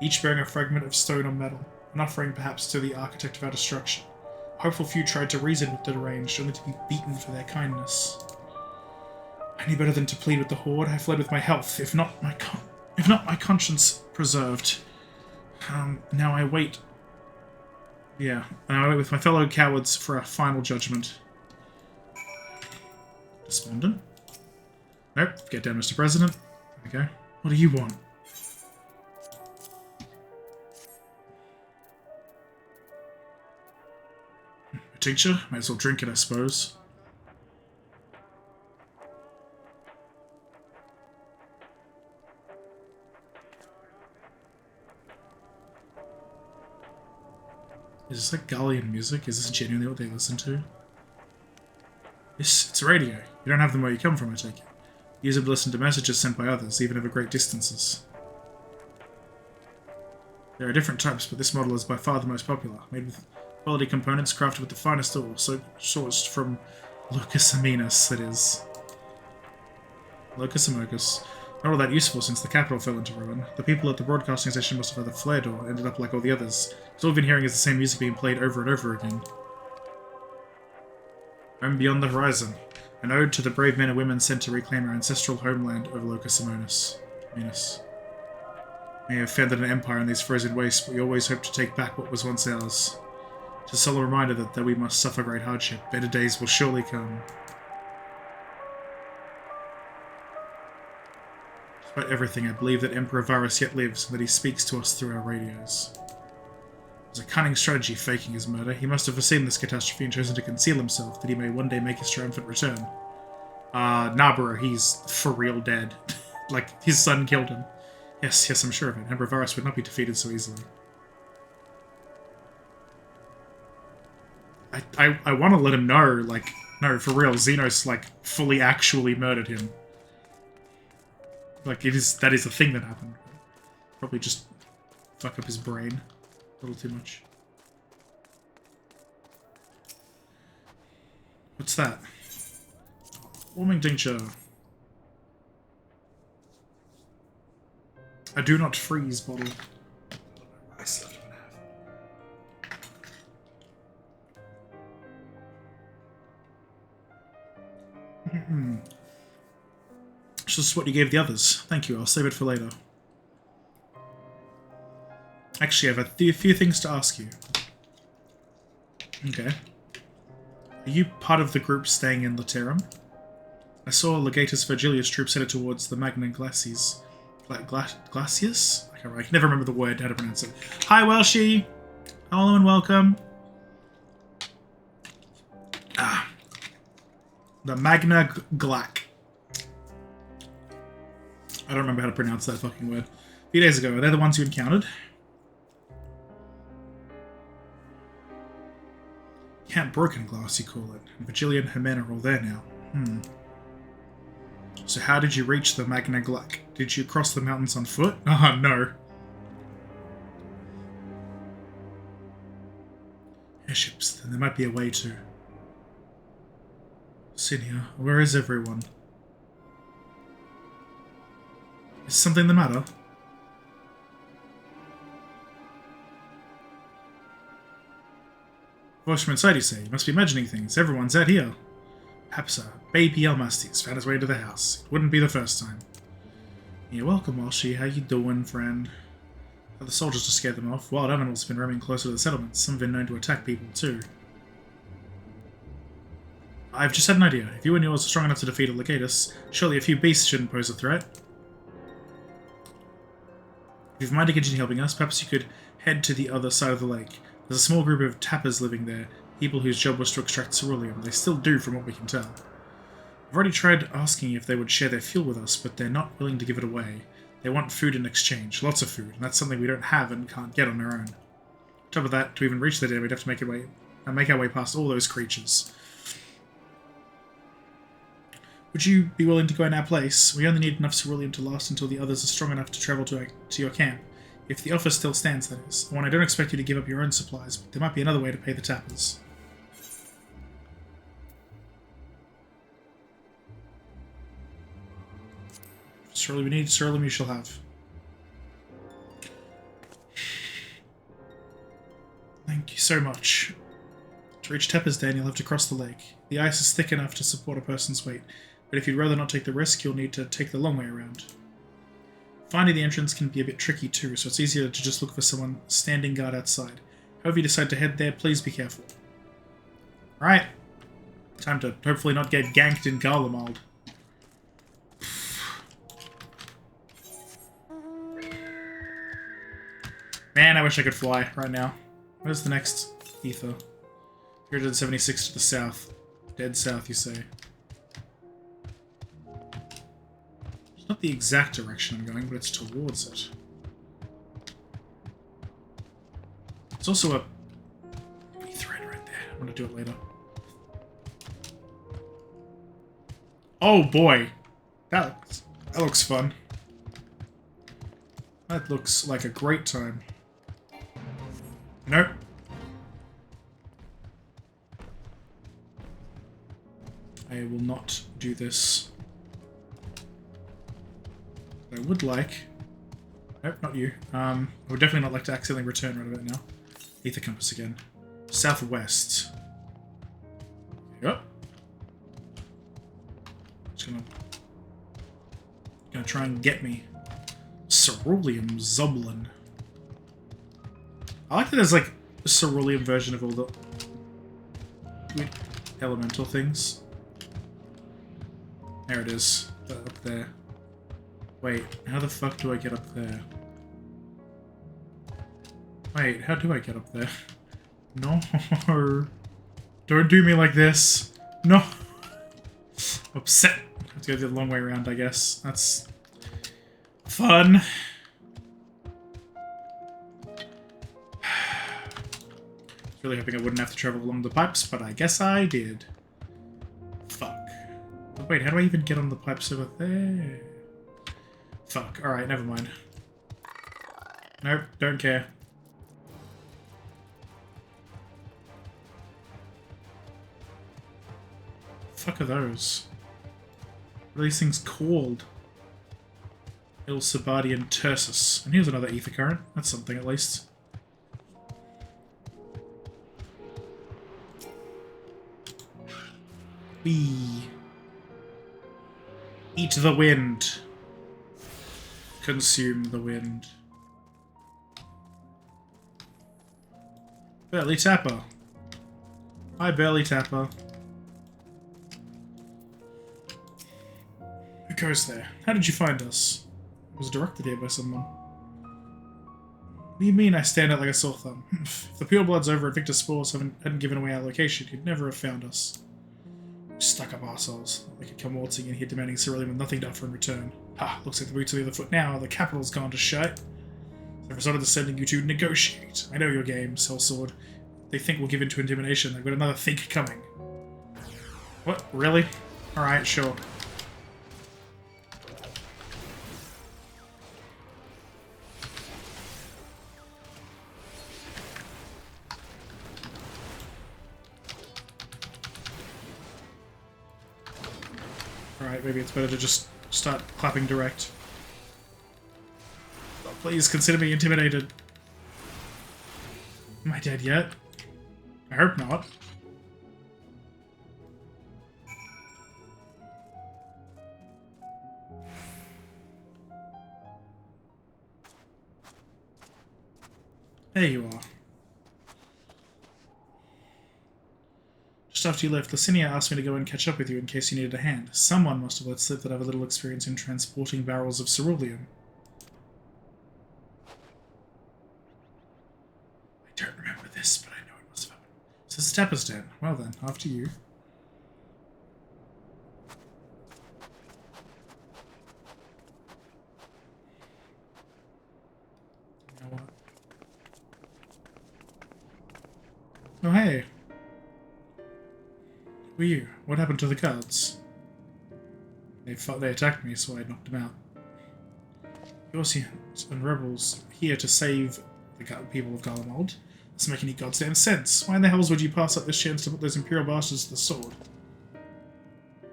Each bearing a fragment of stone or metal, an offering perhaps to the architect of our destruction. A hopeful few tried to reason with the deranged, only to be beaten for their kindness. Any better than to plead with the horde? I fled with my health, if not my conscience preserved. Now I wait. Yeah, now I wait with my fellow cowards for a final judgment. Despondent? Nope, get down, Mr. President. There we go. What do you want? A tincture? Might as well drink it, I suppose. Is this like Gallian music? Is this genuinely what they listen to? It's radio. You don't have them where you come from, I take it. Use it to listen to messages sent by others, even over great distances. There are different types, but this model is by far the most popular, made with quality components crafted with the finest ore, so sourced from Locus Aminus, that is. Locus Amogus. Not all that useful since the capital fell into ruin. The people at the broadcasting station must have either fled or ended up like all the others. Because all we've been hearing is the same music being played over and over again. Home beyond the horizon. An ode to the brave men and women sent to reclaim our ancestral homeland of Locus Amonis. May have founded an empire in these frozen wastes, but we always hope to take back what was once ours. It's a solemn reminder that we must suffer great hardship. Better days will surely come. Despite everything, I believe that Emperor Varus yet lives and that he speaks to us through our radios. It was a cunning strategy faking his murder. He must have foreseen this catastrophe and chosen to conceal himself, that he may one day make his triumphant return. Nabara, he's for real dead. Like, his son killed him. Yes, I'm sure of it. Emperor Varus would not be defeated so easily. I want to let him know, like, no, for real, Xenos, like, fully actually murdered him. Like, that is a thing that happened. Probably just fuck up his brain a little too much. What's that? Warming tincture. I do not freeze bottle. I still don't have. It's just what you gave the others. Thank you, I'll save it for later. Actually, I have a few things to ask you. Okay. Are you part of the group staying in Laterum? I saw Legatus Virgilius troops headed towards the Magna Glacies. Glacius? I can never remember the word, how to pronounce it. Hi, Welshie! Hello and welcome. The Magna Glac. I don't remember how to pronounce that fucking word. A few days ago, are they the ones you encountered? Camp Broken Glass, you call it. And Virgilia and Hermena are all there now. So how did you reach the Magna Glac? Did you cross the mountains on foot? Oh, no. Airships, then there might be a way to... Sinia, where is everyone? Is something the matter? Voice from inside, you say. You must be imagining things. Everyone's out here. Perhaps a baby Almastes found his way into the house. It wouldn't be the first time. You're welcome, Walshy. How you doing, friend? How the soldiers to scare them off. Wild animals have been roaming closer to the settlements. Some have been known to attack people, too. I've just had an idea. If you and yours are strong enough to defeat a Legatus, surely a few beasts shouldn't pose a threat. If you've mind to continue helping us, perhaps you could head to the other side of the lake. There's a small group of tappers living there, people whose job was to extract ceruleum. They still do, from what we can tell. I've already tried asking if they would share their fuel with us, but they're not willing to give it away. They want food in exchange, lots of food, and that's something we don't have and can't get on our own. On top of that, to even reach the den, we'd have to make our way past all those creatures. Would you be willing to go in our place? We only need enough ceruleum to last until the others are strong enough to travel to your camp. If the offer still stands, that is. One, I don't expect you to give up your own supplies, but there might be another way to pay the tappers. Surely we need ceruleum, you shall have. Thank you so much. To reach Tepper's Den, you'll have to cross the lake. The ice is thick enough to support a person's weight, but if you'd rather not take the risk, you'll need to take the long way around. Finding the entrance can be a bit tricky too, so it's easier to just look for someone standing guard outside. However you decide to head there, please be careful. Alright. Time to hopefully not get ganked in Garlemald. Man, I wish I could fly right now. Where's the next ether? 376 to the south. Dead south, you say. It's not the exact direction I'm going, but it's towards it. There's also a thread right there. I'm gonna do it later. Oh boy! That looks fun. That looks like a great time. Nope. I will not do this. I would like... Nope, not you. I would definitely not like to accidentally return right about now. Ether compass again. Southwest. Yep. Just gonna try and get me. Ceruleum Zoblin. I like that there's like cerulean version of all the weird elemental things. There it is. Up there. Wait, how the fuck do I get up there? Wait, how do I get up there? No. Don't do me like this. No. Upset. I have to go the long way around, I guess. That's fun. Really hoping I wouldn't have to travel along the pipes, but I guess I did. Fuck. Wait, how do I even get on the pipes over there? Fuck. Alright, never mind. Nope, don't care. Fuck are those? What are these things called? Ilsabadian Tersus. And here's another ether current. That's something at least. Eat the wind. Consume the wind. Burly Tapper. Hi, Burly Tapper. Who goes there? How did you find us? I was directed here by someone. What do you mean I stand out like a sore thumb? If the Purebloods over at Victor Spores hadn't given away our location, you'd never have found us. Stuck-up arseholes. They could come waltzing in here demanding ceruleum with nothing to offer in return. Ha! Looks like the boots are the other foot now. The capital's gone to shite. So I've resorted to sending you to negotiate. I know your game, Sellsword. They think we'll give in to intimidation. They've got another think coming. What? Really? Alright, sure. Alright, maybe it's better to just start clapping direct. Oh, please consider me intimidated. Am I dead yet? I hope not. There you are. Just after you left, Licinia asked me to go and catch up with you in case you needed a hand. Someone must have let slip that I have a little experience in transporting barrels of ceruleum. I don't remember this, but I know it must have happened. So this is Tapper's den. Well then, after you. You know what? Oh hey. Who are you? What happened to the guards? They attacked me, so I knocked them out. Yorsians and rebels here to save the people of Garlemald. Doesn't make any goddamn sense. Why in the hells would you pass up this chance to put those Imperial bastards to the sword?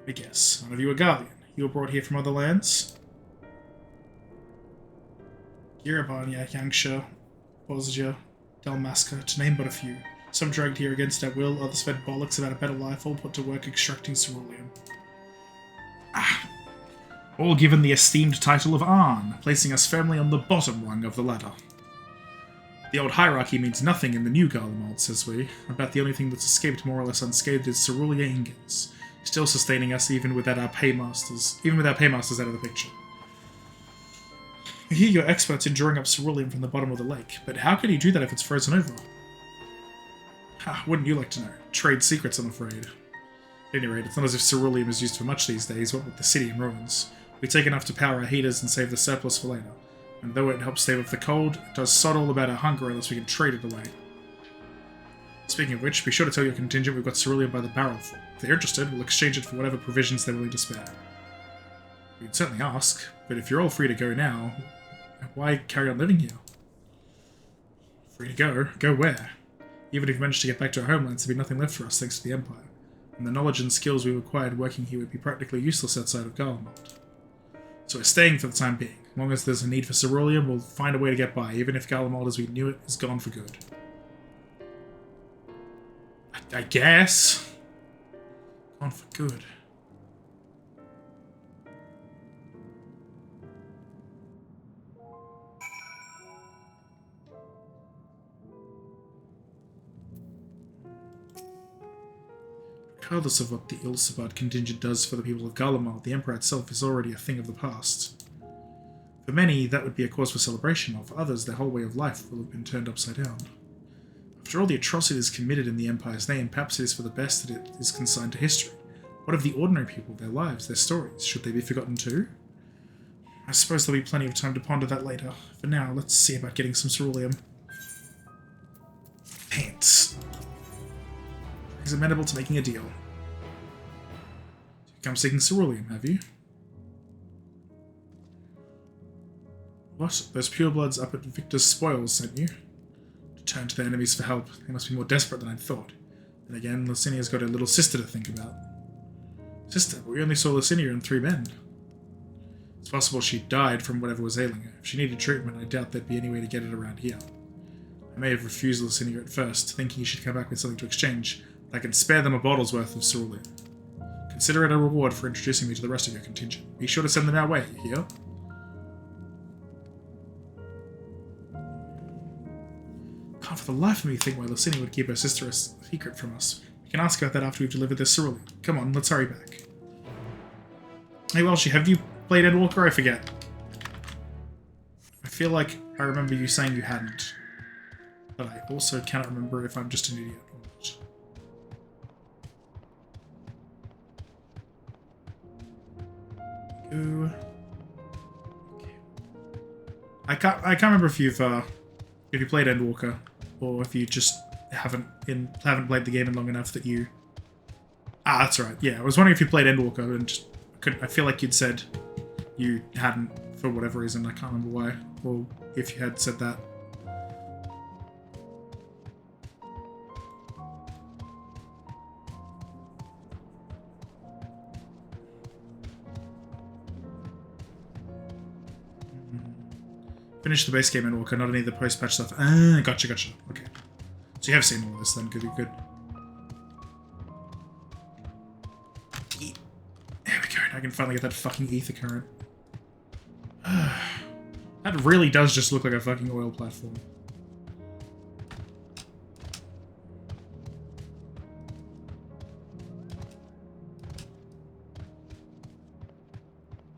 I guess none of you are Guardian. You were brought here from other lands? Girabania, Yangsha, Bosnia, Dalmasca, to name but a few. Some dragged here against our will, others fed bollocks about a better life, all put to work extracting ceruleum. Ah! All given the esteemed title of Arn, placing us firmly on the bottom rung of the ladder. The old hierarchy means nothing in the new Garlemald, says we. About the only thing that's escaped more or less unscathed is Cerulia Ingens, still sustaining us even without our paymasters out of the picture. We hear you're experts in drawing up ceruleum from the bottom of the lake, but how can you do that if it's frozen over? Wouldn't you like to know? Trade secrets, I'm afraid. At any rate, it's not as if ceruleum is used for much these days, what with the city in ruins. We take enough to power our heaters and save the surplus for later. And though it helps stave off the cold, it does sod all about our hunger unless we can trade it away. Speaking of which, be sure to tell your contingent we've got ceruleum by the barrel. If they're interested, we'll exchange it for whatever provisions they're willing to spare. We can certainly ask, but if you're all free to go now, why carry on living here? Free to go? Go where? Even if we managed to get back to our homelands, there'd be nothing left for us thanks to the Empire, and the knowledge and skills we've acquired working here would be practically useless outside of Garlemald. So we're staying for the time being. As long as there's a need for ceruleum, we'll find a way to get by, even if Garlemald as we knew it is gone for good. I guess. Gone for good. Regardless of what the Ilsabard contingent does for the people of Garlemald, the Emperor itself is already a thing of the past. For many, that would be a cause for celebration, while for others, their whole way of life will have been turned upside down. After all the atrocities committed in the Empire's name, perhaps it is for the best that it is consigned to history. What of the ordinary people, their lives, their stories? Should they be forgotten too? I suppose there'll be plenty of time to ponder that later. For now, let's see about getting some ceruleum. Pants. He's amenable to making a deal. You come seeking ceruleum, have you? What? Those purebloods up at Victor's Spoils sent you? To turn to their enemies for help. They must be more desperate than I'd thought. Then again, Lucinia's got a little sister to think about. Sister? But we only saw Lucinia and 3 men. It's possible she died from whatever was ailing her. If she needed treatment, I doubt there'd be any way to get it around here. I may have refused Lucinia at first, thinking she'd come back with something to exchange, but I can spare them a bottle's worth of ceruleum. Consider it a reward for introducing me to the rest of your contingent. Be sure to send them our way, you hear? Can't for the life of me think why Lucinia would keep her sister a secret from us. We can ask about that after we've delivered this ceruleum. Come on, let's hurry back. Hey Welshie, have you played Endwalker? I forget. I feel like I remember you saying you hadn't. But I also cannot remember if I'm just an idiot or not. Ooh. Okay. I can't remember if you played Endwalker, or if you just haven't played the game in long enough that you. Ah, that's right. Yeah, I was wondering if you played Endwalker and just I feel like you'd said you hadn't for whatever reason. I can't remember why, or if you had said that. Finish the base game Endwalker, not any of the post-patch stuff. Ah, gotcha. Okay. So you have seen all of this then, good. There we go, I can finally get that fucking ether current. That really does just look like a fucking oil platform.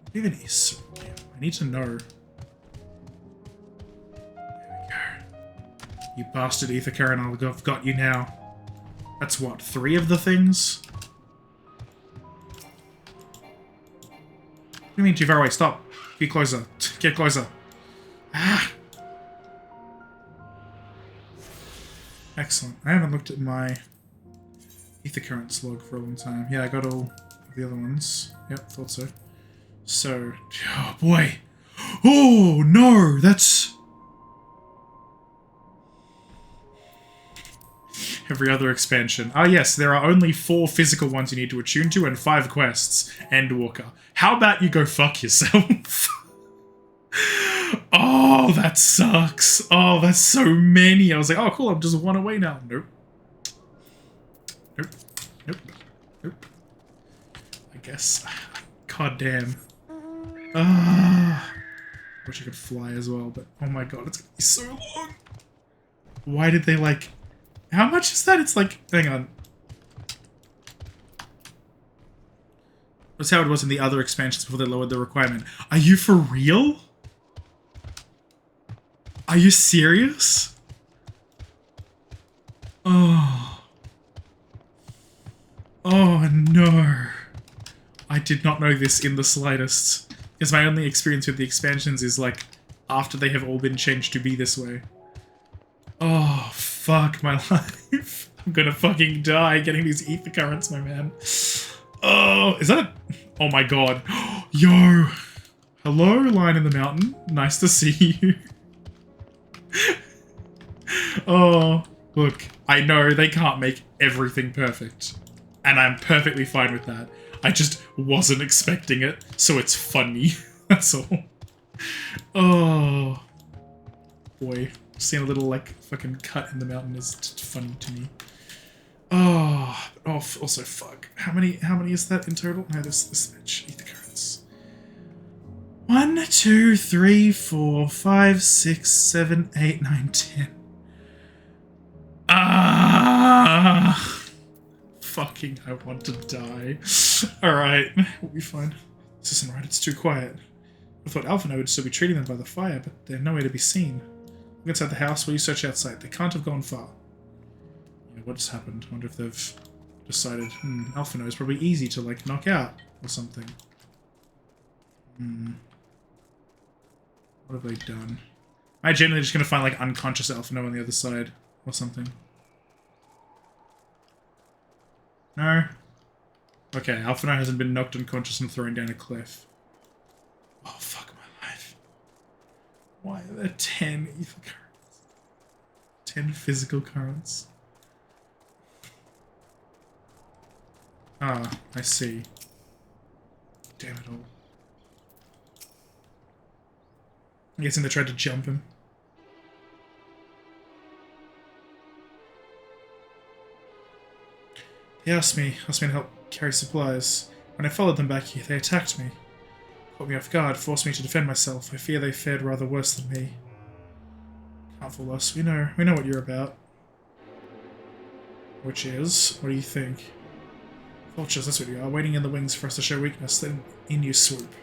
What even is? I need to know. You bastard ether current, I've got you now. That's what, 3 of the things? What do you mean too far away? Stop. Get closer. Get closer. Ah! Excellent. I haven't looked at my ether currents log for a long time. Yeah, I got all of the other ones. Yep, thought so. So, oh boy. Oh no, that's... Every other expansion. Ah yes, there are only 4 physical ones you need to attune to and 5 quests. Endwalker. How about you go fuck yourself? Oh, that sucks. Oh, that's so many. I was like, oh cool, I'm just 1 away now. Nope. I guess. God damn. Wish I could fly as well, but oh my god, it's gonna be so long. Why did they like... How much is that? It's like... Hang on. That's how it was in the other expansions before they lowered the requirement. Are you for real? Are you serious? Oh. Oh no. I did not know this in the slightest. Because my only experience with the expansions is like after they have all been changed to be this way. Oh, fuck my life. I'm gonna fucking die getting these ether currents, my man. Oh, is that a... Oh my god. Yo. Hello, Lion in the Mountain. Nice to see you. Oh, look. I know they can't make everything perfect. And I'm perfectly fine with that. I just wasn't expecting it, so it's funny. That's all. Oh. Boy. Seeing a little, like, fucking cut in the mountain is just funny to me. Oh, also, fuck. How many is that in total? No, this much. Ether currents. 1, 2, 3, 4, 5, 6, 7, 8, 9, 10. fucking, I want to die. Alright, we'll be fine. This isn't right, it's too quiet. I thought Alphino would still be treating them by the fire, but they're nowhere to be seen. Look inside the house while you search outside. They can't have gone far. Yeah, what's happened? I wonder if they've decided, Alphino is probably easy to, like, knock out or something. What have they done? Am I genuinely just gonna find, like, unconscious Alphino on the other side or something? No? Okay, Alphino hasn't been knocked unconscious and thrown down a cliff. Oh, fuck my life. Why are there 10 ether currents? 10 physical currents? Ah, I see. Damn it all. I'm guessing they tried to jump him. They asked me to help carry supplies. When I followed them back here, they attacked me. Caught me off guard, forced me to defend myself. I fear they fared rather worse than me. Can't fool us. We know what you're about. Which is, what do you think? Vultures, that's what you are, waiting in the wings for us to show weakness, then in you swoop.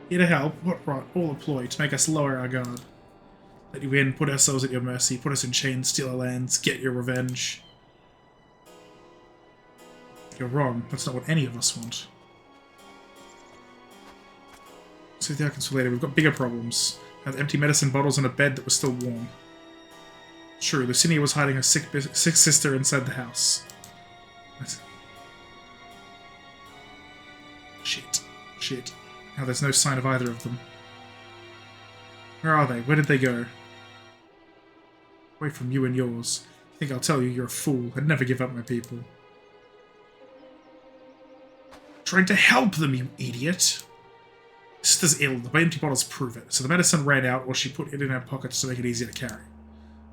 Here to help, what rot, all a ploy to make us lower our guard. Let you in, put ourselves at your mercy, put us in chains, steal our lands, get your revenge. You're wrong, that's not what any of us want. See the outcomes for later, we've got bigger problems. Had empty medicine bottles and a bed that was still warm. True, Lucinia was hiding her sick sister inside the house. Shit. Now there's no sign of either of them. Where are they? Where did they go? Away from you and yours. I think I'll tell you, you're a fool. I'd never give up my people. Trying to help them, you idiot! Sister's ill. The empty bottles prove it. So the medicine ran out, or she put it in her pockets to make it easier to carry.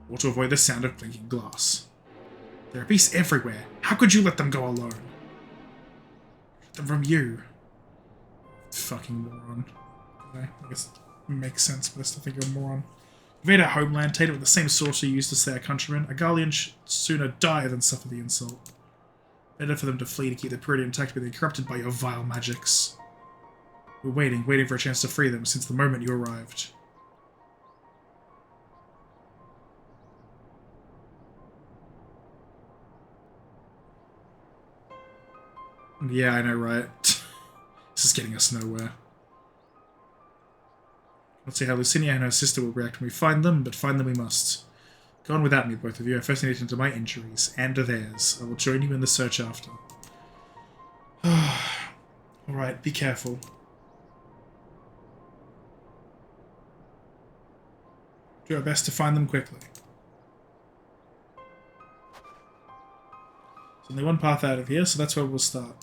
Or to avoid the sound of clinking glass. There are beasts everywhere. How could you let them go alone? Get them from you. Fucking moron. Okay, I guess it makes sense, but I still think you're a moron. Invade our homeland, take it with the same sorcery used to slay our countrymen. A Garlean should sooner die than suffer the insult. Better for them to flee to keep their purity intact, but they're corrupted by your vile magics. We're waiting for a chance to free them since the moment you arrived. Yeah, I know, right? This is getting us nowhere. Let's see how Lucinia and her sister will react when we find them, but find them we must. Go on without me, both of you. I first need to attend to my injuries, and to theirs. I will join you in the search after. Alright, be careful. Do our best to find them quickly. There's only one path out of here, so that's where we'll start.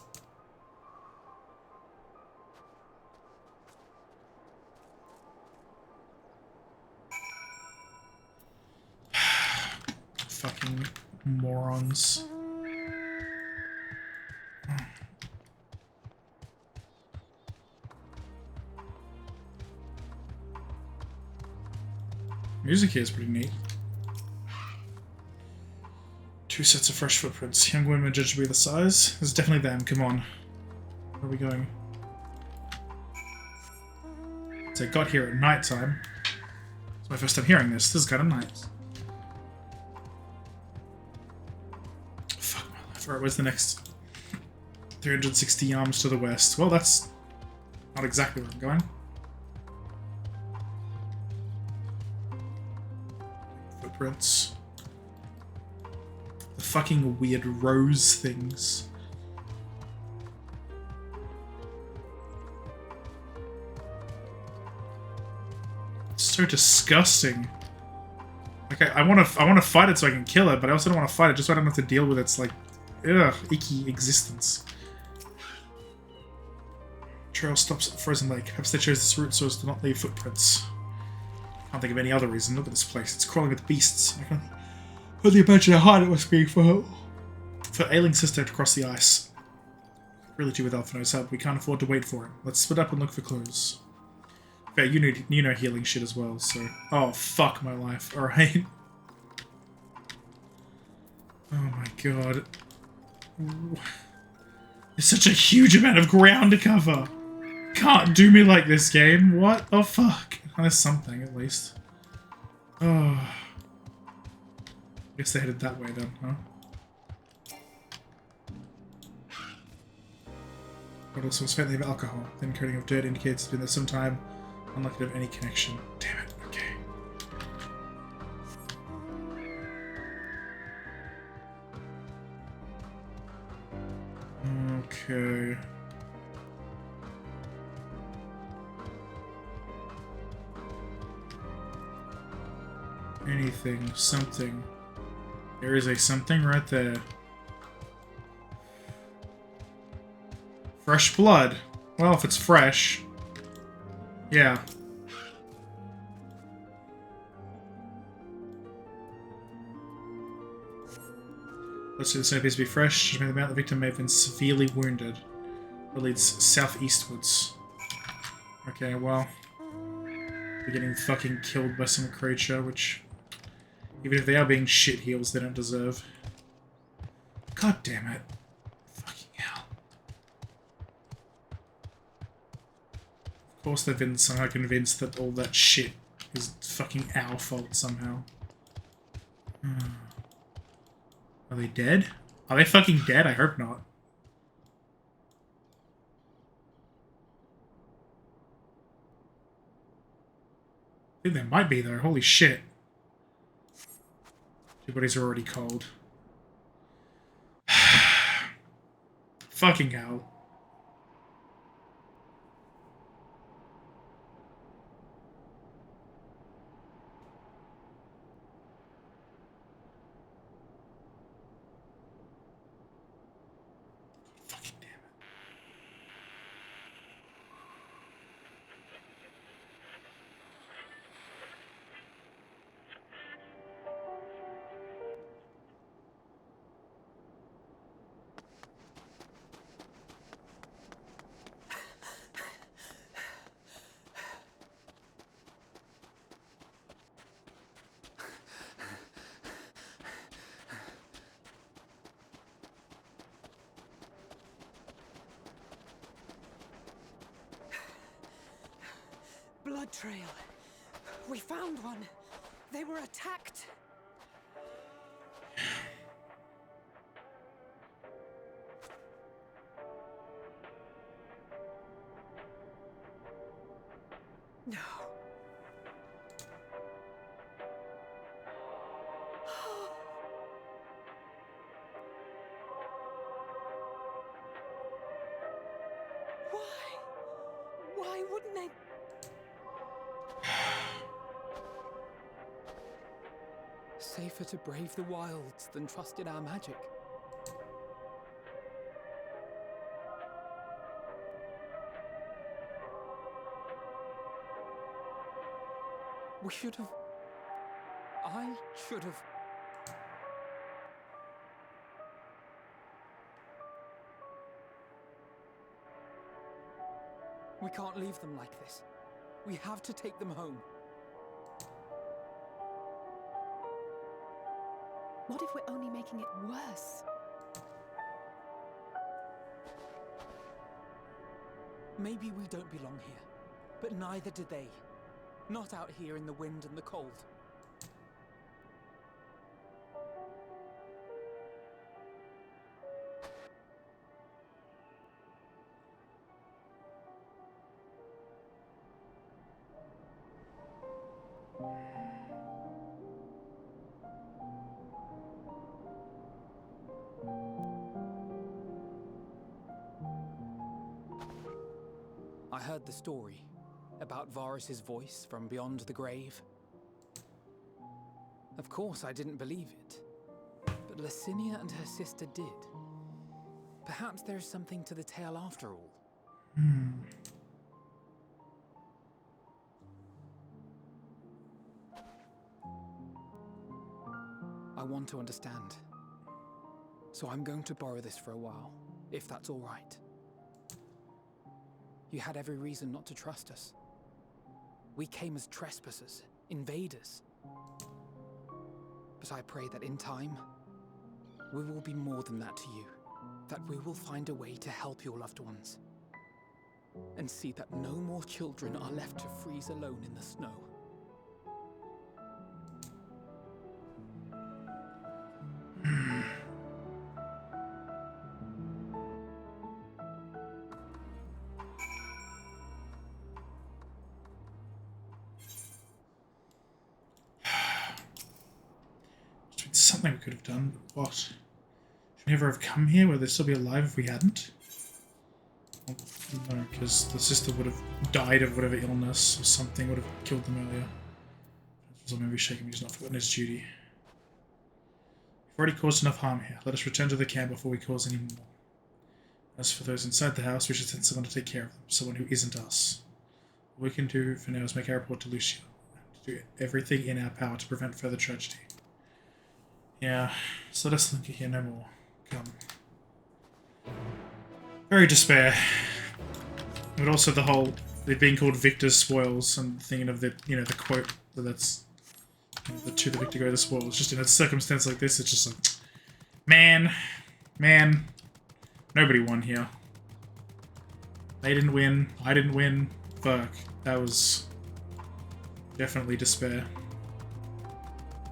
Fucking morons. Music here is pretty neat. 2 sets of fresh footprints. Young women judged to be the size. It's definitely them. Come on. Where are we going? So I got here at night time. It's my first time hearing this. This is kind of nice. Fuck my life. Alright, where's the next? 360 arms to the west. Well, that's not exactly where I'm going. Footprints. The fucking weird rose things. It's so disgusting. Like I want to fight it so I can kill it, but I also don't want to fight it just so I don't have to deal with its like, ugh, icky existence. Trail stops at the frozen lake. Perhaps they chose this route so as to not leave footprints. Can't think of any other reason. Look at this place. It's crawling with beasts. I can only imagine how hard it must be for ailing sister to cross the ice. Really do with Alphino's help. We can't afford to wait for him. Let's split up and look for clues. Okay, you know healing shit as well, so... Oh, fuck my life. Alright. Oh my god. There's such a huge amount of ground to cover. Can't do me like this game. What the fuck? Oh, there's something at least. Oh. Guess they headed that way then, huh? But also, it's faintly of alcohol. Thin coating of dirt indicates it's been there some time, unlikely to have any connection. Damn it. Okay. Okay. Anything, something. There is a something right there. Fresh blood. Well, if it's fresh. Yeah. Let's see, this appears to be fresh. Judging by the amount the victim may have been severely wounded. It leads southeastwards. Okay, well. We're getting fucking killed by some creature, which... even if they are being shit heels, they don't deserve. God damn it. Fucking hell. Of course they've been somehow convinced that all that shit is fucking our fault somehow. Are they dead? Are they fucking dead? I hope not. I think they might be though. Holy shit. Two bodies are already cold. Fucking hell. Blood trail. We found one. They were attacked. No. Why wouldn't they? Safer to brave the wilds than trust in our magic. We should have... I should have... We can't leave them like this. We have to take them home. What if we're only making it worse? Maybe we don't belong here, but neither do they. Not out here in the wind and the cold. I heard the story about Varus's voice from beyond the grave. Of course, I didn't believe it, but Licinia and her sister did. Perhaps there is something to the tale after all. I want to understand, so I'm going to borrow this for a while, if that's all right. You had every reason not to trust us. We came as trespassers, invaders. But I pray that in time, we will be more than that to you. That we will find a way to help your loved ones. And see that no more children are left to freeze alone in the snow. Something we could have done, but what? Should we never have come here? Would they still be alive if we hadn't? Well, no, because the sister would have died of whatever illness or something would have killed them earlier. So maybe shaking me has not forgotten his duty. We've already caused enough harm here. Let us return to the camp before we cause any more. As for those inside the house, we should send someone to take care of them. Someone who isn't us. What we can do for now is make our report to Lucia. To do everything in our power to prevent further tragedy. Yeah, so let us linger here no more. Come. Very despair. But also the whole, it being called Victor's Spoils, and thinking of the, you know, the quote that's, you know, the to the victor go the spoils. Just in a circumstance like this, it's just like, man, nobody won here. They didn't win, I didn't win, fuck. That was definitely despair.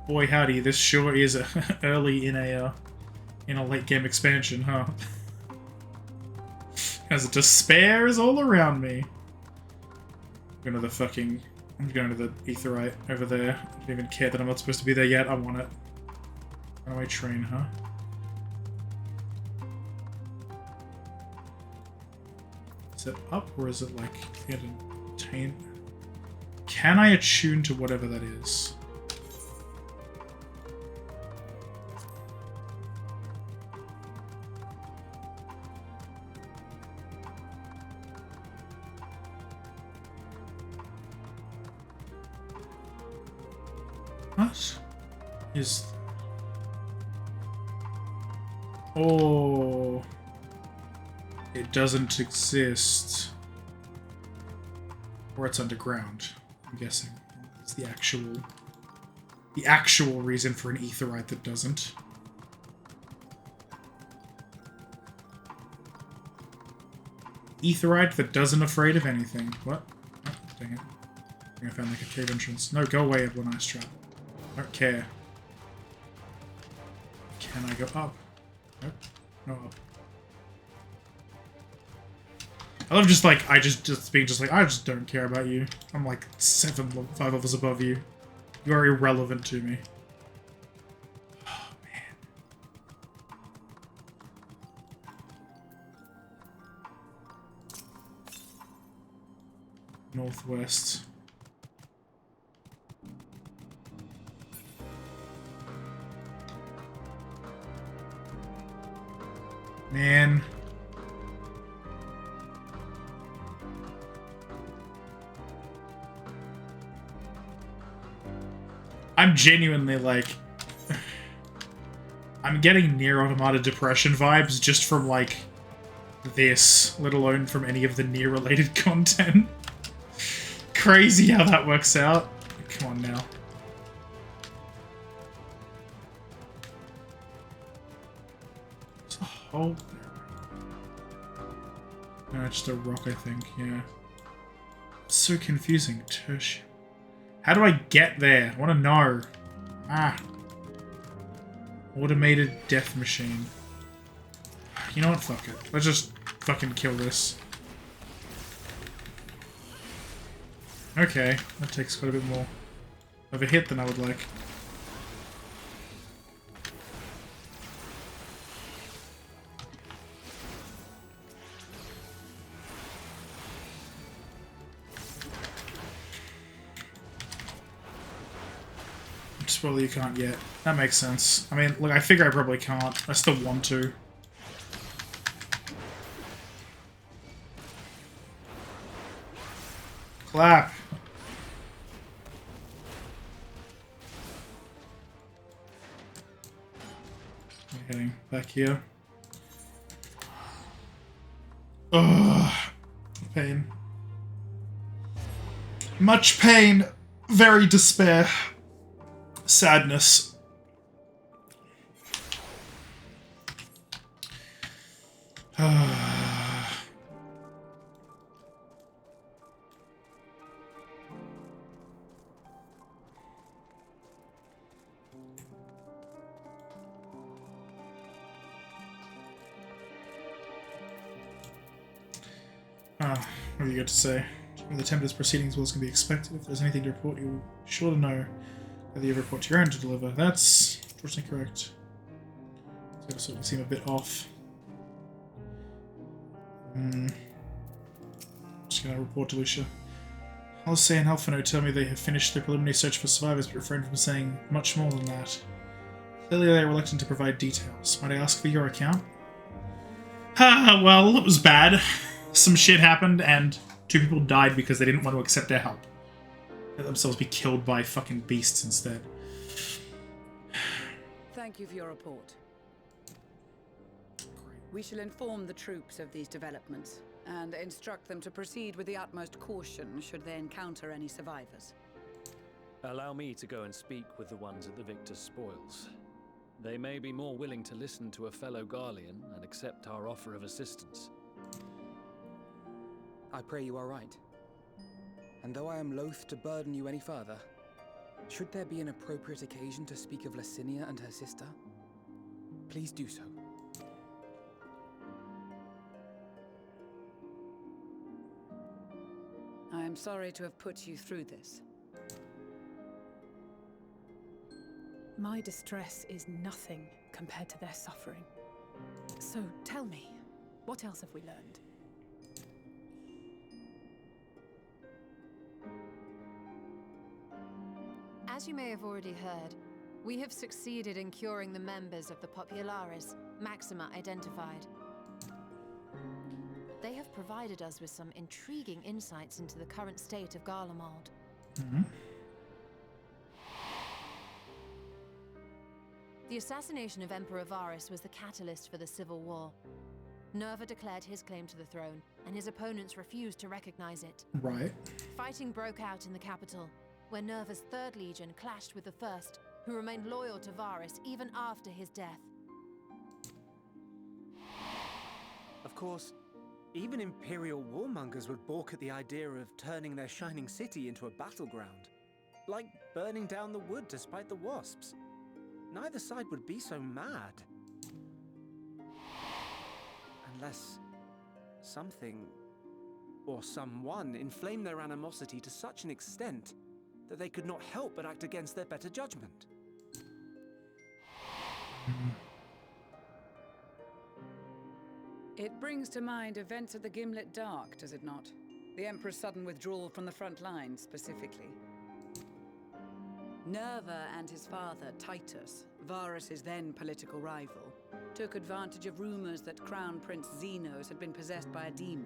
Boy howdy, this sure is early in a late game expansion, huh? As despair is all around me. I'm going to the Aetheryte over there. I don't even care that I'm not supposed to be there yet. I want it. Runaway train, huh? Is it up or is it like attain? Can I attune to whatever that is? What is... Oh... It doesn't exist. Or it's underground, I'm guessing. It's the actual reason for an Aetheryte that doesn't. Aetheryte that doesn't afraid of anything. What? Oh, dang it. I think I found like a cave entrance. No, go away, everyone. Ice trap. Don't care. Can I go up? Nope. No up. I love just like, I just being just like, I just don't care about you. I'm like 5 levels above you. You are irrelevant to me. Oh, man. Northwest. Man. I'm genuinely like... I'm getting Nier Automata depression vibes just from like this, let alone from any of the Nier related content. Crazy how that works out. Come on now. Oh. No, it's just a rock, I think, yeah. It's so confusing. Tertium. How do I get there? I want to know. Ah. Automated death machine. You know what? Fuck it. Let's just fucking kill this. Okay. That takes quite a bit more of a hit than I would like. Well, you can't yet. That makes sense. I mean, look, I figure I probably can't. I still want to. Clap. I'm heading back here. Ugh. Pain. Much pain. Very despair. Sadness. What have you got to say? During the Tempest proceedings was going to be expected. If there's anything to report, you'll be sure to know whether you have a report to your own to deliver. That's unfortunately correct. It's going to certainly seem a bit off. Just going to report to Lucia. Alice and Alphino tell me they have finished their preliminary search for survivors, but refrain from saying much more than that. Clearly they are reluctant to provide details. Might I ask for your account? Well, it was bad. Some shit happened, and 2 people died because they didn't want to accept their help. Let themselves be killed by fucking beasts instead. Thank you for your report. We shall inform the troops of these developments, and instruct them to proceed with the utmost caution should they encounter any survivors. Allow me to go and speak with the ones at the victor's spoils. They may be more willing to listen to a fellow Garlean and accept our offer of assistance. I pray you are right. And though I am loath to burden you any further, should there be an appropriate occasion to speak of Licinia and her sister, please do so. I am sorry to have put you through this. My distress is nothing compared to their suffering. So tell me, what else have we learned? As you may have already heard, we have succeeded in curing the members of the Populares, Maxima identified. They have provided us with some intriguing insights into the current state of Garlemald. The assassination of Emperor Varus was the catalyst for the civil war. Nerva declared his claim to the throne, and his opponents refused to recognize it. Right. Fighting broke out in the capital, where Nerva's 3rd Legion clashed with the 1st, who remained loyal to Varus even after his death. Of course, even Imperial warmongers would balk at the idea of turning their shining city into a battleground. Like burning down the wood to spite the wasps. Neither side would be so mad. Unless something or someone inflamed their animosity to such an extent that they could not help but act against their better judgment. It brings to mind events at the Gimlet Dark, does it not? The Emperor's sudden withdrawal from the front lines, specifically. Nerva and his father, Titus, Varus's then political rival, took advantage of rumors that Crown Prince Xenos had been possessed by a demon.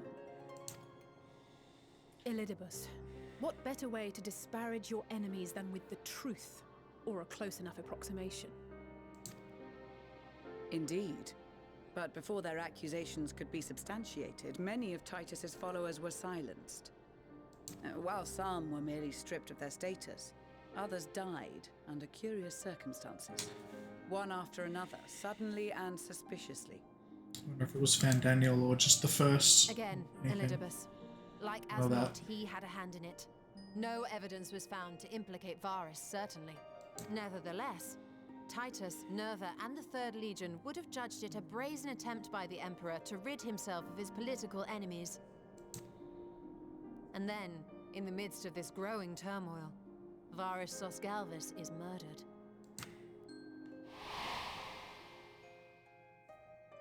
Elidibus, what better way to disparage your enemies than with the truth, or a close enough approximation? Indeed. But before their accusations could be substantiated, many of Titus's followers were silenced. While some were merely stripped of their status, others died under curious circumstances. One after another, suddenly and suspiciously. I don't know if it was Van Daniel or just the first. Again, Elidibus. Like as not, he had a hand in it. No evidence was found to implicate Varus, certainly. Nevertheless, Titus, Nerva, and the 3rd Legion would have judged it a brazen attempt by the Emperor to rid himself of his political enemies. And then, in the midst of this growing turmoil, Varus Sosgalvis is murdered.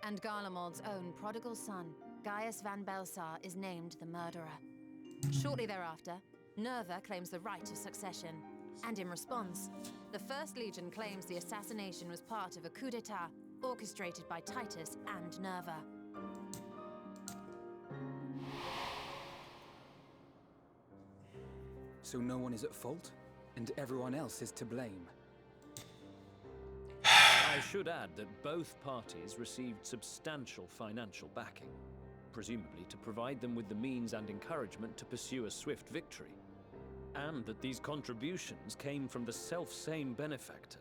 And Garlemald's own prodigal son, Gaius van Belsar, is named the murderer. Shortly thereafter, Nerva claims the right of succession. And in response, the 1st Legion claims the assassination was part of a coup d'etat orchestrated by Titus and Nerva. So no one is at fault, and everyone else is to blame. I should add that both parties received substantial financial backing, presumably to provide them with the means and encouragement to pursue a swift victory. And that these contributions came from the self-same benefactor.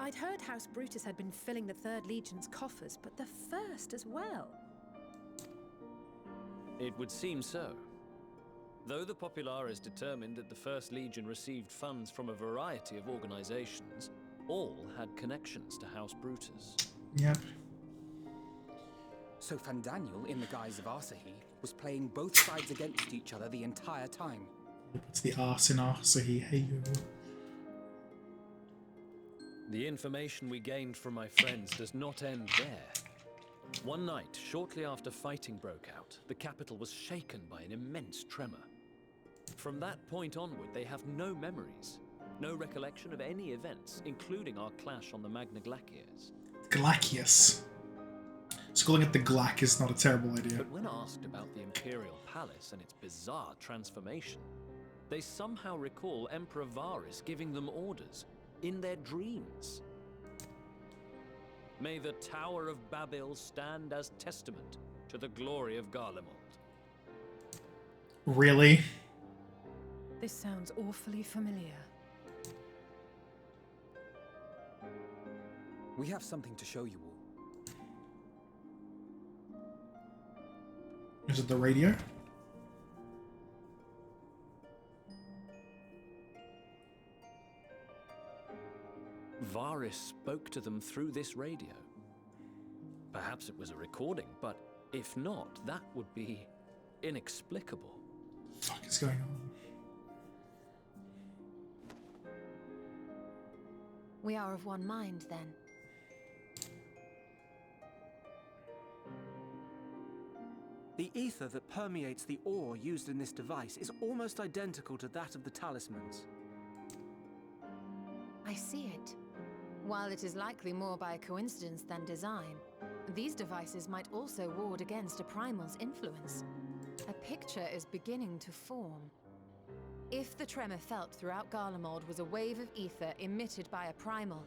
I'd heard House Brutus had been filling the Third Legion's coffers, but the First as well. It would seem so. Though the Populares determined that the First Legion received funds from a variety of organizations, all had connections to House Brutus. Yep. So Fandaniel, in the guise of Asahi, was playing both sides against each other the entire time. It's the arse in Asahi, hey you. The information we gained from my friends does not end there. One night, shortly after fighting broke out, the capital was shaken by an immense tremor. From that point onward, they have no memories, no recollection of any events, including our clash on the Magna Glaciers. Glacius. So calling it the Glac is not a terrible idea. But when asked about the Imperial Palace and its bizarre transformation, they somehow recall Emperor Varys giving them orders in their dreams. May the Tower of Babel stand as testament to the glory of Garlemald. Really? This sounds awfully familiar. We have something to show you all. Is it the radio? Varys spoke to them through this radio. Perhaps it was a recording, but if not, that would be inexplicable. What the fuck is going on? We are of one mind, then. The ether that permeates the ore used in this device is almost identical to that of the talismans. I see it. While it is likely more by coincidence than design, these devices might also ward against a primal's influence. A picture is beginning to form. If the tremor felt throughout Garlemald was a wave of ether emitted by a primal,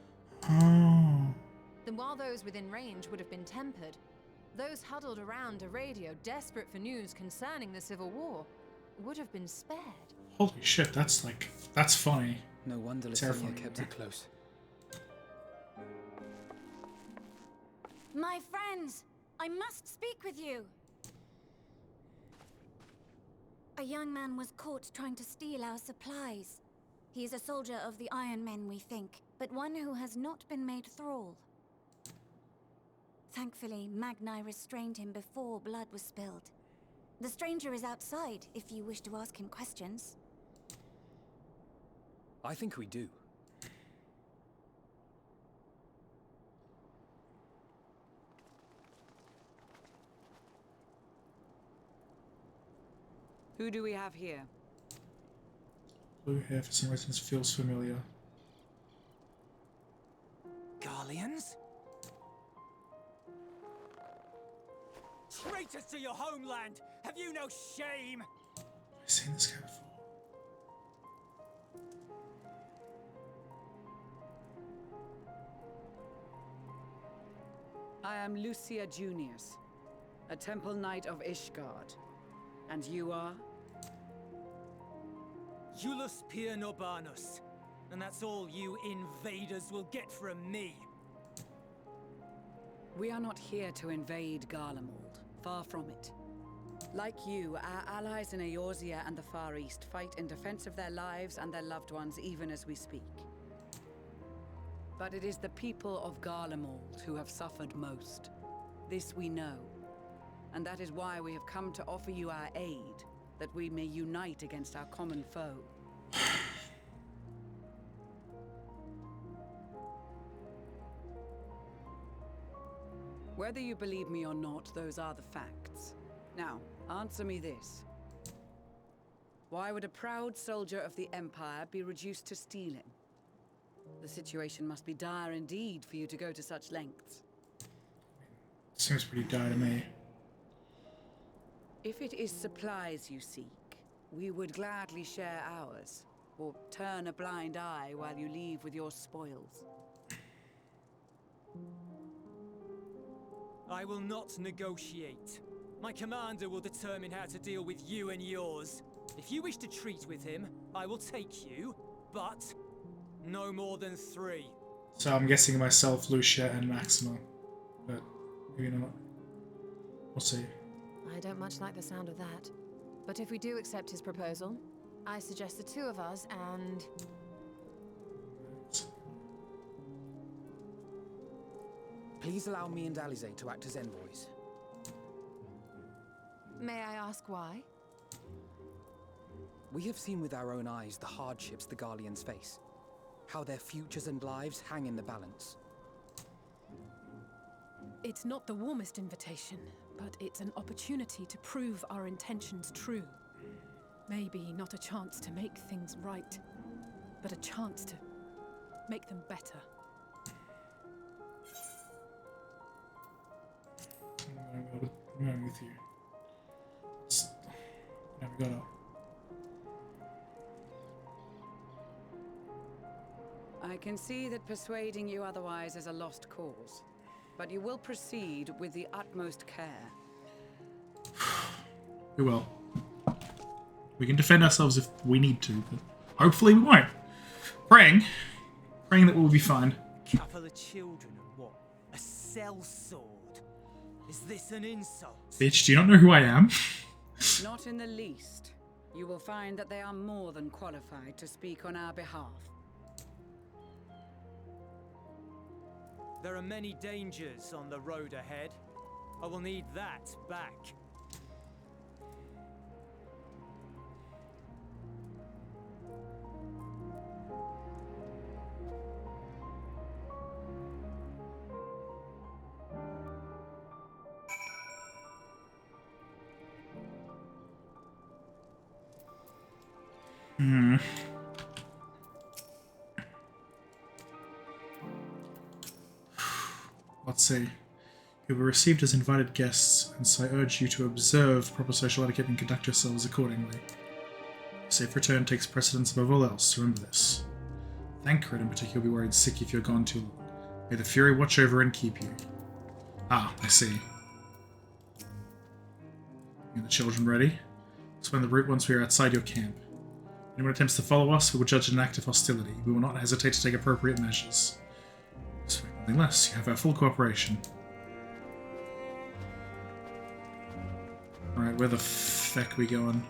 then while those within range would have been tempered, those huddled around a radio desperate for news concerning the Civil War would have been spared. Holy shit, that's funny. No wonder Lithuania kept it close. My friends, I must speak with you. A young man was caught trying to steal our supplies. He is a soldier of the Iron Men, we think, but one who has not been made thrall. Thankfully, Magni restrained him before blood was spilled. The stranger is outside, if you wish to ask him questions. I think we do. Who do we have here? Blue hair for some reason feels familiar. Garleans? Traitors to your homeland! Have you no shame? I've seen this guy before. I am Lucia Junius, a Temple Knight of Ishgard. And you are? Iulus Pier Norbanus. And that's all you invaders will get from me. We are not here to invade Garlemald. Far from it. Like you, our allies in Eorzea and the Far East fight in defense of their lives and their loved ones even as we speak. But it is the people of Garlemald who have suffered most. This we know. And that is why we have come to offer you our aid, that we may unite against our common foe. Whether you believe me or not, those are the facts. Now, answer me this. Why would a proud soldier of the Empire be reduced to stealing? The situation must be dire indeed for you to go to such lengths. Seems pretty dire to me. If it is supplies you seek, we would gladly share ours, or turn a blind eye while you leave with your spoils. I will not negotiate. My commander will determine how to deal with you and yours. If you wish to treat with him, I will take you, but no more than 3. So I'm guessing myself, Lucia, and Maxima. But maybe not. We'll see. I don't much like the sound of that. But if we do accept his proposal, I suggest the two of us and... Please allow me and Alize to act as envoys. May I ask why? We have seen with our own eyes the hardships the Garleans face. How their futures and lives hang in the balance. It's not the warmest invitation, but it's an opportunity to prove our intentions true. Maybe not a chance to make things right, but a chance to make them better. I'm going with you. Now we gotta... I can see that persuading you otherwise is a lost cause, but you will proceed with the utmost care. We will. We can defend ourselves if we need to, but hopefully we won't. Praying that we'll be fine. Couple of children and what? A sellsword? Is this an insult? Bitch, do you not know who I am? Not in the least. You will find that they are more than qualified to speak on our behalf. There are many dangers on the road ahead. I will need that back. Let's see. You were received as invited guests, and so I urge you to observe proper social etiquette and conduct yourselves accordingly. A safe return takes precedence above all else, remember this. Thancred in particular will be worried sick if you're gone too long. May the Fury watch over and keep you. Ah, I see. Are the children ready? Explain the route once we are outside your camp. Anyone attempts to follow us, we will judge an act of hostility. We will not hesitate to take appropriate measures. Expect nothing less. You have our full cooperation. Alright, where the feck we going?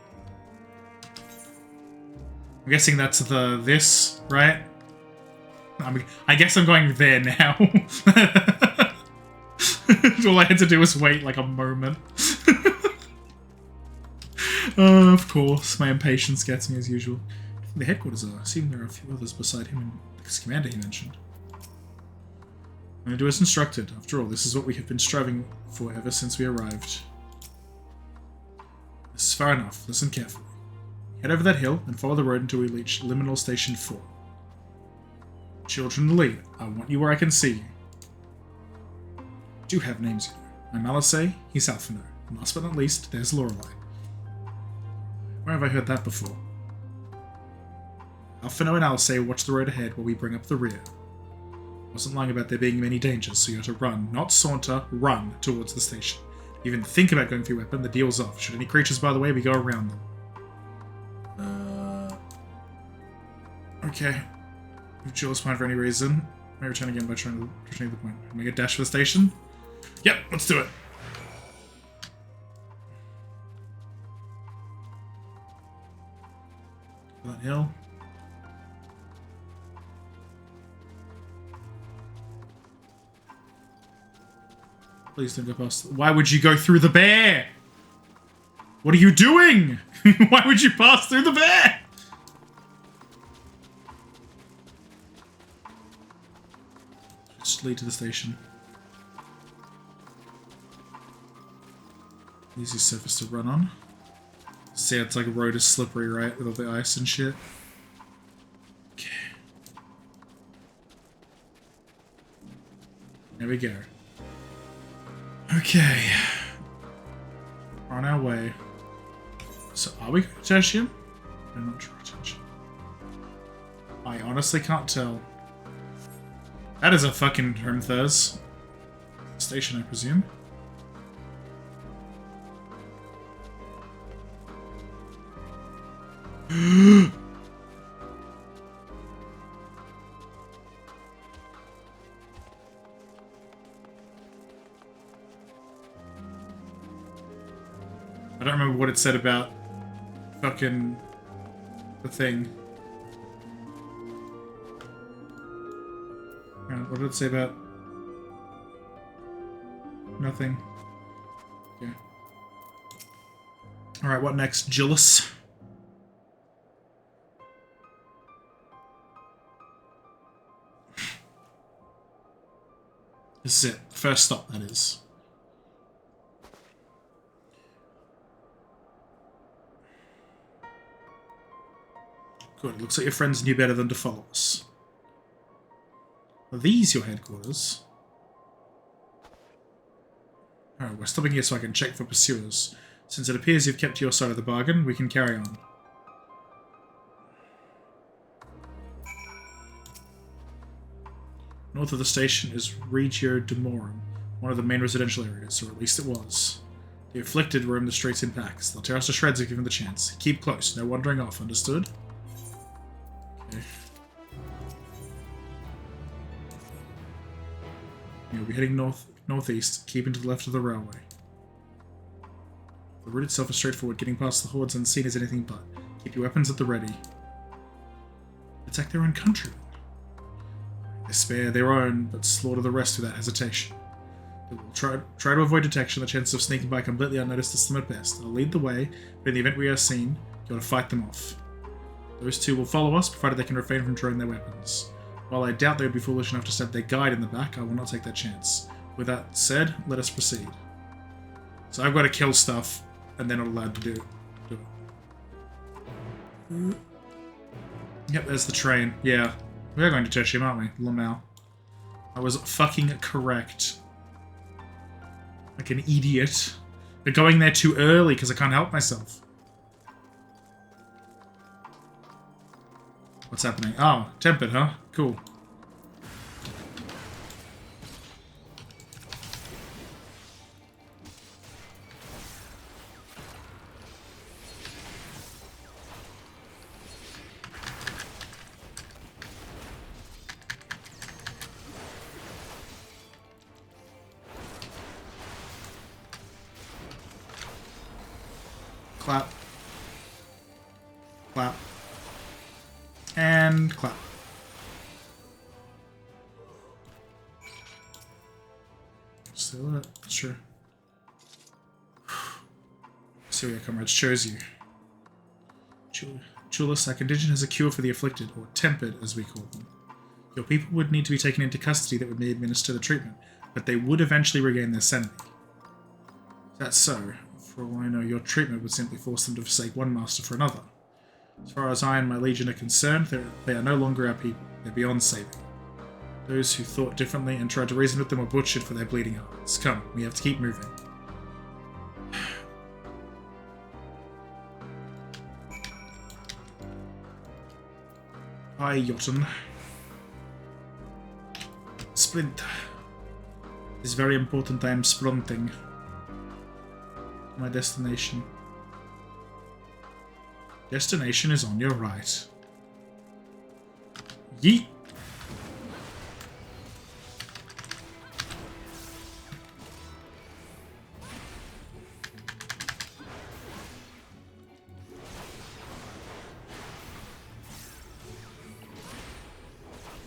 I'm guessing that's this, right? I guess I'm going there now. All I had to do was wait like a moment. Of course, my impatience gets me as usual. The headquarters are. I assume there are a few others beside him and this commander he mentioned. I'm going to do as instructed. After all, this is what we have been striving for ever since we arrived. This is far enough. Listen carefully. Head over that hill and follow the road until we reach Liminal Station 4. Children lead. I want you where I can see you. I do have names, you know. I'm Alice, he's Alphino. And last but not least, there's Lorelei. Where have I heard that before? Alphino and Alice watch the road ahead while we bring up the rear. I wasn't lying about there being many dangers, so you have to run, not saunter, run towards the station. Even think about going for your weapon, the deal's off. Should any creatures, by the way, we go around them. Okay. If Jill's fine for any reason, I may return again by trying to retrieve the point. Make a dash for the station? Yep, let's do it. That hill. Please don't go past. Why would you go through the bear? What are you doing? Why would you pass through the bear? Just lead to the station. Easy surface to run on. See, it's like a road is slippery, right? With all the ice and shit. Okay. There we go. Okay. We're on our way. So, are we going to Tertium? I'm not sure. I honestly can't tell. That is a fucking Hermthurs. Station, I presume. I don't remember what it said about fucking the thing. What did it say about? Nothing. Yeah. Alright, what next? Gillis? This is it. First stop, that is. Good. It looks like your friends knew better than to follow us. Are these your headquarters? Oh, we're stopping here so I can check for pursuers. Since it appears you've kept your side of the bargain, we can carry on. North of the station is Regio Demorum, one of the main residential areas, or at least it was. The afflicted roam the streets in packs. They'll tear us to shreds if given the chance. Keep close, no wandering off, understood? Okay. You'll be heading northeast, keeping to the left of the railway. The route itself is straightforward, getting past the hordes unseen is anything but. Keep your weapons at the ready. Attack their own countrymen. They spare their own, but slaughter the rest without hesitation. They will try to avoid detection. The chances of sneaking by completely unnoticed is slim at best. They'll lead the way, but in the event we are seen, you ought to fight them off. Those two will follow us, provided they can refrain from drawing their weapons. While I doubt they would be foolish enough to stab their guide in the back, I will not take that chance. With that said, let us proceed. So I've got to kill stuff, and they're not allowed to do it. Yep, there's the train. Yeah. We are going to Tertium, aren't we? Lamau. I was fucking correct. Like an idiot. We're going there too early because I can't help myself. What's happening? Oh, tempered, huh? Cool. Clap. Clap. And clap. Still that? Sure. Syria, comrades, chose you. Julius, our contingent has a cure for the afflicted, or tempered, as we call them. Your people would need to be taken into custody that would administer the treatment, but they would eventually regain their sanity. That's so. For all I know, your treatment would simply force them to forsake one master for another. As far as I and my legion are concerned, they are no longer our people. They're beyond saving. Those who thought differently and tried to reason with them were butchered for their bleeding hearts. Come, we have to keep moving. Hi, Jotun. Sprint. It's very important I am sprinting. My destination. Destination is on your right. Yeet!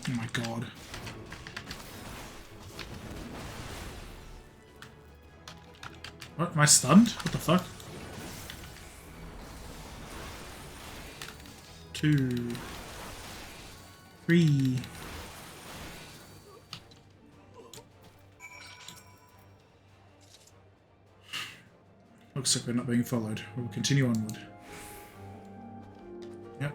Oh my god. What? Am I stunned? What the fuck? 2, 3. Looks like we're not being followed. We'll continue onward. Yep.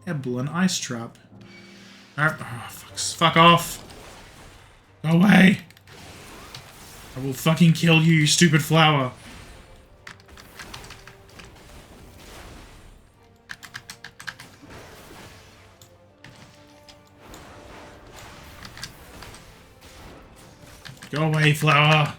Eblin Ice Trap. Oh, fuck off! Go away! I will fucking kill you, you stupid flower! Go away, flower!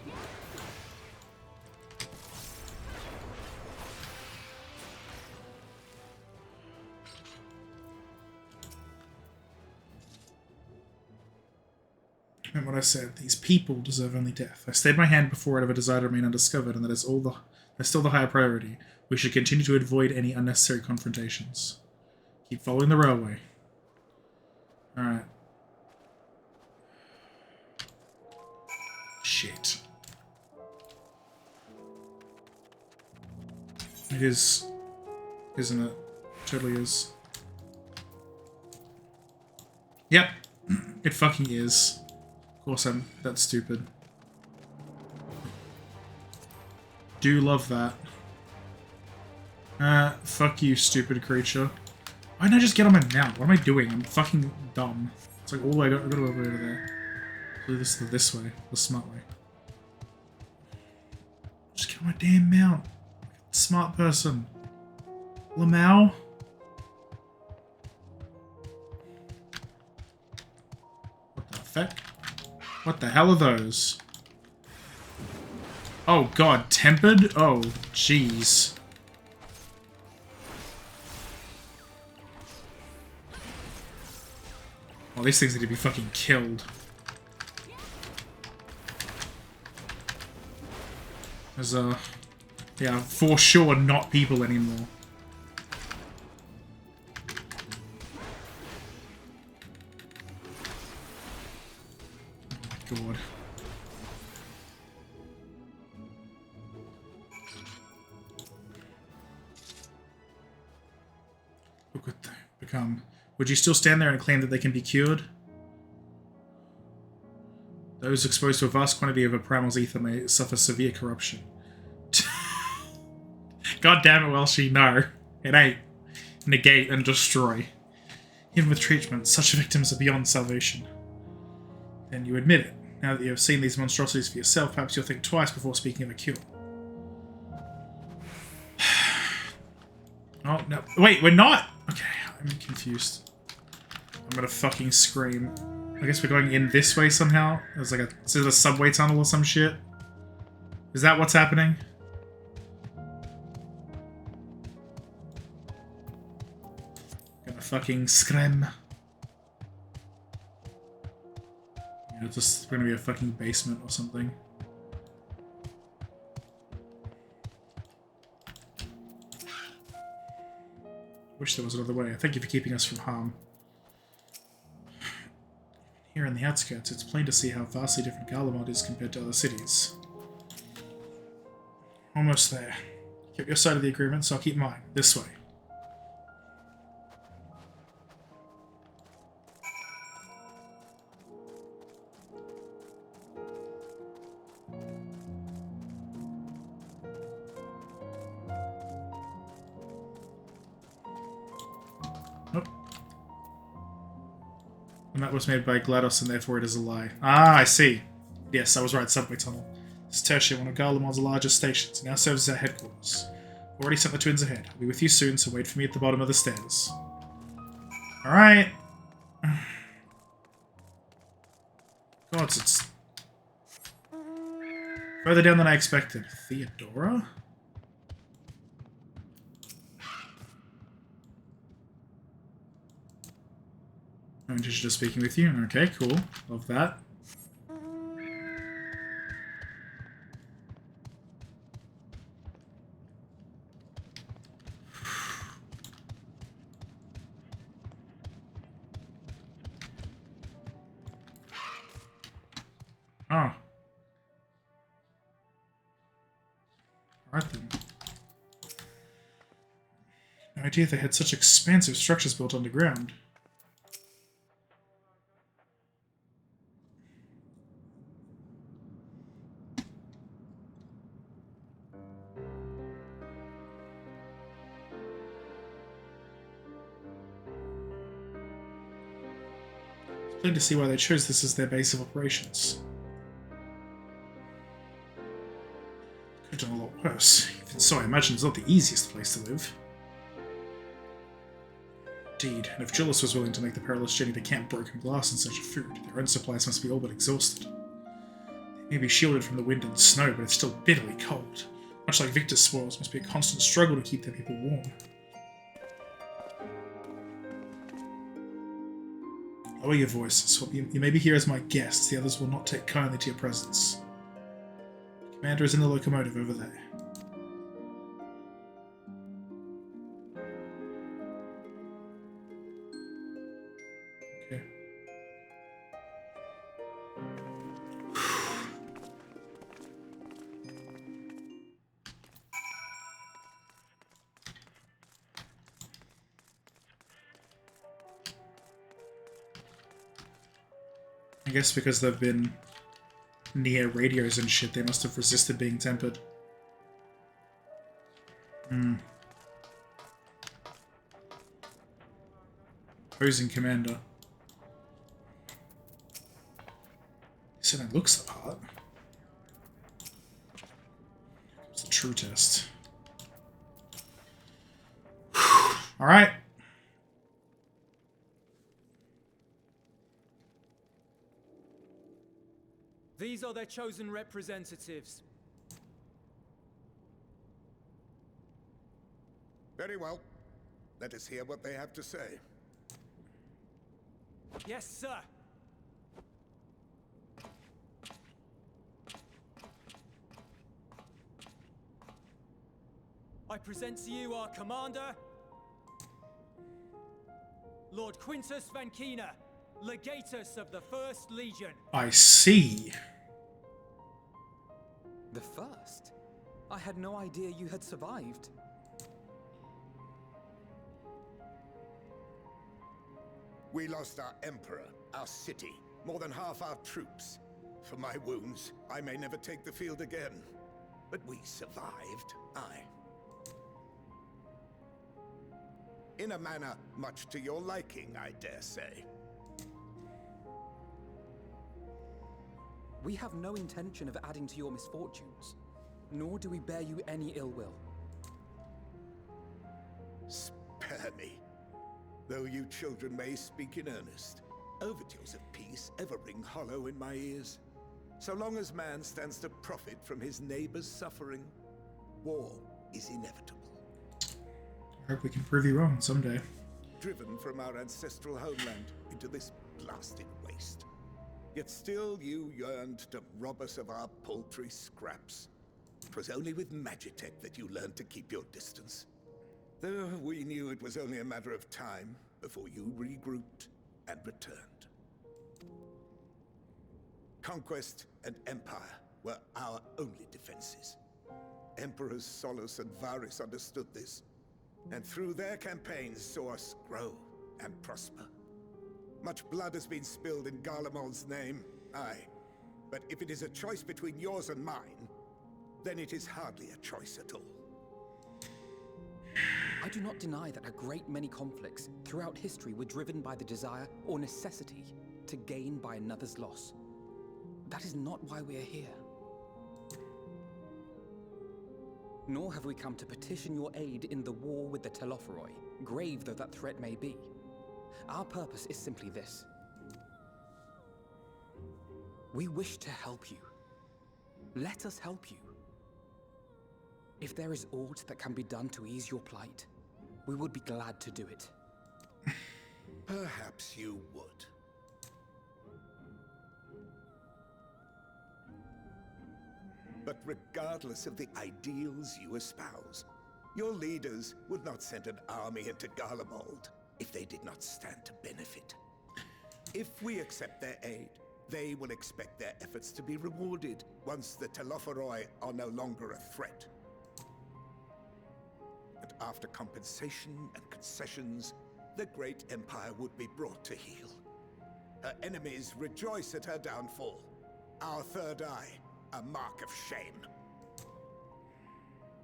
meant what I said. These people deserve only death. I stayed my hand before it of a desire to remain undiscovered, and that is still the higher priority. We should continue to avoid any unnecessary confrontations. Keep following the railway. Alright. Shit. It is, isn't it? Totally is. Yep. It fucking is. Of course I'm that stupid. Do love that. Fuck you, stupid creature. Why didn't I just get on my mount? What am I doing? I'm fucking dumb. It's like, oh, I gotta go over there. Do this way. The smart way. Just get on my damn mount. Smart person. Lamau? What the fuck? What the hell are those? Oh god, tempered? Oh, jeez. Oh, these things need to be fucking killed. There's yeah, for sure not people anymore. Oh my god. Look what they become. Would you still stand there and claim that they can be cured? Those exposed to a vast quantity of a primal's ether may suffer severe corruption. God damn it, Welshie, no. It ain't. Negate and destroy. Even with treatment, such victims are beyond salvation. Then you admit it. Now that you have seen these monstrosities for yourself, perhaps you'll think twice before speaking of a cure. Oh, no. Wait, we're not! Okay, I'm confused. I'm gonna fucking scream. I guess we're going in this way somehow? There's like is it a subway tunnel or some shit? Is that what's happening? Gonna fucking scream. Yeah, it's just gonna be a fucking basement or something. Wish there was another way. Thank you for keeping us from harm. Here in the outskirts, it's plain to see how vastly different Garlemald is compared to other cities. Almost there. Keep your side of the agreement, so I'll keep mine. This way. And that was made by GLaDOS, and therefore it is a lie. Ah, I see. Yes, I was right, subway tunnel. This is Tertia, one of Garlemald's largest stations. It now serves as our headquarters. Already sent the twins ahead. I'll be with you soon, so wait for me at the bottom of the stairs. Alright. God, it's further down than I expected. Theodora? I'm just speaking with you. Okay, cool. Love that. Oh. Alright then. No idea they had such expansive structures built underground. Plain to see why they chose this as their base of operations. Could have done a lot worse. Even so, I imagine it's not the easiest place to live. Indeed, and if Julius was willing to make the perilous journey to Camp Broken Glass in search of food, their own supplies must be all but exhausted. They may be shielded from the wind and snow, but it's still bitterly cold. Much like Victor's spoils, must be a constant struggle to keep their people warm. Lower your voice. You may be here as my guest. The others will not take kindly to your presence. Commander is in the locomotive over there. Okay. I guess because they've been near radios and shit, they must have resisted being tempered. Opposing commander. Certainly looks the part. It's a true test. Alright. These are their chosen representatives. Very well. Let us hear what they have to say. Yes, sir. I present to you our commander, Lord Quintus Van Kina, Legatus of the First Legion. I see. The first? I had no idea you had survived. We lost our emperor, our city, more than half our troops. For my wounds, I may never take the field again. But we survived, aye. In a manner much to your liking, I dare say. We have no intention of adding to your misfortunes, nor do we bear you any ill will. Spare me. Though you children may speak in earnest, overtures of peace ever ring hollow in my ears. So long as man stands to profit from his neighbor's suffering, war is inevitable. I hope we can prove you wrong someday. Driven from our ancestral homeland into this blasted waste. Yet still you yearned to rob us of our paltry scraps. 'Twas only with Magitech that you learned to keep your distance. Though we knew it was only a matter of time before you regrouped and returned. Conquest and empire were our only defenses. Emperors Solus and Varus understood this, and through their campaigns saw us grow and prosper. Much blood has been spilled in Garlemald's name, aye. But if it is a choice between yours and mine, then it is hardly a choice at all. I do not deny that a great many conflicts throughout history were driven by the desire or necessity to gain by another's loss. That is not why we are here. Nor have we come to petition your aid in the war with the Telophoroi, grave though that threat may be. Our purpose is simply this. We wish to help you. Let us help you. If there is aught that can be done to ease your plight, we would be glad to do it. Perhaps you would. But regardless of the ideals you espouse, your leaders would not send an army into Garlemald if they did not stand to benefit. If we accept their aid, they will expect their efforts to be rewarded once the Telophoroi are no longer a threat. And after compensation and concessions, the great empire would be brought to heel. Her enemies rejoice at her downfall. Our third eye, a mark of shame.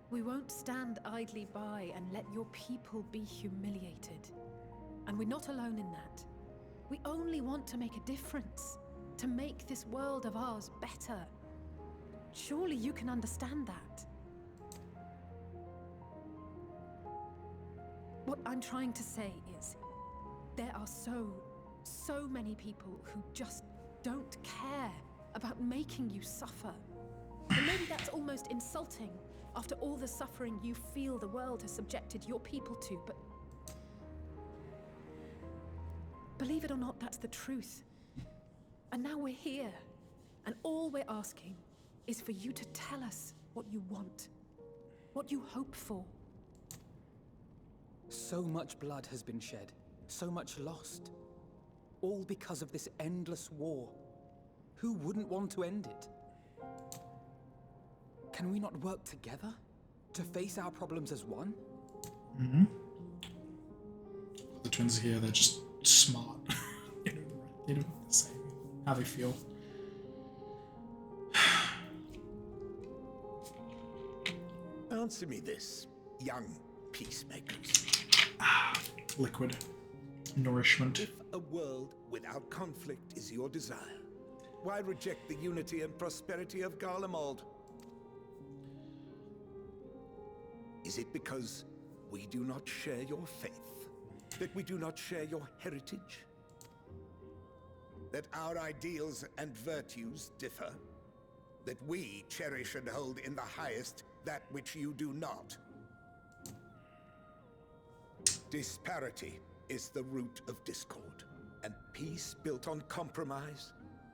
We won't stand idly by and let your people be humiliated. And we're not alone in that. We only want to make a difference, to make this world of ours better. Surely you can understand that. What I'm trying to say is, there are so many people who just don't care about making you suffer. And maybe that's almost insulting after all the suffering you feel the world has subjected your people to, but believe it or not, that's the truth. And now we're here, and all we're asking is for you to tell us what you want, what you hope for. So much blood has been shed, so much lost. All because of this endless war. Who wouldn't want to end it? Can we not work together to face our problems as one? Mm-hmm. The twins here, they're just smart. They know the same how they feel. Answer me this, young peacemakers. Liquid nourishment. If a world without conflict is your desire, why reject the unity and prosperity of Garlemald? Is it because we do not share your faith? That we do not share your heritage? That our ideals and virtues differ? That we cherish and hold in the highest that which you do not? Disparity is the root of discord, and peace built on compromise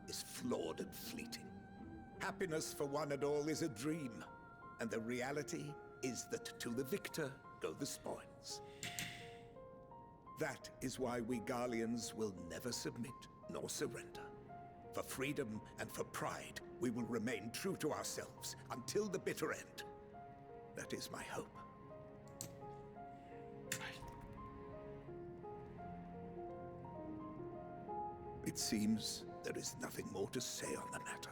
is flawed and fleeting. Happiness for one and all is a dream, and the reality is that to the victor go the spoils. That is why we Garleans will never submit nor surrender. For freedom and for pride, we will remain true to ourselves until the bitter end. That is my hope. It seems there is nothing more to say on the matter.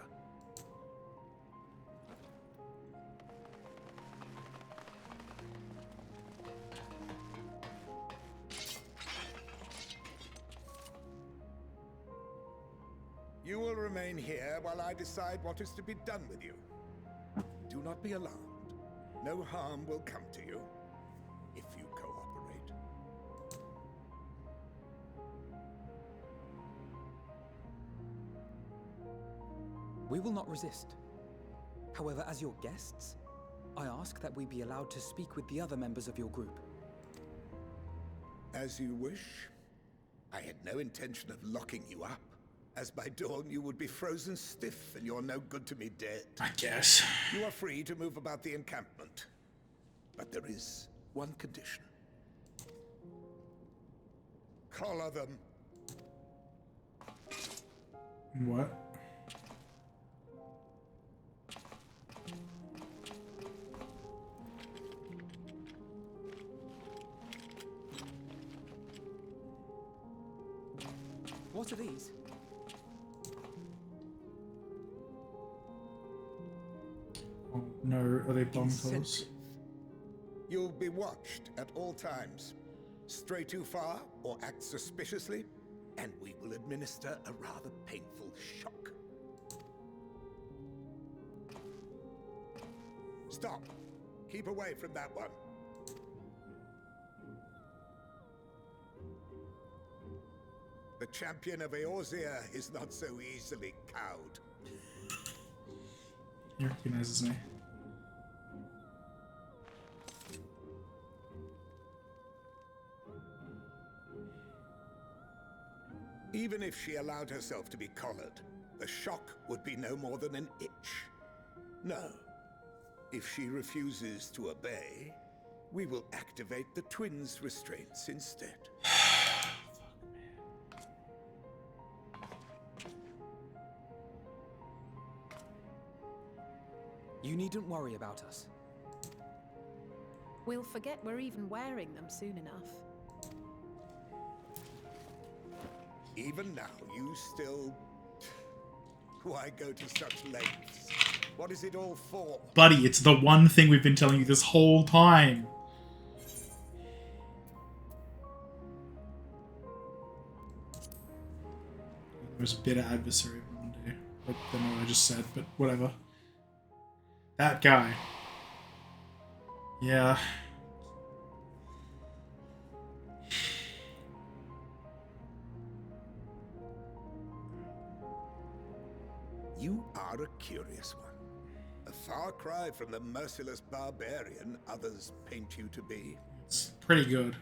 You will remain here while I decide what is to be done with you. Do not be alarmed. No harm will come to you if you cooperate. We will not resist. However, as your guests, I ask that we be allowed to speak with the other members of your group. As you wish. I had no intention of locking you up. As by dawn you would be frozen stiff and you're no good to me dead. I guess. You are free to move about the encampment. But there is one condition. Collar them. What? What are these? Oh, no, are they bomb tools? You'll be watched at all times. Stray too far or act suspiciously, and we will administer a rather painful shock. Stop. Keep away from that one. The champion of Eorzea is not so easily cowed. He recognizes me. Even if she allowed herself to be collared, the shock would be no more than an itch. No. If she refuses to obey, we will activate the twins' restraints instead. You needn't worry about us. We'll forget we're even wearing them soon enough. Even now, you still... Why go to such lengths? What is it all for? Buddy, it's the one thing we've been telling you this whole time. There's a bitter adversary one day. I don't know what I just said, but whatever. That guy. Yeah. You are a curious one. A far cry from the merciless barbarian others paint you to be. It's pretty good.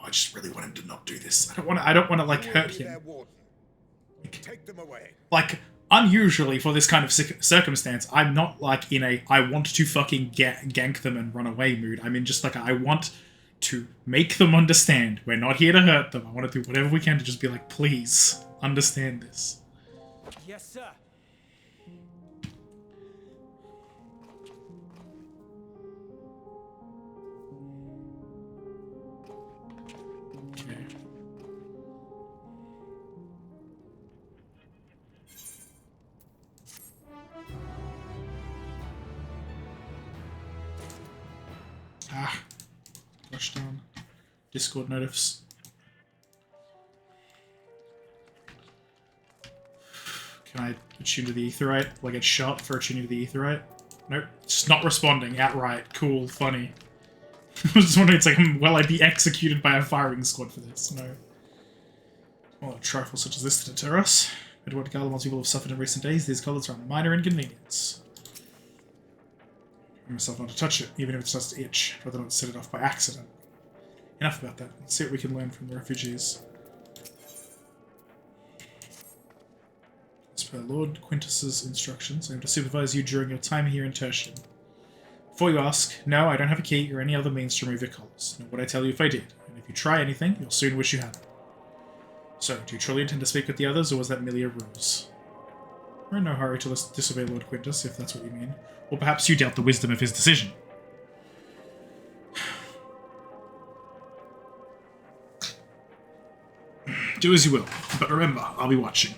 I just really want him to not do this. I don't want to like hurt him. Take them away. Like, unusually for this kind of circumstance, I'm not like in a I want to fucking gank them and run away mood. I'm in just like I want to make them understand we're not here to hurt them. I want to do whatever we can to just be like, please understand this. Yes, sir. Okay. Flush down. Discord notifs. Can I attune to the Aetheryte? Will I get shot for attuning to the Aetheryte? Nope. Just not responding. Outright. Cool. Funny. I was just wondering, it's like, will I be executed by a firing squad for this? No. Well, a trifle such as this to deter us. But what Garlemald's people have suffered in recent days, these colors are a minor inconvenience. I myself not to touch it, even if it starts to itch, rather not set it off by accident. Enough about that. Let's see what we can learn from the refugees. As per Lord Quintus's instructions, I am to supervise you during your time here in Tertium. Before you ask, no, I don't have a key or any other means to remove your collars. Nor would I tell you if I did, and if you try anything, you'll soon wish you hadn't. So, do you truly intend to speak with the others, or was that merely a ruse? We're in no hurry to disobey Lord Quintus, if that's what you mean. Or perhaps you doubt the wisdom of his decision. Do as you will, but remember, I'll be watching.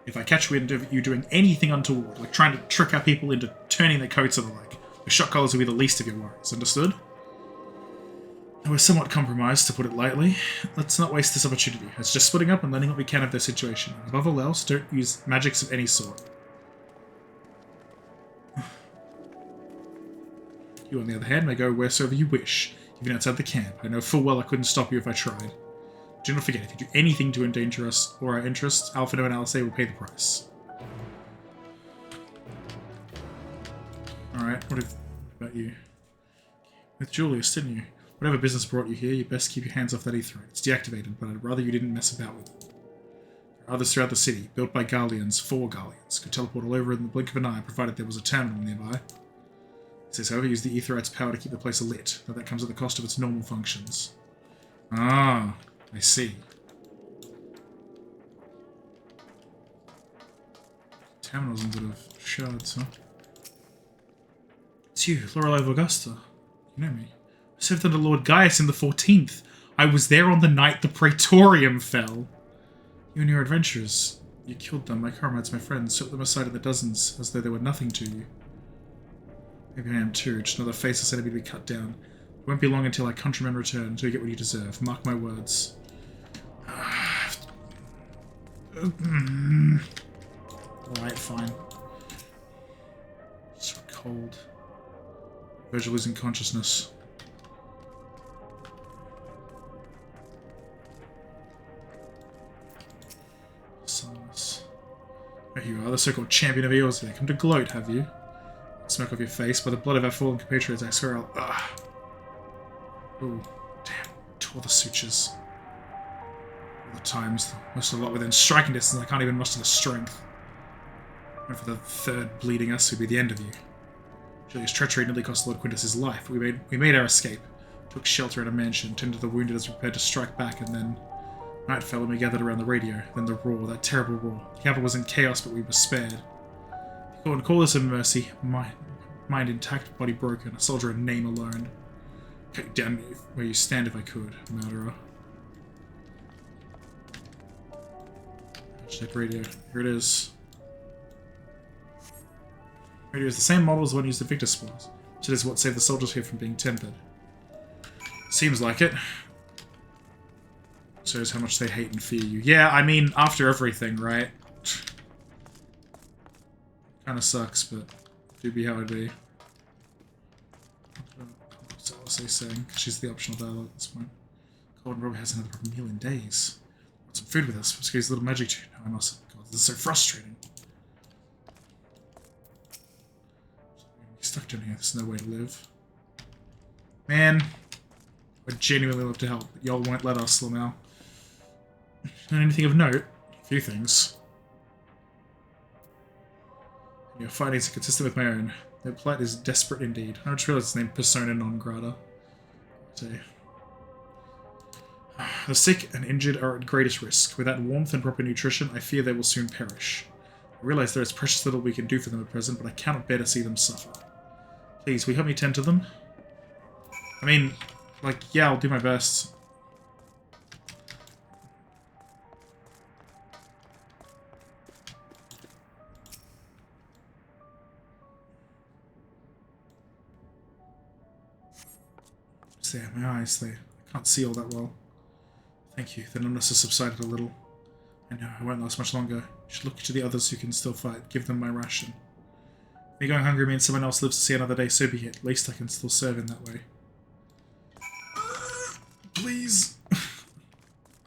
If I catch wind of you doing anything untoward, like trying to trick our people into turning their coats or the like, the shot collars will be the least of your worries, understood? We're somewhat compromised, to put it lightly. Let's not waste this opportunity. It's just splitting up and learning what we can of their situation. Above all else, don't use magics of any sort. You, on the other hand, may go wheresoever you wish, even outside the camp. I know full well I couldn't stop you if I tried. Do not forget, if you do anything to endanger us or our interests, Alphino and Alisei will pay the price. Alright, what about you? With Julius, didn't you? Whatever business brought you here, you best keep your hands off that Aetheryte. It's deactivated, but I'd rather you didn't mess about with it. There are others throughout the city, built by Garleans, for Garleans. Could teleport all over in the blink of an eye, provided there was a terminal nearby. It says, however, use the Aetheryte's power to keep the place lit, though that comes at the cost of its normal functions. Ah, I see. Terminals instead of shards, huh? It's you, Lorelei of Augusta. You know me. I served under Lord Gaius in the 14th. I was there on the night the Praetorium fell. You and your adventurers. You killed them, my comrades, my friends, took them aside in the dozens, as though they were nothing to you. Maybe I am too, just another faceless enemy to be cut down. It won't be long until our countrymen return, until you get what you deserve. Mark my words. Alright, fine. So cold. Virgil losing consciousness. Silence. There you are, the so-called champion of Eos there. Come to gloat, have you? Smoke off your face. By the blood of our fallen compatriots, I swear I'll... Oh, damn. Tore the sutures. All the times, most of the lot within striking distance, I can't even muster the strength. And for the third bleeding us, would be the end of you. Julius' treachery nearly cost Lord Quintus his life. We made our escape. Took shelter in a mansion, tended to the wounded as we prepared to strike back, and then... Night fell and we gathered around the radio. Then the roar, that terrible roar. The capital was in chaos, but we were spared. You couldn't call this a mercy. Mind intact, body broken. A soldier in name alone. Cut you down where you stand if I could, murderer. Check radio. Here it is. Radio is the same model as the one used at Victor Spores. So it is what saved the soldiers here from being tempered. Seems like it. Shows how much they hate and fear you. Yeah, I mean, after everything, right? Kinda sucks, but do be how it be. What's Alisei saying? She's the optional dialogue at this point. Colin probably hasn't had a proper meal in days. Want some food with us? Let's get a little magic to you. No, I must. God, this is so frustrating. Stuck down here, there's no way to live. Man, I'd genuinely love to help, but y'all won't let us, Lamau. And anything of note? A few things. Your findings are consistent with my own. Their plight is desperate indeed. I just realized it's named Persona non grata. The sick and injured are at greatest risk. Without warmth and proper nutrition, I fear they will soon perish. I realize there is precious little we can do for them at present, but I cannot bear to see them suffer. Please, will you help me tend to them? I mean, like, yeah, I'll do my best. There, my eyes, I can't see all that well. Thank you, the numbness has subsided a little. I know, I won't last much longer. You should look to the others who can still fight, give them my ration. Me going hungry means someone else lives to see another day, so be it. At least I can still serve in that way. Please. I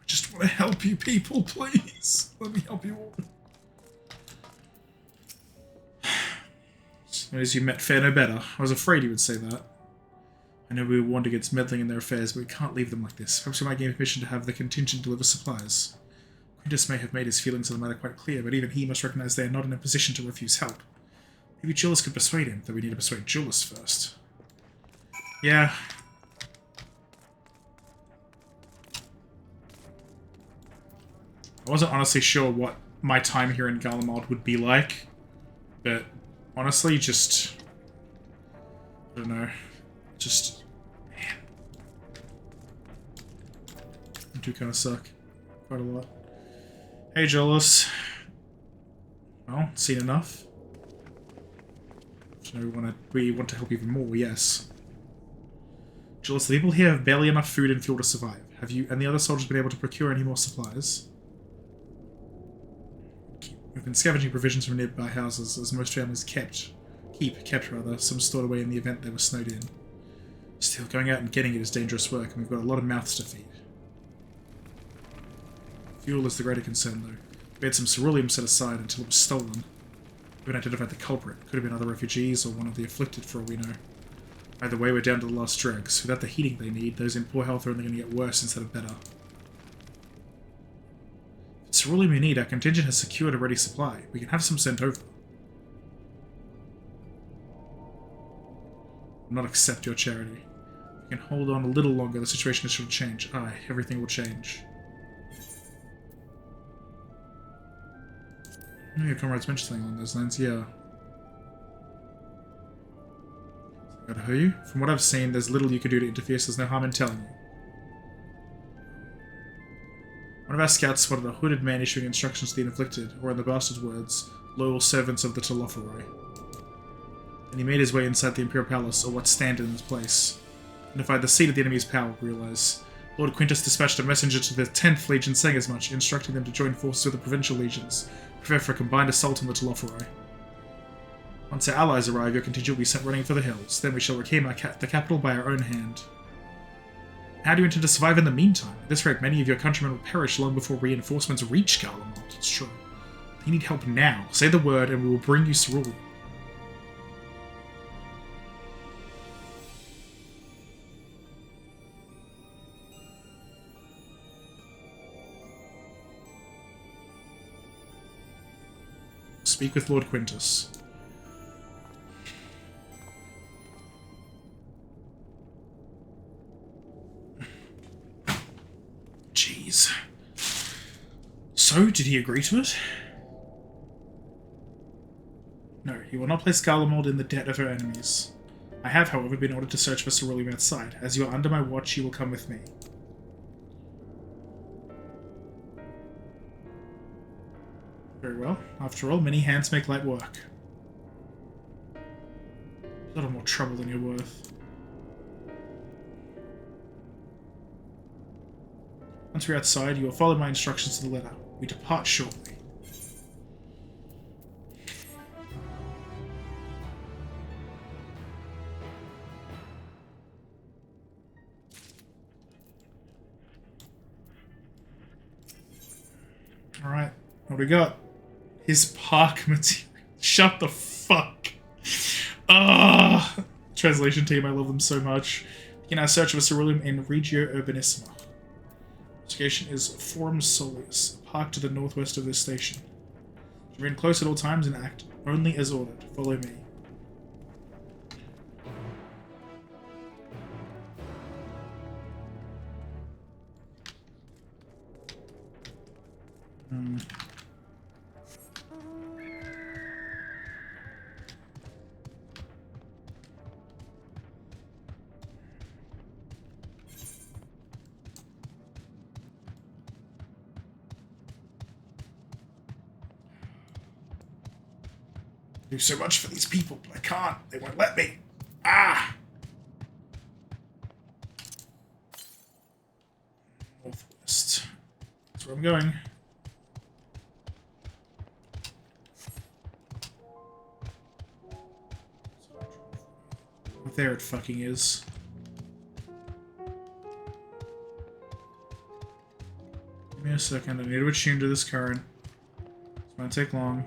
just want to help you people, please. Let me help you all. As you met fare no better. I was afraid you would say that. I know we were warned against meddling in their affairs, but we can't leave them like this. Perhaps we might gain permission to have the contingent deliver supplies. Quintus may have made his feelings on the matter quite clear, but even he must recognize they are not in a position to refuse help. Maybe Julius could persuade him, though we need to persuade Julius first. Yeah. I wasn't honestly sure what my time here in Garlemald would be like, but honestly, just... I don't know. Just... Man. I do kind of suck. Quite a lot. Hey, Julius. Well, seen enough. So we want to help even more, yes. Julius, the people here have barely enough food and fuel to survive. Have you and the other soldiers been able to procure any more supplies? We've been scavenging provisions from nearby houses, as most families kept some stored away in the event they were snowed in. Still, going out and getting it is dangerous work, and we've got a lot of mouths to feed. Fuel is the greater concern, though. We had some ceruleum set aside until it was stolen. We haven't identified the culprit. Could have been other refugees or one of the afflicted, for all we know. Either way, we're down to the last dregs. Without the heating they need, those in poor health are only going to get worse instead of better. If it's ceruleum we need, our contingent has secured a ready supply. We can have some sent over. I'll not accept your charity. We can hold on a little longer, the situation should change. Aye, everything will change. Your comrades mentioned something along those lines, yeah. Got to hurt you? From what I've seen, there's little you can do to interfere, so there's no harm in telling you. One of our scouts spotted a hooded man issuing instructions to the inflicted, or in the bastard's words, loyal servants of the Telophoroi. And he made his way inside the Imperial Palace, or what stand in its place. Identified the seat of the enemy's power, realize. Lord Quintus dispatched a messenger to the 10th Legion saying as much, instructing them to join forces with the provincial legions, prepare for a combined assault on the Telophoroi. Once our allies arrive, your contingent will be sent running for the hills. Then we shall reclaim the capital by our own hand. How do you intend to survive in the meantime? At this rate, many of your countrymen will perish long before reinforcements reach Garlemald. It's true. They need help now. Say the word, and we will bring you ceruleum. Speak with Lord Quintus. Jeez. So, did he agree to it? No, he will not place Garlemald in the debt of her enemies. I have, however, been ordered to search for ceruleum outside. As you are under my watch, you will come with me. Very well. After all, many hands make light work. A little more trouble than you're worth. Once we're outside, you will follow my instructions to the letter. We depart shortly. Alright, what do we got? His park material. Shut the fuck. Ah! Translation team, I love them so much. In our search of a ceruleum in Regio Urbanissima. Location is Forum Solis, a park to the northwest of this station. Remain close at all times and act only as ordered. Follow me. Do so much for these people, but I can't. They won't let me. Ah! Northwest. That's where I'm going. There it fucking is. Give me a second. I need to attune to this current. It's gonna take long.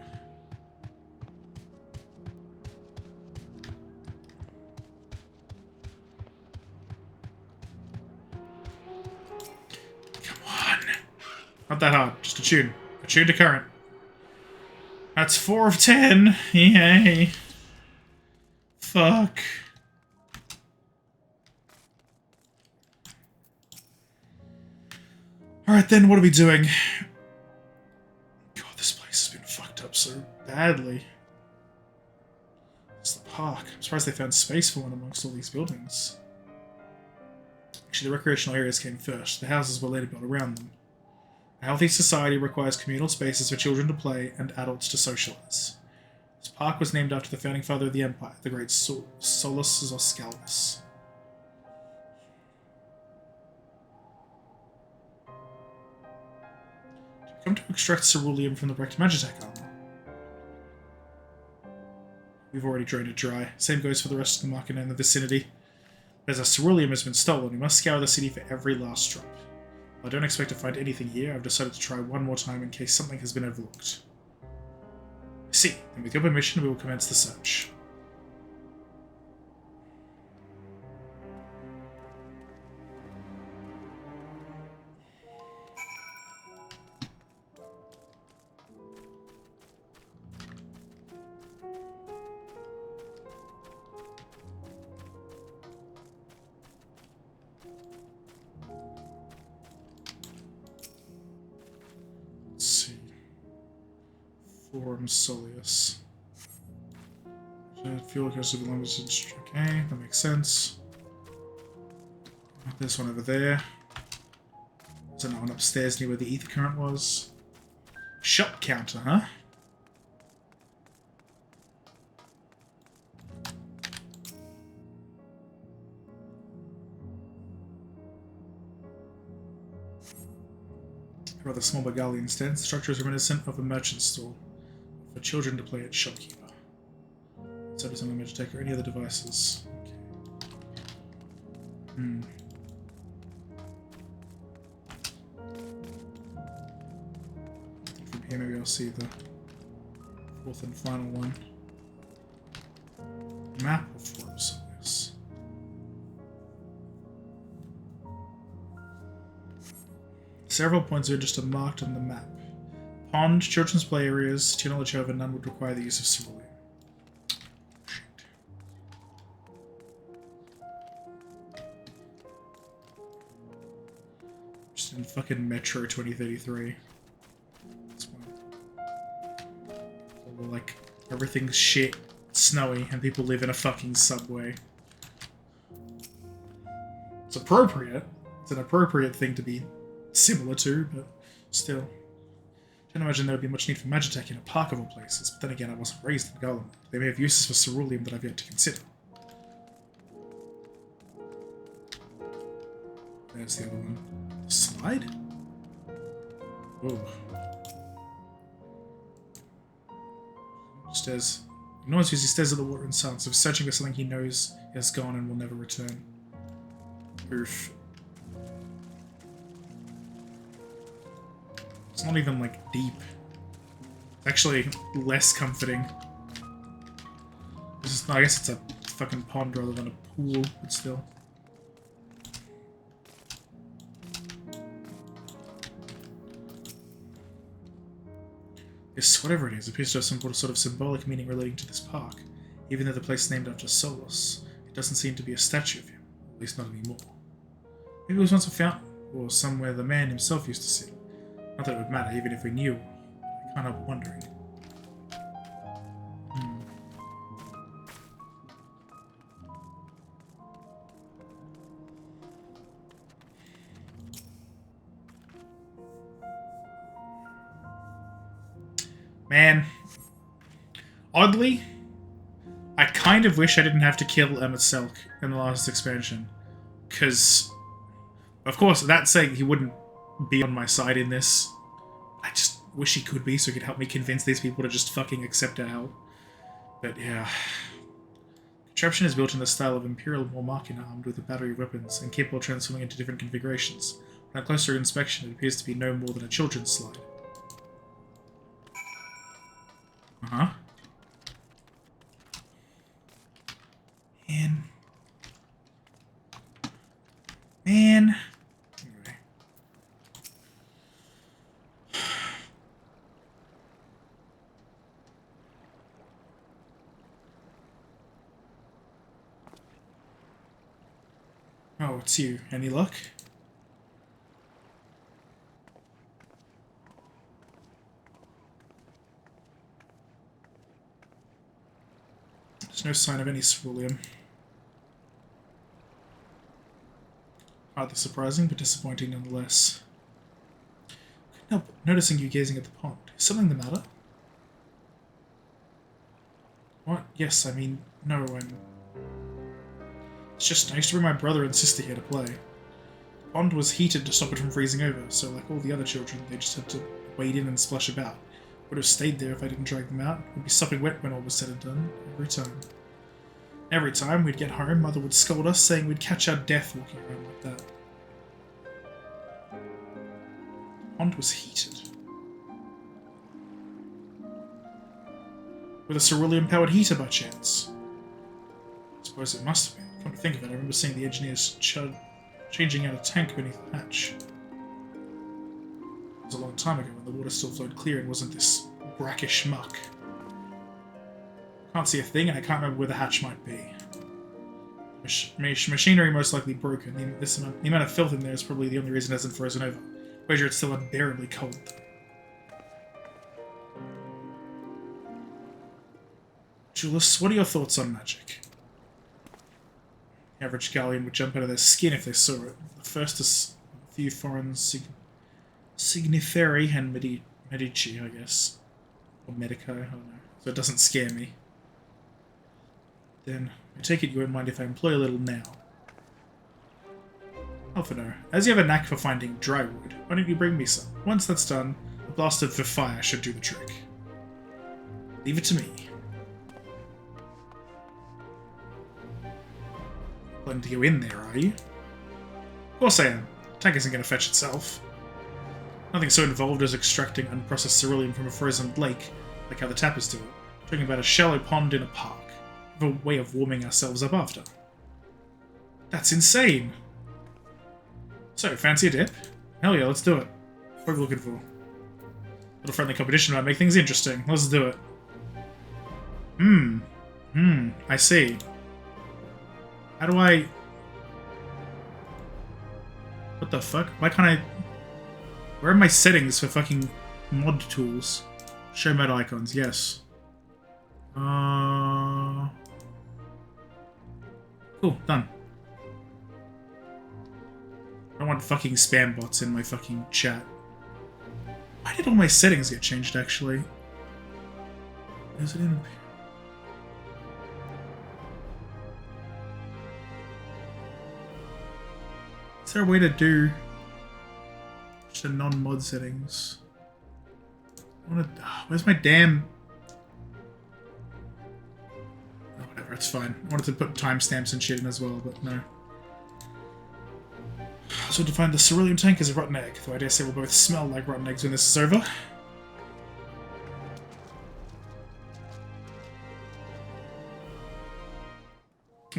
Not that hard, just attune. Attune to current. That's 4 of 10. Yay. Fuck. Alright then, what are we doing? God, this place has been fucked up so badly. It's the park. I'm surprised they found space for one amongst all these buildings. Actually, the recreational areas came first. The houses were later built around them. A healthy society requires communal spaces for children to play and adults to socialize. This park was named after the founding father of the Empire, the great Solus Zoscalus. Come to extract ceruleum from the wrecked Magitech armor. We've already drained it dry. Same goes for the rest of the market in the vicinity. As our ceruleum has been stolen, we must scour the city for every last drop. I don't expect to find anything here. I've decided to try one more time in case something has been overlooked. I see. And with your permission, we will commence the search. Forum Soleus. Fuel goes to the limited. Okay, that makes sense. This one over there. There's another one upstairs near where the ether current was. Shop counter, huh? A rather small but Gallian stand. The structure is reminiscent of a merchant store for children to play at shopkeeper. So does an Magitech or any other devices. Okay. From here maybe I'll see the fourth and final one. Map of Forum Soleus. Several points of interest are marked on the map. Pond, children's play areas, to your knowledge, however, none would require the use of ceruleum. Just in fucking Metro 2033. That's one. Like, everything's shit, snowy, and people live in a fucking subway. It's appropriate. It's an appropriate thing to be similar to, but still. I don't imagine there would be much need for Magitech in a park of all places, but then again, I wasn't raised in Gollum. They may have uses for ceruleum that I've yet to consider. There's the other one. Slide? Whoa. Stairs. Ignores as he stares at the water in silence, of searching for something he knows has gone and will never return. Oof. It's not even, like, deep. It's actually less comforting. I guess it's a fucking pond rather than a pool, but still. This, whatever it is, appears to have some sort of symbolic meaning relating to this park. Even though the place is named after Solus, it doesn't seem to be a statue of him. At least not anymore. Maybe it was once a fountain, or somewhere the man himself used to sit. Not that it would matter, even if we knew. I can't help wondering. Man, oddly, I kind of wish I didn't have to kill Emmett Selk in the last expansion. Because, of course, that saying he wouldn't be on my side in this. I just wish he could be so he could help me convince these people to just fucking accept our help. But yeah. Contraption is built in the style of Imperial War Marking armed with a battery of weapons and capable of transforming into different configurations. On closer inspection, it appears to be no more than a children's slide. Uh-huh. Man. Anyway. Oh, it's you. Any luck? There's no sign of any ceruleum. Rather surprising, but disappointing nonetheless. Couldn't help noticing you gazing at the pond. Is something the matter? What? Yes, I mean, no, It's just, I used to bring my brother and sister here to play. The pond was heated to stop it from freezing over, so like all the other children, they just had to wade in and splash about. Would have stayed there if I didn't drag them out. Would be sopping wet when all was said and done. Every time. Every time we'd get home, Mother would scold us, saying we'd catch our death walking around like that. The pond was heated. With a ceruleum-powered heater by chance? I suppose it must have been. Come to think of it, I remember seeing the engineers changing out a tank beneath the hatch. It was a long time ago when the water still flowed clear and wasn't this brackish muck. Can't see a thing, and I can't remember where the hatch might be. Machinery most likely broken. The amount of filth in there is probably the only reason it hasn't frozen over. Wager it's still unbearably cold. Julius, what are your thoughts on magic? The average Gallian would jump out of their skin if they saw it. The first is a few foreign Signiferi and Medici, I guess. Or Medico, I don't know. So it doesn't scare me. Then, I take it you won't mind if I employ a little now. Alphino, as you have a knack for finding dry wood, why don't you bring me some? Once that's done, a blast of fire should do the trick. Leave it to me. Planning to go in there, are you? Of course I am. The tank isn't going to fetch itself. Nothing so involved as extracting unprocessed ceruleum from a frozen lake, like how the tappers do it. Talking about a shallow pond in a park. A way of warming ourselves up after. That's insane! So, fancy a dip? Hell yeah, let's do it. What are we looking for? A little friendly competition might make things interesting. Let's do it. I see. How do I... What the fuck? Why can't I... Where are my settings for fucking mod tools? Show mod icons, yes. Cool, done. I don't want fucking spam bots in my fucking chat. Why did all my settings get changed, actually? Is it in... Is there a way to do just a non-mod settings? I wanna... Where's my damn... Oh, whatever, it's fine. I wanted to put timestamps and shit in as well, but no. So to find the ceruleum tank is a rotten egg, though I dare say we'll both smell like rotten eggs when this is over.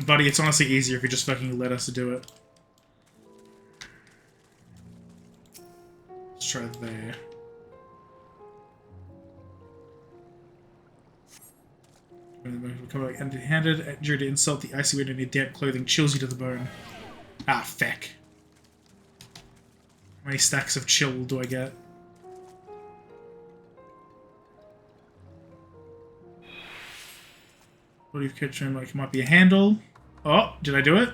Buddy, it's honestly easier if you just fucking let us do it. Let's try there. Come back empty-handed. Due to insult, the icy wind in your damp clothing chills you to the bone. Ah, feck. How many stacks of chill do I get? What do you catch him like? It might be a handle. Oh, did I do it?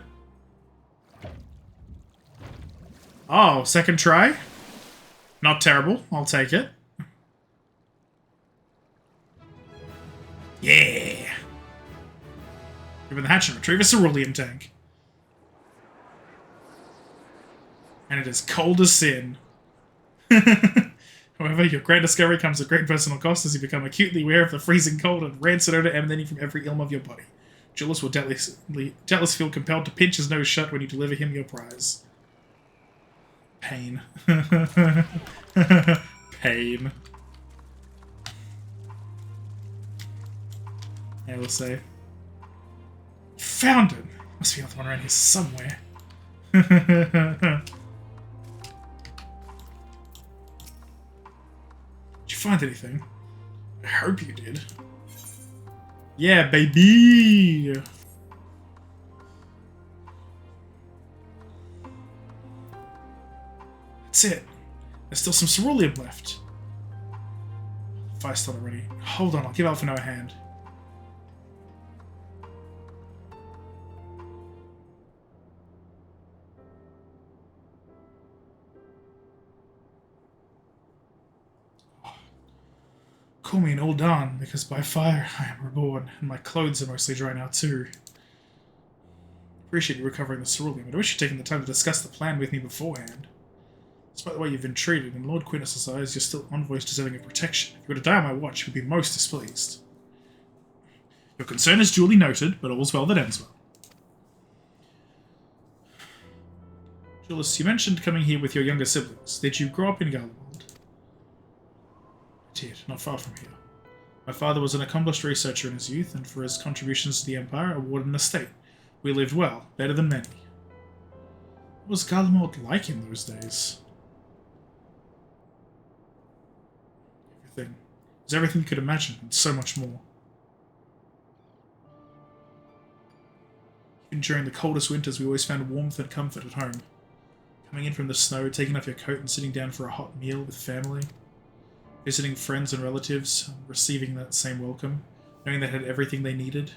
Oh, second try? Not terrible. I'll take it. Yeah! Open the hatch and retrieve a cerulean tank. And it is cold as sin. However, your great discovery comes at great personal cost as you become acutely aware of the freezing cold and rancid odor emanating from every ilm of your body. Julius will doubtless feel compelled to pinch his nose shut when you deliver him your prize. Pain. Pain. Yeah, we'll say. Found him! Must be another one around here somewhere. Did you find anything? I hope you did. Yeah, baby! That's it. There's still some ceruleum left. Fire's still not ready. Hold on, I'll give Alpha a hand. Call me an old Don, because by fire I am reborn, and my clothes are mostly dry now too. Appreciate you recovering the ceruleum, but I wish you'd taken the time to discuss the plan with me beforehand. Despite the way you've been treated, in Lord Quintus's eyes, you're still envoys deserving of protection. If you were to die on my watch, he would be most displeased. Your concern is duly noted, but all's well that ends well. Julius, you mentioned coming here with your younger siblings. Did you grow up in Garlemald? I did, not far from here. My father was an accomplished researcher in his youth, and for his contributions to the Empire, awarded an estate. We lived well, better than many. What was Garlemald like in those days? Everything. It was everything you could imagine, and so much more. Even during the coldest winters, we always found warmth and comfort at home. Coming in from the snow, taking off your coat and sitting down for a hot meal with family. Visiting friends and relatives, receiving that same welcome, knowing they had everything they needed.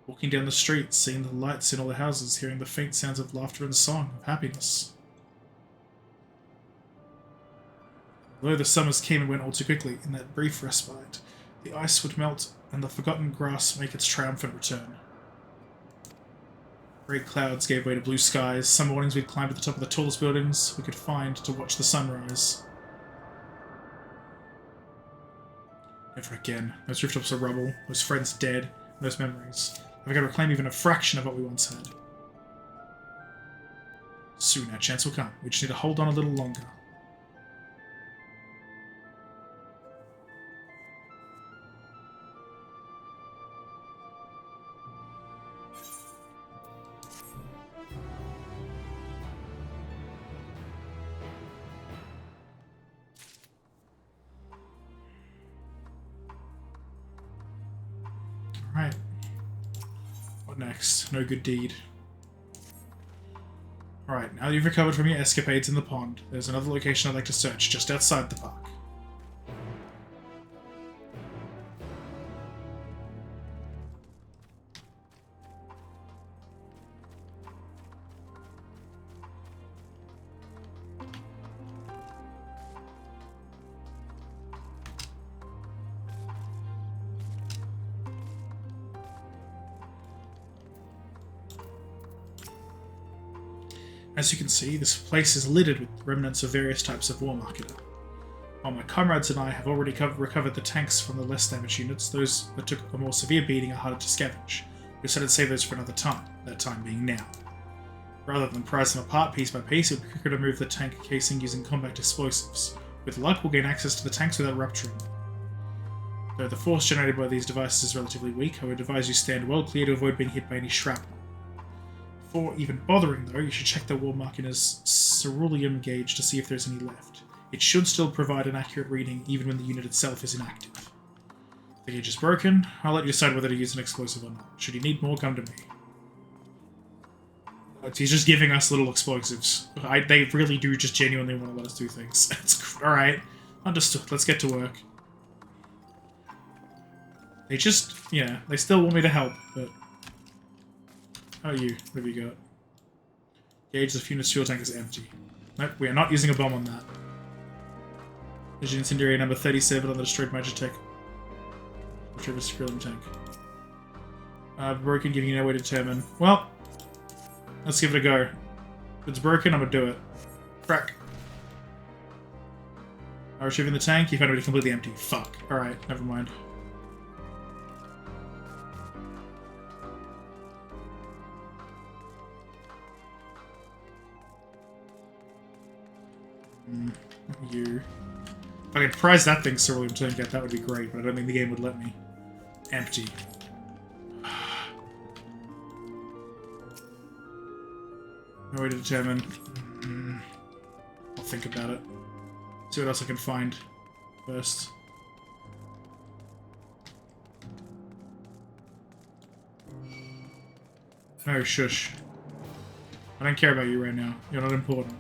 Walking down the street, seeing the lights in all the houses, hearing the faint sounds of laughter and song, of happiness. Although the summers came and went all too quickly, in that brief respite, the ice would melt and the forgotten grass make its triumphant return. Grey clouds gave way to blue skies. Some mornings we'd climb to the top of the tallest buildings we could find to watch the sunrise. Never again. Those rooftops are rubble, those friends dead, and those memories. Never going to reclaim even a fraction of what we once had. Soon our chance will come. We just need to hold on a little longer. Right. What next? No good deed. Alright, now that you've recovered from your escapades in the pond, there's another location I'd like to search just outside the park. As you can see, this place is littered with remnants of various types of war marketer. While my comrades and I have already recovered the tanks from the less damaged units, those that took a more severe beating are harder to scavenge. We decided to save those for another time, that time being now. Rather than prize them apart piece by piece, it would be quicker to move the tank casing using compact explosives. With luck, we'll gain access to the tanks without rupturing them. Though the force generated by these devices is relatively weak, I would advise you stand well clear to avoid being hit by any shrapnel. Before even bothering, though, you should check the war marker's ceruleum gauge to see if there's any left. It should still provide an accurate reading even when the unit itself is inactive. The gauge is broken. I'll let you decide whether to use an explosive or not. Should you need more, come to me. He's just giving us little explosives. They really do just genuinely want to let us do things. Alright. Understood. Let's get to work. They just, yeah, they still want me to help, but... How are you? What have you got? Gauge the unit's fuel tank is empty. Nope, we are not using a bomb on that. Vision incendiary number 37 on the destroyed Magitech. Retrieve a Skrillium tank. Broken, giving you no way to determine. Well, let's give it a go. If it's broken, I'm gonna do it. Crack. Retrieving the tank, you found it completely empty. Fuck. Alright, never mind. You. If I could prize that thing Cerulean tank out, that would be great, but I don't think the game would let me. Empty. No way to determine. I'll think about it. See what else I can find first. No, shush. I don't care about you right now. You're not important.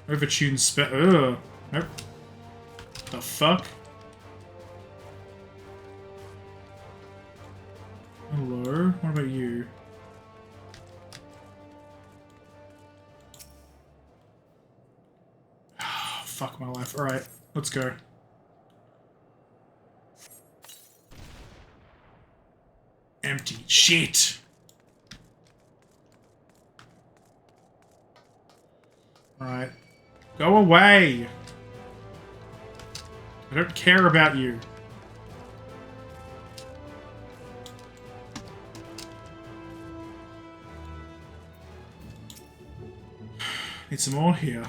Overtuned ugh. Nope. The fuck? Hello? What about you? Fuck my life. Alright, let's go. Empty. Shit! Alright. Go away! I don't care about you. Need some more here.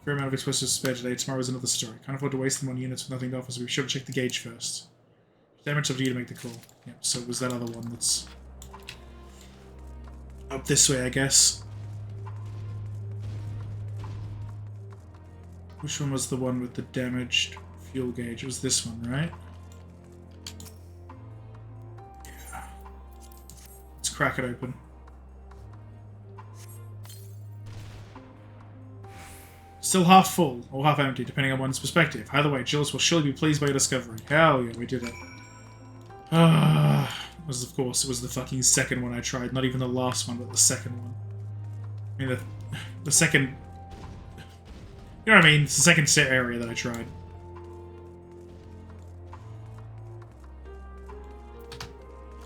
Fair amount of explosives spare today. Tomorrow is another story. Can't afford to waste them on units with nothing to offer, so we should check the gauge first. Damage up to you to make the call. Yep, so it was that other one that's up this way, I guess. Which one was the one with the damaged fuel gauge? It was this one, right? Yeah. Let's crack it open. Still half full, or half empty, depending on one's perspective. Either way, Jules will surely be pleased by your discovery. Hell yeah, we did it. It was, of course, it was the fucking second one I tried. Not even the last one, but the second one. I mean, the second... You know what I mean? It's the second set area that I tried.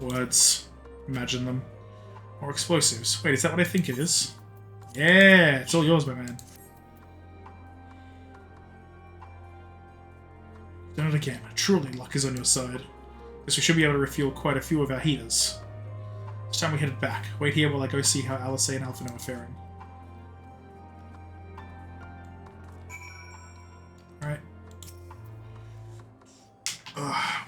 Words. Imagine them. Or explosives. Wait, is that what I think it is? Yeah! It's all yours, my man. Done it again. Truly, luck is on your side. Guess we should be able to refuel quite a few of our heaters. It's time we headed back. Wait here while I go see how Alice and Alphino are faring. Alright. Ugh.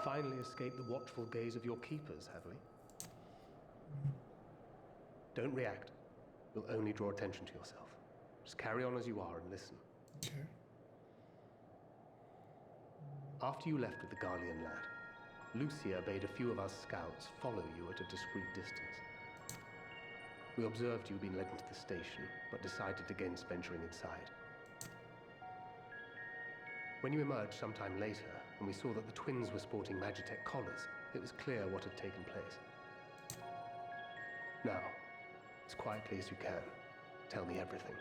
Finally escaped the watchful gaze of your keepers, have we? Don't react. You'll only draw attention to yourself. Just carry on as you are and listen. Okay. After you left with the Garlean lad, Lucia bade a few of us scouts follow you at a discreet distance. We observed you being led into the station, but decided against venturing inside. When you emerged sometime later, and we saw that the twins were sporting Magitech collars, it was clear what had taken place. Now, as quietly as you can, tell me everything.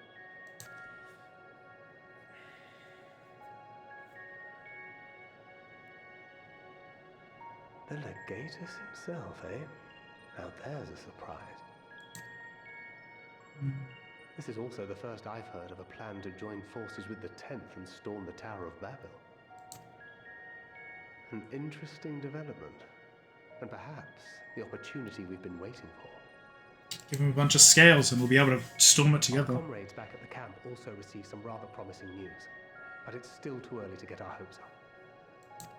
The Legatus himself, eh? Now there's a surprise. This is also the first I've heard of a plan to join forces with the 10th and storm the Tower of Babel. An interesting development. And perhaps the opportunity we've been waiting for. Give him a bunch of scales and we'll be able to storm it together. Our comrades back at the camp also received some rather promising news, but it's still too early to get our hopes up.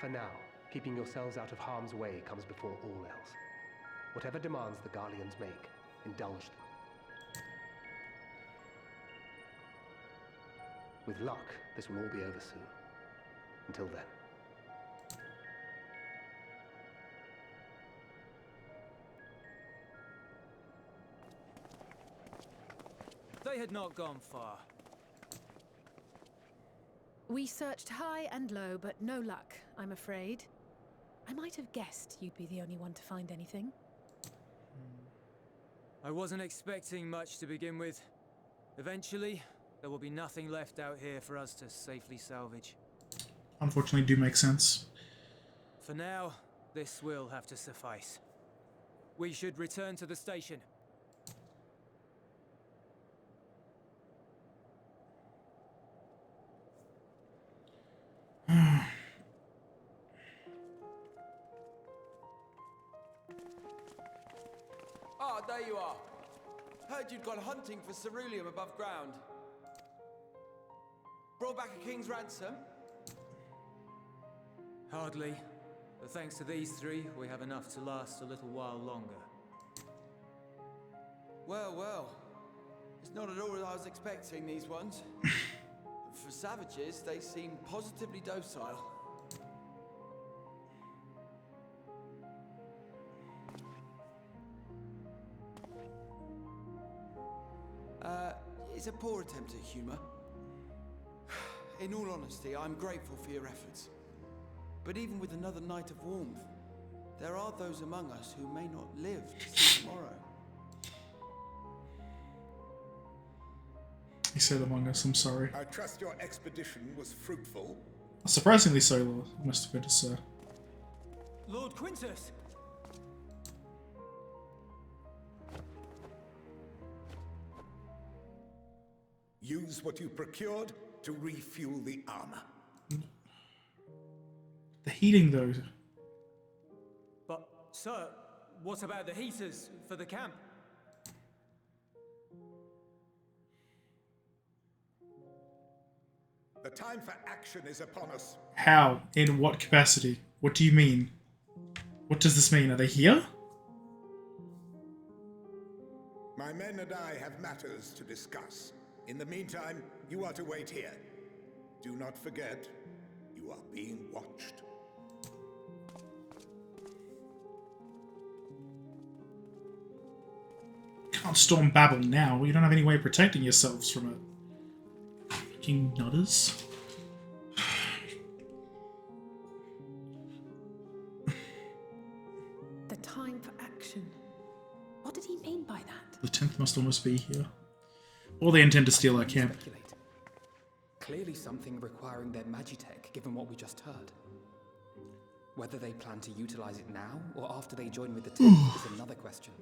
For now, keeping yourselves out of harm's way comes before all else. Whatever demands the Guardians make, indulge them. With luck, this will all be over soon. Until then. They had not gone far. We searched high and low, but no luck, I'm afraid. I might have guessed you'd be the only one to find anything. I wasn't expecting much to begin with. Eventually, there will be nothing left out here for us to safely salvage. Unfortunately, do make sense. For now, this will have to suffice. We should return to the station. Ah, there you are. Heard you'd gone hunting for ceruleum above ground. Brought back a king's ransom? Hardly. But thanks to these three, we have enough to last a little while longer. Well, well. It's not at all what I was expecting, these ones. For savages, they seem positively docile. It's a poor attempt at humor. In all honesty, I'm grateful for your efforts. But even with another night of warmth, there are those among us who may not live to see tomorrow. He said among us, I'm sorry. I trust your expedition was fruitful. Surprisingly so, Lord. Must have been Sir. Lord Quintus! Use what you procured to refuel the armor. The heating, though. But, sir, what about the heaters for the camp? The time for action is upon us. How? In what capacity? What do you mean? What does this mean? Are they here? My men and I have matters to discuss. In the meantime, you are to wait here. Do not forget, you are being watched. Can't storm Babel now. You don't have any way of protecting yourselves from it. Fucking nutters. The time for action. What did he mean by that? The 10th must almost be here. Or they intend to steal our camp. Clearly something requiring their magitech, given what we just heard. Whether they plan to utilize it now, or after they join with the 10th is another question.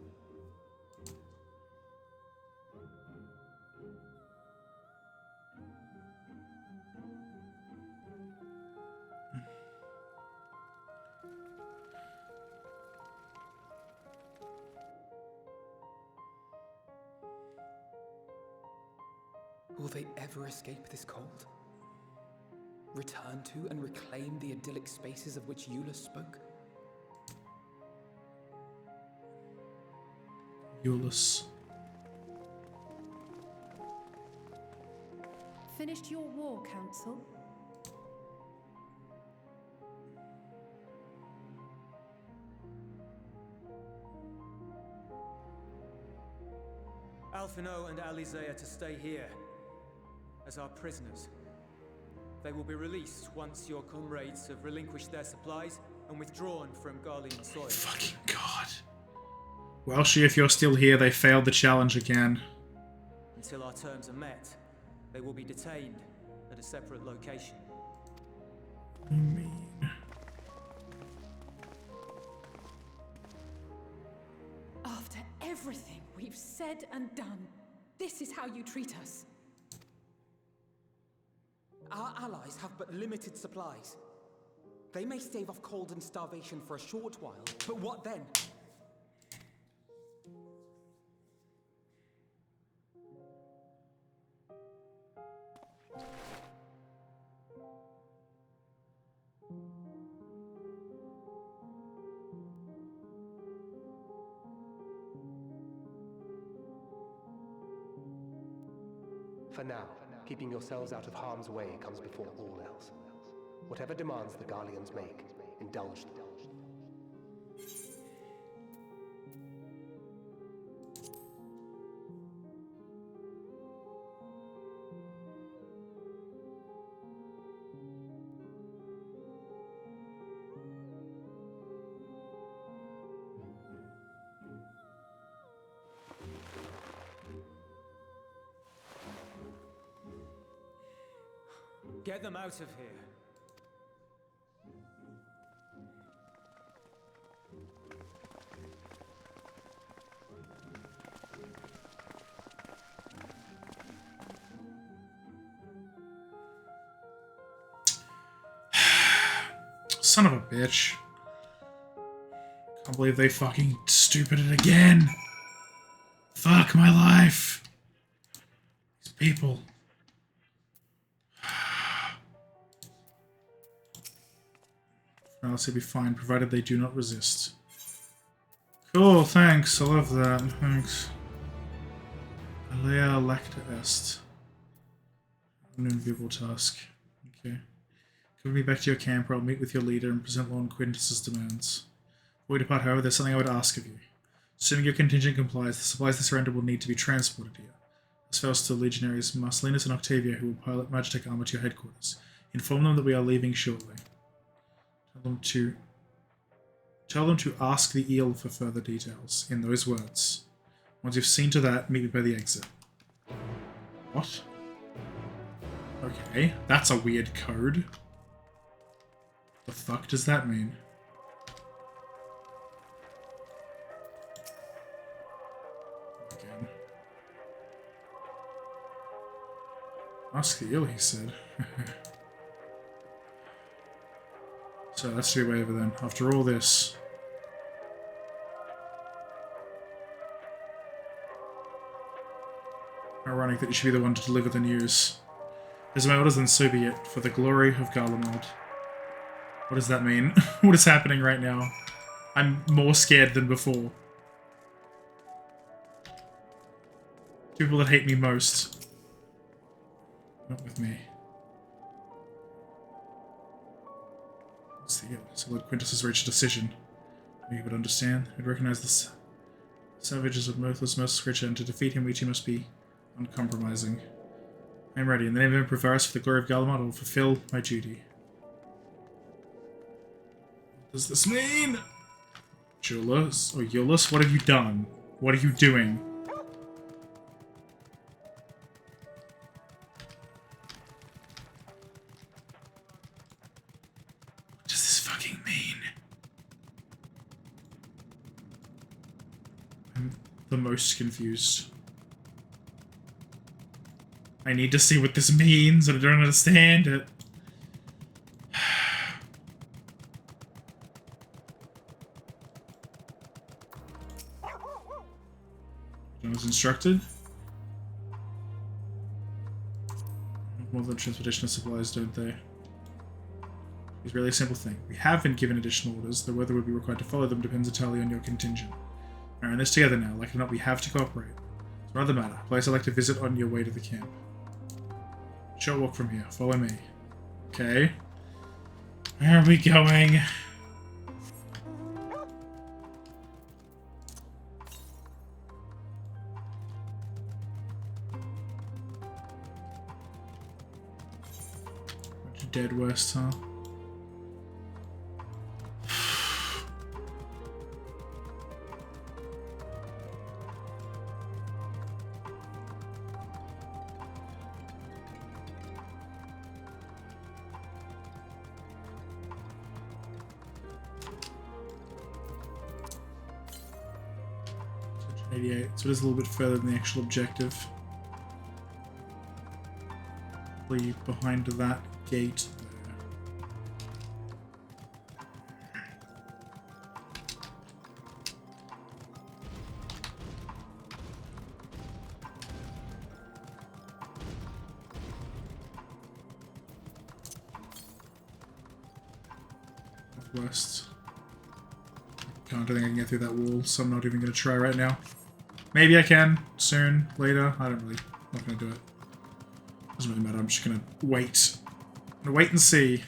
Will they ever escape this cold? Return to and reclaim the idyllic spaces of which Eulus spoke? Eulus. Finished your war, Council? Alphino and Alizé are to stay here as our prisoners. They will be released once your comrades have relinquished their supplies and withdrawn from Garlean soil. Fucking God. Well, she, if you're still here, they failed the challenge again. Until our terms are met, they will be detained at a separate location. What do you mean? After everything we've said and done, this is how you treat us. Our allies have but limited supplies. They may stave off cold and starvation for a short while, but what then? For now, keeping yourselves out of harm's way comes before all else. Whatever demands the Garleans make, indulge them. Get them out of here. Son of a bitch. Can't believe they fucking stupid it again. Fuck my life. These people. Else, he'll be fine, provided they do not resist. Cool, thanks. I love that. Thanks. Alea lacta est. An invisible task. Okay. Come me back to your camp, or I'll meet with your leader and present Lord Quintus's demands. Before we depart, however, there's something I would ask of you. Assuming your contingent complies, the supplies they surrender will need to be transported here. As fails to legionaries Marcellinus and Octavia, who will pilot Magitech armor to your headquarters. Inform them that we are leaving shortly. Tell them to ask the eel for further details, in those words. Once you've seen to that, meet me by the exit. What? Okay, that's a weird code. The fuck does that mean? Again. Ask the eel, he said. So that's to be way over then. After all this. Ironic that you should be the one to deliver the news. As my orders, then so be it, for the glory of Garlemald. What does that mean? What is happening right now? I'm more scared than before. People that hate me most. Not with me. So Lord Quintus has reached a decision. We would understand. We'd recognize the savages of Mothless creature, and to defeat him we too must be uncompromising. I am ready. In the name of Emperor Varus, for the glory of Garlemald, I will fulfill my duty. What does this mean? Julius, or Eulus, what have you done? What are you doing? The most confused. I need to see what this means, and I don't understand it. I was instructed. More than transportation of supplies, don't they? It's really a simple thing. We have been given additional orders, though whether we'd be required to follow them depends entirely on your contingent. We're in this together now. Like it or not, we have to cooperate. It's another matter. A place I'd like to visit on your way to the camp. Short walk from here. Follow me. Okay. Where are we going? Dead West, huh? So it is a little bit further than the actual objective. Probably behind that gate there. West. I don't think I can get through that wall, so I'm not even going to try right now. Maybe I can soon, later. I don't really. I'm not going to do it. Doesn't really matter. I'm just going to wait. I'm going to wait and see.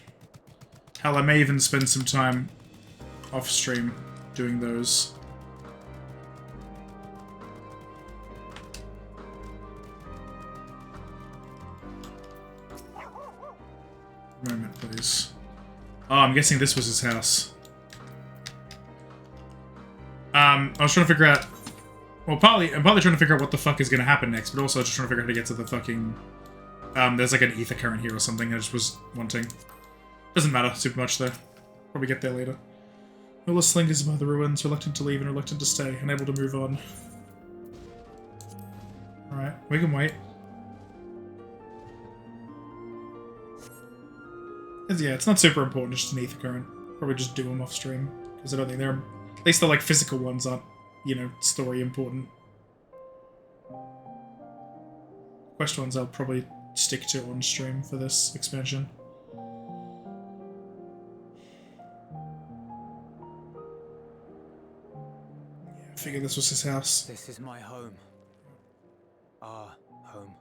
Hell, I may even spend some time off stream doing those. Moment, please. Oh, I'm guessing this was his house. I was trying to figure out... Well, I'm partly trying to figure out what the fuck is going to happen next, but also just trying to figure out how to get to the fucking... there's like an ether current here or something I just was wanting. Doesn't matter super much, though. Probably get there later. Willis lingers by the ruins, reluctant to leave and reluctant to stay, unable to move on. Alright, we can wait. Yeah, it's not super important, just an ether current. Probably just do them off stream, because I don't think they're... At least the, like, physical ones aren't, you know, story important. Quest ones I'll probably stick to on stream for this expansion. Yeah, I figured this was his house. This is my home. Our home.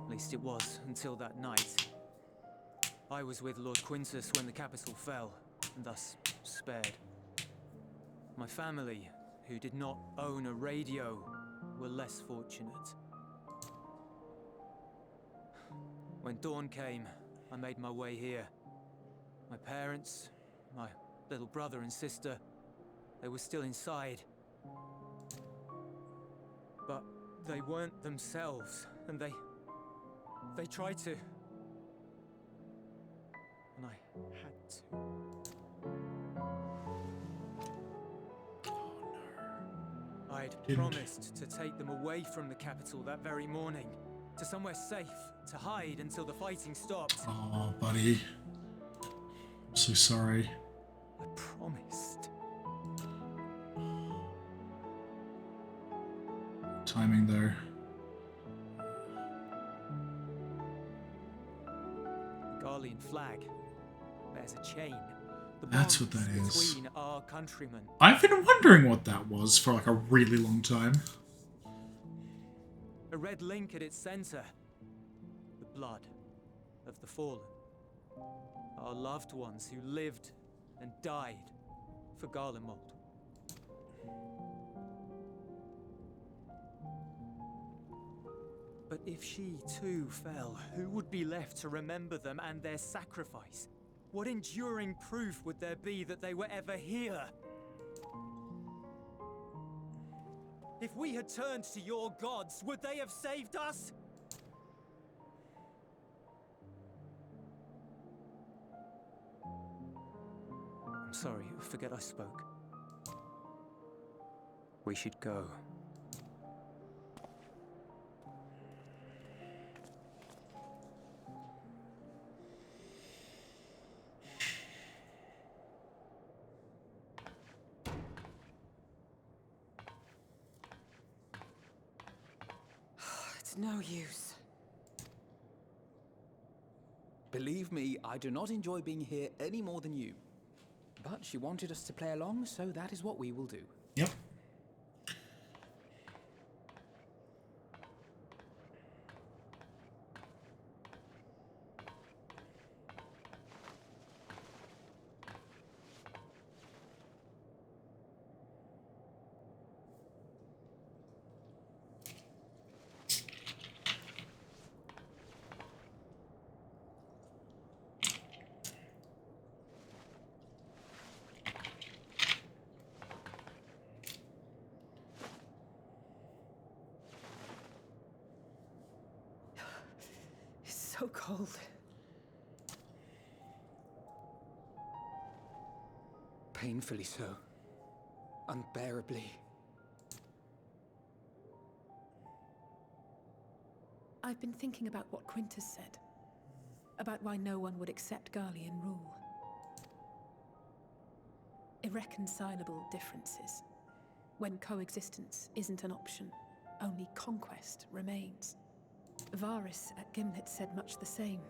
At least it was, until that night. I was with Lord Quintus when the capital fell, and thus spared. My family, who did not own a radio, were less fortunate. When dawn came, I made my way here. My parents, my little brother and sister, they were still inside. But they weren't themselves, and they tried to. And I had to. I'd promised to take them away from the capital that very morning, to somewhere safe, to hide until the fighting stopped. Oh, buddy. I'm so sorry. I promised. Timing, though. The Garlean flag bears a chain. That's what that is. Between our countrymen. I've been wondering what that was for like a really long time. A red link at its center. The blood of the fallen. Our loved ones who lived and died for Garlemald. But if she too fell, who would be left to remember them and their sacrifice? What enduring proof would there be that they were ever here? If we had turned to your gods, would they have saved us? I'm sorry, forget I spoke. We should go. It's no use. Believe me, I do not enjoy being here any more than you. But she wanted us to play along, so that is what we will do. Yep. So cold. Painfully so. Unbearably. I've been thinking about what Quintus said. About why no one would accept Garlean rule. Irreconcilable differences. When coexistence isn't an option, only conquest remains. Varys at Gimlet said much the same.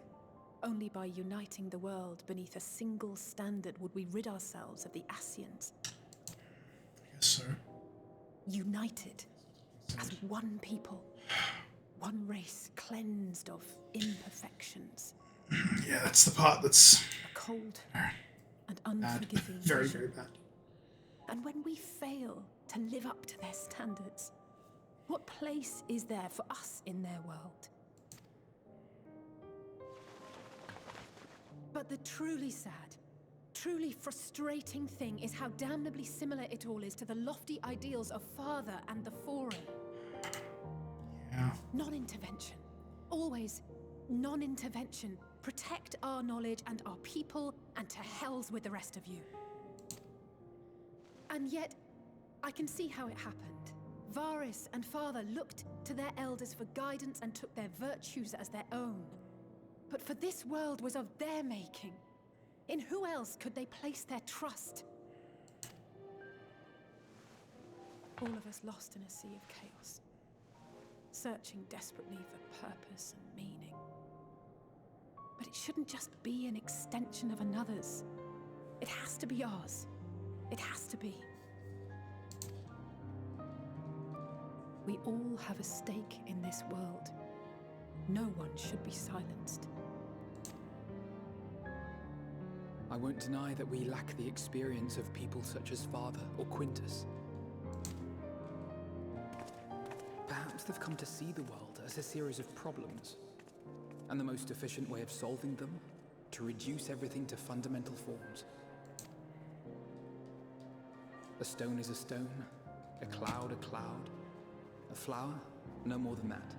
Only by uniting the world beneath a single standard would we rid ourselves of the Ascians. Yes, sir. United as one people, one race cleansed of imperfections. Yeah, that's the part that's a cold and unforgiving very, vision. very bad. And when we fail to live up to their standards, what place is there for us in their world? But the truly sad, truly frustrating thing is how damnably similar it all is to the lofty ideals of Father and the Forum. Yeah. Non-intervention. Always non-intervention. Protect our knowledge and our people, and to hells with the rest of you. And yet, I can see how it happened. Varys and Father looked to their elders for guidance and took their virtues as their own. But for this world was of their making. In who else could they place their trust? All of us lost in a sea of chaos, searching desperately for purpose and meaning. But it shouldn't just be an extension of another's. It has to be ours. It has to be. We all have a stake in this world. No one should be silenced. I won't deny that we lack the experience of people such as Father or Quintus. Perhaps they've come to see the world as a series of problems, and the most efficient way of solving them, to reduce everything to fundamental forms. A stone is a stone, a cloud, a flower, no more than that.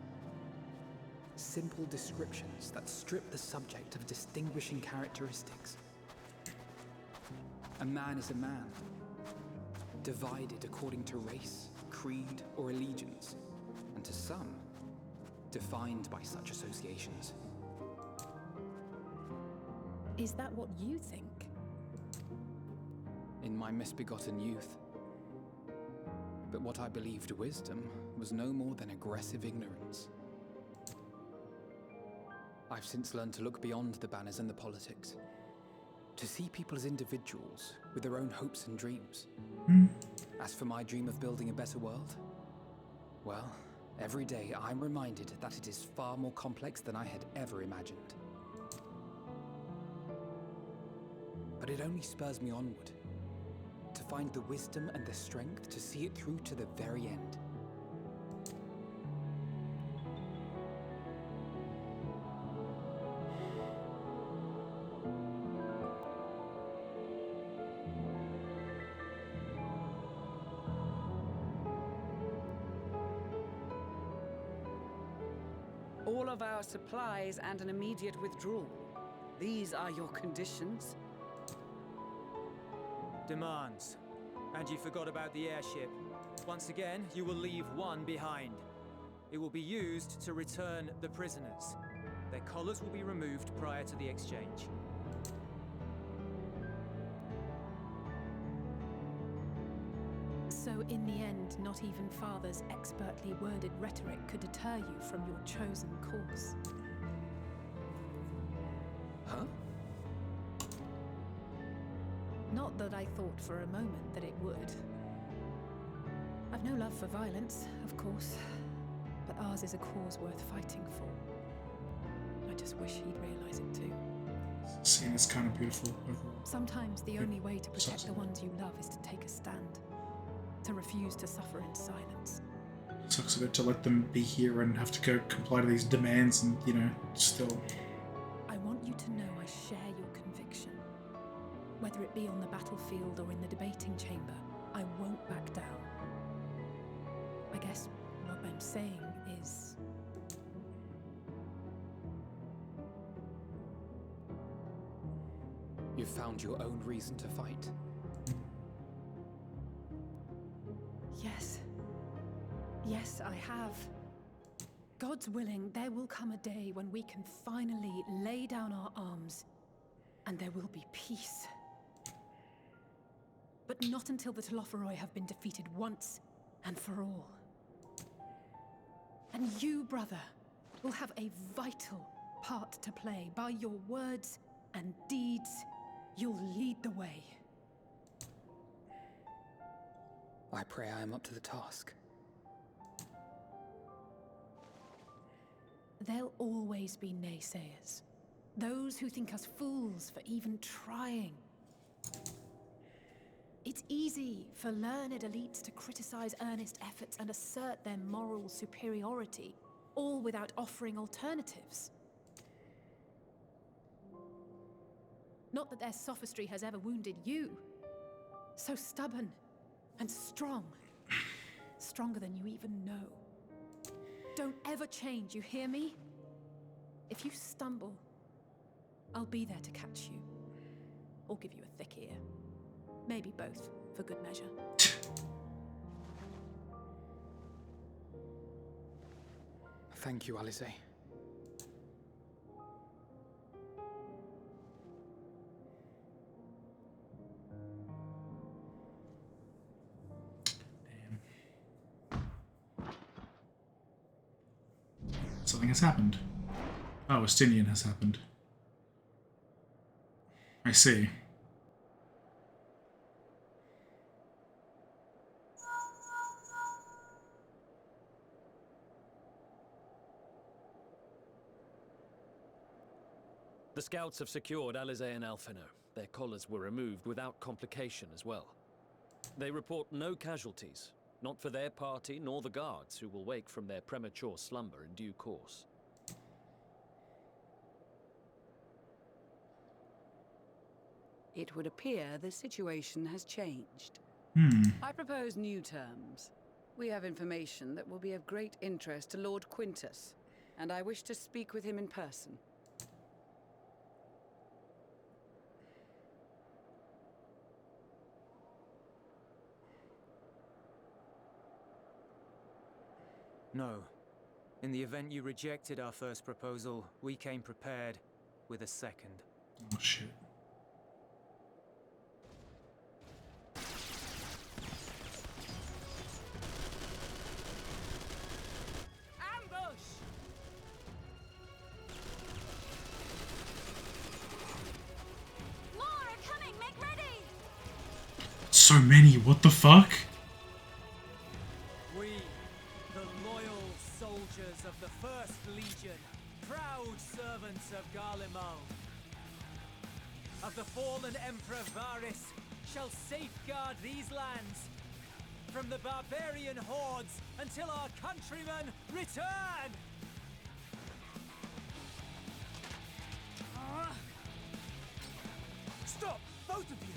Simple descriptions that strip the subject of distinguishing characteristics. A man is a man, divided according to race, creed, or allegiance, and to some, defined by such associations. Is that what you think? In my misbegotten youth. But what I believed wisdom was no more than aggressive ignorance. I've since learned to look beyond the banners and the politics, to see people as individuals with their own hopes and dreams. As for my dream of building a better world, well, every day I'm reminded that it is far more complex than I had ever imagined. But it only spurs me onward, to find the wisdom and the strength to see it through to the very end. All of our supplies and an immediate withdrawal. These are your conditions? Demands. And you forgot about the airship. Once again, you will leave one behind. It will be used to return the prisoners. Their collars will be removed prior to the exchange. So in the end, not even Father's expertly worded rhetoric could deter you from your chosen course. Huh? Not that I thought for a moment that it would. I've no love for violence, of course, but ours is a cause worth fighting for. I just wish he'd realize it too. This scene is kind of beautiful overall. Sometimes the only way to protect the ones you love is to take a stand, to refuse to suffer in silence. Sucks a bit to let them be here and have to go comply to these demands and, you know, still. I want you to know I share your conviction. Whether it be on the battlefield or in the debating chamber, I won't back down. I guess what I'm saying is... You've found your own reason to fight. Yes. Yes, I have. God's willing, there will come a day when we can finally lay down our arms, and there will be peace. But not until the Telophoroi have been defeated once and for all. And you, brother, will have a vital, part to play. By your words and deeds, you'll lead the way. I pray I am up to the task. There'll always be naysayers. Those who think us fools for even trying. It's easy for learned elites to criticize earnest efforts and assert their moral superiority, all without offering alternatives. Not that their sophistry has ever wounded you. So stubborn and strong. Stronger than you even know. Don't ever change, you hear me? If you stumble, I'll be there to catch you. Or give you a thick ear. Maybe both, for good measure. Thank you, Alice. Something has happened. Oh, Estinian has happened. I see. The scouts have secured Alizé and Alphino. Their collars were removed without complication as well. They report no casualties, not for their party nor the guards, who will wake from their premature slumber in due course. It would appear the situation has changed. I propose new terms. We have information that will be of great interest to Lord Quintus, and I wish to speak with him in person. No. In the event you rejected our first proposal, we came prepared with a second. Oh, shit. Ambush! More are coming! Make ready! So many, what the fuck? We, the loyal soldiers of the First Legion, proud servants of Garlemald, of the fallen Emperor Varys, shall safeguard these lands from the barbarian hordes until our countrymen return! Stop, both of you!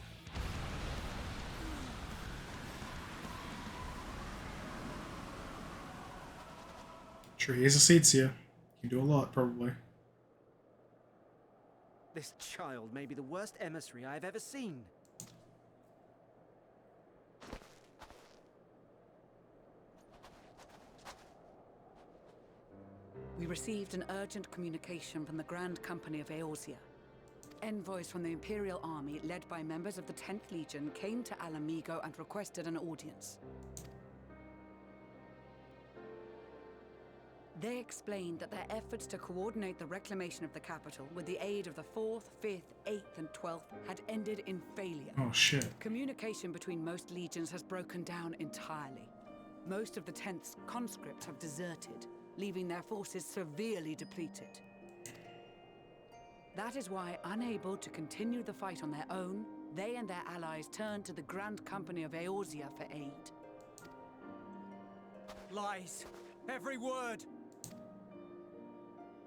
Sure, he is a Seedseer. He can do a lot, probably. This child may be the worst emissary I have ever seen. We received an urgent communication from the Grand Company of Eorzea. Envoys from the Imperial Army, led by members of the 10th Legion, came to Alamigo and requested an audience. They explained that their efforts to coordinate the reclamation of the capital with the aid of the 4th, 5th, 8th, and 12th had ended in failure. Oh, shit. Communication between most legions has broken down entirely. Most of the 10th's conscripts have deserted, leaving their forces severely depleted. That is why, unable to continue the fight on their own, they and their allies turned to the Grand Company of Eorzea for aid. Lies! Every word!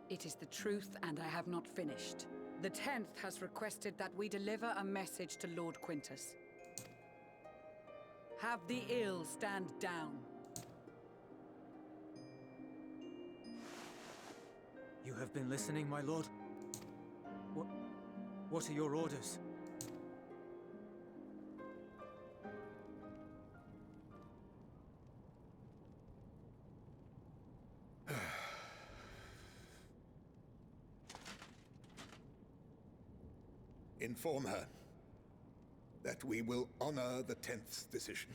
It is the truth, and I have not finished. The 10th has requested that we deliver a message to Lord Quintus. Have the ill stand down. You have been listening, my lord? What are your orders? Inform her that we will honor the 10th's decision.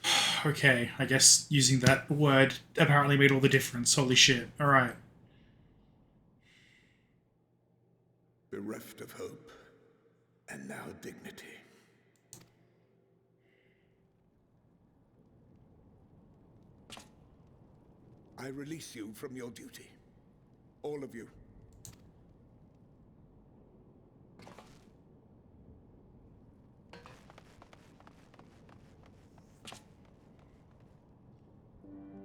Okay, I guess using that word apparently made all the difference. Holy shit. Alright. bereft of hope, and now dignity. I release you from your duty. All of you.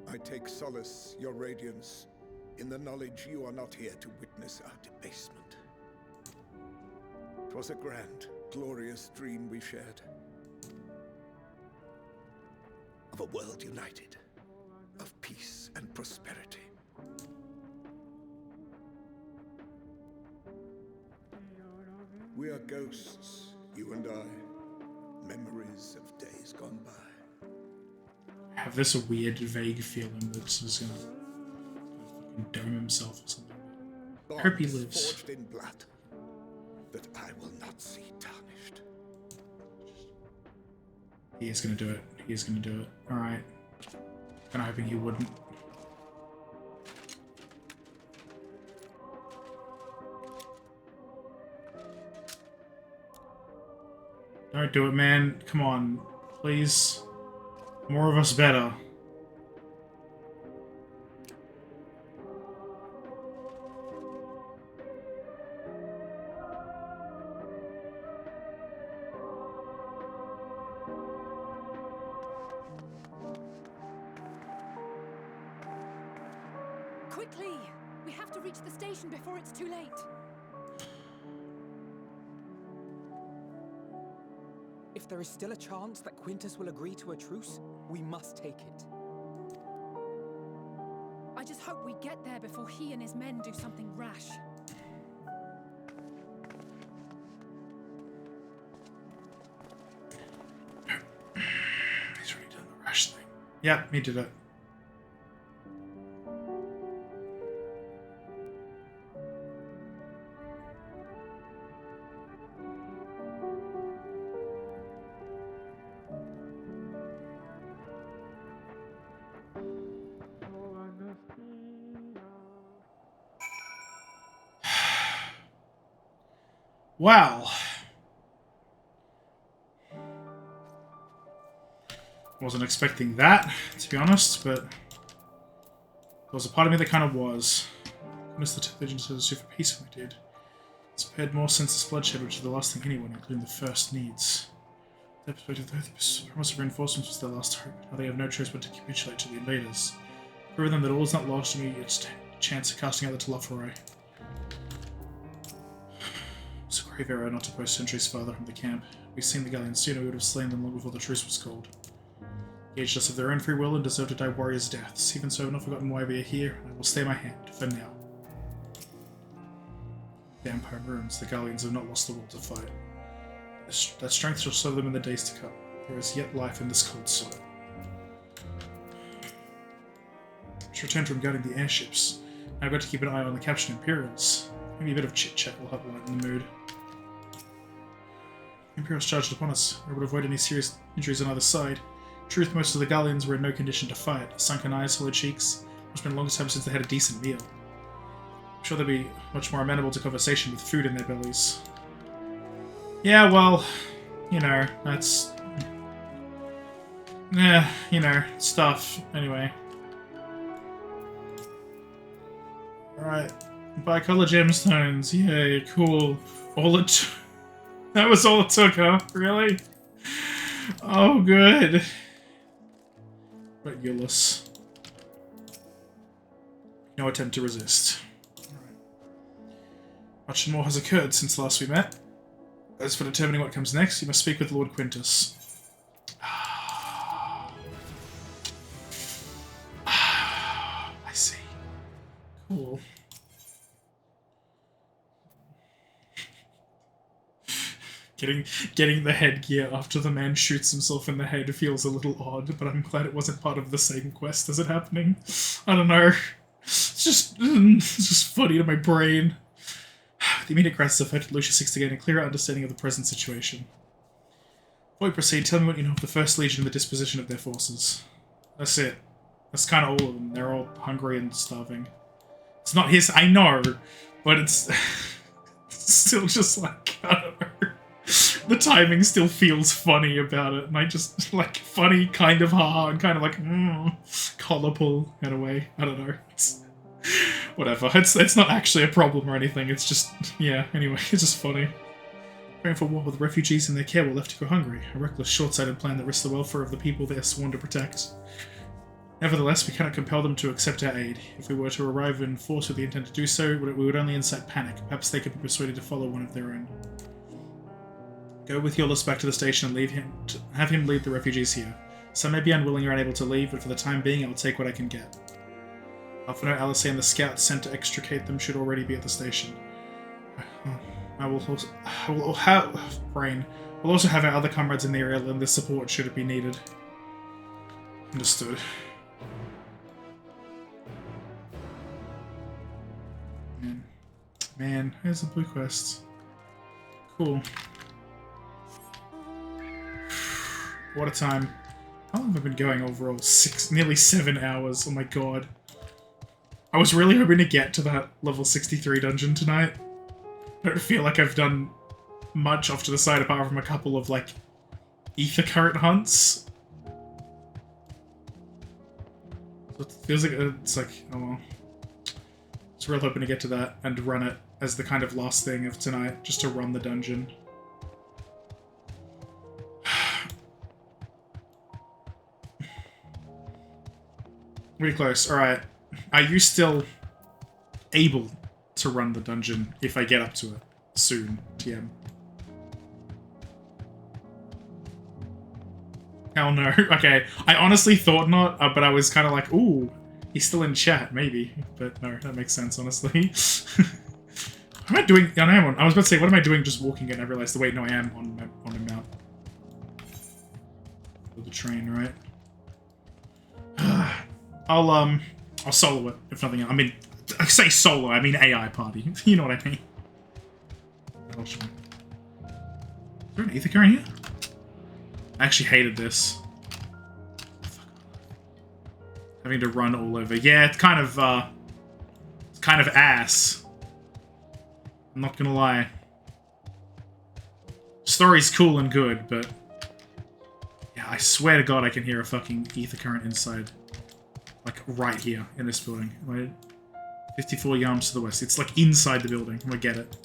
I take solace, your radiance, in the knowledge you are not here to witness our debasement. 'Twas a grand, glorious dream we shared. Of a world united, of peace and prosperity. We are ghosts, you and I, memories of days gone by. I have this weird, vague feeling that he's gonna fucking dome himself or something. I hope he lives. Forged in blood, that I will not see tarnished. He is gonna do it. He is gonna do it. Alright. Kinda hoping he wouldn't. Don't do it, man. Come on. Please. More of us better. Quickly! We have to reach the station before it's too late. If there is still a chance that Quintus will agree to a truce, we must take it. I just hope we get there before he and his men do something rash. He's already done the rash thing. Yep, he did it. Wow. Wasn't expecting that, to be honest, but there was a part of me that kind of was. Goodness, the intelligence has super peace when we did. It's prepared more senseless bloodshed, which is the last thing anyone, including the first, needs. Their perspective, the promise of reinforcements was their last hope. Now they have no choice but to capitulate to the invaders. Prove them that all is not lost, and we get a chance of casting out the Telophoroi. It's a grave error not to post sentries farther from the camp. We've seen the Galleons sooner, we would have slain them long before the truce was called. Engaged us of their own free will and deserve to die warriors' deaths. Even so, I have not forgotten why we are here, and I will stay my hand, for now. The Empire ruins, the Galleons have not lost the will to fight. That strength shall serve them in the days to come. There is yet life in this cold soil. To return from guarding the airships, I've got to keep an eye on the captured Imperials. Maybe a bit of chit-chat will help lighten the mood. The Imperials charged upon us. I would avoid any serious injuries on either side. Truth, most of the Galleons were in no condition to fight. Sunken eyes, hollow cheeks. It's been a long time since they had a decent meal. I'm sure they'd be much more amenable to conversation with food in their bellies. Yeah, well, you know, that's... yeah, you know, stuff. Anyway. Alright. Bicolor gemstones. Yay, cool. All it... that was all it took, huh? Really? Oh, good. But Euless. No attempt to resist. Alright. Much more has occurred since last we met. As for determining what comes next, you must speak with Lord Quintus. I see. Cool. Getting the headgear after the man shoots himself in the head feels a little odd, but I'm glad it wasn't part of the same quest as it happening. I don't know. It's just funny to my brain. The immediate crisis affected Lucia seeks to gain a clearer understanding of the present situation. Before we proceed, tell me what you know of the First Legion and the disposition of their forces. That's it. That's kind of all of them. They're all hungry and starving. It's not his, I know, but it's still just like, I don't know. The timing still feels funny about it, and I just, like, funny, kind of hard, kind of like, collar pull in a way. I don't know. Whatever. It's not actually a problem or anything, it's just, yeah, anyway, it's just funny. Preparing for war with refugees and their care were left to go hungry. A reckless, short-sighted plan that risks the welfare of the people they are sworn to protect. Nevertheless, we cannot compel them to accept our aid. If we were to arrive in force with the intent to do so, we would only incite panic. Perhaps they could be persuaded to follow one of their own. Go with Euless back to the station and have him lead the refugees here. Some may be unwilling or unable to leave, but for the time being, I will take what I can get. Alpha Note, Alice and the scouts sent to extricate them should already be at the station. We'll also have our other comrades in the area lend their support should it be needed. Understood. Man, here's the blue quest. Cool. What a time. How long have I been going overall? Nearly 7 hours. Oh my god. I was really hoping to get to that level 63 dungeon tonight. I don't feel like I've done much off to the side apart from a couple of, like, ether current hunts. So it feels like it's like, oh well. I was real hoping to get to that and run it as the kind of last thing of tonight, just to run the dungeon. Really close. Alright. Are you still able to run the dungeon if I get up to it soon, TM? Hell no. Okay. I honestly thought not, but I was kind of like, ooh, he's still in chat, maybe. But no, that makes sense, honestly. What am I doing? Yeah, I was about to say, what am I doing just walking in? I realized, wait, no, I am on a mount. The train, right? I'll solo it, if nothing else. I mean, I say solo, I mean AI party. You know what I mean. Is there an ether current here? I actually hated this. Having to run all over. Yeah, it's kind of ass. I'm not gonna lie. Story's cool and good, but yeah, I swear to God I can hear a fucking ether current inside. Like, right here, in this building. Right? 54 yards to the west. It's, like, inside the building. I'm gonna get it.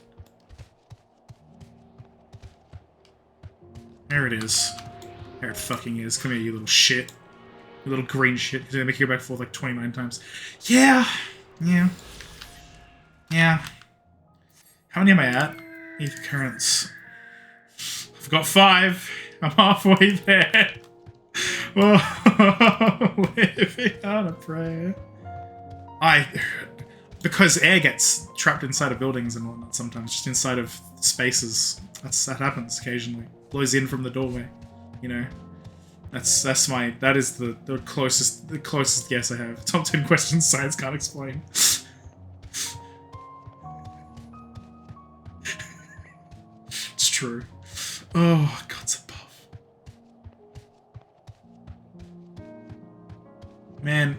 There it is. There it fucking is. Come here, you little shit. You little green shit. You're gonna make you go back and forth, like, 29 times. Yeah! Yeah. Yeah. How many am I at? Ether currents. I've got 5. I'm halfway there. Oh, living on a prayer. Because air gets trapped inside of buildings and whatnot sometimes, just inside of spaces. That happens occasionally. Blows in from the doorway, you know. That is the closest guess I have. Top 10 questions science can't explain. It's true. Oh, God's above. Man.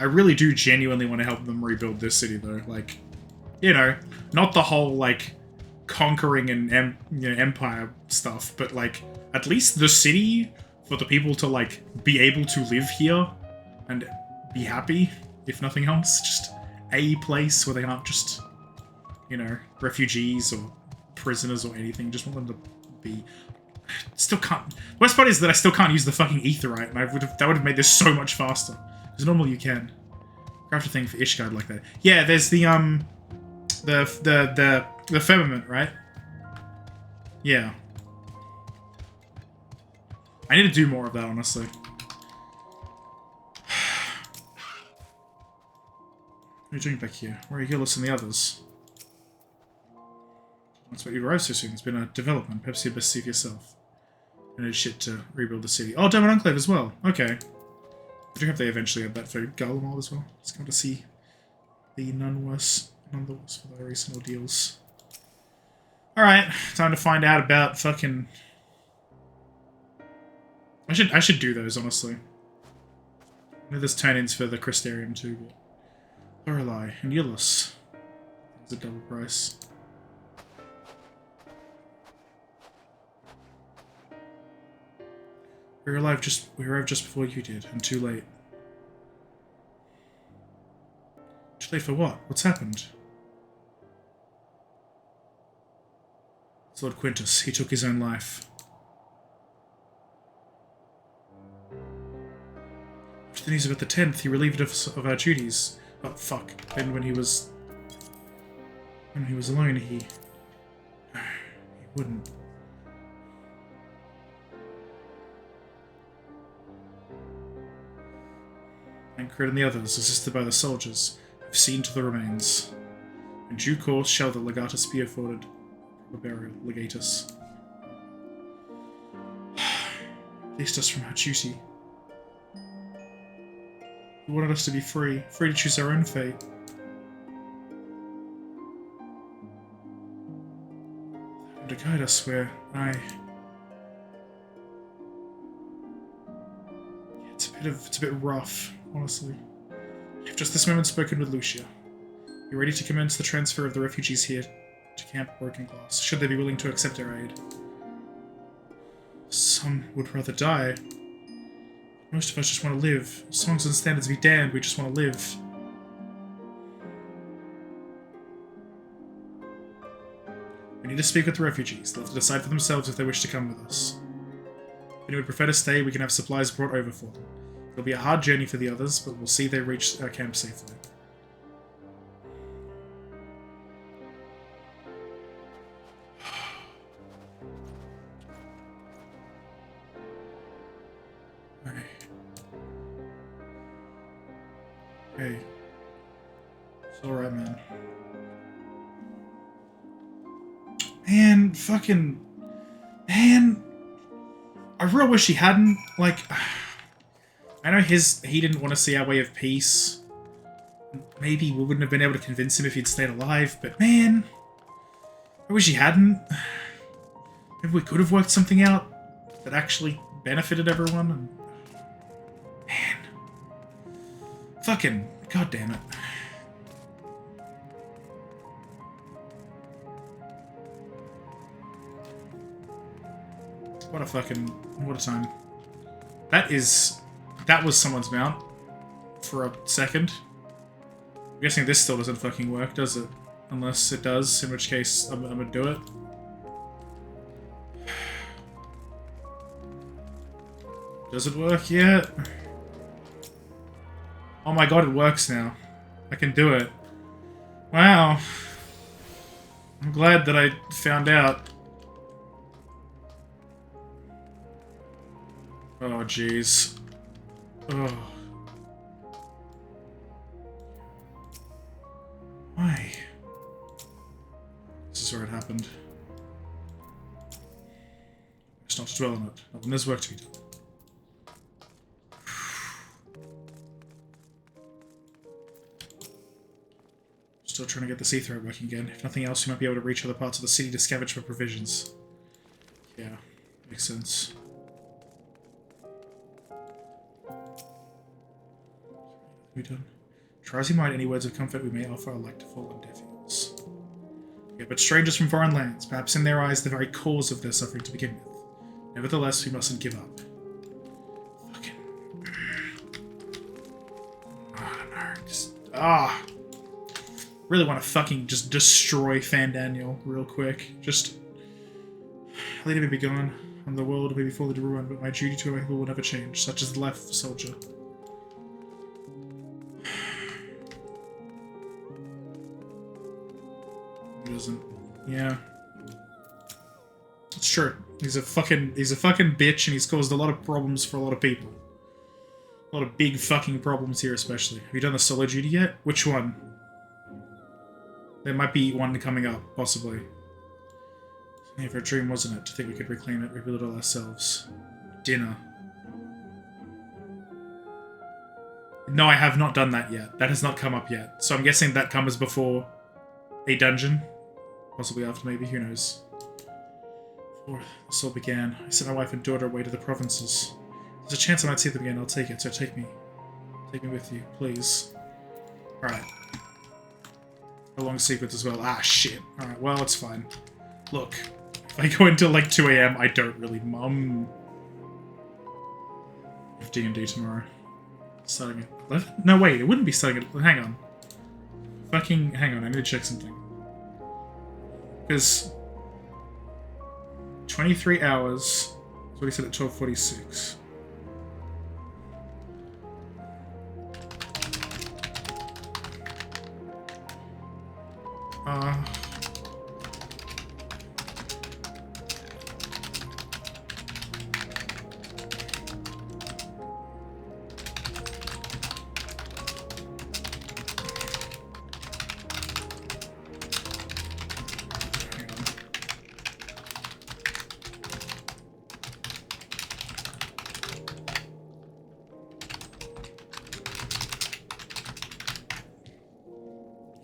I really do genuinely want to help them rebuild this city, though. Like, you know, not the whole, like, conquering and empire stuff, but, like, at least the city for the people to, like, be able to live here and be happy, if nothing else. Just a place where they aren't just, you know, refugees or prisoners or anything. Just want them to be... Still can't... The worst part is that I still can't use the fucking Aetheryte, and that would have made this so much faster. Because normally you can. Craft a thing for Ishgard like that. Yeah, there's the firmament, right? Yeah. I need to do more of that, honestly. What are you doing back here? Where are Euless and the others? That's what you arrived so soon. It's been a development. Perhaps you'd best see for yourself. I need shit to rebuild the city. Oh, Demon Enclave as well. Okay. I do hope they eventually have that for Garlemald as well. Just going to see the none the worse for their recent ordeals. Alright, time to find out about fucking... I should do those, honestly. I know there's turn-ins for the Crystarium too, but... Lorelei and Euless. It's a double price. We arrived just before you did, and too late. Too late for what? What's happened? It's Lord Quintus. He took his own life. After the news about the 10th, he relieved us of our duties. Oh, fuck. And when he was alone, he wouldn't. Tancred and the others, assisted by the soldiers, have seen to the remains. In due course shall the legatus be afforded burial. Legatus. Released us from our duty. He wanted us to be free to choose our own fate. And to guide us where it's a bit rough, honestly. I've just this moment spoken with Lucia. You're ready to commence the transfer of the refugees here to Camp Broken Glass, should they be willing to accept our aid. Some would rather die. Most of us just want to live. Songs and standards be damned, we just want to live. We need to speak with the refugees. They'll have to decide for themselves if they wish to come with us. If anyone would prefer to stay, we can have supplies brought over for them. It'll be a hard journey for the others, but we'll see they reach our camp safely. Hey. It's alright, man. Man, I really wish he hadn't, like, I know he didn't want to see our way of peace. Maybe we wouldn't have been able to convince him if he'd stayed alive, but man, I wish he hadn't. Maybe we could have worked something out that actually benefited everyone, and man, fucking, god damn it. What a time. That was someone's mount for a second. I'm guessing this still doesn't fucking work, does it? Unless it does, in which case I'm gonna do it. Does it work yet? Oh my god, it works now. I can do it. Wow. I'm glad that I found out. Oh, jeez. Oh. Why? This is where it happened. It's not to dwell on it. Not when there's work to be done. Still trying to get the sea thread working again. If nothing else, we might be able to reach other parts of the city to scavenge for provisions. Yeah, makes sense. We done? Try as you might, any words of comfort we may offer are like to fall on deaf ears. Yeah, but strangers from foreign lands, perhaps in their eyes the very cause of their suffering to begin with. Nevertheless, we mustn't give up. Fucking... Really want to fucking just destroy Fandaniel real quick. Just... Later may be gone, and the world may be fully to ruin, but my duty to my people will never change, such as the life of a soldier. He doesn't. Yeah. It's true. He's a fucking bitch, and he's caused a lot of problems for a lot of people. A lot of big fucking problems here, especially. Have you done the solo duty yet? Which one? There might be one coming up, possibly. Never a dream, wasn't it, to think we could reclaim it, rebuild it all ourselves. Dinner. No, I have not done that yet. That has not come up yet. So I'm guessing that comes before a dungeon. Possibly after, maybe. Who knows? Before this all began, I sent my wife and daughter away to the provinces. There's a chance I might see them again. I'll take it, so take me. Take me with you, please. Alright. A long sequence as well. Ah, shit. Alright, well, it's fine. Look, if I go until like 2 AM, I don't really If D&D tomorrow. Starting at 11? No, wait, it wouldn't be starting at... Hang on. Hang on, I need to check something. Because... 23 hours... That's what he said at 12:46.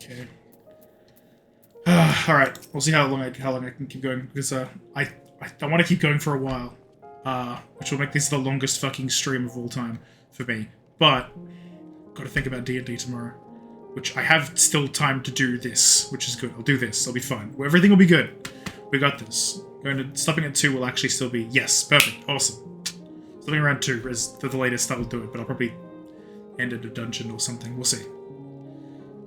Okay. Alright, we'll see how long I can keep going, because I want to keep going for a while. Which will make this the longest fucking stream of all time for me. But, gotta think about D&D tomorrow. Which I have still time to do this, which is good. I'll do this, I'll be fine. Everything will be good. We got this. Stopping at 2 will actually still be... Yes, perfect, awesome. Stopping around 2 is the latest that will do it, but I'll probably end at a dungeon or something. We'll see.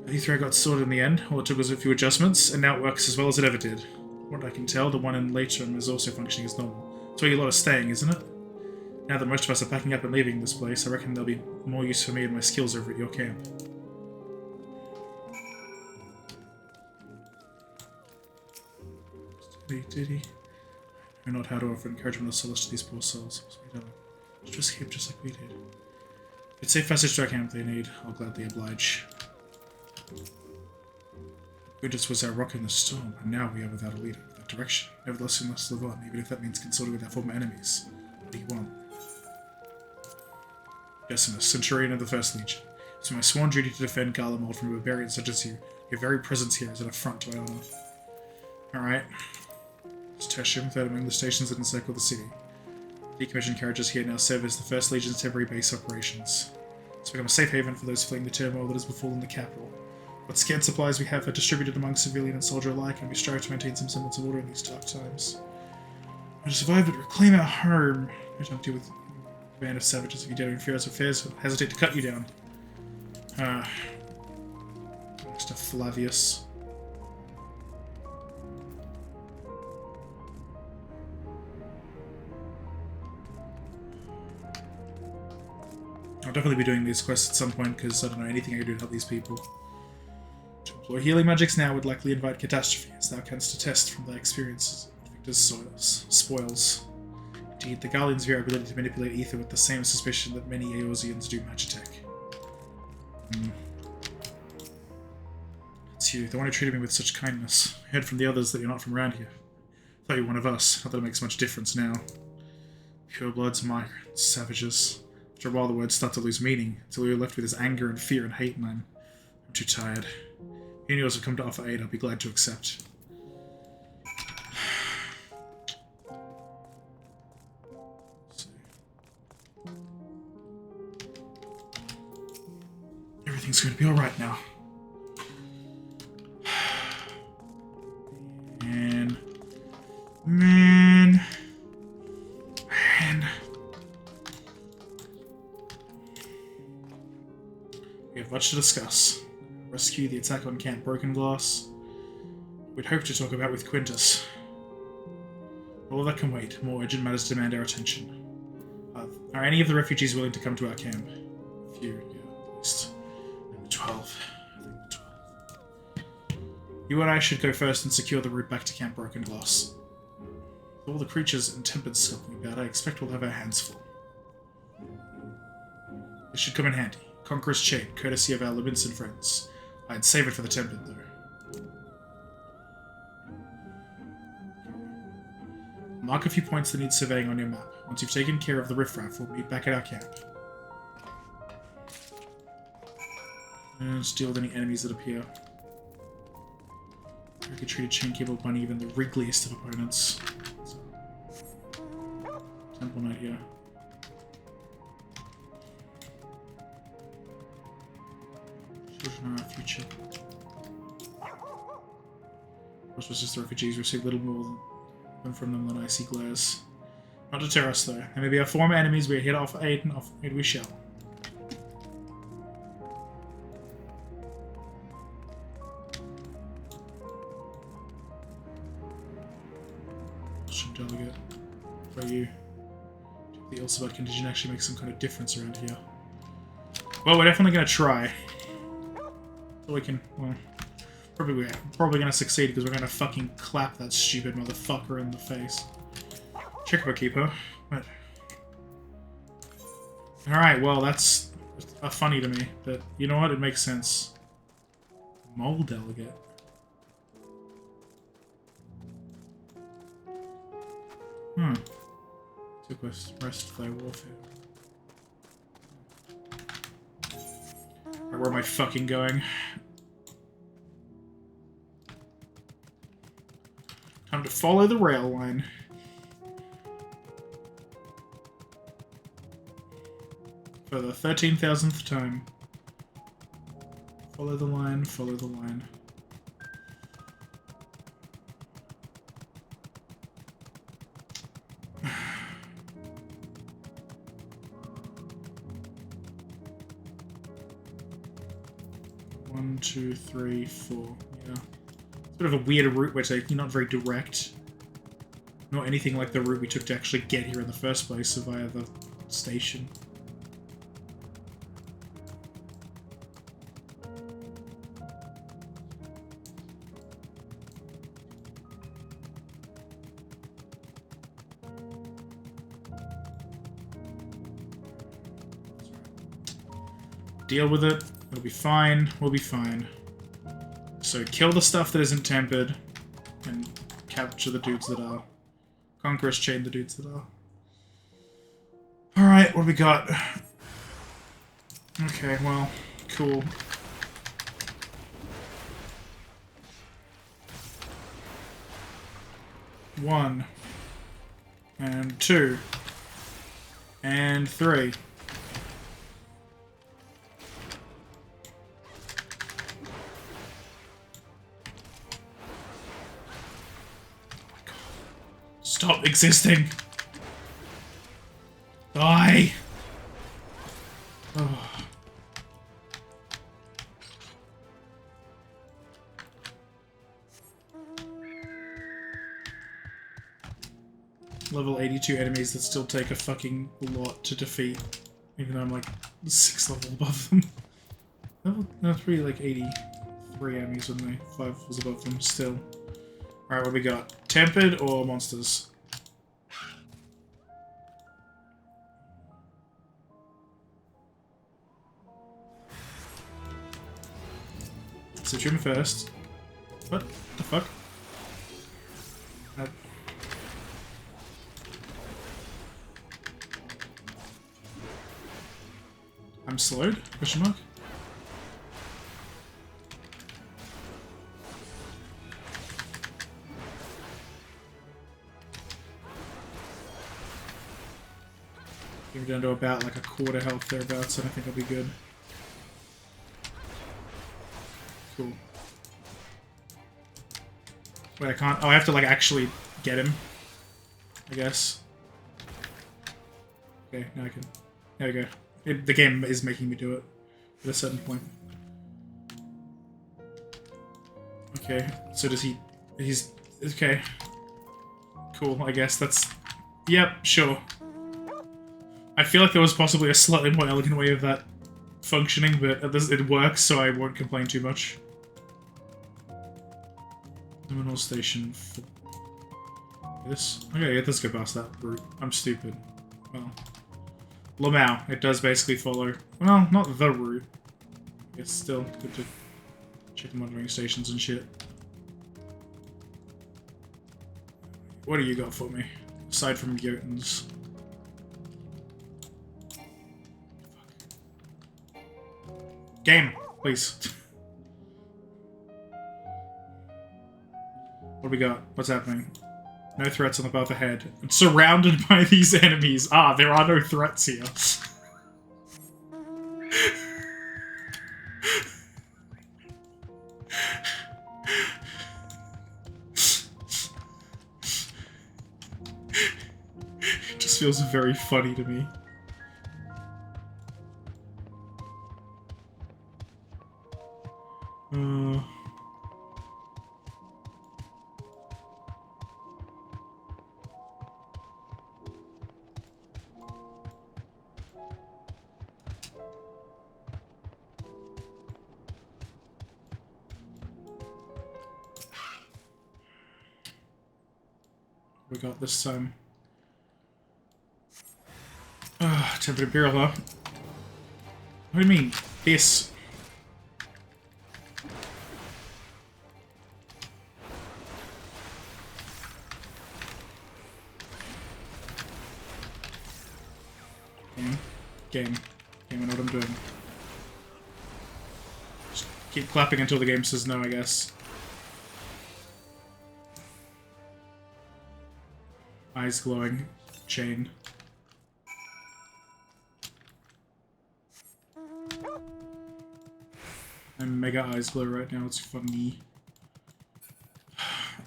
E3 got sorted in the end. All it took was a few adjustments, and now it works as well as it ever did. What I can tell, the one in Leitrim is also functioning as normal. It's where a lot of staying, isn't it? Now that most of us are packing up and leaving this place, I reckon there'll be more use for me and my skills over at your camp. Diddy. I know not how to offer encouragement or solace to these poor souls. Just escape just like we did. If it's safe passage to our camp they need, I'll gladly oblige. Goodness was our rock in the storm, and now we are without a leader, without direction. Nevertheless, we must live on, even if that means consorting with our former enemies. What do you want? Decimus, Centurion of the First Legion. It's my sworn duty to defend Garlemald from a barbarian such as you. Your very presence here is an affront to my honor. Alright. Let's Tertium, third among the stations that encircle the city. Decommissioned carriages here now serve as the First Legion's temporary base operations. It's become a safe haven for those fleeing the turmoil that has befallen the capital. What scant supplies we have are distributed among civilian and soldier alike, and we strive to maintain some semblance of order in these dark times. To survive but reclaim our home. We don't deal with a band of savages. If you dare to interfere with affairs, we'll hesitate to cut you down. Mr. Flavius. I'll definitely be doing these quests at some point, because I don't know anything I can do to help these people. To employ healing magics now would likely invite catastrophe, as thou canst attest from thy experiences of Victor's spoils. Indeed, the Garleans view our ability to manipulate ether with the same suspicion that many Eorzeans do Magitech. It's you, the one who treated me with such kindness. I heard from the others that you're not from around here. I thought you were one of us, not that it makes much difference now. Purebloods, migrants, savages. After a while the words start to lose meaning, until we are left with this anger and fear and hate, and I'm too tired. Any of us have come to offer aid, I'll be glad to accept. Everything's going to be alright now. Man. We have much to discuss. Rescue, the attack on Camp Broken Glass. We'd hope to talk about with Quintus. All of that can wait. More urgent matters demand our attention. Are any of the refugees willing to come to our camp? A few, yeah, at least. Maybe 12. I think 12. You and I should go first and secure the route back to Camp Broken Glass. With all the creatures and tempers skulking about, I expect we'll have our hands full. This should come in handy. Conqueror's Chain, courtesy of our Levinson friends. I'd save it for the template, though. Mark a few points that need surveying on your map. Once you've taken care of the riffraff, we'll meet back at our camp. And just deal with any enemies that appear. I could treat a chain cable bunny, even the wriggliest of opponents. Temple Knight here. Children are our future. Which was just the refugees received little more from them than icy glares. Not deter us though. And maybe our former enemies we are here to offer aid, and offer aid we shall. Delegate, where you the Ilsebud contingent actually makes some kind of difference around here. Well, we're definitely gonna try. So we can, well, we're probably gonna succeed because we're gonna fucking clap that stupid motherfucker in the face. Check keeper. But alright, well that's funny to me, but you know what? It makes sense. Mole delegate. Took us rest by warfare. Right, where am I fucking going? Time to follow the rail line. For the 13,000th time. Follow the line, follow the line. One, two, three, four. Yeah. It's a bit of a weird route where you're not very direct. Not anything like the route we took to actually get here in the first place, so via the station. Deal with it. It'll be fine. We'll be fine. So kill the stuff that isn't tempered, and capture the dudes that are. Conquerors chain the dudes that are. Alright, what do we got? Okay, well, cool. One. And two. And three. Stop existing. Die. Oh. Level 82 enemies that still take a fucking lot to defeat, even though I'm like 6 level above them. That's really like 83 enemies with me. 5 was above them still. Alright, what do we got? Tempered or monsters? Citrium first. What the fuck? I'm slowed? Question mark? We're down to about like a quarter health thereabouts, and I think I'll be good. Cool. Wait, I can't. Oh, I have to like actually get him, I guess. Okay, now I can. There we go. The game is making me do it at a certain point. Okay, so does he... He's... Okay. Cool, I guess that's... Yep, sure. I feel like there was possibly a slightly more elegant way of that functioning, but it works, so I won't complain too much. Terminal station... This? Okay, yeah, let's go past that route. I'm stupid. Well... Lamau, it does basically follow... Well, not the route. It's still good to check the monitoring stations and shit. What do you got for me? Aside from Jotuns. Game, please. What do we got? What's happening? No threats on the path ahead. I'm surrounded by these enemies. Ah, there are no threats here. This feels very funny to me. We got this time. Tempered Imperial, huh? What do you mean? This. Game. I know what I'm doing. Just keep clapping until the game says no, I guess. Eyes glowing. Chain. I'm mega eyes glow right now, it's funny.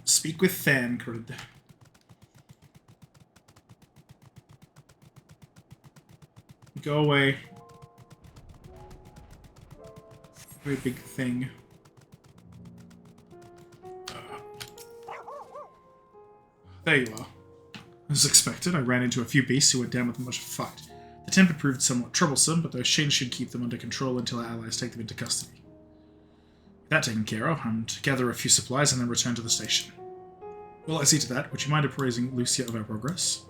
Speak with Thancred. Go away. Very big thing. There you are. As expected, I ran into a few beasts who went down with much of a fight. The temper proved somewhat troublesome, but those chains should keep them under control until our allies take them into custody. With that taken care of, I'm to gather a few supplies and then return to the station. While I see to that, would you mind appraising Lucia of our progress?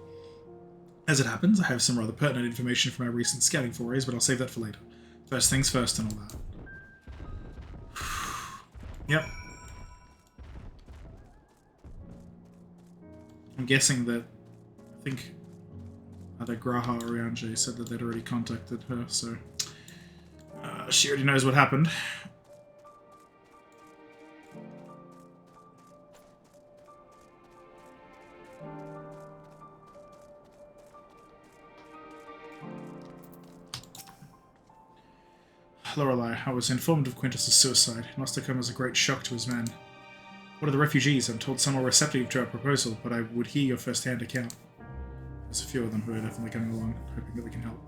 As it happens, I have some rather pertinent information from our recent scouting forays, but I'll save that for later. First things first and all that. Yep. I'm guessing that, I think either Graha or Rianje said that they'd already contacted her, so she already knows what happened. Lorelei, I was informed of Quintus's suicide. It must have come as a great shock to his men. What are the refugees? I'm told some are receptive to our proposal, but I would hear your first-hand account. There's a few of them who are definitely coming along, hoping that we can help.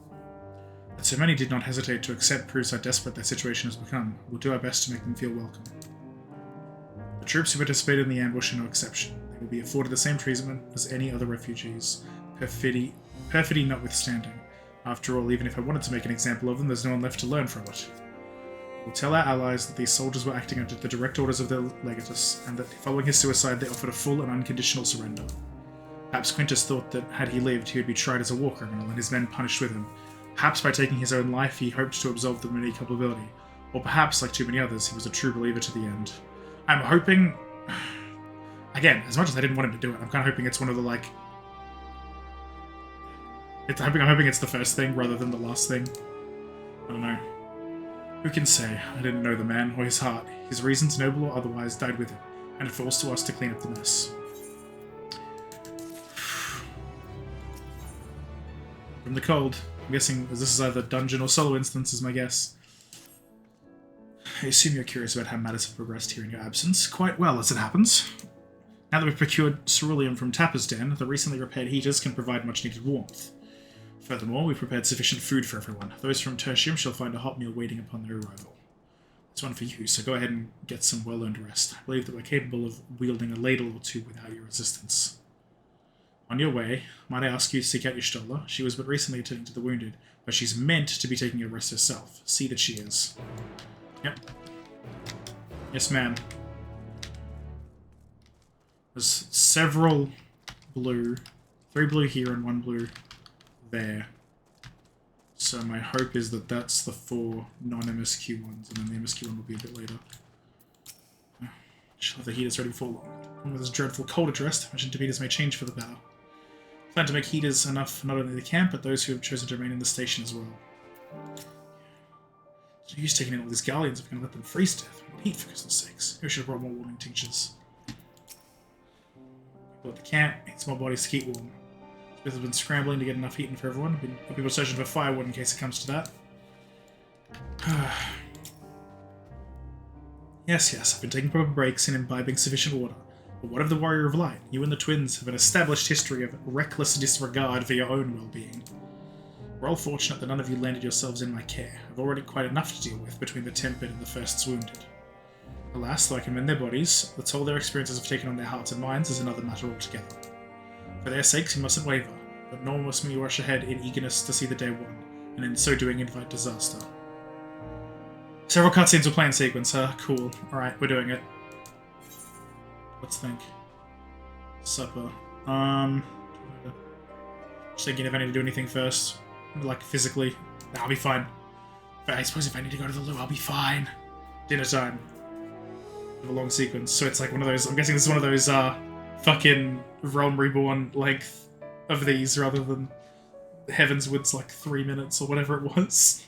That so many did not hesitate to accept proves how desperate their situation has become. We'll do our best to make them feel welcome. The troops who participated in the ambush are no exception. They will be afforded the same treatment as any other refugees, perfidy notwithstanding. After all, even if I wanted to make an example of them, there's no one left to learn from it. We'll tell our allies that these soldiers were acting under the direct orders of their legatus, and that following his suicide they offered a full and unconditional surrender. Perhaps Quintus thought that, had he lived, he would be tried as a war criminal and his men punished with him. Perhaps by taking his own life he hoped to absolve them of any culpability. Or perhaps, like too many others, he was a true believer to the end. I'm hoping... Again, as much as I didn't want him to do it, I'm kind of hoping it's one of the, like... I'm hoping it's the first thing rather than the last thing. I don't know. Who can say? I didn't know the man or his heart. His reasons, noble or otherwise, died with him, and it falls to us to clean up the mess. From the cold, I'm guessing this is either dungeon or solo instance is my guess. I assume you're curious about how matters have progressed here in your absence. Quite well, as it happens. Now that we've procured ceruleum from Tapper's Den, the recently repaired heaters can provide much-needed warmth. Furthermore, we've prepared sufficient food for everyone. Those from Tertium shall find a hot meal waiting upon their arrival. It's one for you, so go ahead and get some well-earned rest. I believe that we're capable of wielding a ladle or two without your assistance. On your way, might I ask you to seek out your Stola? She was but recently attending to the wounded, but she's meant to be taking a rest herself. See that she is. Yep. Yes, ma'am. There's several blue. 3 blue here and 1 blue there. So my hope is that that's the 4 non-MSQ ones, and then the MSQ one will be a bit later. She'll have the heaters ready before long. When with this dreadful cold addressed, mentioned heaters may change for the better. Plan to make heaters enough for not only the camp, but those who have chosen to remain in the station as well. So you're taking in all these Galleons, we're going to let them freeze to death. We need heat, for goodness sakes. We should have brought more warming tinctures. People at the camp, need small bodies to keep warm. Smith has been scrambling to get enough heat in for everyone. People searching for firewood in case it comes to that. Yes, I've been taking proper breaks and imbibing sufficient water. But what of the Warrior of Light? You and the twins have an established history of reckless disregard for your own well-being. We're all fortunate that none of you landed yourselves in my care. I've already quite enough to deal with between the tempered and the firsts wounded. Alas, though I can mend their bodies, the toll their experiences have taken on their hearts and minds is another matter altogether. For their sakes you mustn't waver, but nor must you rush ahead in eagerness to see the day won, and in so doing invite disaster. Several cutscenes will play in sequence, huh? Cool. Alright, we're doing it. Let's think. Supper. Just thinking if I need to do anything first. Like, physically. Nah, I'll be fine. But I suppose if I need to go to the loo, I'll be fine. Dinner time. A long sequence. So it's like one of those, I'm guessing this is one of those, fucking Realm Reborn length of these, rather than Heavenswood's, like, 3 minutes or whatever it was.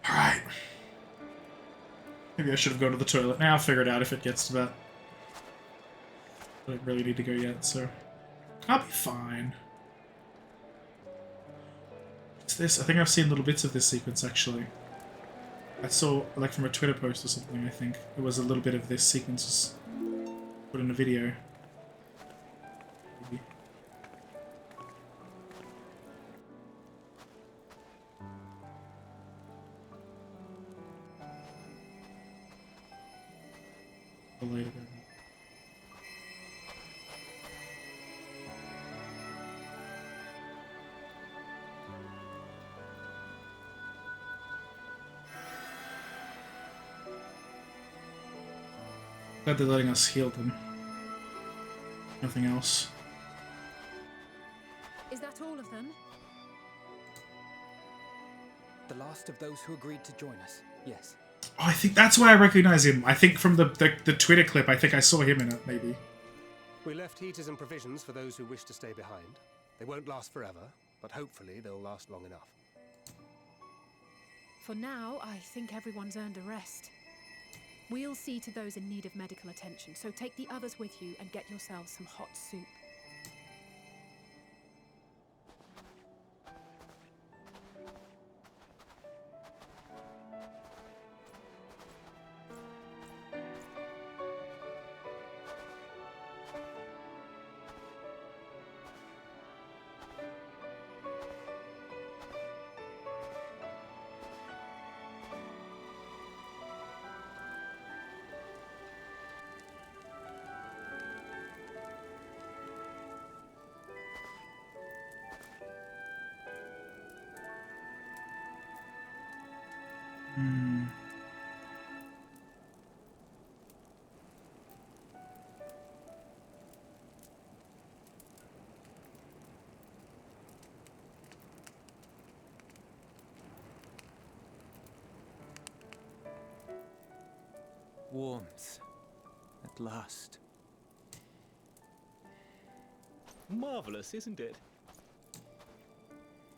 Alright. Maybe I should have gone to the toilet. Now I'll figure it out if it gets to that. I don't really need to go yet, so I'll be fine. What's this? I think I've seen little bits of this sequence, actually. I saw, like, from a Twitter post or something, I think. It was a little bit of this sequence put in a video. Maybe. Later. Glad they're letting us heal them. Nothing else. Is that all of them? The last of those who agreed to join us, yes. Oh, I think that's why I recognize him. I think from the Twitter clip, I think I saw him in it, maybe. We left heaters and provisions for those who wish to stay behind. They won't last forever, but hopefully they'll last long enough. For now, I think everyone's earned a rest. We'll see to those in need of medical attention, so take the others with you and get yourselves some hot soup. Warmth. At last. Marvelous, isn't it?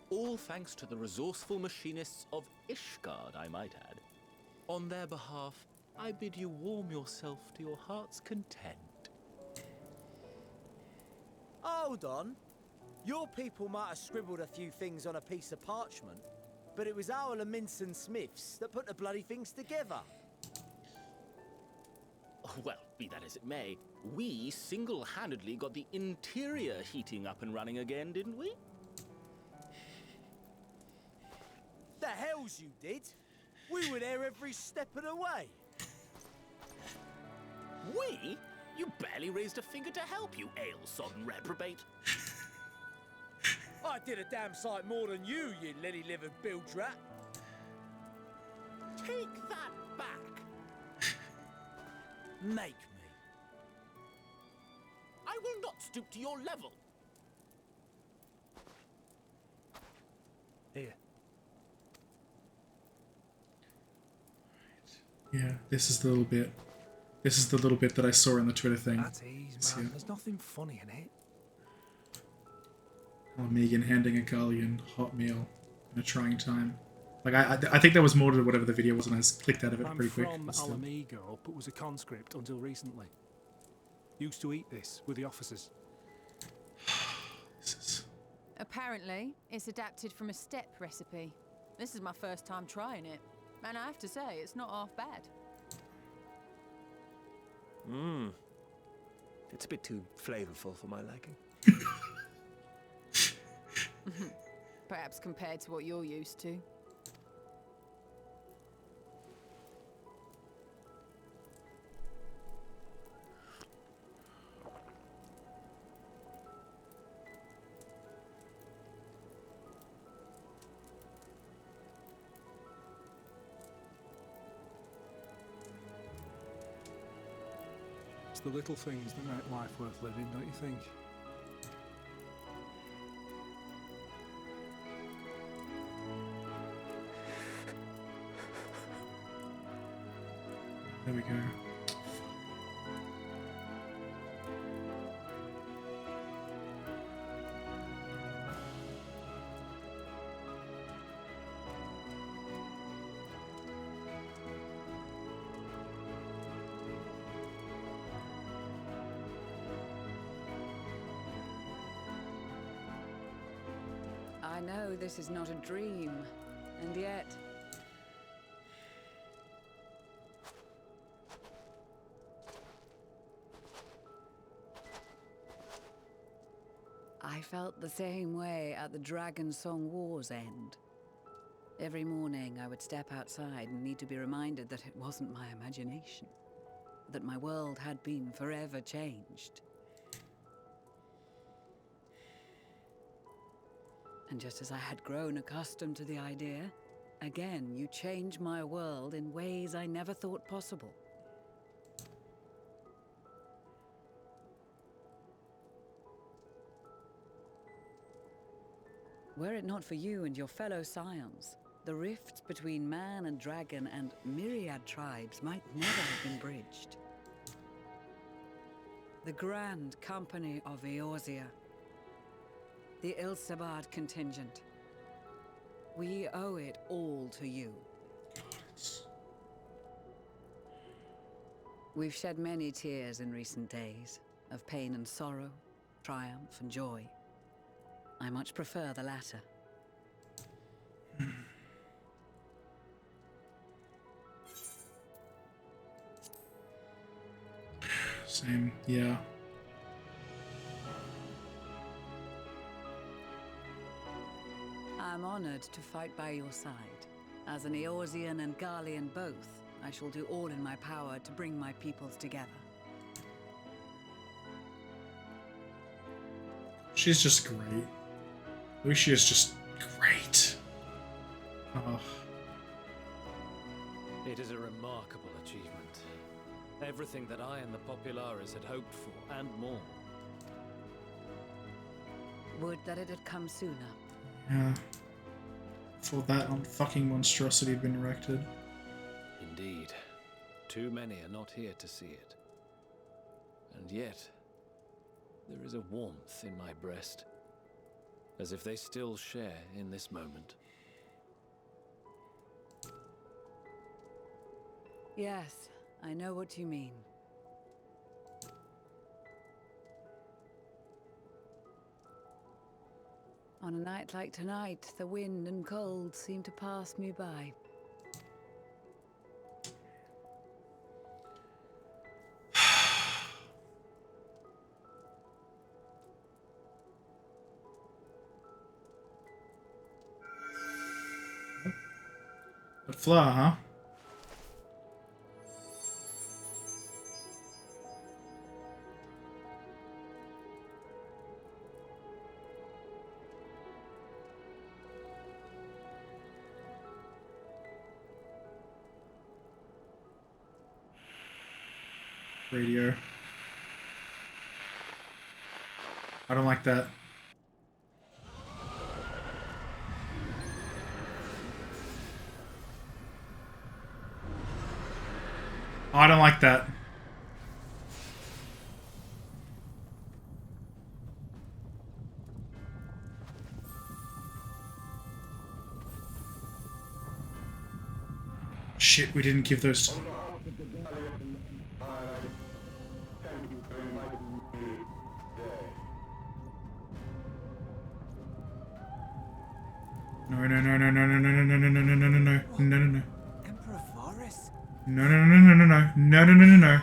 All thanks to the resourceful machinists of Ishgard, I might add. On their behalf, I bid you warm yourself to your heart's content. Hold on. Your people might have scribbled a few things on a piece of parchment, but it was our Leminson Smiths that put the bloody things together. Well, be that as it may, we single-handedly got the interior heating up and running again, didn't we? The hells you did! We were there every step of the way. We? You barely raised a finger to help, you ale-sodden reprobate. I did a damn sight more than you, you lily-livered bilge rat. Take that back. Make me. I will not stoop to your level. Here. Yeah, this is the little bit. This is the little bit that I saw in the Twitter thing. That's easy, man. There's nothing funny in it. Oh, Megan handing a Guardian hot meal in a trying time. Like, I think there was more to whatever the video was, and I just clicked out of it pretty quick. I'm from Alamego, but was a conscript until recently. Used to eat this with the officers. Apparently, it's adapted from a steppe recipe. This is my first time trying it, and I have to say, it's not half bad. Mmm. It's a bit too flavorful for my liking. Perhaps compared to what you're used to. It's the little things that make life worth living, don't you think? There we go. I know this is not a dream, and yet... I felt the same way at the Dragon Song War's end. Every morning I would step outside and need to be reminded that it wasn't my imagination, that my world had been forever changed. And just as I had grown accustomed to the idea, again you change my world in ways I never thought possible. Were it not for you and your fellow scions, the rifts between man and dragon and myriad tribes might never have been bridged. The Grand Company of Eorzea, the Ilsabard contingent. We owe it all to you. We've shed many tears in recent days, of pain and sorrow, triumph and joy. I much prefer the latter. Same, yeah. I'm honored to fight by your side. As an Eorzean and Garlean both, I shall do all in my power to bring my peoples together. She's just great. Lucia is just great. Oh. It is a remarkable achievement. Everything that I and the Populares had hoped for, and more. Would that it had come sooner. Yeah. Before that fucking monstrosity had been erected. Indeed. Too many are not here to see it. And yet, there is a warmth in my breast. As if they still share in this moment. Yes, I know what you mean. On a night like tonight, the wind and cold seem to pass me by. A flower, huh? Radio. I don't like that. Oh, I don't like that. Shit, we didn't give those. No, no, no, no, no, no, no, no, no, no, no, no, no, no, no, no, no. Emperor Varus? No, no, no, no, no, no, no, no, no, no, no.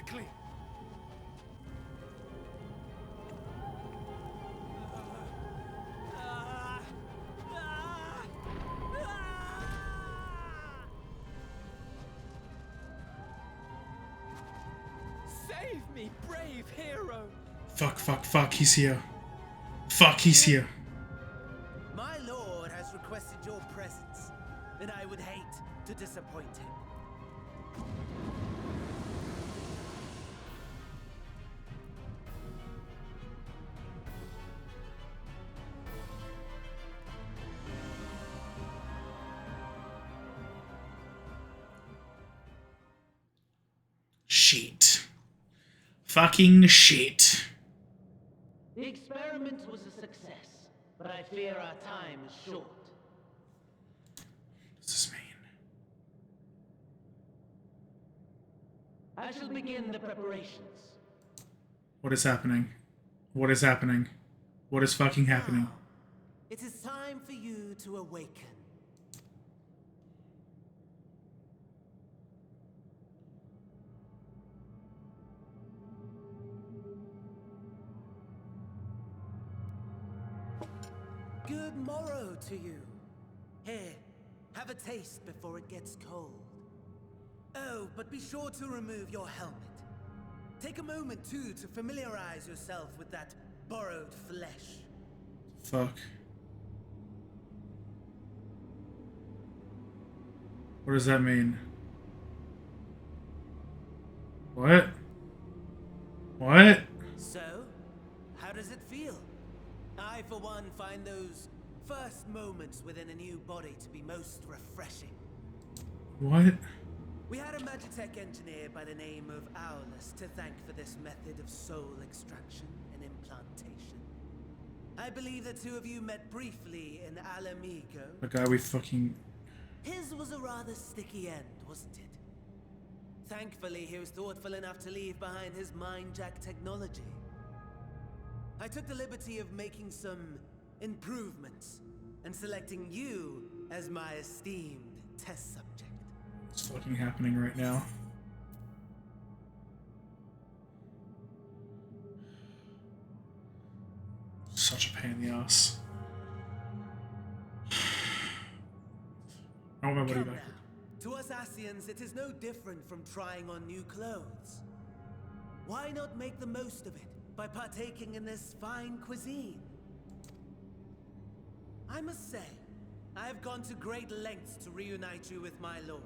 quickly! Save me, brave hero! Fuck, he's here. Fuck, he's here. My lord has requested your presence, and I would hate to disappoint him. Shit. Fucking shit. The experiment was a success, but I fear our time is short. What does this mean? I shall begin the preparations. What is happening? What is happening? What is fucking happening? It is time for you to awaken. Good morrow to you. Here, have a taste before it gets cold. Oh, but be sure to remove your helmet. Take a moment, too, to familiarize yourself with that borrowed flesh. Fuck. What does that mean? What? What? So, how does it feel? I, for one, find those first moments within a new body to be most refreshing. What? We had a Magitech engineer by the name of AUS to thank for this method of soul extraction and implantation. I believe the two of you met briefly in Alamigo. The guy we fucking... His was a rather sticky end, wasn't it? Thankfully, he was thoughtful enough to leave behind his mind-jack technology. I took the liberty of making some improvements and selecting you as my esteemed test subject. What's fucking happening right now? Such a pain in the ass. I want my body back. To us Asians, it is no different from trying on new clothes. Why not make the most of it by partaking in this fine cuisine? I must say, I have gone to great lengths to reunite you with my lord.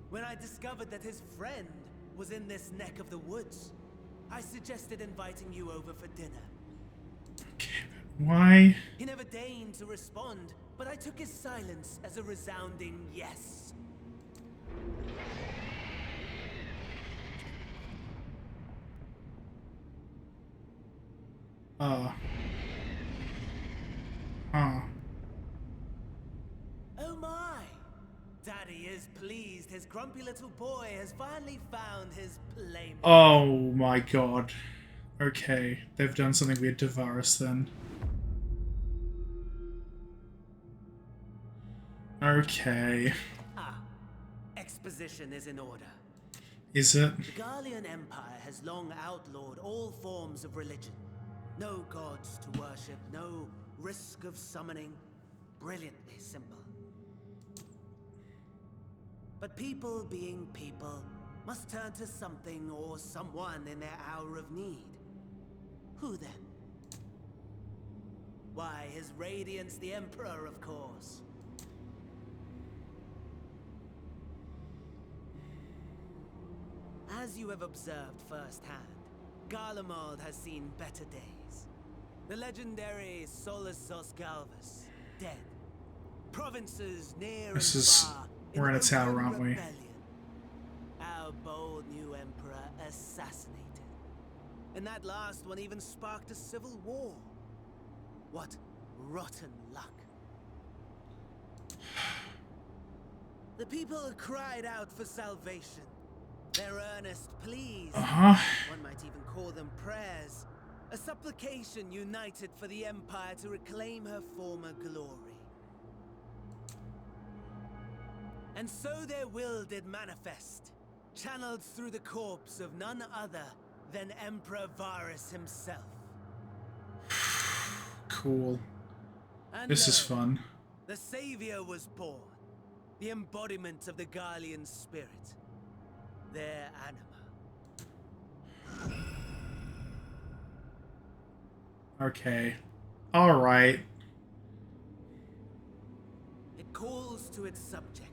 When I discovered that his friend was in this neck of the woods, I suggested inviting you over for dinner. Why? He never deigned to respond, but I took his silence as a resounding yes. Oh my! Daddy is pleased. His grumpy little boy has finally found his playmate. Oh my god. Okay, they've done something weird to Varus then. Okay. Exposition is in order. Is it? The Garlean Empire has long outlawed all forms of religion. No gods to worship, no risk of summoning. Brilliantly simple. But people being people must turn to something or someone in their hour of need. Who then? Why, His Radiance the Emperor, of course. As you have observed firsthand, Garlemald has seen better days. The legendary Solus Galvus, dead. Provinces near This and is... far We're in a tower, aren't we? rebellion. Our bold new emperor assassinated. And that last one even sparked a civil war. What rotten luck. The people cried out for salvation. Their earnest pleas, one might even call them prayers, a supplication united for the Empire to reclaim her former glory. And so their will did manifest, channeled through the corpse of none other than Emperor Varus himself. Cool. And This is lo, fun. the Savior was born, the embodiment of the Garlean spirit, their anima. Okay. Alright. It calls to its subjects,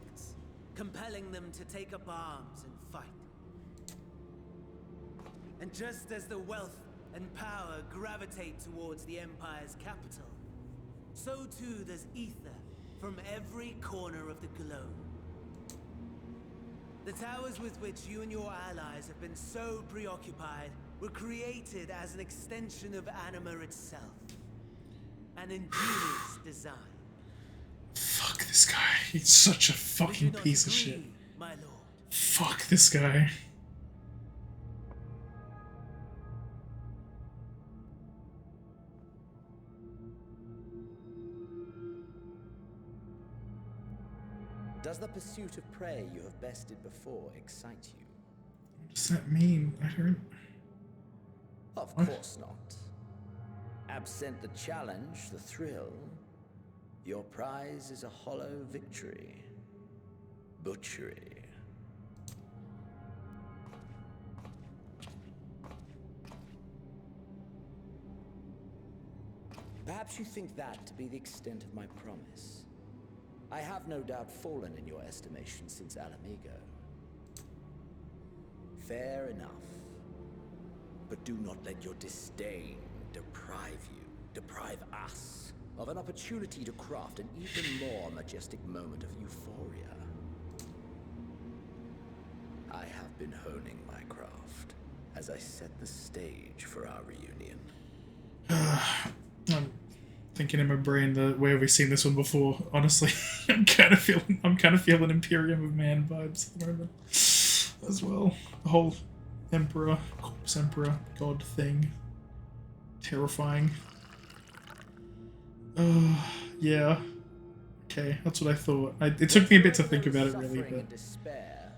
compelling them to take up arms and fight. And just as the wealth and power gravitate towards the Empire's capital, so too does ether from every corner of the globe. The towers with which you and your allies have been so preoccupied were created as an extension of anima itself. An ingenious design. Fuck this guy. He's such a fucking piece of shit. My lord. Fuck this guy. Does the pursuit of prey you have bested before excite you? What does that mean? I don't... Of What? course not. Absent the challenge, the thrill, your prize is a hollow victory. Butchery. Perhaps you think that to be the extent of my promise. I have no doubt fallen in your estimation since Alamigo. Fair enough. But do not let your disdain deprive us of an opportunity to craft an even more majestic moment of euphoria. I have been honing my craft as I set the stage for our reunion. I'm thinking in my brain that where have we seen this one before? Honestly, I'm kind of feeling Imperium of Man vibes at the moment as well. The whole Emperor, Corpse Emperor, God thing, terrifying. Yeah. Okay, that's what I thought. It took me a bit to think about it, really, Suffering but and despair,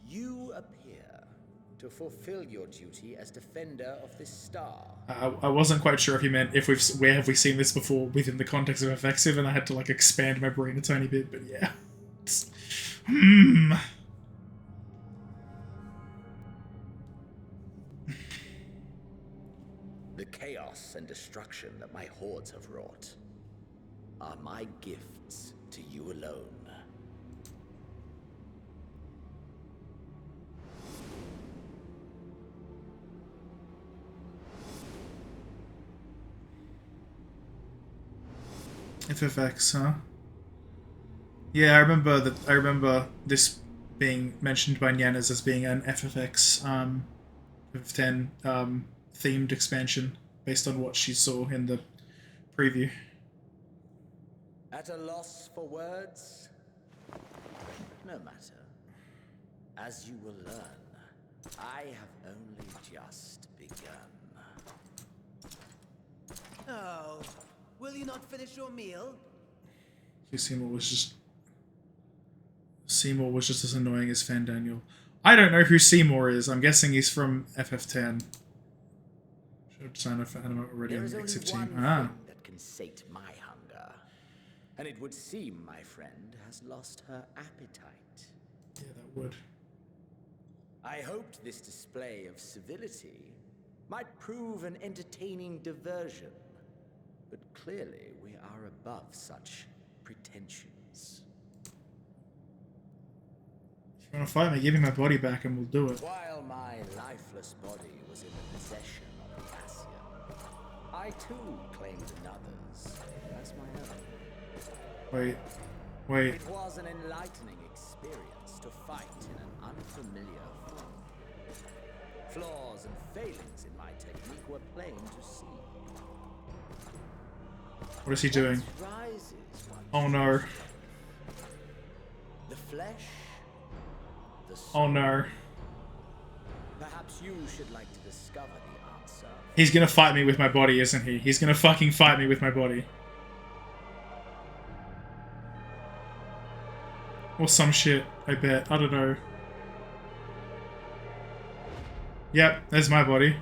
you appear to fulfill your duty as defender of this star. I wasn't quite sure if you meant where have we seen this before within the context of FFXIV, and I had to like expand my brain a tiny bit, but yeah. The chaos and destruction that my hordes have wrought are my gifts to you alone. FFX, huh? Yeah, I remember this being mentioned by Nyanas as being an FFX FF10 themed expansion based on what she saw in the preview. At a loss for words? No matter. As you will learn, I have only just begun. Oh, will you not finish your meal? Seymour was just as annoying as Fandaniel. I don't know who Seymour is. I'm guessing he's from FF10. Should have signed up for anime already on the Exif team. Thing that can sate my hunger. And it would seem my friend has lost her appetite. Yeah, that would. I hoped this display of civility might prove an entertaining diversion. But clearly we are above such pretensions. If you want to fight me, give me my body back and we'll do it. While my lifeless body was in the possession of the Assia, I too claimed another's as my own. Wait. It was an enlightening experience to fight in an unfamiliar form. Flaws and failings in my technique were plain to see. What is he doing? Oh no. The flesh, the soul. Oh no. Perhaps you should like to discover the answer. He's gonna fight me with my body, isn't he? He's gonna fucking fight me with my body. Or some shit, I bet. I don't know. Yep, there's my body.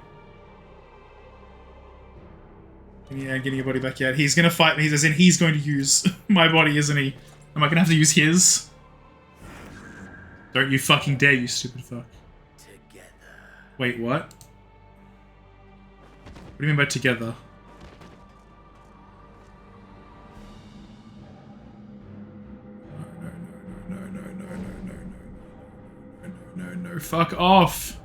Yeah, getting your body back yet. He's gonna fight me, as in he's going to use my body, isn't he? Am I gonna have to use his? Don't you fucking dare, you stupid fuck. Together. Wait, what? What do you mean by together? No, fuck off!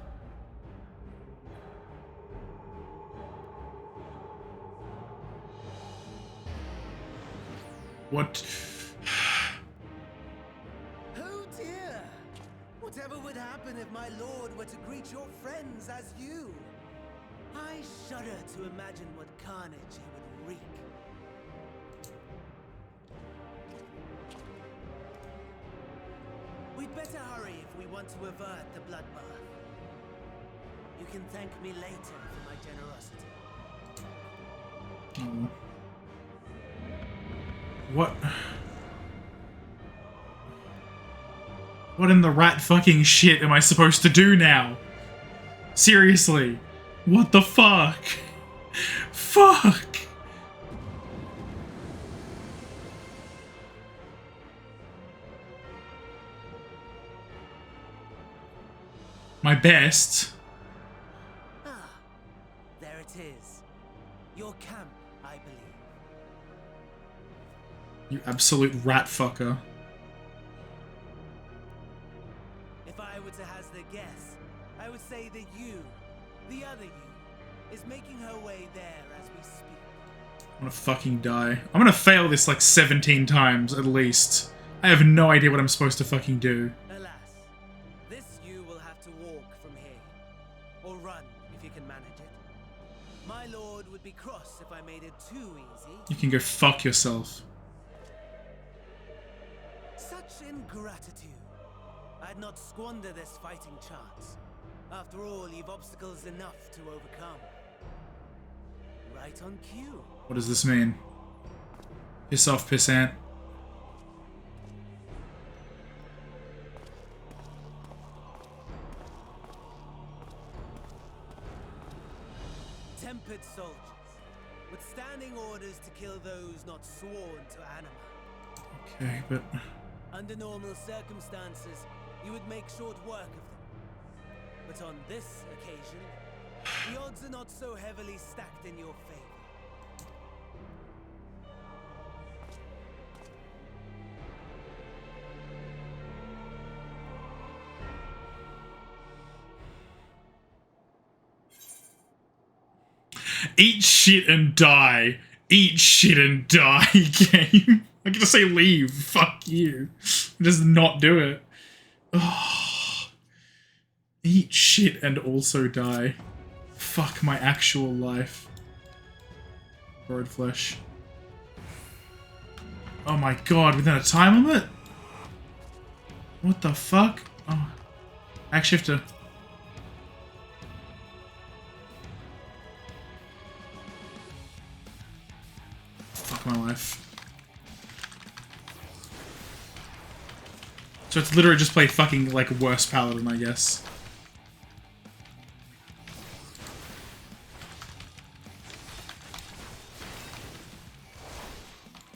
What? Oh dear! Whatever would happen if my lord were to greet your friends as you? I shudder to imagine what carnage he would wreak. We'd better hurry if we want to avert the bloodbath. You can thank me later for my generosity. Oh. What? What in the rat fucking shit am I supposed to do now? Seriously. What the fuck? Fuck! My best. Ah, there it is. Your camp, I believe. You absolute rat fucker. If I were to hazard a guess, I would say that you, the other you, is making her way there as we speak. I'm gonna fucking die. I'm gonna fail this like 17 times at least. I have no idea what I'm supposed to fucking do. Alas, this you will have to walk from here. Or run, if you can manage it. My lord would be cross if I made it too easy. You can go fuck yourself. Such ingratitude. I'd not squander this fighting chance. After all, you've obstacles enough to overcome. Right on cue. What does this mean? Piss off, pissant. Tempered soldiers, withstanding orders to kill those not sworn to anima. Okay, but... Under normal circumstances, you would make short work of them. But on this occasion, the odds are not so heavily stacked in your favor. Eat shit and die. Eat shit and die, game. I'm gonna say leave. Fuck you. Just not do it. Oh. Eat shit and also die. Fuck my actual life. Borrowed flesh. Oh my god, within a time limit? What the fuck? Oh. Axe shifter. Fuck my life. So it's literally just play fucking, like, worse paladin, I guess.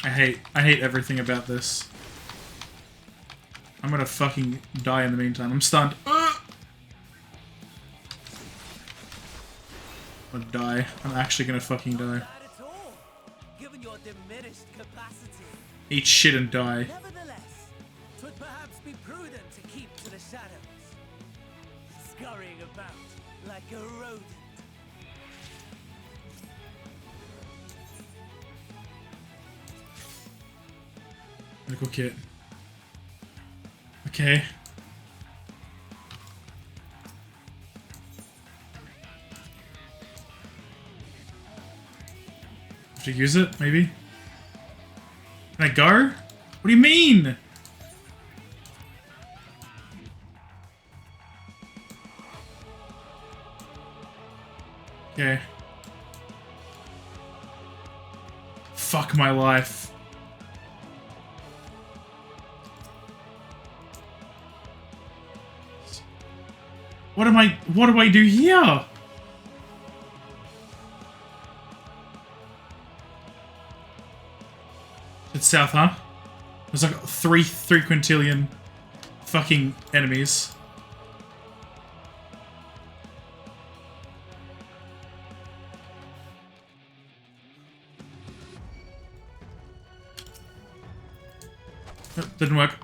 I hate everything about this. I'm gonna fucking die in the meantime. I'm stunned. I'm gonna die. I'm actually gonna fucking die. Given your diminished capacity. Eat shit and die. Nevertheless, 'twould perhaps be prudent to keep to the shadows, scurrying about like a rodent. Medical kit. Okay. Have to use it, maybe? Can I go? What do you mean? Okay. Fuck my life. What do I do here? It's south, huh? There's like three quintillion fucking enemies. That didn't work.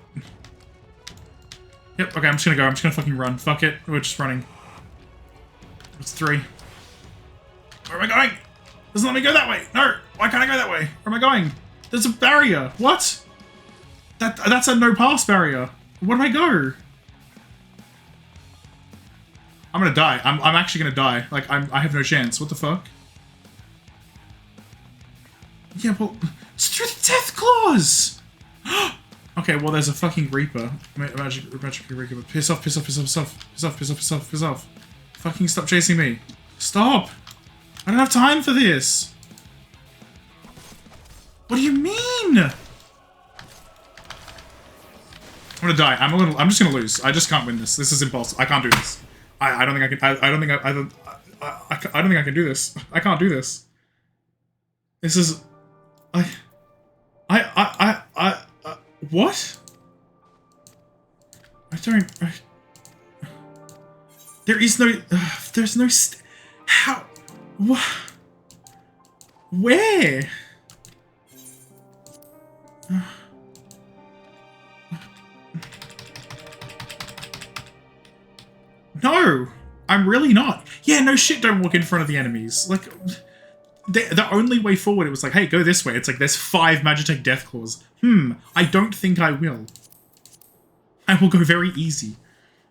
Yep, okay, I'm just gonna go. I'm just gonna fucking run. Fuck it. We're just running. It's 3. Where am I going? Doesn't let me go that way. No! Why can't I go that way? Where am I going? There's a barrier. What? That's a no pass barrier. Where do I go? I'm gonna die. I'm actually gonna die. Like, I have no chance. What the fuck? Yeah, well, it's through the Death Claws! Okay, well, there's a fucking Reaper. Magic Reaper. Piss off, piss off, piss off, piss off, piss off, piss off, piss off, piss off. Fucking stop chasing me. Stop! I don't have time for this! What do you mean? I'm gonna die. I'm just gonna lose. I just can't win this. This is impossible. I can't do this. I don't think I can. I don't think I don't think I can do this. I can't do this. This is. What? I don't. There is no. There's no. How? What? Where? No, I'm really not. Yeah, no shit, don't walk in front of the enemies. Like, the only way forward, it was like, hey, go this way. It's like, there's 5 Magitech Deathclaws. I don't think I will. I will go very easy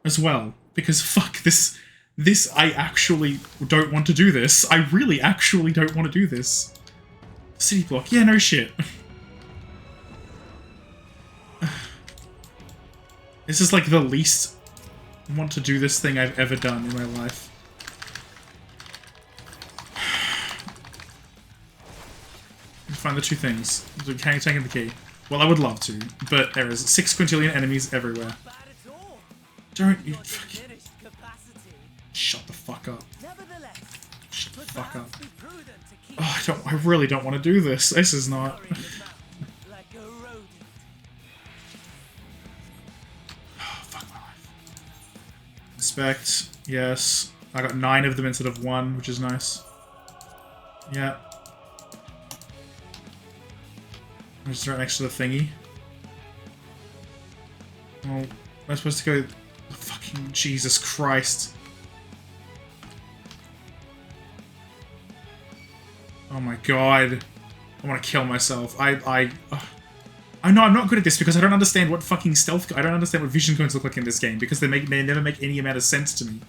as well. Because fuck, this, I actually don't want to do this. I really actually don't want to do this. City block, yeah, no shit. This is like the least want to do this thing I've ever done in my life. Find the 2 things. Can you take the key? Well, I would love to, but there is 6 quintillion enemies everywhere. Don't you fucking... Shut the fuck up. Shut the fuck up. Oh, I really don't want to do this. This is not... Inspect, yes. I got 9 of them instead of 1, which is nice. Yeah. I'm just right next to the thingy. Oh, am I supposed to go... Fucking Jesus Christ. Oh my god. I want to kill myself. I know I'm not good at this because I don't understand what fucking stealth... I don't understand what vision cones look like in this game because they never make any amount of sense to me.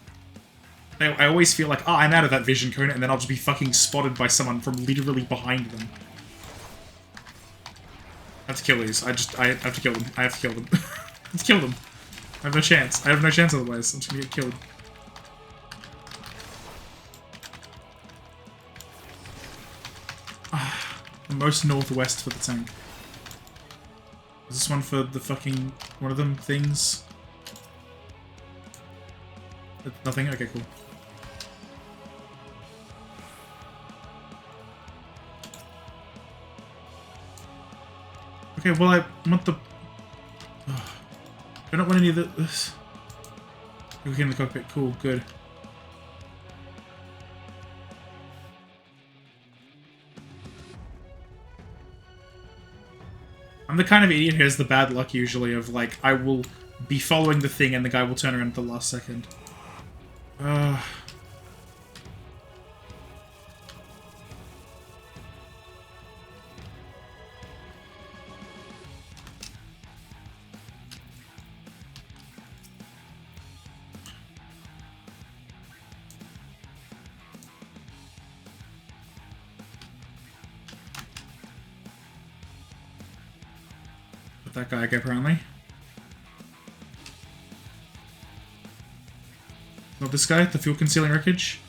I always feel like, I'm out of that vision cone and then I'll just be fucking spotted by someone from literally behind them. I have to kill these. I have to kill them. I have to kill them. Let's kill them. I have no chance. I have no chance otherwise. I'm just gonna get killed. The most northwest for the tank. Is this one for the fucking... one of them things? Nothing? Okay, cool. Okay, well, I want the... I don't want any of this. We get in the cockpit. Cool, good. I'm the kind of idiot who has the bad luck usually of, like, I will be following the thing and the guy will turn around at the last second. That guy, apparently. Not this guy, the fuel concealing wreckage.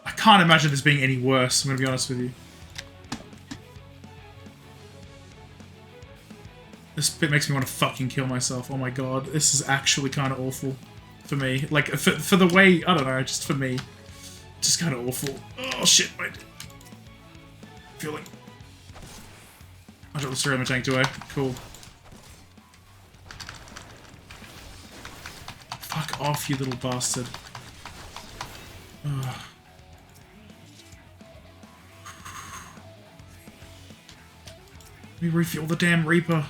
I can't imagine this being any worse, I'm gonna be honest with you. This bit makes me want to fucking kill myself. Oh my god, this is actually kind of awful for me. Like, for the way, I don't know, just for me. Just kind of awful. Oh shit, my feeling. I dropped the ceramic tank, do I? Cool. Fuck off, you little bastard. Ugh. Let me refuel the damn Reaper.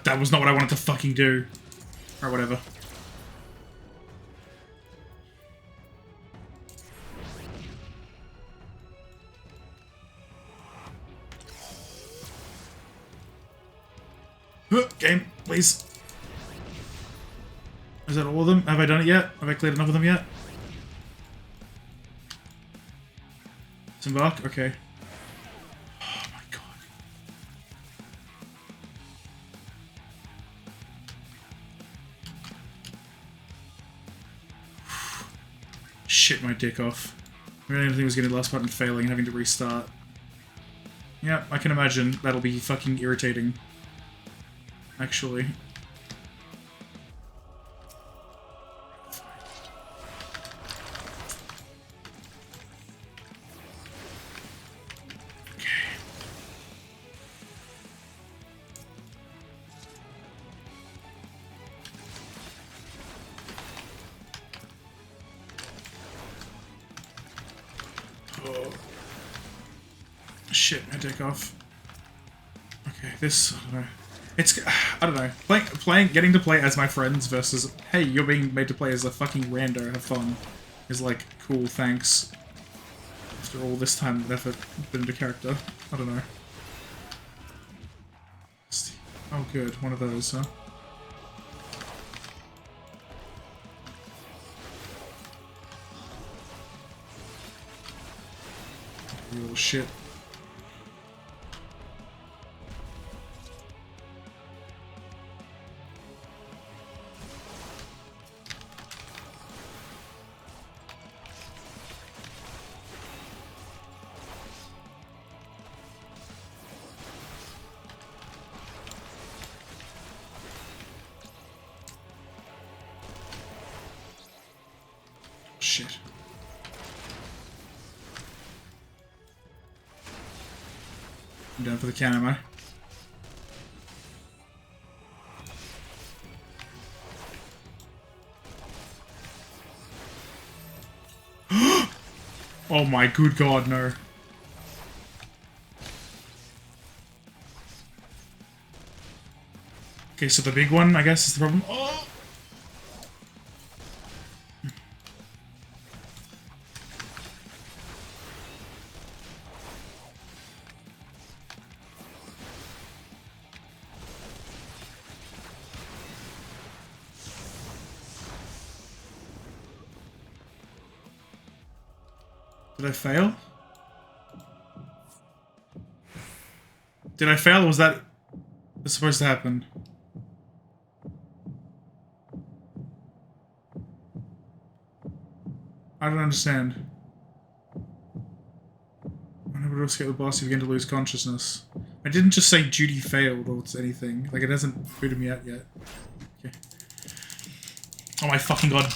That was not what I wanted to fucking do. Or whatever. Game, please. Is that all of them? Have I done it yet? Have I cleared enough of them yet? Disembark? Okay. Oh my god. Shit my dick off. I really didn't think it was getting the last button failing and having to restart. Yeah, I can imagine that'll be fucking irritating. Actually. Shit, my dick off. Okay, this, I don't know. It's, I don't know. Getting to play as my friends versus, hey, you're being made to play as a fucking rando, have fun, is like, cool, thanks. After all this time and effort put into character. I don't know. Oh good, one of those, huh? You little shit. Shit. I'm done for the can, am I? Oh my good god, no. Okay, so the big one, I guess, is the problem. Oh! Did I fail? Did I fail, or was that supposed to happen? I don't understand. Unable to escape the boss, you begin to lose consciousness. I didn't just say duty failed or anything. Like, it hasn't booted me out yet. Okay. Oh my fucking god.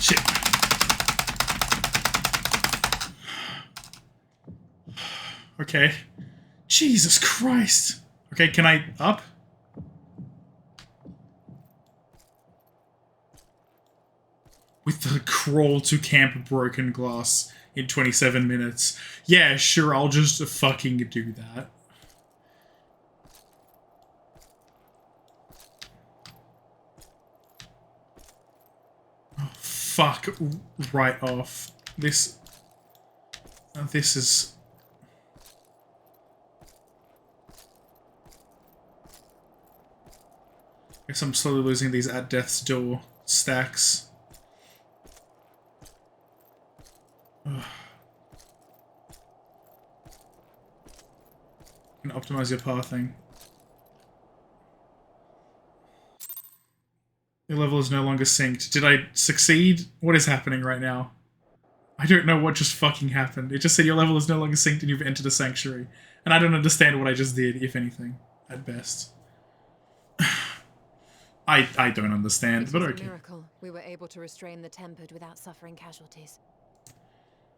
Shit. Okay. Jesus Christ. Okay, can I up? With the crawl to camp broken glass in 27 minutes. Yeah, sure, I'll just fucking do that. Oh, fuck right off. This is... I guess I'm slowly losing these at death's door stacks. Ugh. You can optimize your pathing. Your level is no longer synced. Did I succeed? What is happening right now? I don't know what just fucking happened. It just said your level is no longer synced and you've entered a sanctuary. And I don't understand what I just did, if anything, at best. I don't understand, but okay. A miracle we were able to restrain the Tempered without suffering casualties.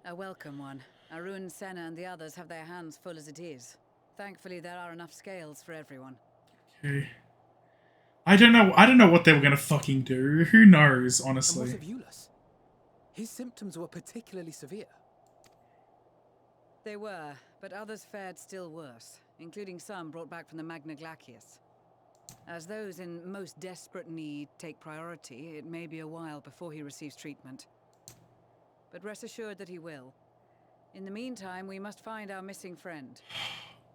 A welcome one. Arun, Senna, and the others have their hands full as it is. Thankfully, there are enough scales for everyone. Okay. I don't know what they were gonna fucking do. Who knows, honestly. And what of Euless? His symptoms were particularly severe. They were, but others fared still worse, including some brought back from the Magna Glacius. As those in most desperate need take priority, it may be a while before he receives treatment. But rest assured that he will. In the meantime, we must find our missing friend.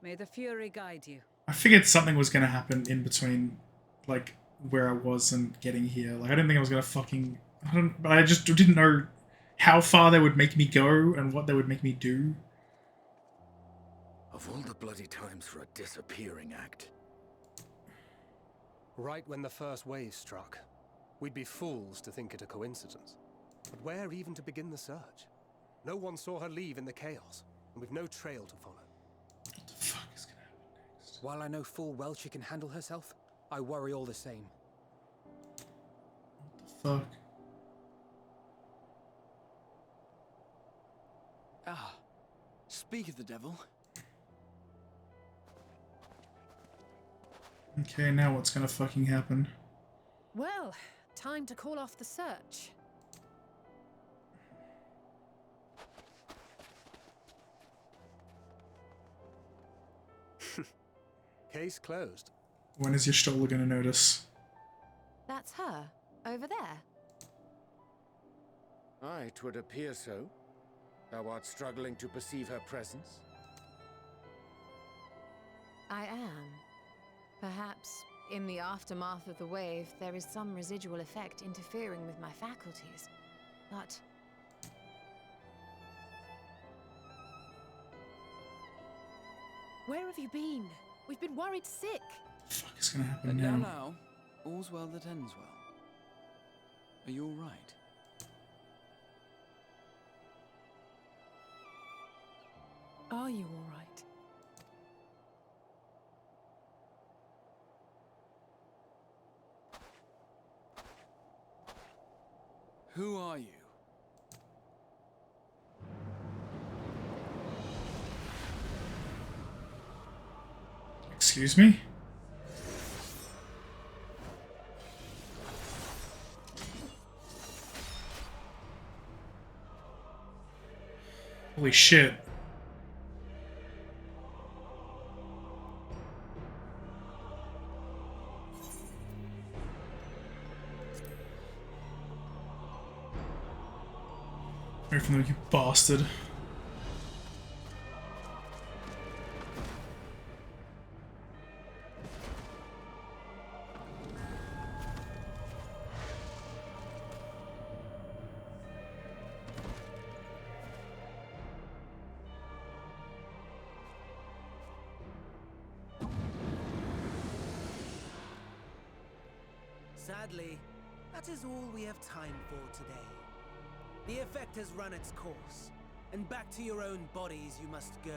May the Fury guide you. I figured something was gonna happen in between, like, where I was and getting here. Like, I didn't think I was gonna fucking... but I just didn't know how far they would make me go and what they would make me do. Of all the bloody times for a disappearing act. Right when the first wave struck, we'd be fools to think it a coincidence. But where even to begin the search? No one saw her leave in the chaos, and we've no trail to follow. What the fuck is gonna happen next? While I know full well she can handle herself, I worry all the same. What the fuck? Ah, speak of the devil. Okay, now what's gonna fucking happen? Well, time to call off the search. Case closed. When is your Stoller gonna notice? That's her, over there. Aye, 'twould appear so. Thou art struggling to perceive her presence? I am. Perhaps, in the aftermath of the wave, there is some residual effect interfering with my faculties. But... Where have you been? We've been worried sick. What the fuck is gonna happen And now? now, all's well that ends well. Are you all right? Are you all right? Who are you? Excuse me? Holy shit. Away from them, you bastard. Sadly, that is all we have time for today. The effect has run its course, and back to your own bodies you must go.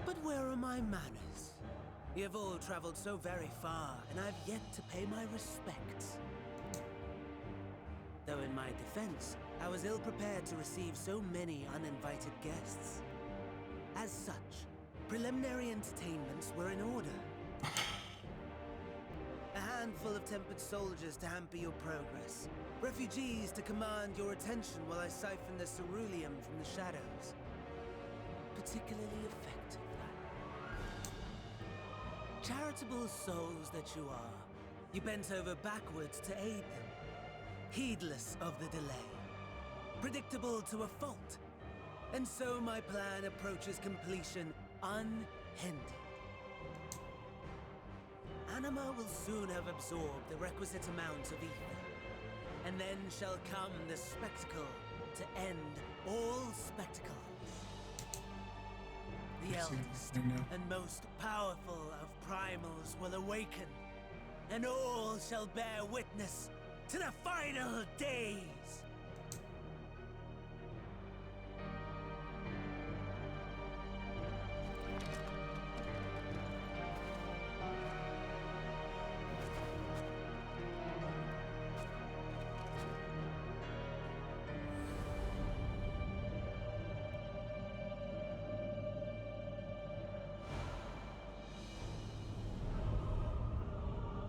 But where are my manners? You have all traveled so very far, and I've yet to pay my respects. Though in my defense, I was ill-prepared to receive so many uninvited guests. As such, preliminary entertainments were in order. A handful handful of tempered soldiers to hamper your progress. Refugees to command your attention while I siphon the ceruleum from the shadows. Particularly effective, that. Charitable souls that you are, you bent over backwards to aid them, heedless of the delay. Predictable to a fault. And so my plan approaches completion unhindered. Anima will soon have absorbed the requisite amount of ether. And then shall come the spectacle to end all spectacles. The eldest and most powerful of primals will awaken, and all shall bear witness to the final days.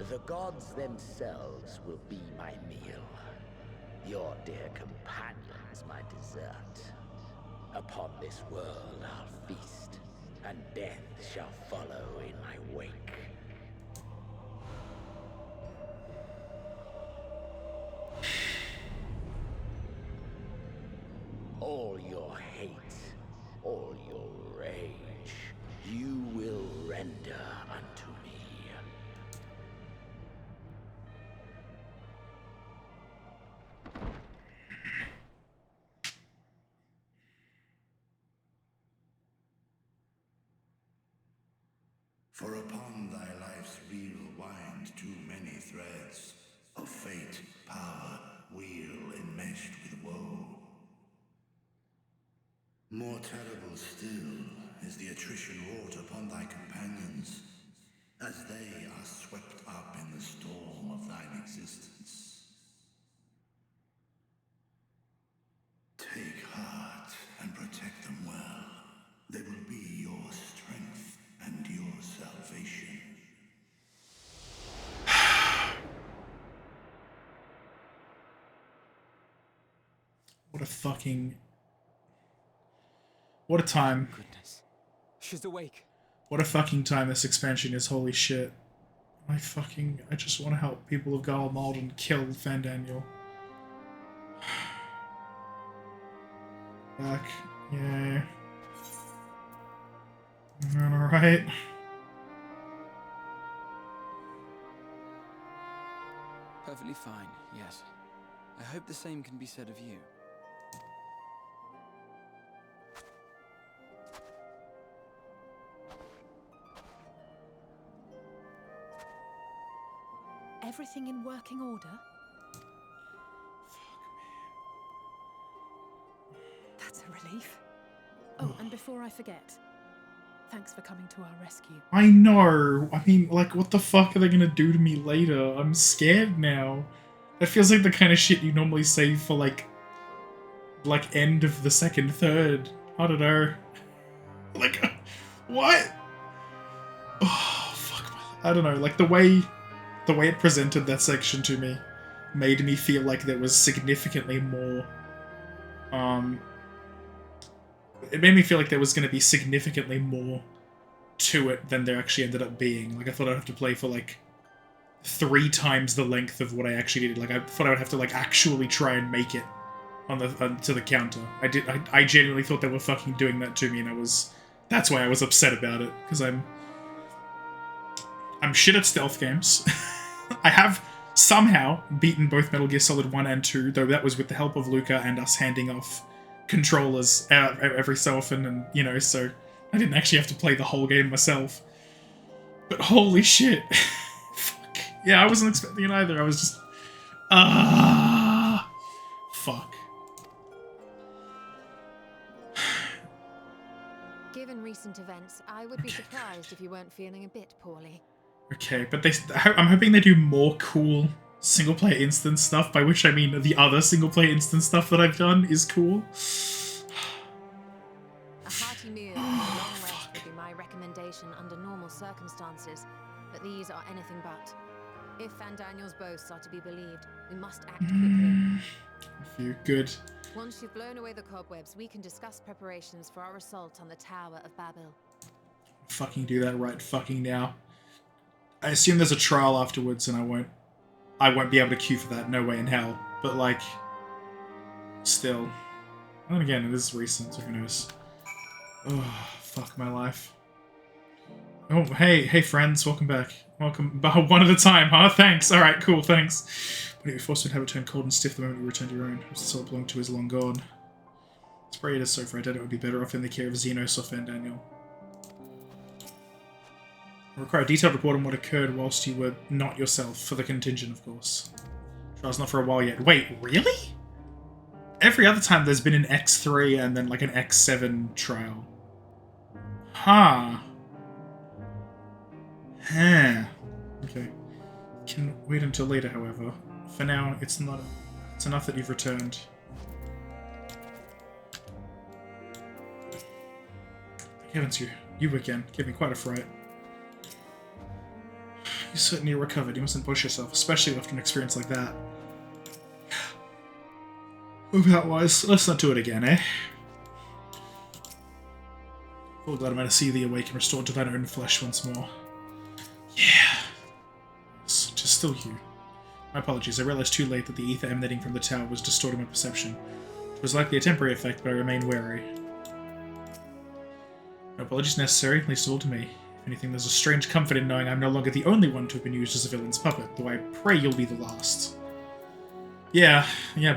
The gods themselves will be my meal. Your dear companions my dessert. Upon this world I'll feast, and death shall follow in my wake. All your hate, all your rage, you will render unto me. For upon thy life's reel wind too many threads of fate, power, wheel enmeshed with woe. More terrible still is the attrition wrought upon thy companions, as they are swept up in the storm of thine existence. Take heart and protect them well. They will be your strength and your salvation. What a time. Goodness. She's awake. What a fucking time this expansion is, holy shit. I just want to help people of Garl Malden kill Fandaniel. Back. Yay. Alright. Perfectly fine, yes. I hope the same can be said of you. Everything in working order? That's a relief. Oh, and before I forget, thanks for coming to our rescue. I know. I mean, like, what the fuck are they gonna do to me later? I'm scared now. That feels like the kind of shit you normally save for, like end of the second third. I don't know. Like, what? Oh, fuck. I don't know. Like, the way it presented that section to me made me feel like there was significantly more, it made me feel like there was going to be significantly more to it than there actually ended up being. Like, I thought I'd have to play for, like, 3 times the length of what I actually did. Like, I thought I would have to, like, actually try and make it on the to the counter. I genuinely thought they were fucking doing that to me, and that's why I was upset about it, because I'm shit at stealth games. I have somehow beaten both Metal Gear Solid 1 and 2, though that was with the help of Luca and us handing off controllers every so often, and, you know, so I didn't actually have to play the whole game myself. But holy shit. Fuck. Yeah, I wasn't expecting it either. I was just... fuck. Given recent events, I would be surprised if you weren't feeling a bit poorly. Okay, but I'm hoping they do more cool single-player instance stuff, by which I mean the other single-player instance stuff that I've done is cool. A hearty meal and a long rest would be my recommendation under normal circumstances, but these are anything but. If Van Daniel's boasts are to be believed, we must act quickly. Good. Once you've blown away the cobwebs, we can discuss preparations for our assault on the Tower of Babel. Fucking do that right fucking now. I assume there's a trial afterwards, and I won't be able to queue for that. No way in hell. But like, still. And again, it is recent, so who knows? Oh, fuck my life. Oh, hey friends, welcome back. Welcome, one at a time, huh? Thanks. All right, cool, thanks. But you're forced to have it turn cold and stiff the moment you return to your own. Whose the soul belonged to is long gone. Spray it is so far dead, it would be better off in the care of Xenos or Fan Daniel. I require a detailed report on what occurred whilst you were not yourself, for the contingent, of course. Trial's not for a while yet. Wait, really? Every other time there's been an X3 and then like an X7 trial. Huh. Okay. Can wait until later, however. For now, it's enough that you've returned. Heavens, you again. Give me quite a fright. You certainly recovered. You mustn't push yourself, especially after an experience like that. Otherwise, let's not do it again, eh? Full glad I'm going to see thee awake and restored to thine own flesh once more. Yeah. It's just still you. My apologies, I realized too late that the ether emanating from the tower was distorting my perception. It was likely a temporary effect, but I remain wary. No apologies necessary, least of all to me. If anything, there's a strange comfort in knowing I'm no longer the only one to have been used as a villain's puppet, though I pray you'll be the last. Yeah,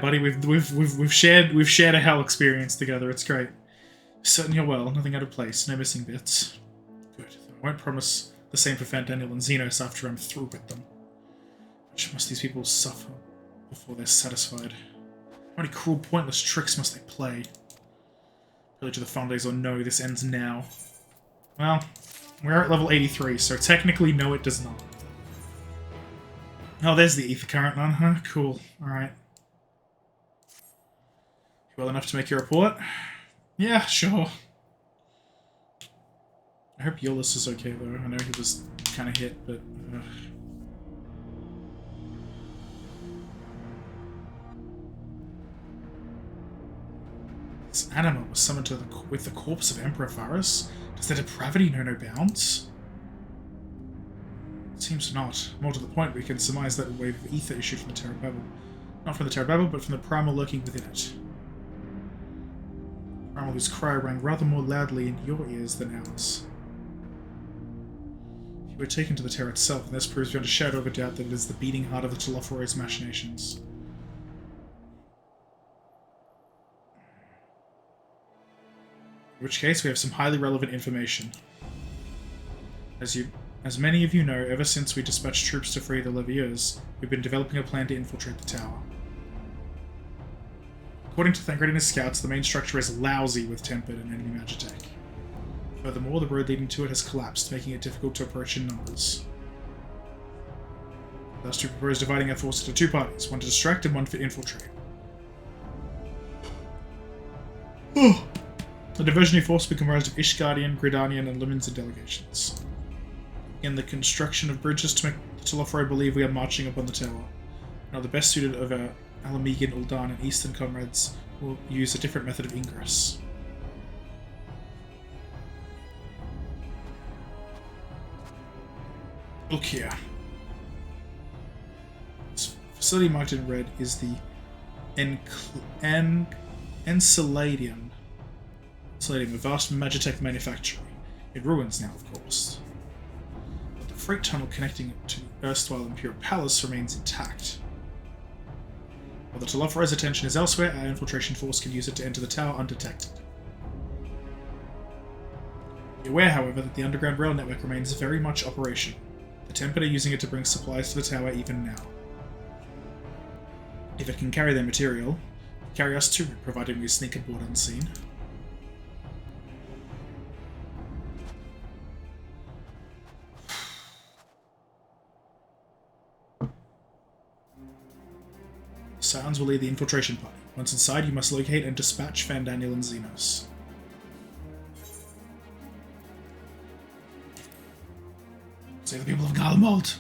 buddy, we've shared a hell experience together, it's great. Certain you're well, nothing out of place, no missing bits. Good, though I won't promise the same for Fan Daniel and Xenos after I'm through with them. Much must these people suffer before they're satisfied? How many cruel, pointless tricks must they play? Village of the Fondays or no, this ends now. Well, we're at level 83, so technically no it does not. Oh, there's the ether current one, huh? Cool. Alright. Well enough to make your report? Yeah, sure. I hope Euless is okay, though. I know he was kind of hit, but... This animal was summoned to with the corpse of Emperor Varus? Does their depravity know no bounds? It seems not. More to the point, we can surmise that a wave of ether issued from the Tower of Babel. Not from the Tower of Babel, but from the primal lurking within it. Primal whose cry rang rather more loudly in your ears than ours. If you were taken to the Tower itself, and this proves beyond a shadow of a doubt that it is the beating heart of the Telophoro's machinations. In which case, we have some highly relevant information. As many of you know, ever since we dispatched troops to free the Leviers, we've been developing a plan to infiltrate the tower. According to Thancred and his scouts, the main structure is lousy with tempered and enemy magitech. Furthermore, the road leading to it has collapsed, making it difficult to approach in numbers. Thus, we propose dividing our force into two parties, one to distract and one for infiltrate. The diversionary force will be comprised of Ishgardian, Gridanian, and Luminza delegations. In the construction of bridges to make the Telophori believe we are marching upon the tower. Now, the best suited of our Alamegan, Ul'dan, and Eastern comrades will use a different method of ingress. Look here. This facility marked in red is the Enceladium. A vast magitech manufactory. In ruins now, of course. But the freight tunnel connecting it to the erstwhile Imperial Palace remains intact. While the Telophori's attention is elsewhere, our infiltration force can use it to enter the tower undetected. Be aware, however, that the underground rail network remains very much operational. The Tempered are using it to bring supplies to the tower even now. If it can carry their material, carry us too, provided we sneak aboard unseen. Sounds will lead the infiltration party. Once inside, you must locate and dispatch Fan Daniel and Xenos. Save the people of Garlemald.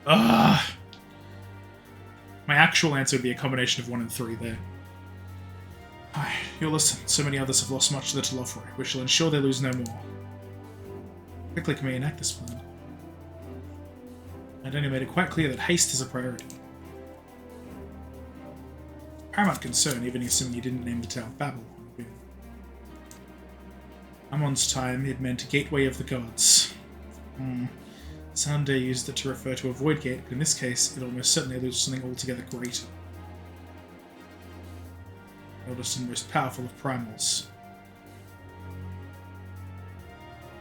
Ugh. My actual answer would be a combination of 1 and 3 there. Aye, you'll listen. So many others have lost much of their love for it. We shall ensure they lose no more. Quickly can we enact this plan? And only made it quite clear that haste is a priority. Paramount concern, even assuming you didn't name the Tower of Babel. Ammon's time, it meant Gateway of the Gods. Someday used it to refer to a Void Gate, but in this case, it almost certainly alludes to something altogether greater. The oldest and most powerful of primals.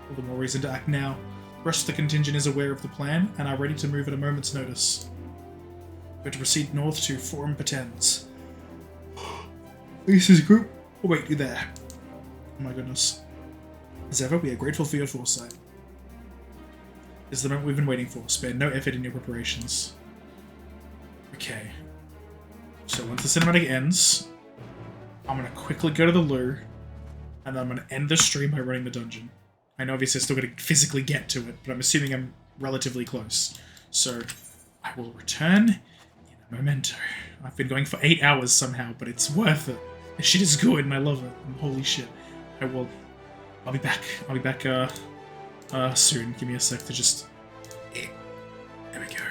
All the more reason to act now. The rest of the contingent is aware of the plan and are ready to move at a moment's notice. We're to proceed north to Forum Potens. This is group. Oh wait, you're there. Oh my goodness. As ever, we are grateful for your foresight. This is the moment we've been waiting for. Spare no effort in your preparations. Okay. So once the cinematic ends, I'm going to quickly go to the loo, and then I'm going to end the stream by running the dungeon. I know obviously I'm still going to physically get to it, but I'm assuming I'm relatively close. So I will return in a memento. I've been going for 8 hours somehow, but it's worth it. This shit is good and I love it. And holy shit. I'll be back. I'll be back soon. Give me a sec to just... There we go.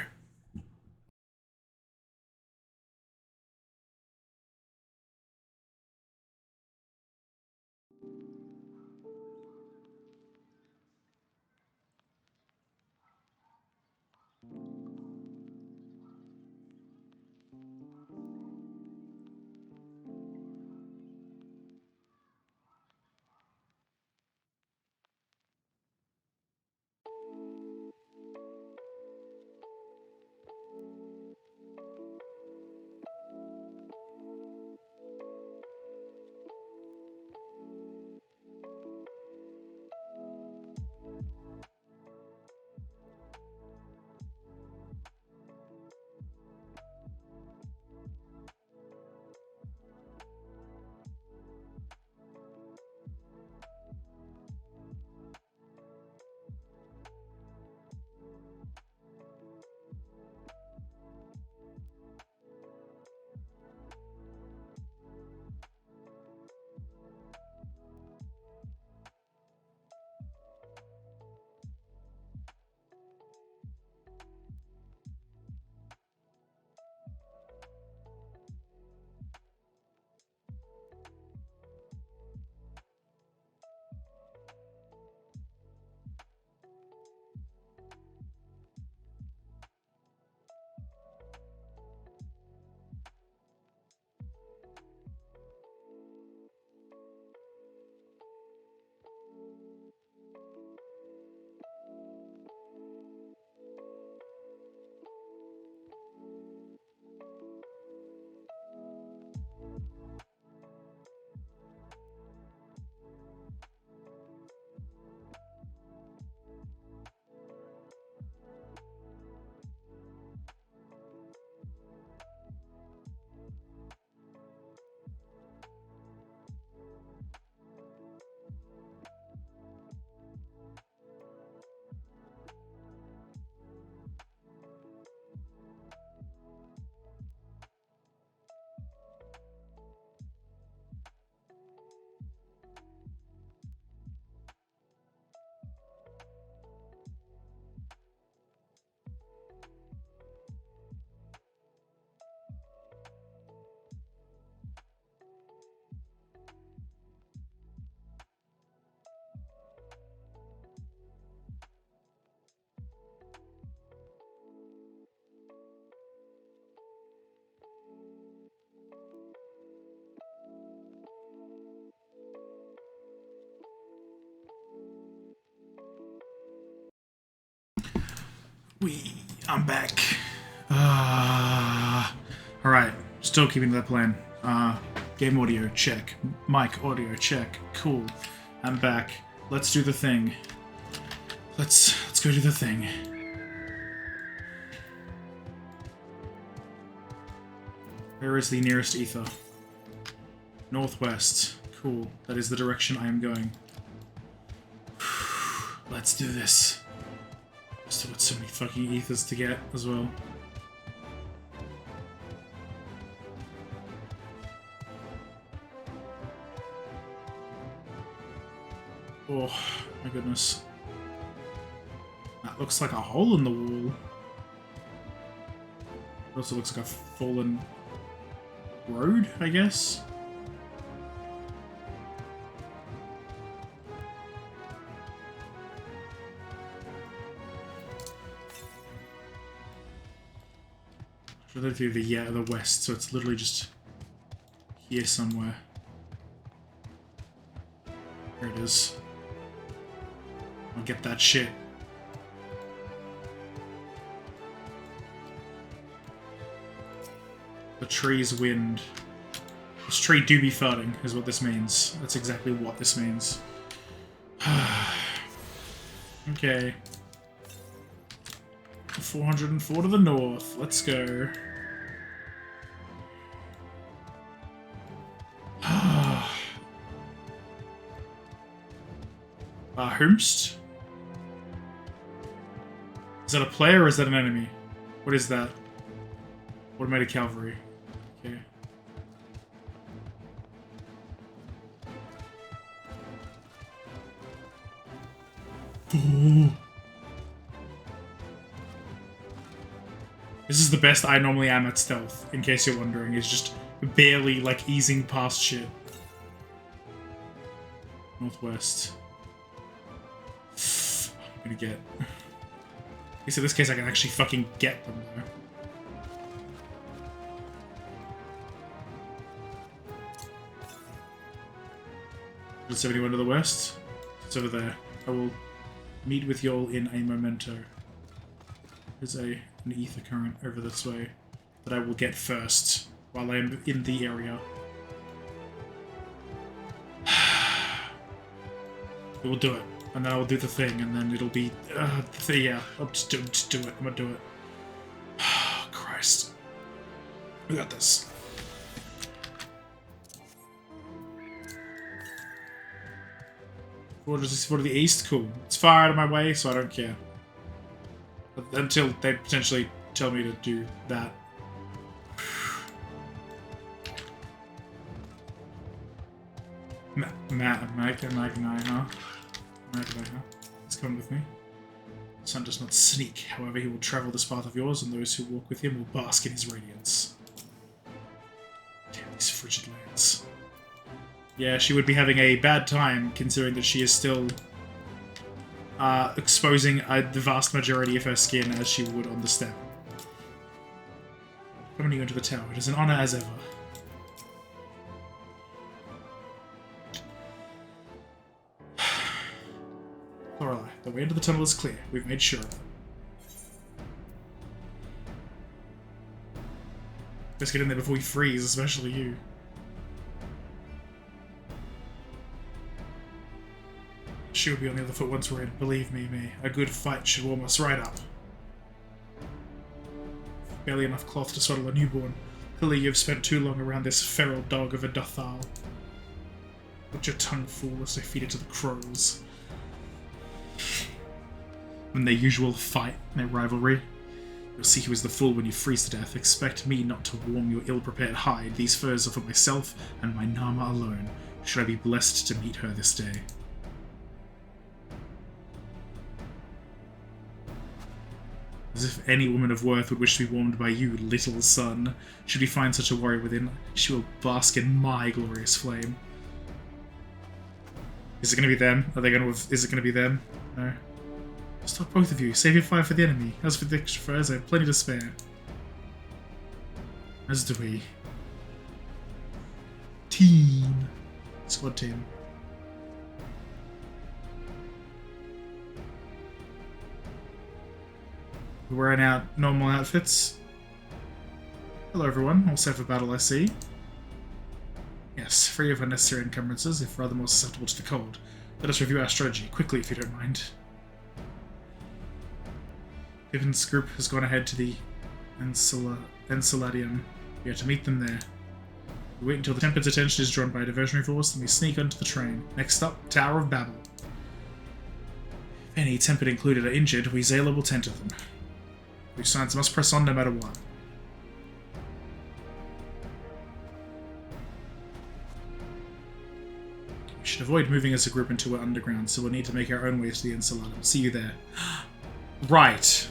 I'm back. Alright, still keeping to that plan. Game audio, check. Mic audio, check. Cool. I'm back. Let's do the thing. Let's go do the thing. Where is the nearest ether? Northwest. Cool. That is the direction I am going. Let's do this. Still got so many fucking ethers to get as well. Oh my goodness. That looks like a hole in the wall. It also looks like a fallen road, I guess. Should through the west, so it's literally just here somewhere. There it is. I'll get that shit. The tree's wind. This tree do be farting, is what this means. That's exactly what this means. Okay. 404 to the north. Let's go. Hermst? Is that a player or is that an enemy? What is that? Automated cavalry. Okay. Ooh. This is the best I normally am at stealth, in case you're wondering. It's just barely, like, easing past shit. Northwest. I'm gonna get... At least in this case I can actually fucking get them there. Is there anyone to the west? It's over there. I will meet with y'all in a memento. There's an ether current over this way that I will get first while I am in the area. We will do it, and then I will do the thing, and then it'll be yeah. I'll just do it. I'm gonna do it. Christ, we got this. For the east, cool. It's far out of my way, so I don't care. But until they potentially tell me to do that. Magnai, huh? He's coming with me. The sun does not sneak, however, he will travel this path of yours, and those who walk with him will bask in his radiance. Damn, these frigid lands. Yeah, she would be having a bad time, considering that she is still exposing the vast majority of her skin as she would on the steppe. Coming you into the tower, it is an honor as ever. Lorelei, the way into the tunnel is clear. We've made sure of it. Let's get in there before we freeze, especially you. She will be on the other foot once we're in. Believe me, a good fight should warm us right up. Barely enough cloth to swaddle a newborn. Clearly you've spent too long around this feral dog of a Dothal. Let your tongue fall as I feed it to the crows. In their usual fight, their rivalry. You'll see who is the fool when you freeze to death. Expect me not to warm your ill-prepared hide. These furs are for myself and my Nama alone. Should I be blessed to meet her this day. As if any woman of worth would wish to be warmed by you, little son. Should we find such a warrior within, she will bask in my glorious flame. Is it going to be them? Are they going to? Is it going to be them? No. Stop both of you. Save your fire for the enemy. As for the extra furs, I have plenty to spare. As do we. Team. Squad team. We're wearing out normal outfits. Hello everyone, all set for battle I see. Yes, free of unnecessary encumbrances, if rather more susceptible to the cold. Let us review our strategy, quickly if you don't mind. Piven's group has gone ahead to the Enceladium. We are to meet them there. We wait until the Tempered's attention is drawn by a diversionary force, then we sneak onto the train. Next up, Tower of Babel. If Any tempered included are injured, we Zayla will tend to them. We science must press on no matter what. We should avoid moving as a group into an underground, so we'll need to make our own ways to the Enceladum. See you there. Right.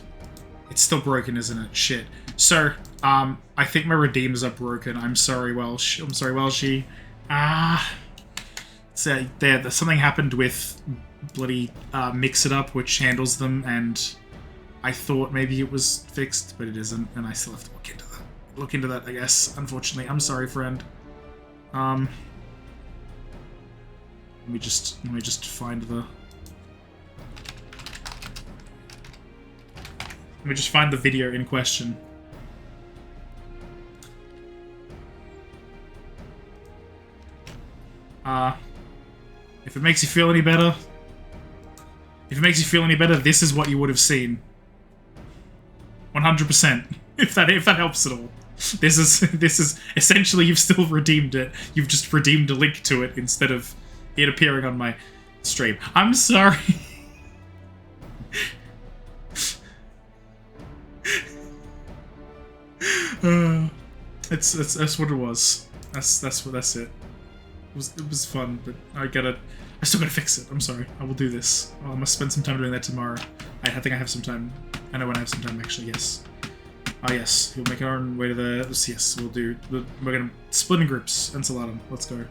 It's still broken, isn't it? Shit. Sir, I think my redeemers are broken. I'm sorry, Welsh. I'm sorry, Welshie. So there, something happened with bloody Mix It Up, which handles them, and I thought maybe it was fixed, but it isn't, and I still have to look into that. Look into that, I guess. Unfortunately, I'm sorry, friend. Let me just find the. Let me just find the video in question. If it makes you feel any better, this is what you would have seen. 100%. If that helps at all. This is essentially, you've still redeemed it. You've just redeemed a link to it instead of it appearing on my stream. I'm sorry. That's what it was. That's it. It was fun, but I still gotta fix it. I'm sorry. I will do this. I must spend some time doing that tomorrow. I think I have some time. I know when I have some time, actually, yes. Ah, yes. We'll make our own way to the... Yes, we'll do... We're gonna split in groups. Ensalada. Let's go.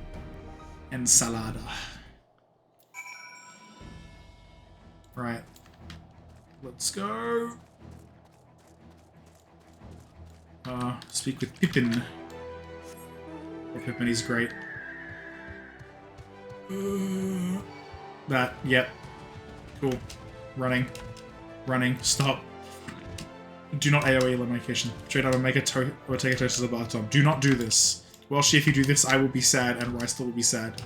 Ensalada. Right. Let's go. Speak with Pippin. Yeah, Pippin, he's great. That, yep. Cool. Running. Stop. Do not AoE elimination. Trade out or make a or take a toast as a baton. Do not do this. Welshie, if you do this, I will be sad, and Rystel will be sad.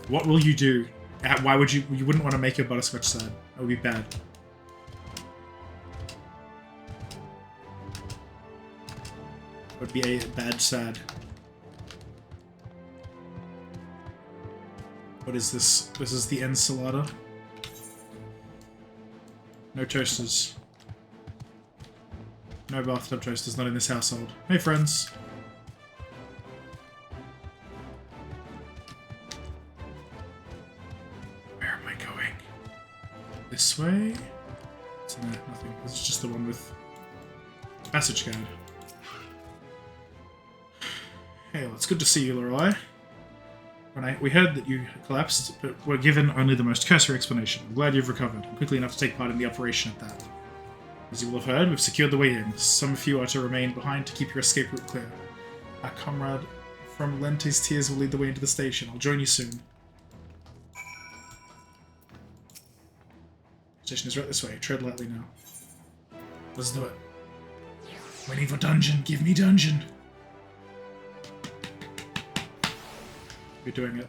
What will you do? Why would you wouldn't want to make your butterscotch sad. That would be bad. It would be a bad sad. What is this? This is the ensalada. No toasters. No bathtub toasters, not in this household. Hey, friends. Where am I going? This way? No, nothing. This is just the one with passage guide. Hey, well, it's good to see you, Lorelei. We heard that you collapsed, but were given only the most cursory explanation. I'm glad you've recovered, quickly enough to take part in the operation at that. As you will have heard, we've secured the way in. Some of you are to remain behind to keep your escape route clear. Our comrade from Lente's Tears will lead the way into the station. I'll join you soon. Station is right this way. Tread lightly now. Let's do it. Waiting for dungeon. Give me dungeon. We're doing it.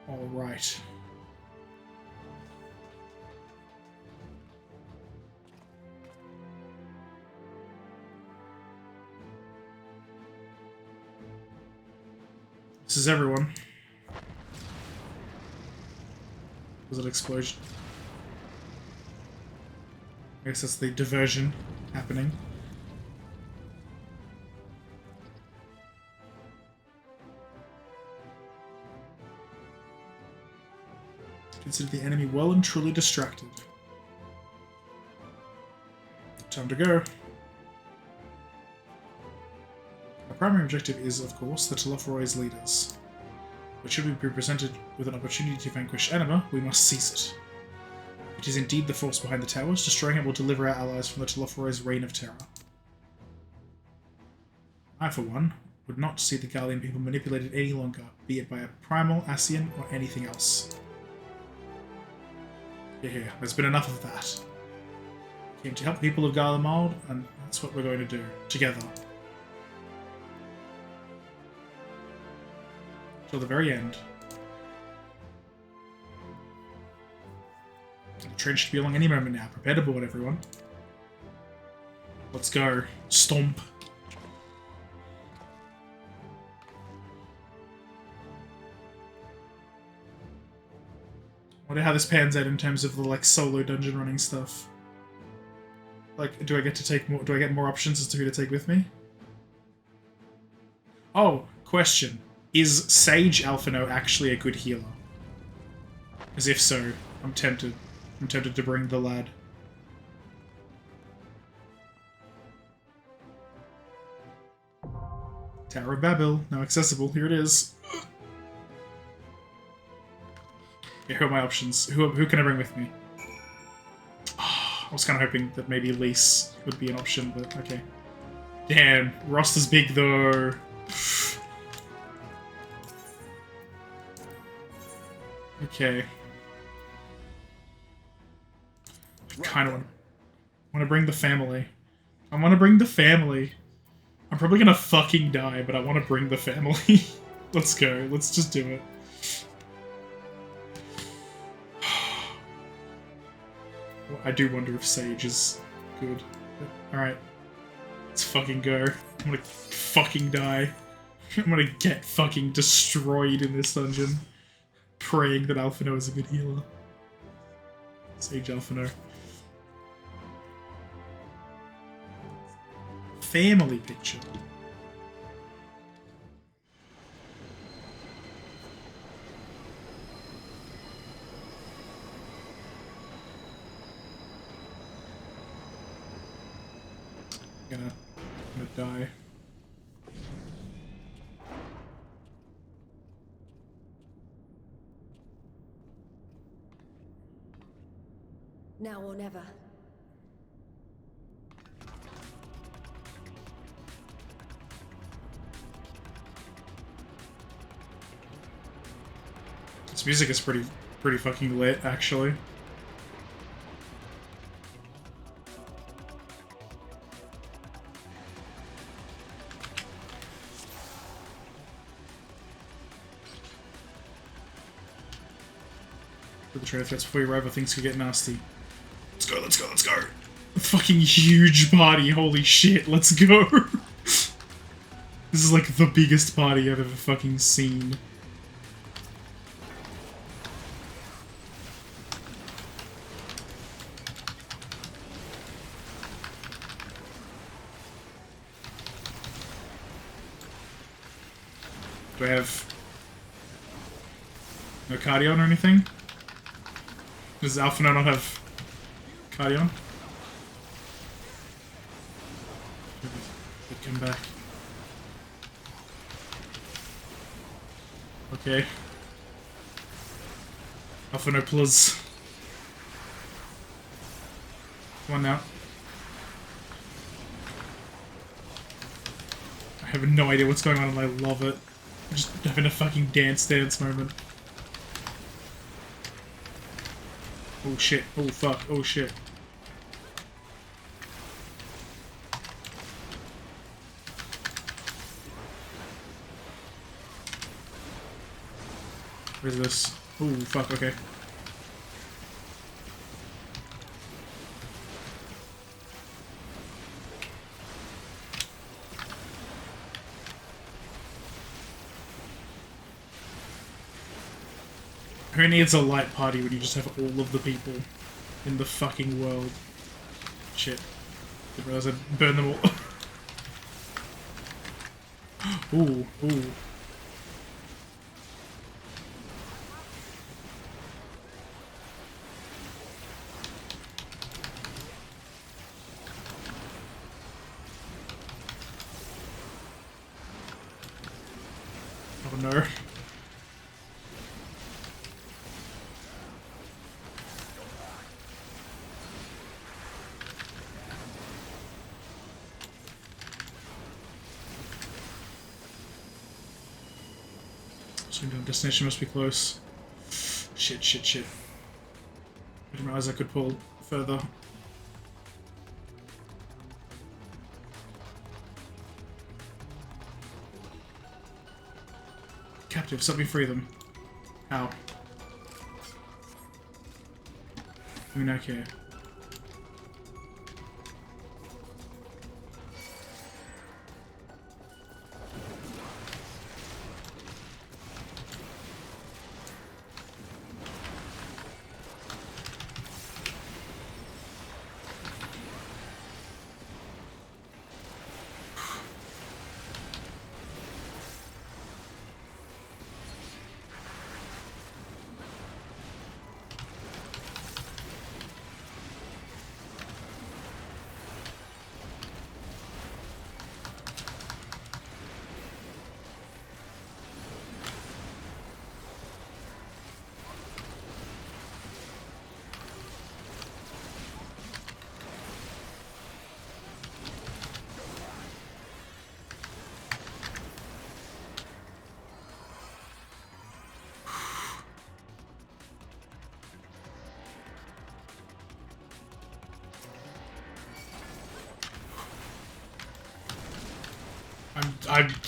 All right. This is everyone. Was it an explosion? I guess that's the diversion happening. Consider the enemy well and truly distracted. Time to go. Our primary objective is, of course, the Telophoroid's leaders. But should we be presented with an opportunity to vanquish Anima, we must seize it. It is indeed the force behind the towers. Destroying it will deliver our allies from the Telophoroid's reign of terror. I, for one, would not see the Gallian people manipulated any longer, be it by a primal, Ascian, or anything else. Here, there's been enough of that. We came to help the people of Garlemald, and that's what we're going to do, together. Till the very end. train should be along any moment now. Prepare to board, everyone. Let's go. Stomp. I wonder how this pans out in terms of the like solo dungeon running stuff. Like, do I get to take more? Do I get more options as to who to take with me? Oh, question: is Sage Alphino actually a good healer? Because if so, I'm tempted. I'm tempted to bring the lad. Tower of Babel, now accessible. Here it is. Okay, who are my options? Who can I bring with me? Oh, I was kind of hoping that maybe Lise would be an option, but okay. Damn, roster's big though. Okay. I kind of want to bring the family. I want to bring the family. I'm probably gonna fucking die, but I want to bring the family. Let's go. Let's just do it. I do wonder if Sage is good. Alright. Let's fucking go. I'm gonna fucking die. I'm gonna get fucking destroyed in this dungeon. Praying that Alphino is a good healer. Sage Alphino. Family picture. I'm gonna die. Now or never. This music is pretty fucking lit, actually. Put the trade threats before you arrive, things could get nasty. Let's go, let's go, let's go! A fucking huge party, holy shit, let's go! This is like the biggest party I've ever fucking seen. Do I have no Cardion or anything? Does Alphino not have Cardion? Come back. Okay. Alphino, please. Come on now. I have no idea what's going on and I love it. I'm just having a fucking dance moment. Oh shit, oh fuck, oh shit. Where's this? Oh fuck, okay. Who needs a light party when you just have all of the people in the fucking world? Shit. Didn't realize I'd burn them all. Ooh, ooh. Oh no. Destination must be close. Shit, shit, shit. I didn't realize I could pull further. Captives, let me free them. Ow. Okay.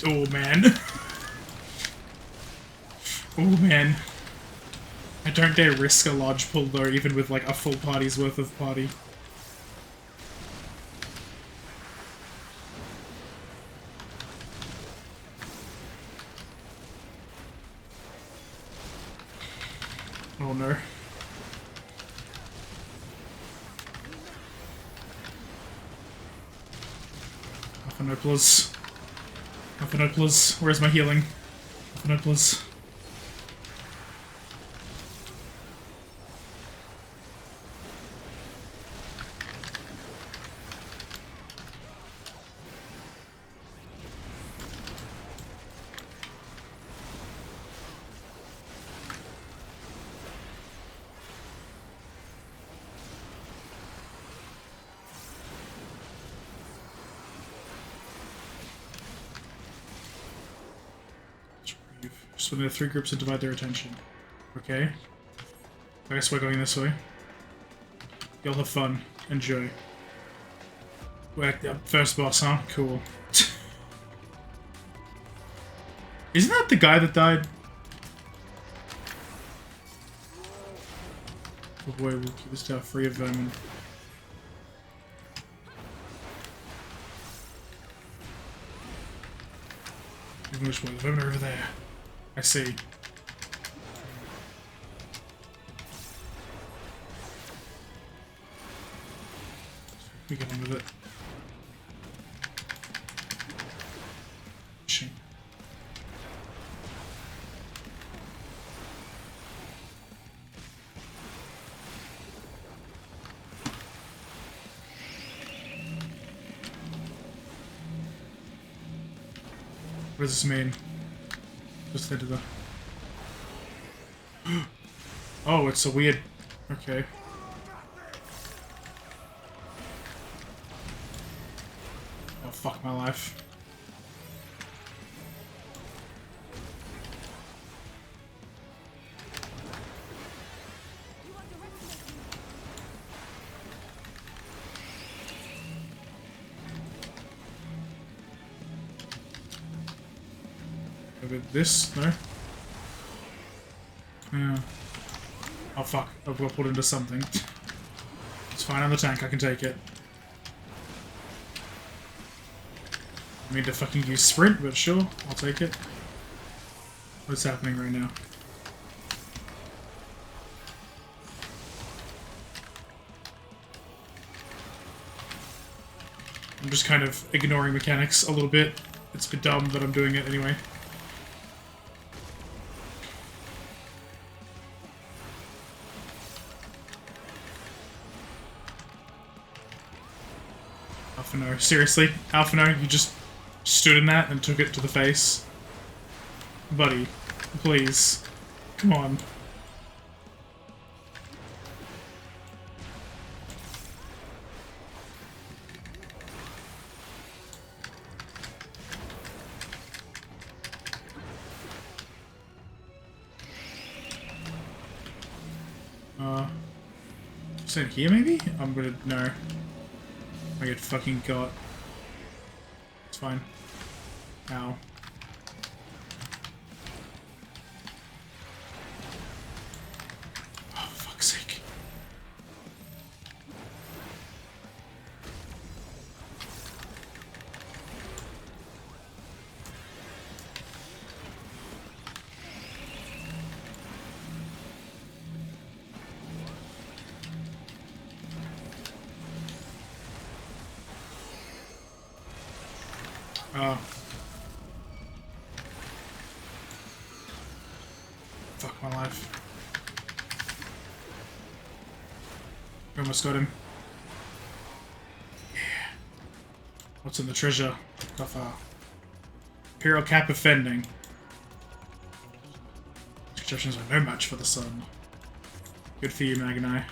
Oh man. Oh man. I don't dare risk a large pull though, even with like a full party's worth of party. Oh no. Alphanoplas. Alphanoplas. Where's my healing? Alphanoplas. Split into 3 groups and divide their attention. Okay. I guess we're going this way. You'll have fun. Enjoy. First boss, huh? Cool. Isn't that the guy that died? Oh boy, we'll keep this tower free of vermin. Which way? The vermin are over there. I see. We get on with it. Shing. What does this mean? Just head to the... Oh, it's a weird... Okay. Oh, fuck my life. With this, no? Yeah. Oh fuck, I've got pulled into something. It's fine on the tank, I can take it. I need to fucking use sprint, but sure, I'll take it. What's happening right now? I'm just kind of ignoring mechanics a little bit. It's a bit dumb, but I'm doing it anyway. Alphano, seriously? Alphano, you just stood in that and took it to the face? Buddy, please. Come on. Is it here maybe? I'm gonna... no. I get fucking got. It's fine. Ow. Oh, for fuck's sake. Oh. Fuck my life. We almost got him. Yeah. What's in the treasure? Coffer. Imperial cap offending. Suggestions are no match for the sun. Good for you, Magnai.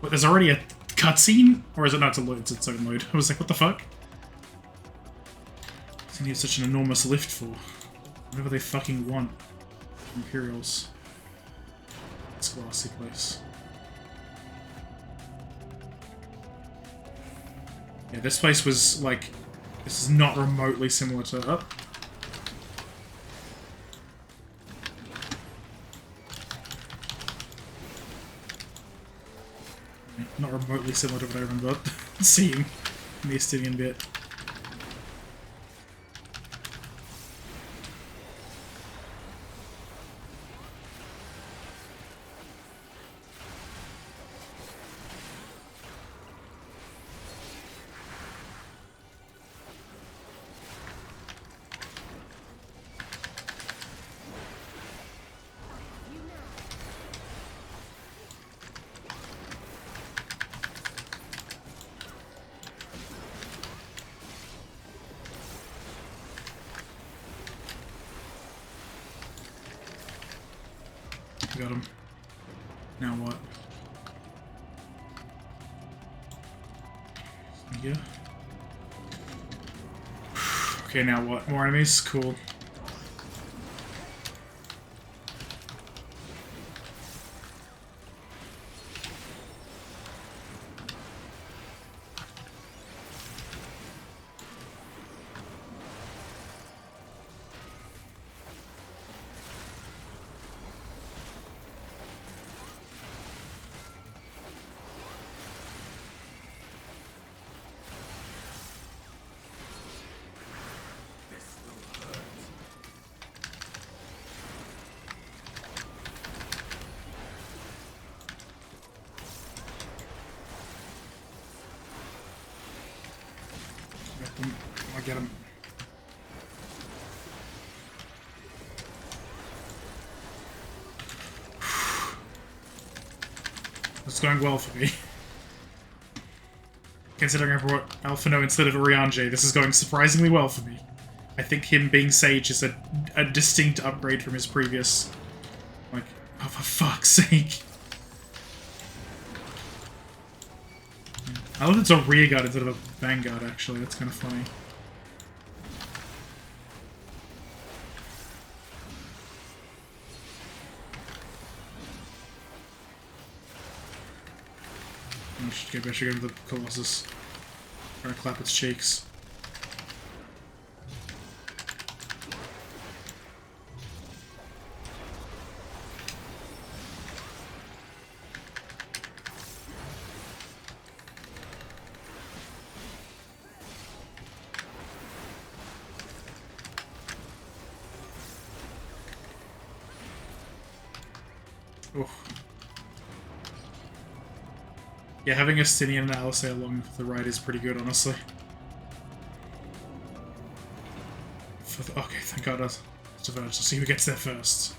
What, there's already a cutscene? Or is it not to load? It's its own load. I was like, what the fuck? What's he need such an enormous lift for? Whatever they fucking want. Imperials. This glassy place. Yeah, this place was like... This is not remotely similar to... Oh. Not remotely similar to what I remember seeing in the Estinian bit. Got him. Now what? Yeah. Okay, now what? More enemies? Cool. I get him. It's going well for me. Considering I brought Alphino instead of Oriange, this is going surprisingly well for me. I think him being Sage is a distinct upgrade from his previous... Like, oh, for fuck's sake. I love it's a rear guard instead of a vanguard, actually. That's kind of funny. I should go to the Colossus. Try to clap its cheeks. Oh. Yeah, having Estinian and Alice along for the ride is pretty good, honestly. Okay, thank god it's diverged. Let's see who gets there first.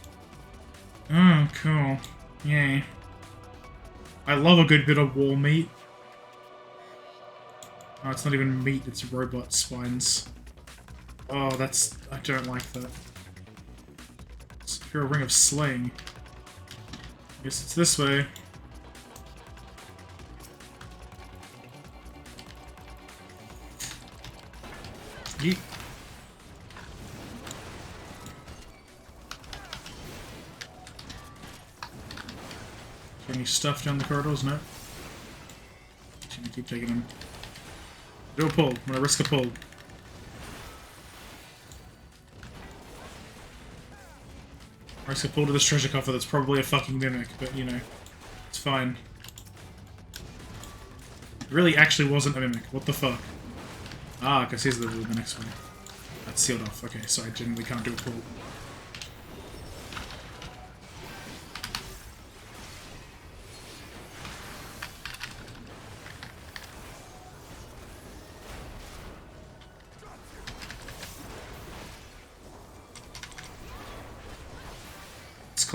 Oh, cool. Yay. I love a good bit of wall meat. Oh, it's not even meat, it's robot spines. Oh, that's... I don't like that. You're a ring of slaying. Guess it's this way. Yeet. Any stuff down the corridors? No. Just gonna keep taking them. Do a pull. I'm gonna risk a pull. Risk a pull to this treasure coffer that's probably a fucking mimic, but you know, it's fine. It really actually wasn't a mimic. What the fuck? Ah, because here's the next one. That's sealed off. Okay, so I genuinely can't do a pull.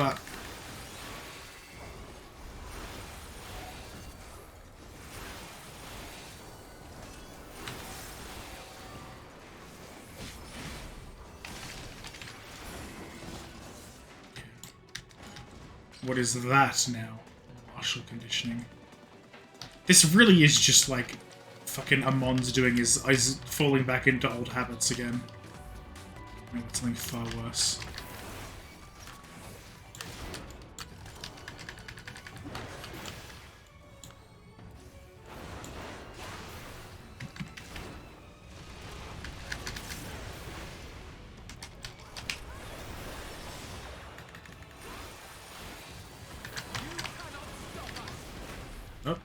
clap. What is that now? Martial conditioning. This really is just like fucking Amon's doing is falling back into old habits again. I got something far worse. Oh.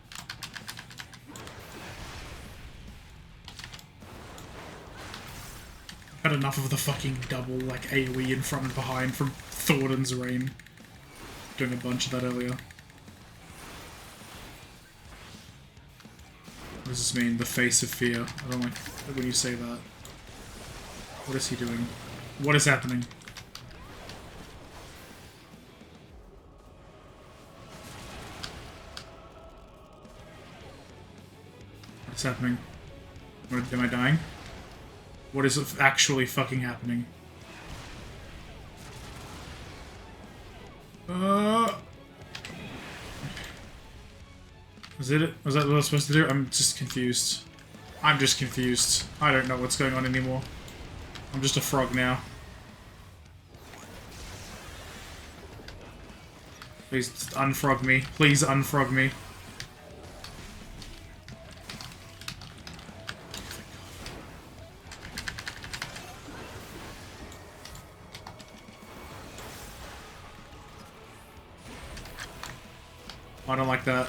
Had enough of the fucking double, like, AoE in front and behind from Thornton's Reign. Doing a bunch of that earlier. What does this mean? The face of fear. I don't like when you say that. What is he doing? What is happening? What's happening? Am I dying? What is actually fucking happening? Was that what I was supposed to do? I'm just confused. I'm just confused. I don't know what's going on anymore. I'm just a frog now. Please unfrog me. Please unfrog me. I don't like that.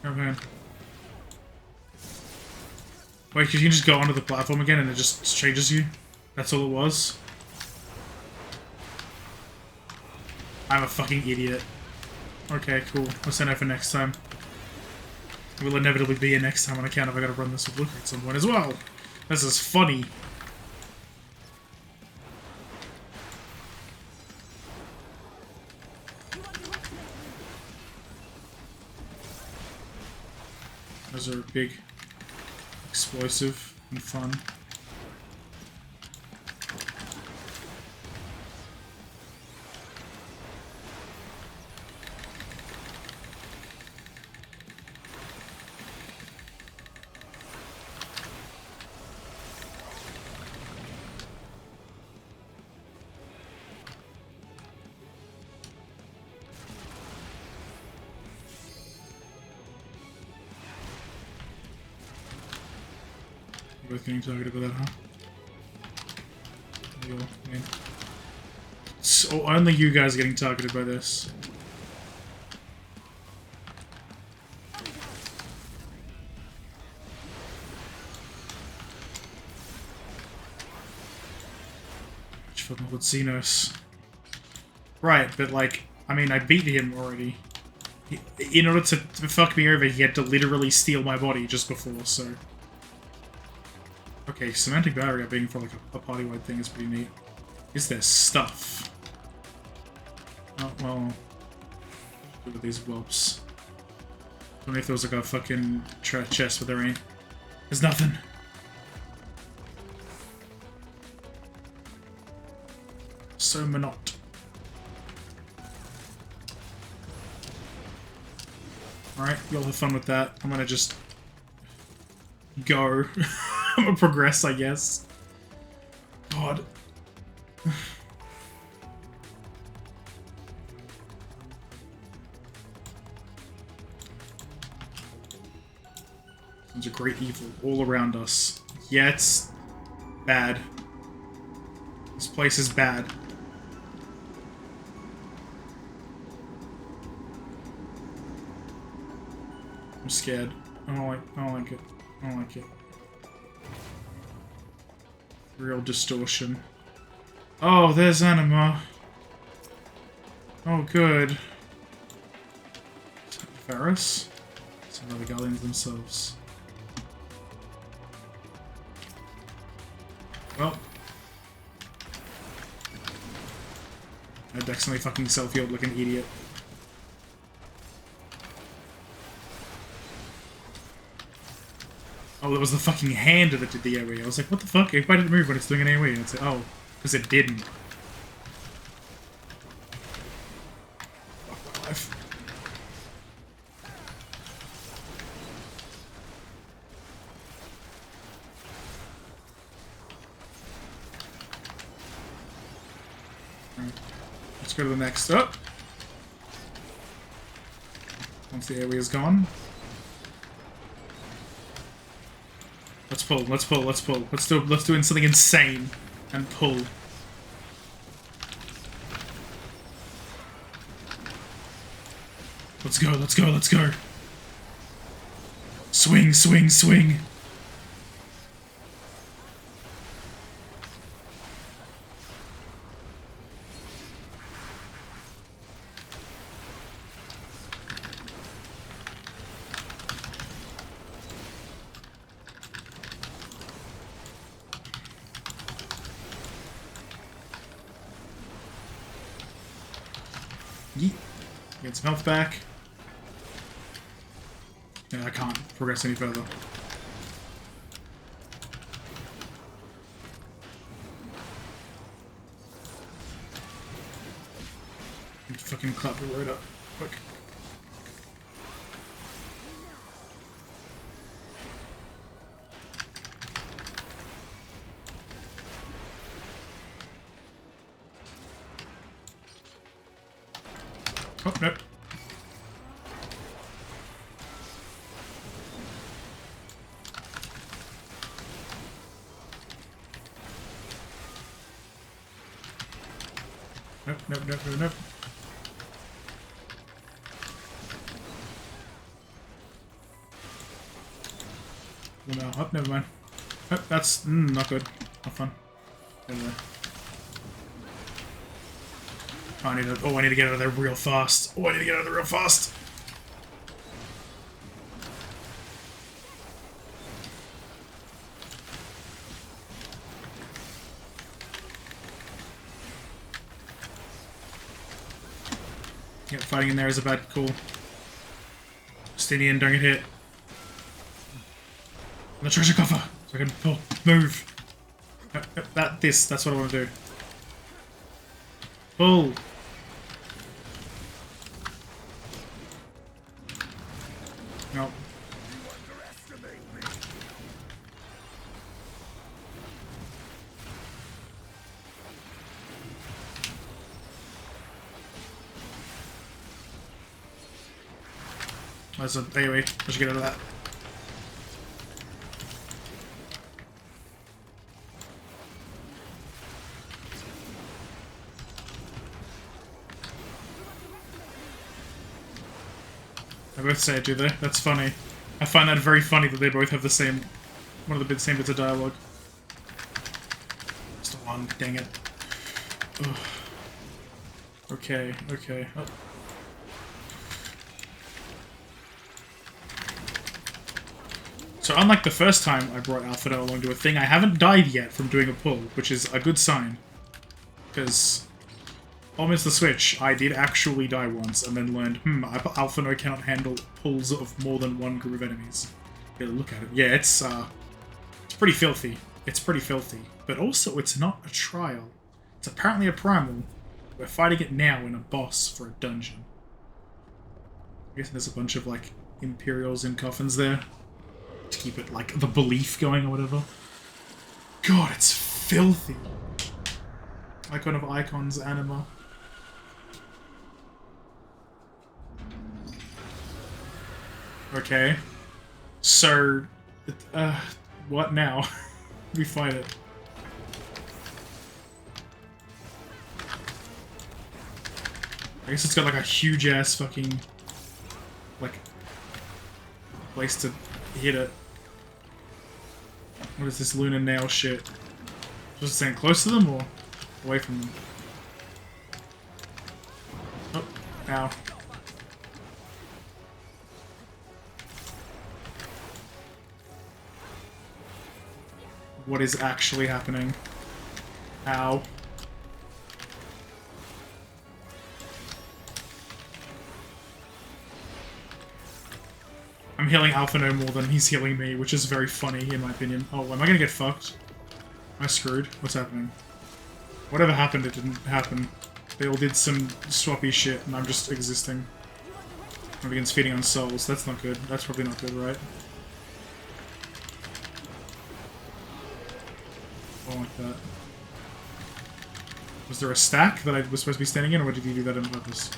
Okay. Wait, because you can just go onto the platform again and it just changes you? That's all it was? I'm a fucking idiot. Okay, cool. I'll send it for next time. It will inevitably be a next time on account if I gotta run this with Luca at some point as well. This is funny. Those are big, explosive, and fun. Both getting targeted by that, huh? There you go, man. So only you guys are getting targeted by this. Which fucking with Xenos. Right, but like, I mean, I beat him already. In order to fuck me over, he had to literally steal my body just before, so... Okay, semantic barrier being for like a party-wide thing is pretty neat. Is there stuff? Oh, well... Look at these whelps. I don't know if there was like a fucking chest, but there ain't. There's nothing. So monot. Alright, y'all have fun with that. I'm gonna just... go. I'm gonna progress, I guess. God. There's a great evil all around us. Yeah, it's bad. This place is bad. I'm scared. I don't like it. I don't like it. Real distortion. Oh, there's Anima. Oh, good. Is that Varus? Some of the Guardians themselves. Well. I accidentally fucking self-healed like an idiot. Oh, it was the fucking hand that did the AoE. I was like, what the fuck? Why did it move when it's doing an AoE? And it's like, oh, because it didn't. Fuck my life. Right. Let's go to the next up. Once the AoE is gone. Let's pull, let's pull, let's pull. Let's do something insane and pull. Let's go, let's go, let's go. Swing, swing, swing. Yeet. Get some health back. Yeah, I can't progress any further. Fucking clap the load up. Quick. Oh, nope. Nope, nope, nope, nope, nope. Well, no, oh, never mind. Oh, that's not good. Not fun. Anyway. Oh, I need to get out of there real fast. Oh, I need to get out of there real fast. Yeah, fighting in there is a bad call. Justinian, don't get hit. The treasure coffer, so I can move. That's what I want to do. Pull. Nope. There's an AoE. I should get out of that. They both say it, do they? That's funny. I find that very funny that they both have the same... one of the same bits of dialogue. Just one, dang it. Ugh. Okay, okay. Oh. So unlike the first time I brought Alpha along to a thing, I haven't died yet from doing a pull, which is a good sign. Because... almost the switch, I did actually die once, and then learned, Alphino cannot handle pulls of more than one group of enemies. Better look at it. Yeah, it's pretty filthy. It's pretty filthy. But also, it's not a trial. It's apparently a primal. We're fighting it now in a boss for a dungeon. I guess there's a bunch of, like, Imperials in coffins there. To keep it, like, the belief going or whatever. God, it's filthy. Icon of icons, Anima. Okay. So, what now? We fight it. I guess it's got like a huge ass fucking, like, place to hit it. What is this lunar nail shit? Supposed to stand close to them or away from them? Oh, ow. What is actually happening? Ow. I'm healing Alpha no more than he's healing me, which is very funny, in my opinion. Oh, am I gonna get fucked? Am I screwed? What's happening? Whatever happened, it didn't happen. They all did some swappy shit, and I'm just existing. I'm against feeding on souls. That's not good. That's probably not good, right? I don't like that. Was there a stack that I was supposed to be standing in, or did you do that on purpose?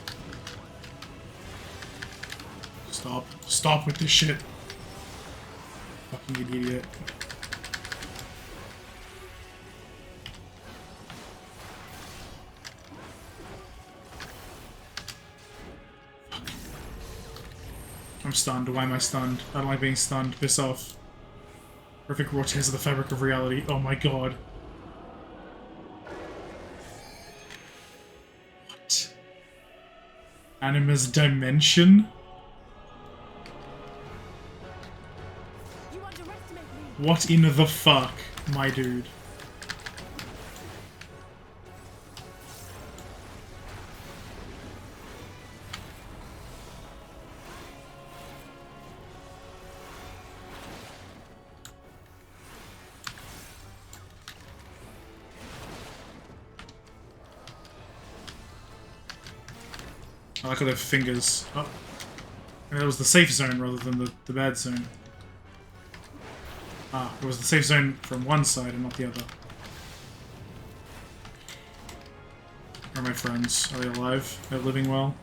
Stop. Stop with this shit. Fucking idiot. I'm stunned. Why am I stunned? I don't like being stunned. Piss off. Perfect raw tears of the fabric of reality. Oh my god. What? Anima's dimension? What in the fuck, my dude? I like all their fingers. Oh. And that was the safe zone rather than the bad zone. Ah, it was the safe zone from one side and not the other. Where are my friends? Are they alive? They're living well?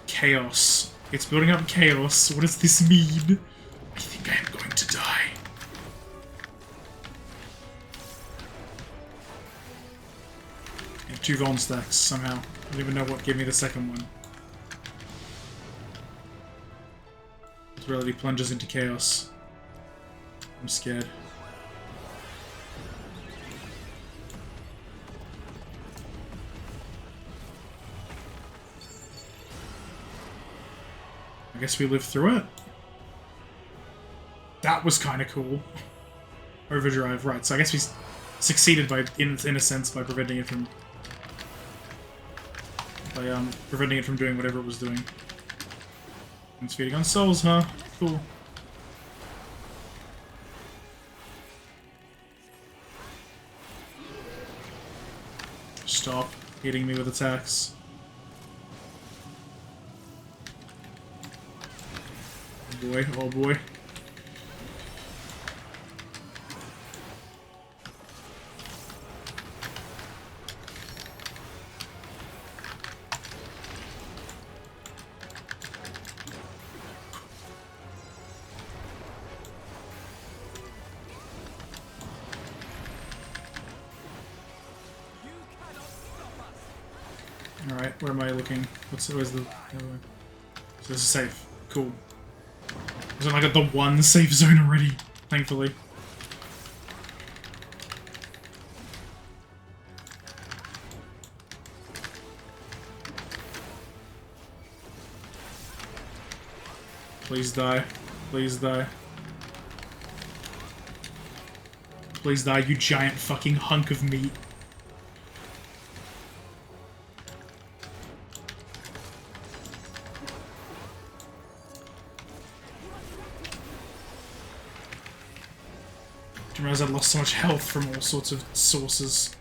Chaos. It's building up chaos. What does this mean? I think I am going to die. I have 2 Vuln stacks somehow. I don't even know what gave me the second one. This reality plunges into chaos. I'm scared. I guess we lived through it. That was kind of cool. Overdrive, right? So I guess we succeeded by, in a sense, by preventing it from doing whatever it was doing. It's feeding on souls, huh? Cool. Stop hitting me with attacks. Oh boy, oh boy. Alright, where am I looking? Where's the other one? So this is safe. Cool. Was it like at the one safe zone already? Thankfully. Please die. Please die. Please die, you giant fucking hunk of meat. I realize I'd lost so much health from all sorts of sources.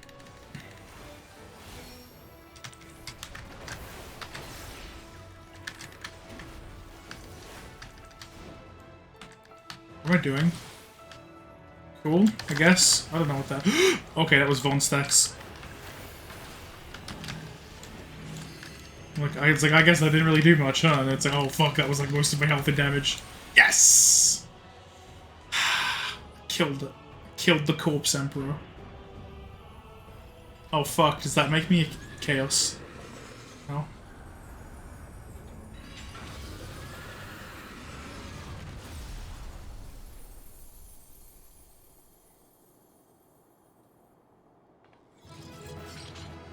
What am I doing? Cool, I guess. I don't know what that... Okay, that was Vuln stacks. Like, it's like, I guess that didn't really do much, huh? And it's like, oh fuck, that was like most of my health and damage. Yes! Killed the Corpse Emperor. Oh fuck, does that make me a chaos? No?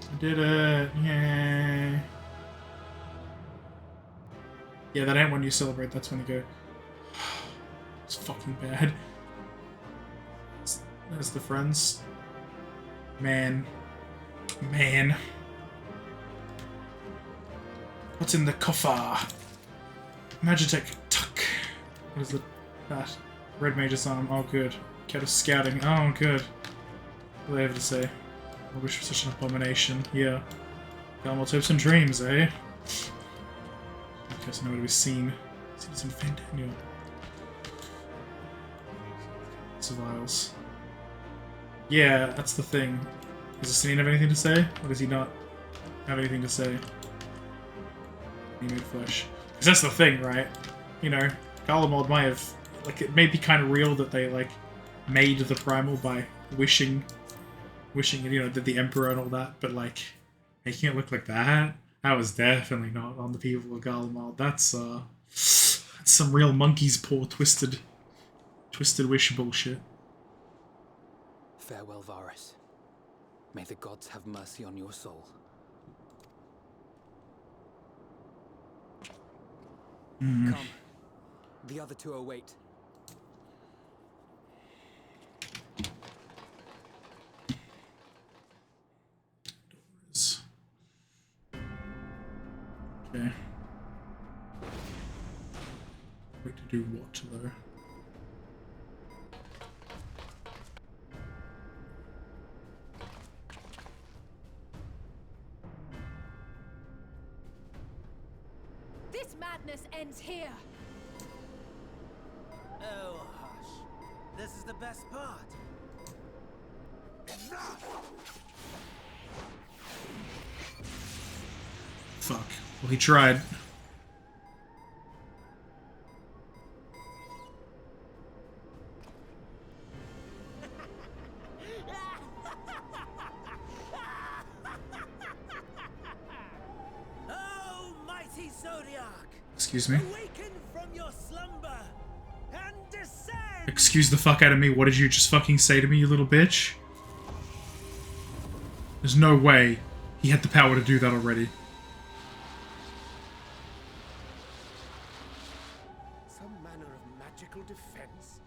I did it! Yay! Yeah, that ain't when you celebrate, that's when you go... It's fucking bad. There's the friends. Man. Man. What's in the coffer? Magitech Tuck. What is it? That. Red Mage's Arm. Oh, good. Cat of Scouting. Oh, good. What do they have to say? I wish for such an abomination. Yeah. Galmor's hopes and dreams, eh? I guess nobody was seen. Citizen Fandaniel. Vials. Yeah, that's the thing. Does the Sinine have anything to say? Or does he not have anything to say? He made flesh. Because that's the thing, right? You know, Garlemald might have... Like, it may be kind of real that they, like, made the Primal by wishing, you know, did the Emperor and all that, but, like, making it look like that? That was definitely not on the people of Garlemald. That's some real monkey's paw twisted wish bullshit. Farewell, Varus. May the gods have mercy on your soul. Come. The other two await. Okay. Wait to do what, though? This madness ends here. Oh, hush. This is the best part. Fuck. Well, he tried. Oh, mighty Zodiac! Excuse me? Awaken from your slumber and descend! Excuse the fuck out of me. What did you just fucking say to me, you little bitch? There's no way he had the power to do that already. Some manner of magical defense?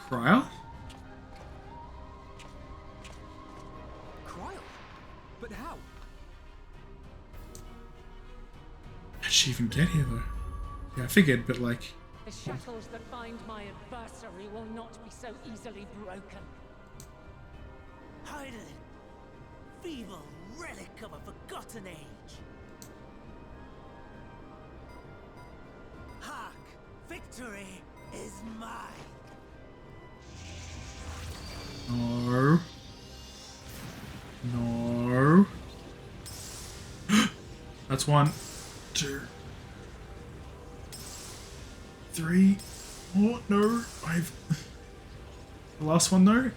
Cryo? Cryo? But how? How'd she even get here, though? Yeah, I figured, but like... The shackles that bind my adversary will not be so easily broken. Heidelin, feeble relic of a forgotten age. Hark, victory is mine. No. No. That's 1, 2, 3. Oh, no. The last one, though?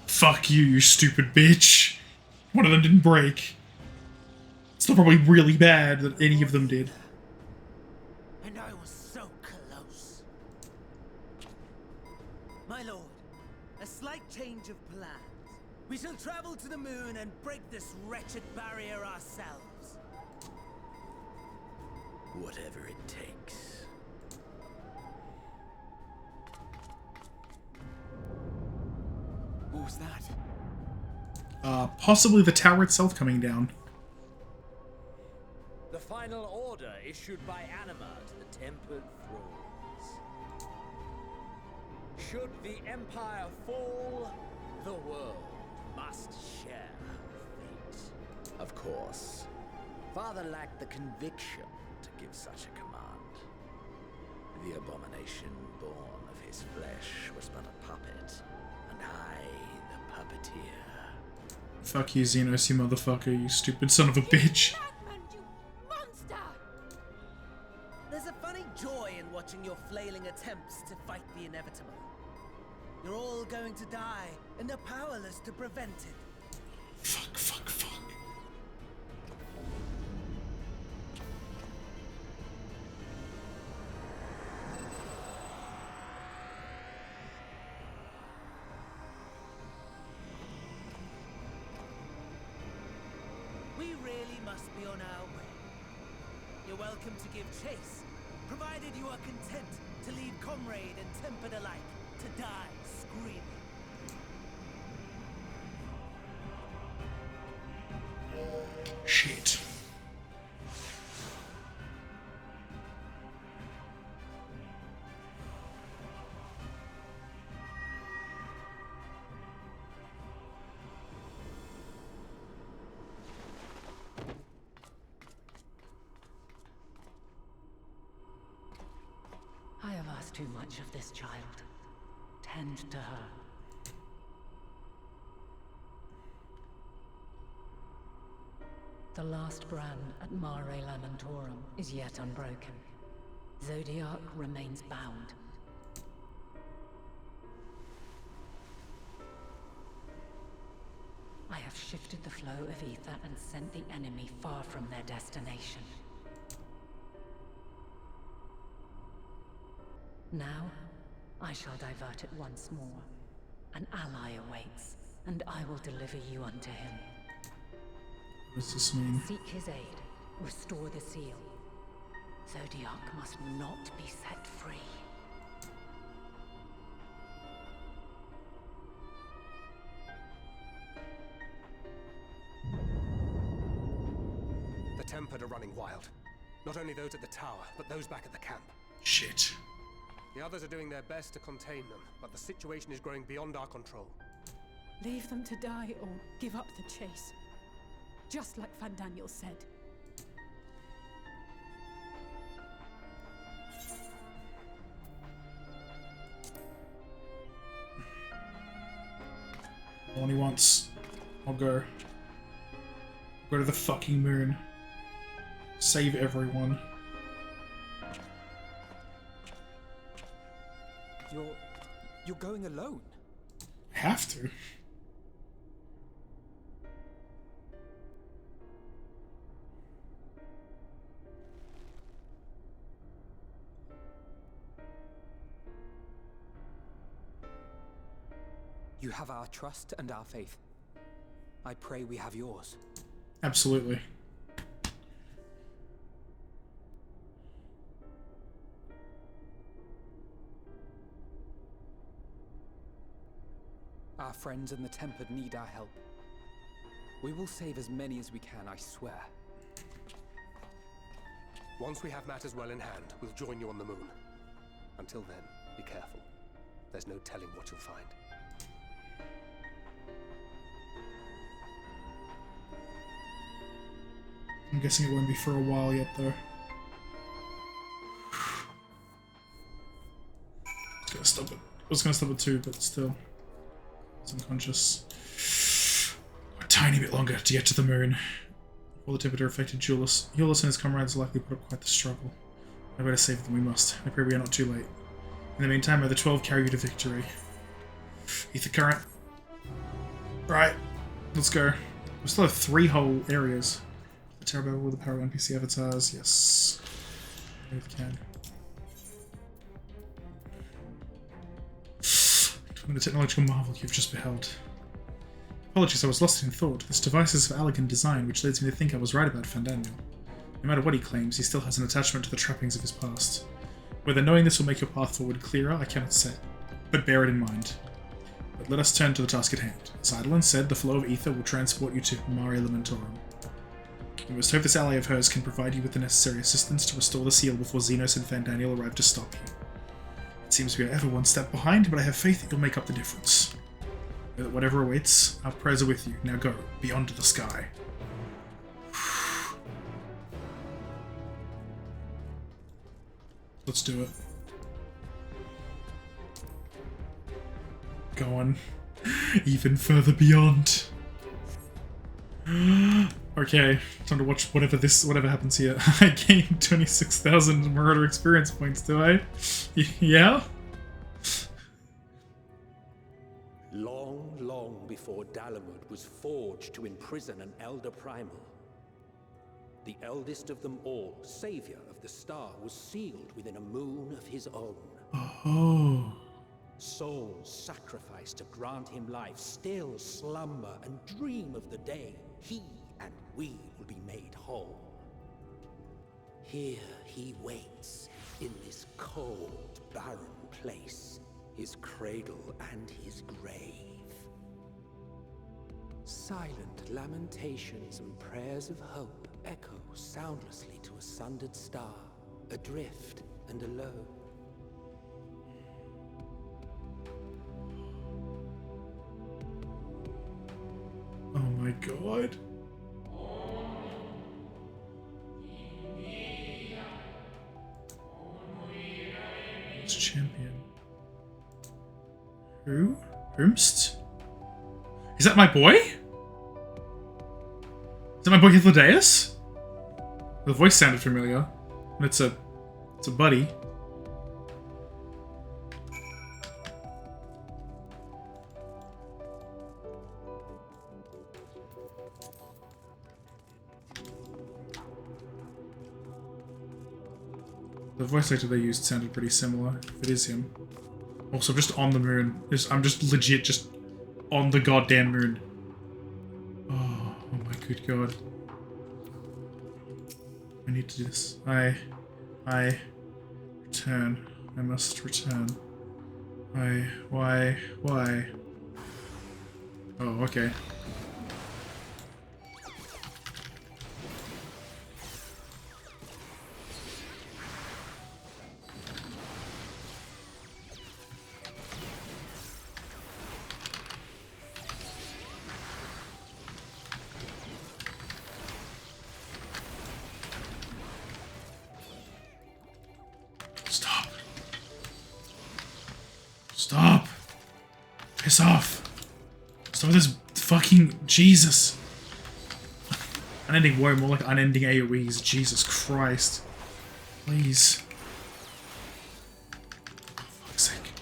Fuck you, you stupid bitch. One of them didn't break. It's still probably really bad that any of them did. And I was so close. My lord, a slight change of plans. We shall travel to the moon and break this wretched barrier ourselves. Whatever it takes. What was that? Possibly the tower itself coming down. The final order issued by Anima to the Tempered Thralls. Should the Empire fall, the world must share her fate. Of course. Father lacked the conviction to give such a command. The abomination born of his flesh was but a puppet, and I the puppeteer. Fuck you, Xenos, you motherfucker, you stupid son of a bitch. There's a funny joy in and are powerless to prevent it. Fuck, fuck, fuck. We really must be on our way. You're welcome to give chase, provided you are content to leave comrade and tempered alike to die screaming. Shit. I have asked too much of this child. Tend to her. The last brand at Mare Lamentorum is yet unbroken. Zodiac remains bound. I have shifted the flow of ether and sent the enemy far from their destination. Now, I shall divert it once more. An ally awaits, and I will deliver you unto him. What does this mean? Seek his aid. Restore the seal. Zodiac must not be set free. The Tempered are running wild. Not only those at the tower, but those back at the camp. Shit. The others are doing their best to contain them, but the situation is growing beyond our control. Leave them to die or give up the chase. Just like Van Daniel said. All he wants. I'll go. Go to the fucking moon. Save everyone. You're going alone? I have to. You have our trust and our faith. I pray we have yours. Absolutely. Our friends in the Tempered need our help. We will save as many as we can, I swear. Once we have matters well in hand, we'll join you on the moon. Until then, be careful. There's no telling what you'll find. I'm guessing it won't be for a while yet, though. I was gonna stop it. I was gonna stop it too, but still. I was unconscious. A tiny bit longer to get to the moon. All the temperature affected Julius. Julius and his comrades are likely to put up quite the struggle. I better save them, we must. I pray we are not too late. In the meantime, may the 12 carry you to victory. Ether current. Right, let's go. We still have 3 whole areas. The Terror Battle with the power of NPC avatars, yes. We can. The technological marvel you've just beheld. Apologies, I was lost in thought. This device is of elegant design, which leads me to think I was right about Van Daniel. No matter what he claims, he still has an attachment to the trappings of his past. Whether knowing this will make your path forward clearer, I cannot say, but bear it in mind. But let us turn to the task at hand. As Eidolon said, the flow of ether will transport you to Mare Lamentorum. We must hope this ally of hers can provide you with the necessary assistance to restore the seal before Xenos and Van Daniel arrive to stop you. It seems we are ever one step behind, but I have faith that you'll make up the difference. Know that whatever awaits, our prayers are with you. Now go, beyond the sky. Let's do it. Go on. Even further beyond. Okay, time to watch whatever happens here. I gained 26,000 Marauder experience points, do I? Yeah? Long, long before Dalamud was forged to imprison an Elder Primal. The eldest of them all, savior of the star, was sealed within a moon of his own. Oh. Souls sacrificed to grant him life still slumber and dream of the day he and we will be made whole. Here he waits, in this cold, barren place, his cradle and his grave. Silent lamentations and prayers of hope echo soundlessly to a sundered star, adrift and alone. Oh my god. It's champion. Who? Whomst? Is that my boy? Is that my boy Hythlodaeus? The voice sounded familiar. And it's a buddy. The voice actor they used sounded pretty similar, if it is him. Also, I'm just on the moon. I'm just legit just on the goddamn moon. Oh my good god. I need to do this. I return. I must return. Why? Oh, okay. Stop! Piss off! Stop this fucking Jesus! Unending woe, more like unending AoEs. Jesus Christ. Please. For fuck's sake.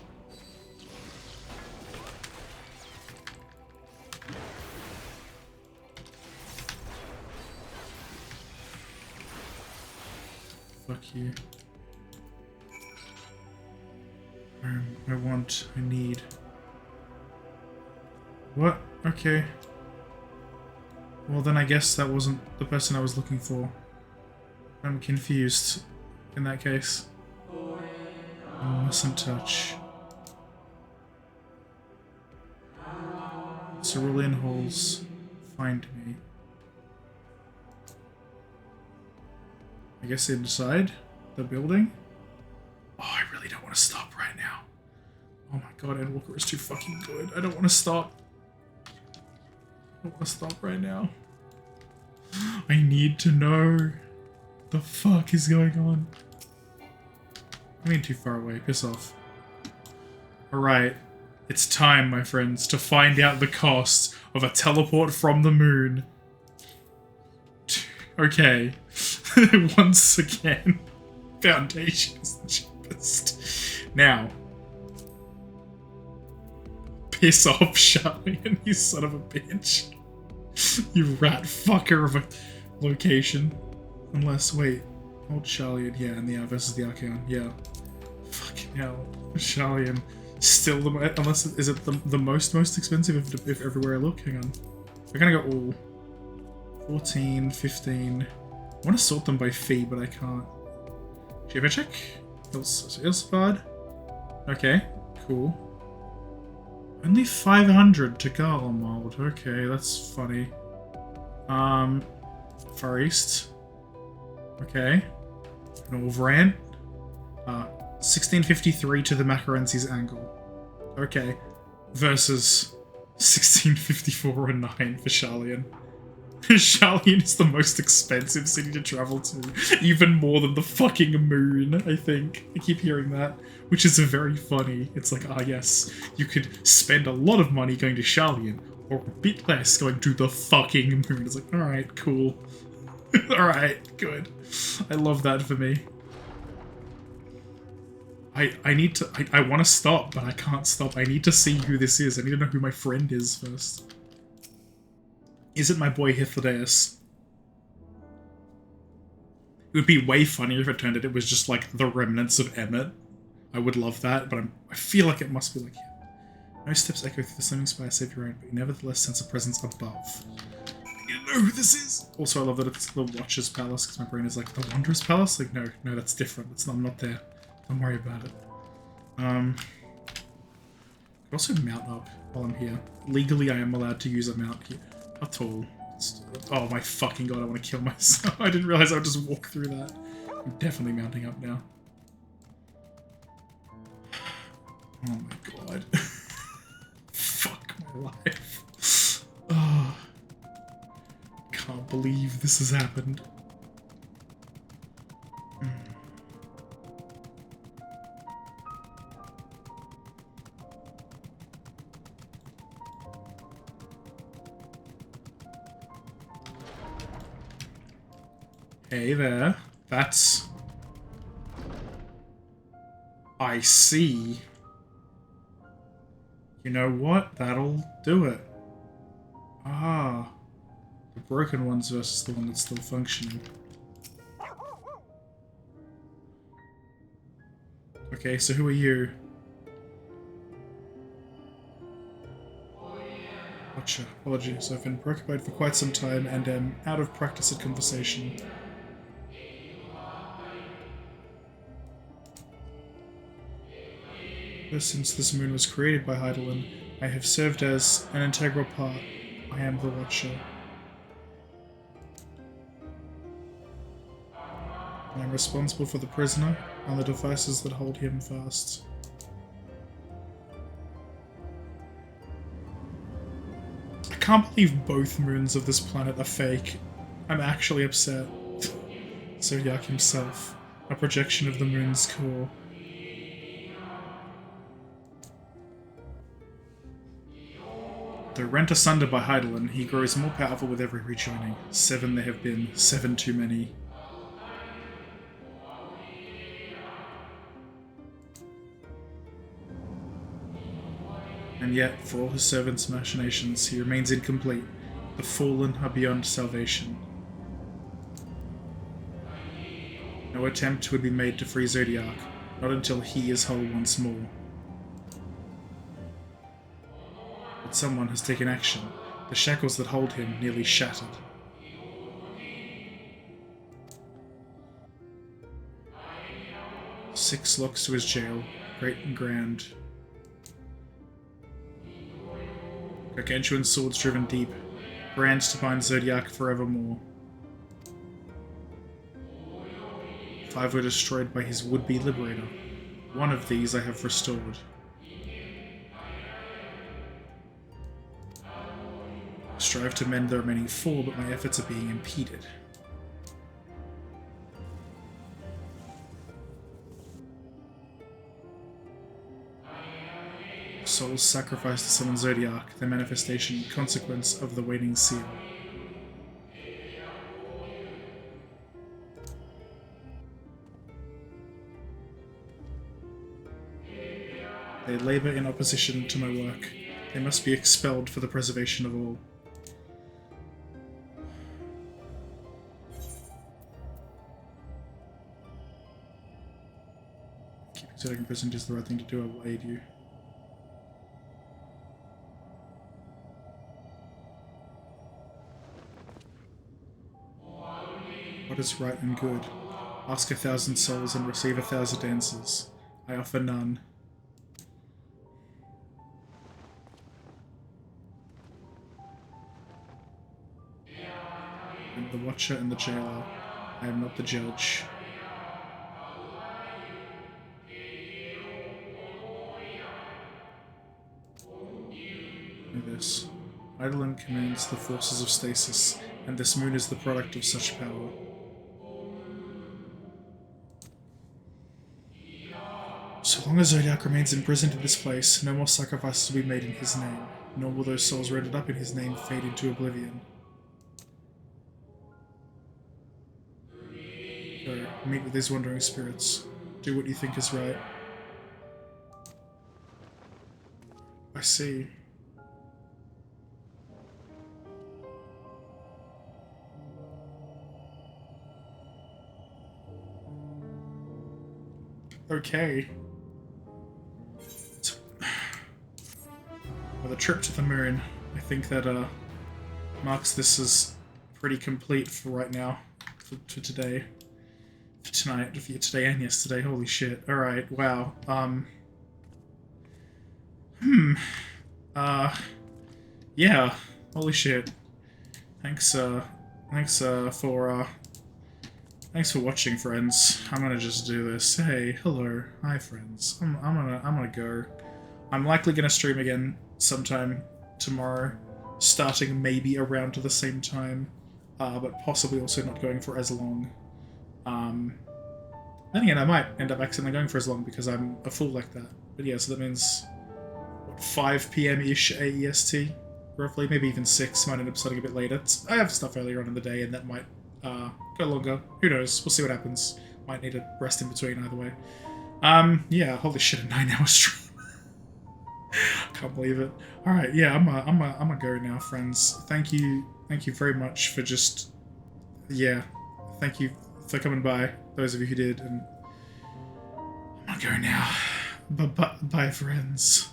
Fuck you. I want, I need. What? Okay. Well then I guess that wasn't the person I was looking for. I'm confused in that case. I mustn't touch. Cerulean holes. Find me. I guess inside the building? Oh, I really don't want to stop right now. Oh my god, Endwalker is too fucking good. I don't want to stop. I don't want to stop right now. I need to know. The fuck is going on? I mean, too far away. Piss off. Alright. It's time, my friends, to find out the cost of a teleport from the moon. Okay. Once again. Foundation is the cheapest. Now. Piss off, Charlian, you son of a bitch. You rat fucker of a location. Unless, wait. Old Charlian, yeah, and the versus the Archeon, yeah. Fucking hell. Charlian. Still the unless is it the most expensive if everywhere I look? Hang on. We're gonna go all 14, 15. I want to sort them by fee, but I can't. Shivachek? Ilsvad? Okay, cool. Only 500 to Garlemald. Okay, that's funny. Far East. Okay. Norvrant. 1653 to the Macarenses angle. Okay. Versus 1654 and 9 for Charlian. Charlian is the most expensive city to travel to. Even more than the fucking moon, I think. I keep hearing that. Which is very funny. It's like, ah yes, you could spend a lot of money going to Charlian, or a bit less going to the fucking moon. It's like, alright, cool. Alright, good. I love that for me. I need to... I want to stop, but I can't stop. I need to see who this is. I need to know who my friend is first. Is it my boy Hythlodaeus? It would be way funnier if it turned out it was just like the remnants of Emmett. I would love that, but I feel like it must be like him. No steps echo through the swimming spire save your own, but you nevertheless sense a presence above. I need to know who this is! Also, I love that it's the Watcher's Palace, because my brain is like, the Wanderer's Palace? Like, no, that's different. I'm not there. Don't worry about it. I could also mount up while I'm here. Legally, I am allowed to use a mount here. How tall? Oh my fucking god, I want to kill myself. I didn't realize I would just walk through that. I'm definitely mounting up now. Oh my god. Fuck my life. Oh, can't believe this has happened. Hey there. That's... I see. You know what? That'll do it. Ah. The broken ones versus the one that's still functioning. Okay, so who are you? Gotcha. Apologies, I've been preoccupied for quite some time and am out of practice at conversation. Ever since this moon was created by Heidelin, I have served as an integral part. I am the Watcher. I am responsible for the prisoner and the devices that hold him fast. I can't believe both moons of this planet are fake. I'm actually upset. Zodiac himself, a projection of the moon's core. Though rent asunder by Heidelin, he grows more powerful with every rejoining. 7 there have been, 7 too many. And yet, for all his servants' machinations, he remains incomplete. The fallen are beyond salvation. No attempt would be made to free Zodiac, not until he is whole once more. But someone has taken action. The shackles that hold him nearly shattered. Six locks to his jail, great and grand. Gargantuan swords driven deep, brands to bind Zodiac forevermore. 5 were destroyed by his would-be liberator. One of these I have restored. I strive to mend the remaining 4, but my efforts are being impeded. Souls sacrificed to summon Zodiac, the manifestation consequence of the waning seal. They labor in opposition to my work. They must be expelled for the preservation of all. Keeping Zodiac imprisoned is the right thing to do. I will aid you. What is right and good? Ask 1,000 souls and receive 1,000 answers. I offer none. I am the Watcher and the Jailer. I am not the Judge. Know this. Heidelin commands the forces of stasis, and this moon is the product of such power. So long as Zodiac remains imprisoned in this place, no more sacrifices will be made in his name, nor will those souls rendered up in his name fade into oblivion. Go, meet with these wandering spirits. Do what you think is right. I see. Okay. With a trip to the moon, I think that marks this as pretty complete for right now, for today, for tonight, for today and yesterday. Holy shit! All right, wow. Yeah. Holy shit. Thanks for watching, friends. I'm gonna just do this. Hey, hello, hi, friends. I'm gonna go. I'm likely gonna stream again sometime tomorrow, starting maybe around to the same time, but possibly also not going for as long. Then again, I might end up accidentally going for as long because I'm a fool like that. But yeah, so that means what, 5 p.m.-ish AEST, roughly, maybe even 6. Might end up starting a bit later. I have stuff earlier on in the day, and that might go longer. Who knows? We'll see what happens. Might need a rest in between either way. Yeah, holy shit, a 9-hour stream. Can't believe it. All right, yeah, I'm a go now, friends. Thank you very much for just, yeah, thank you for coming by, those of you who did, and I'm gonna go now. Bye, friends.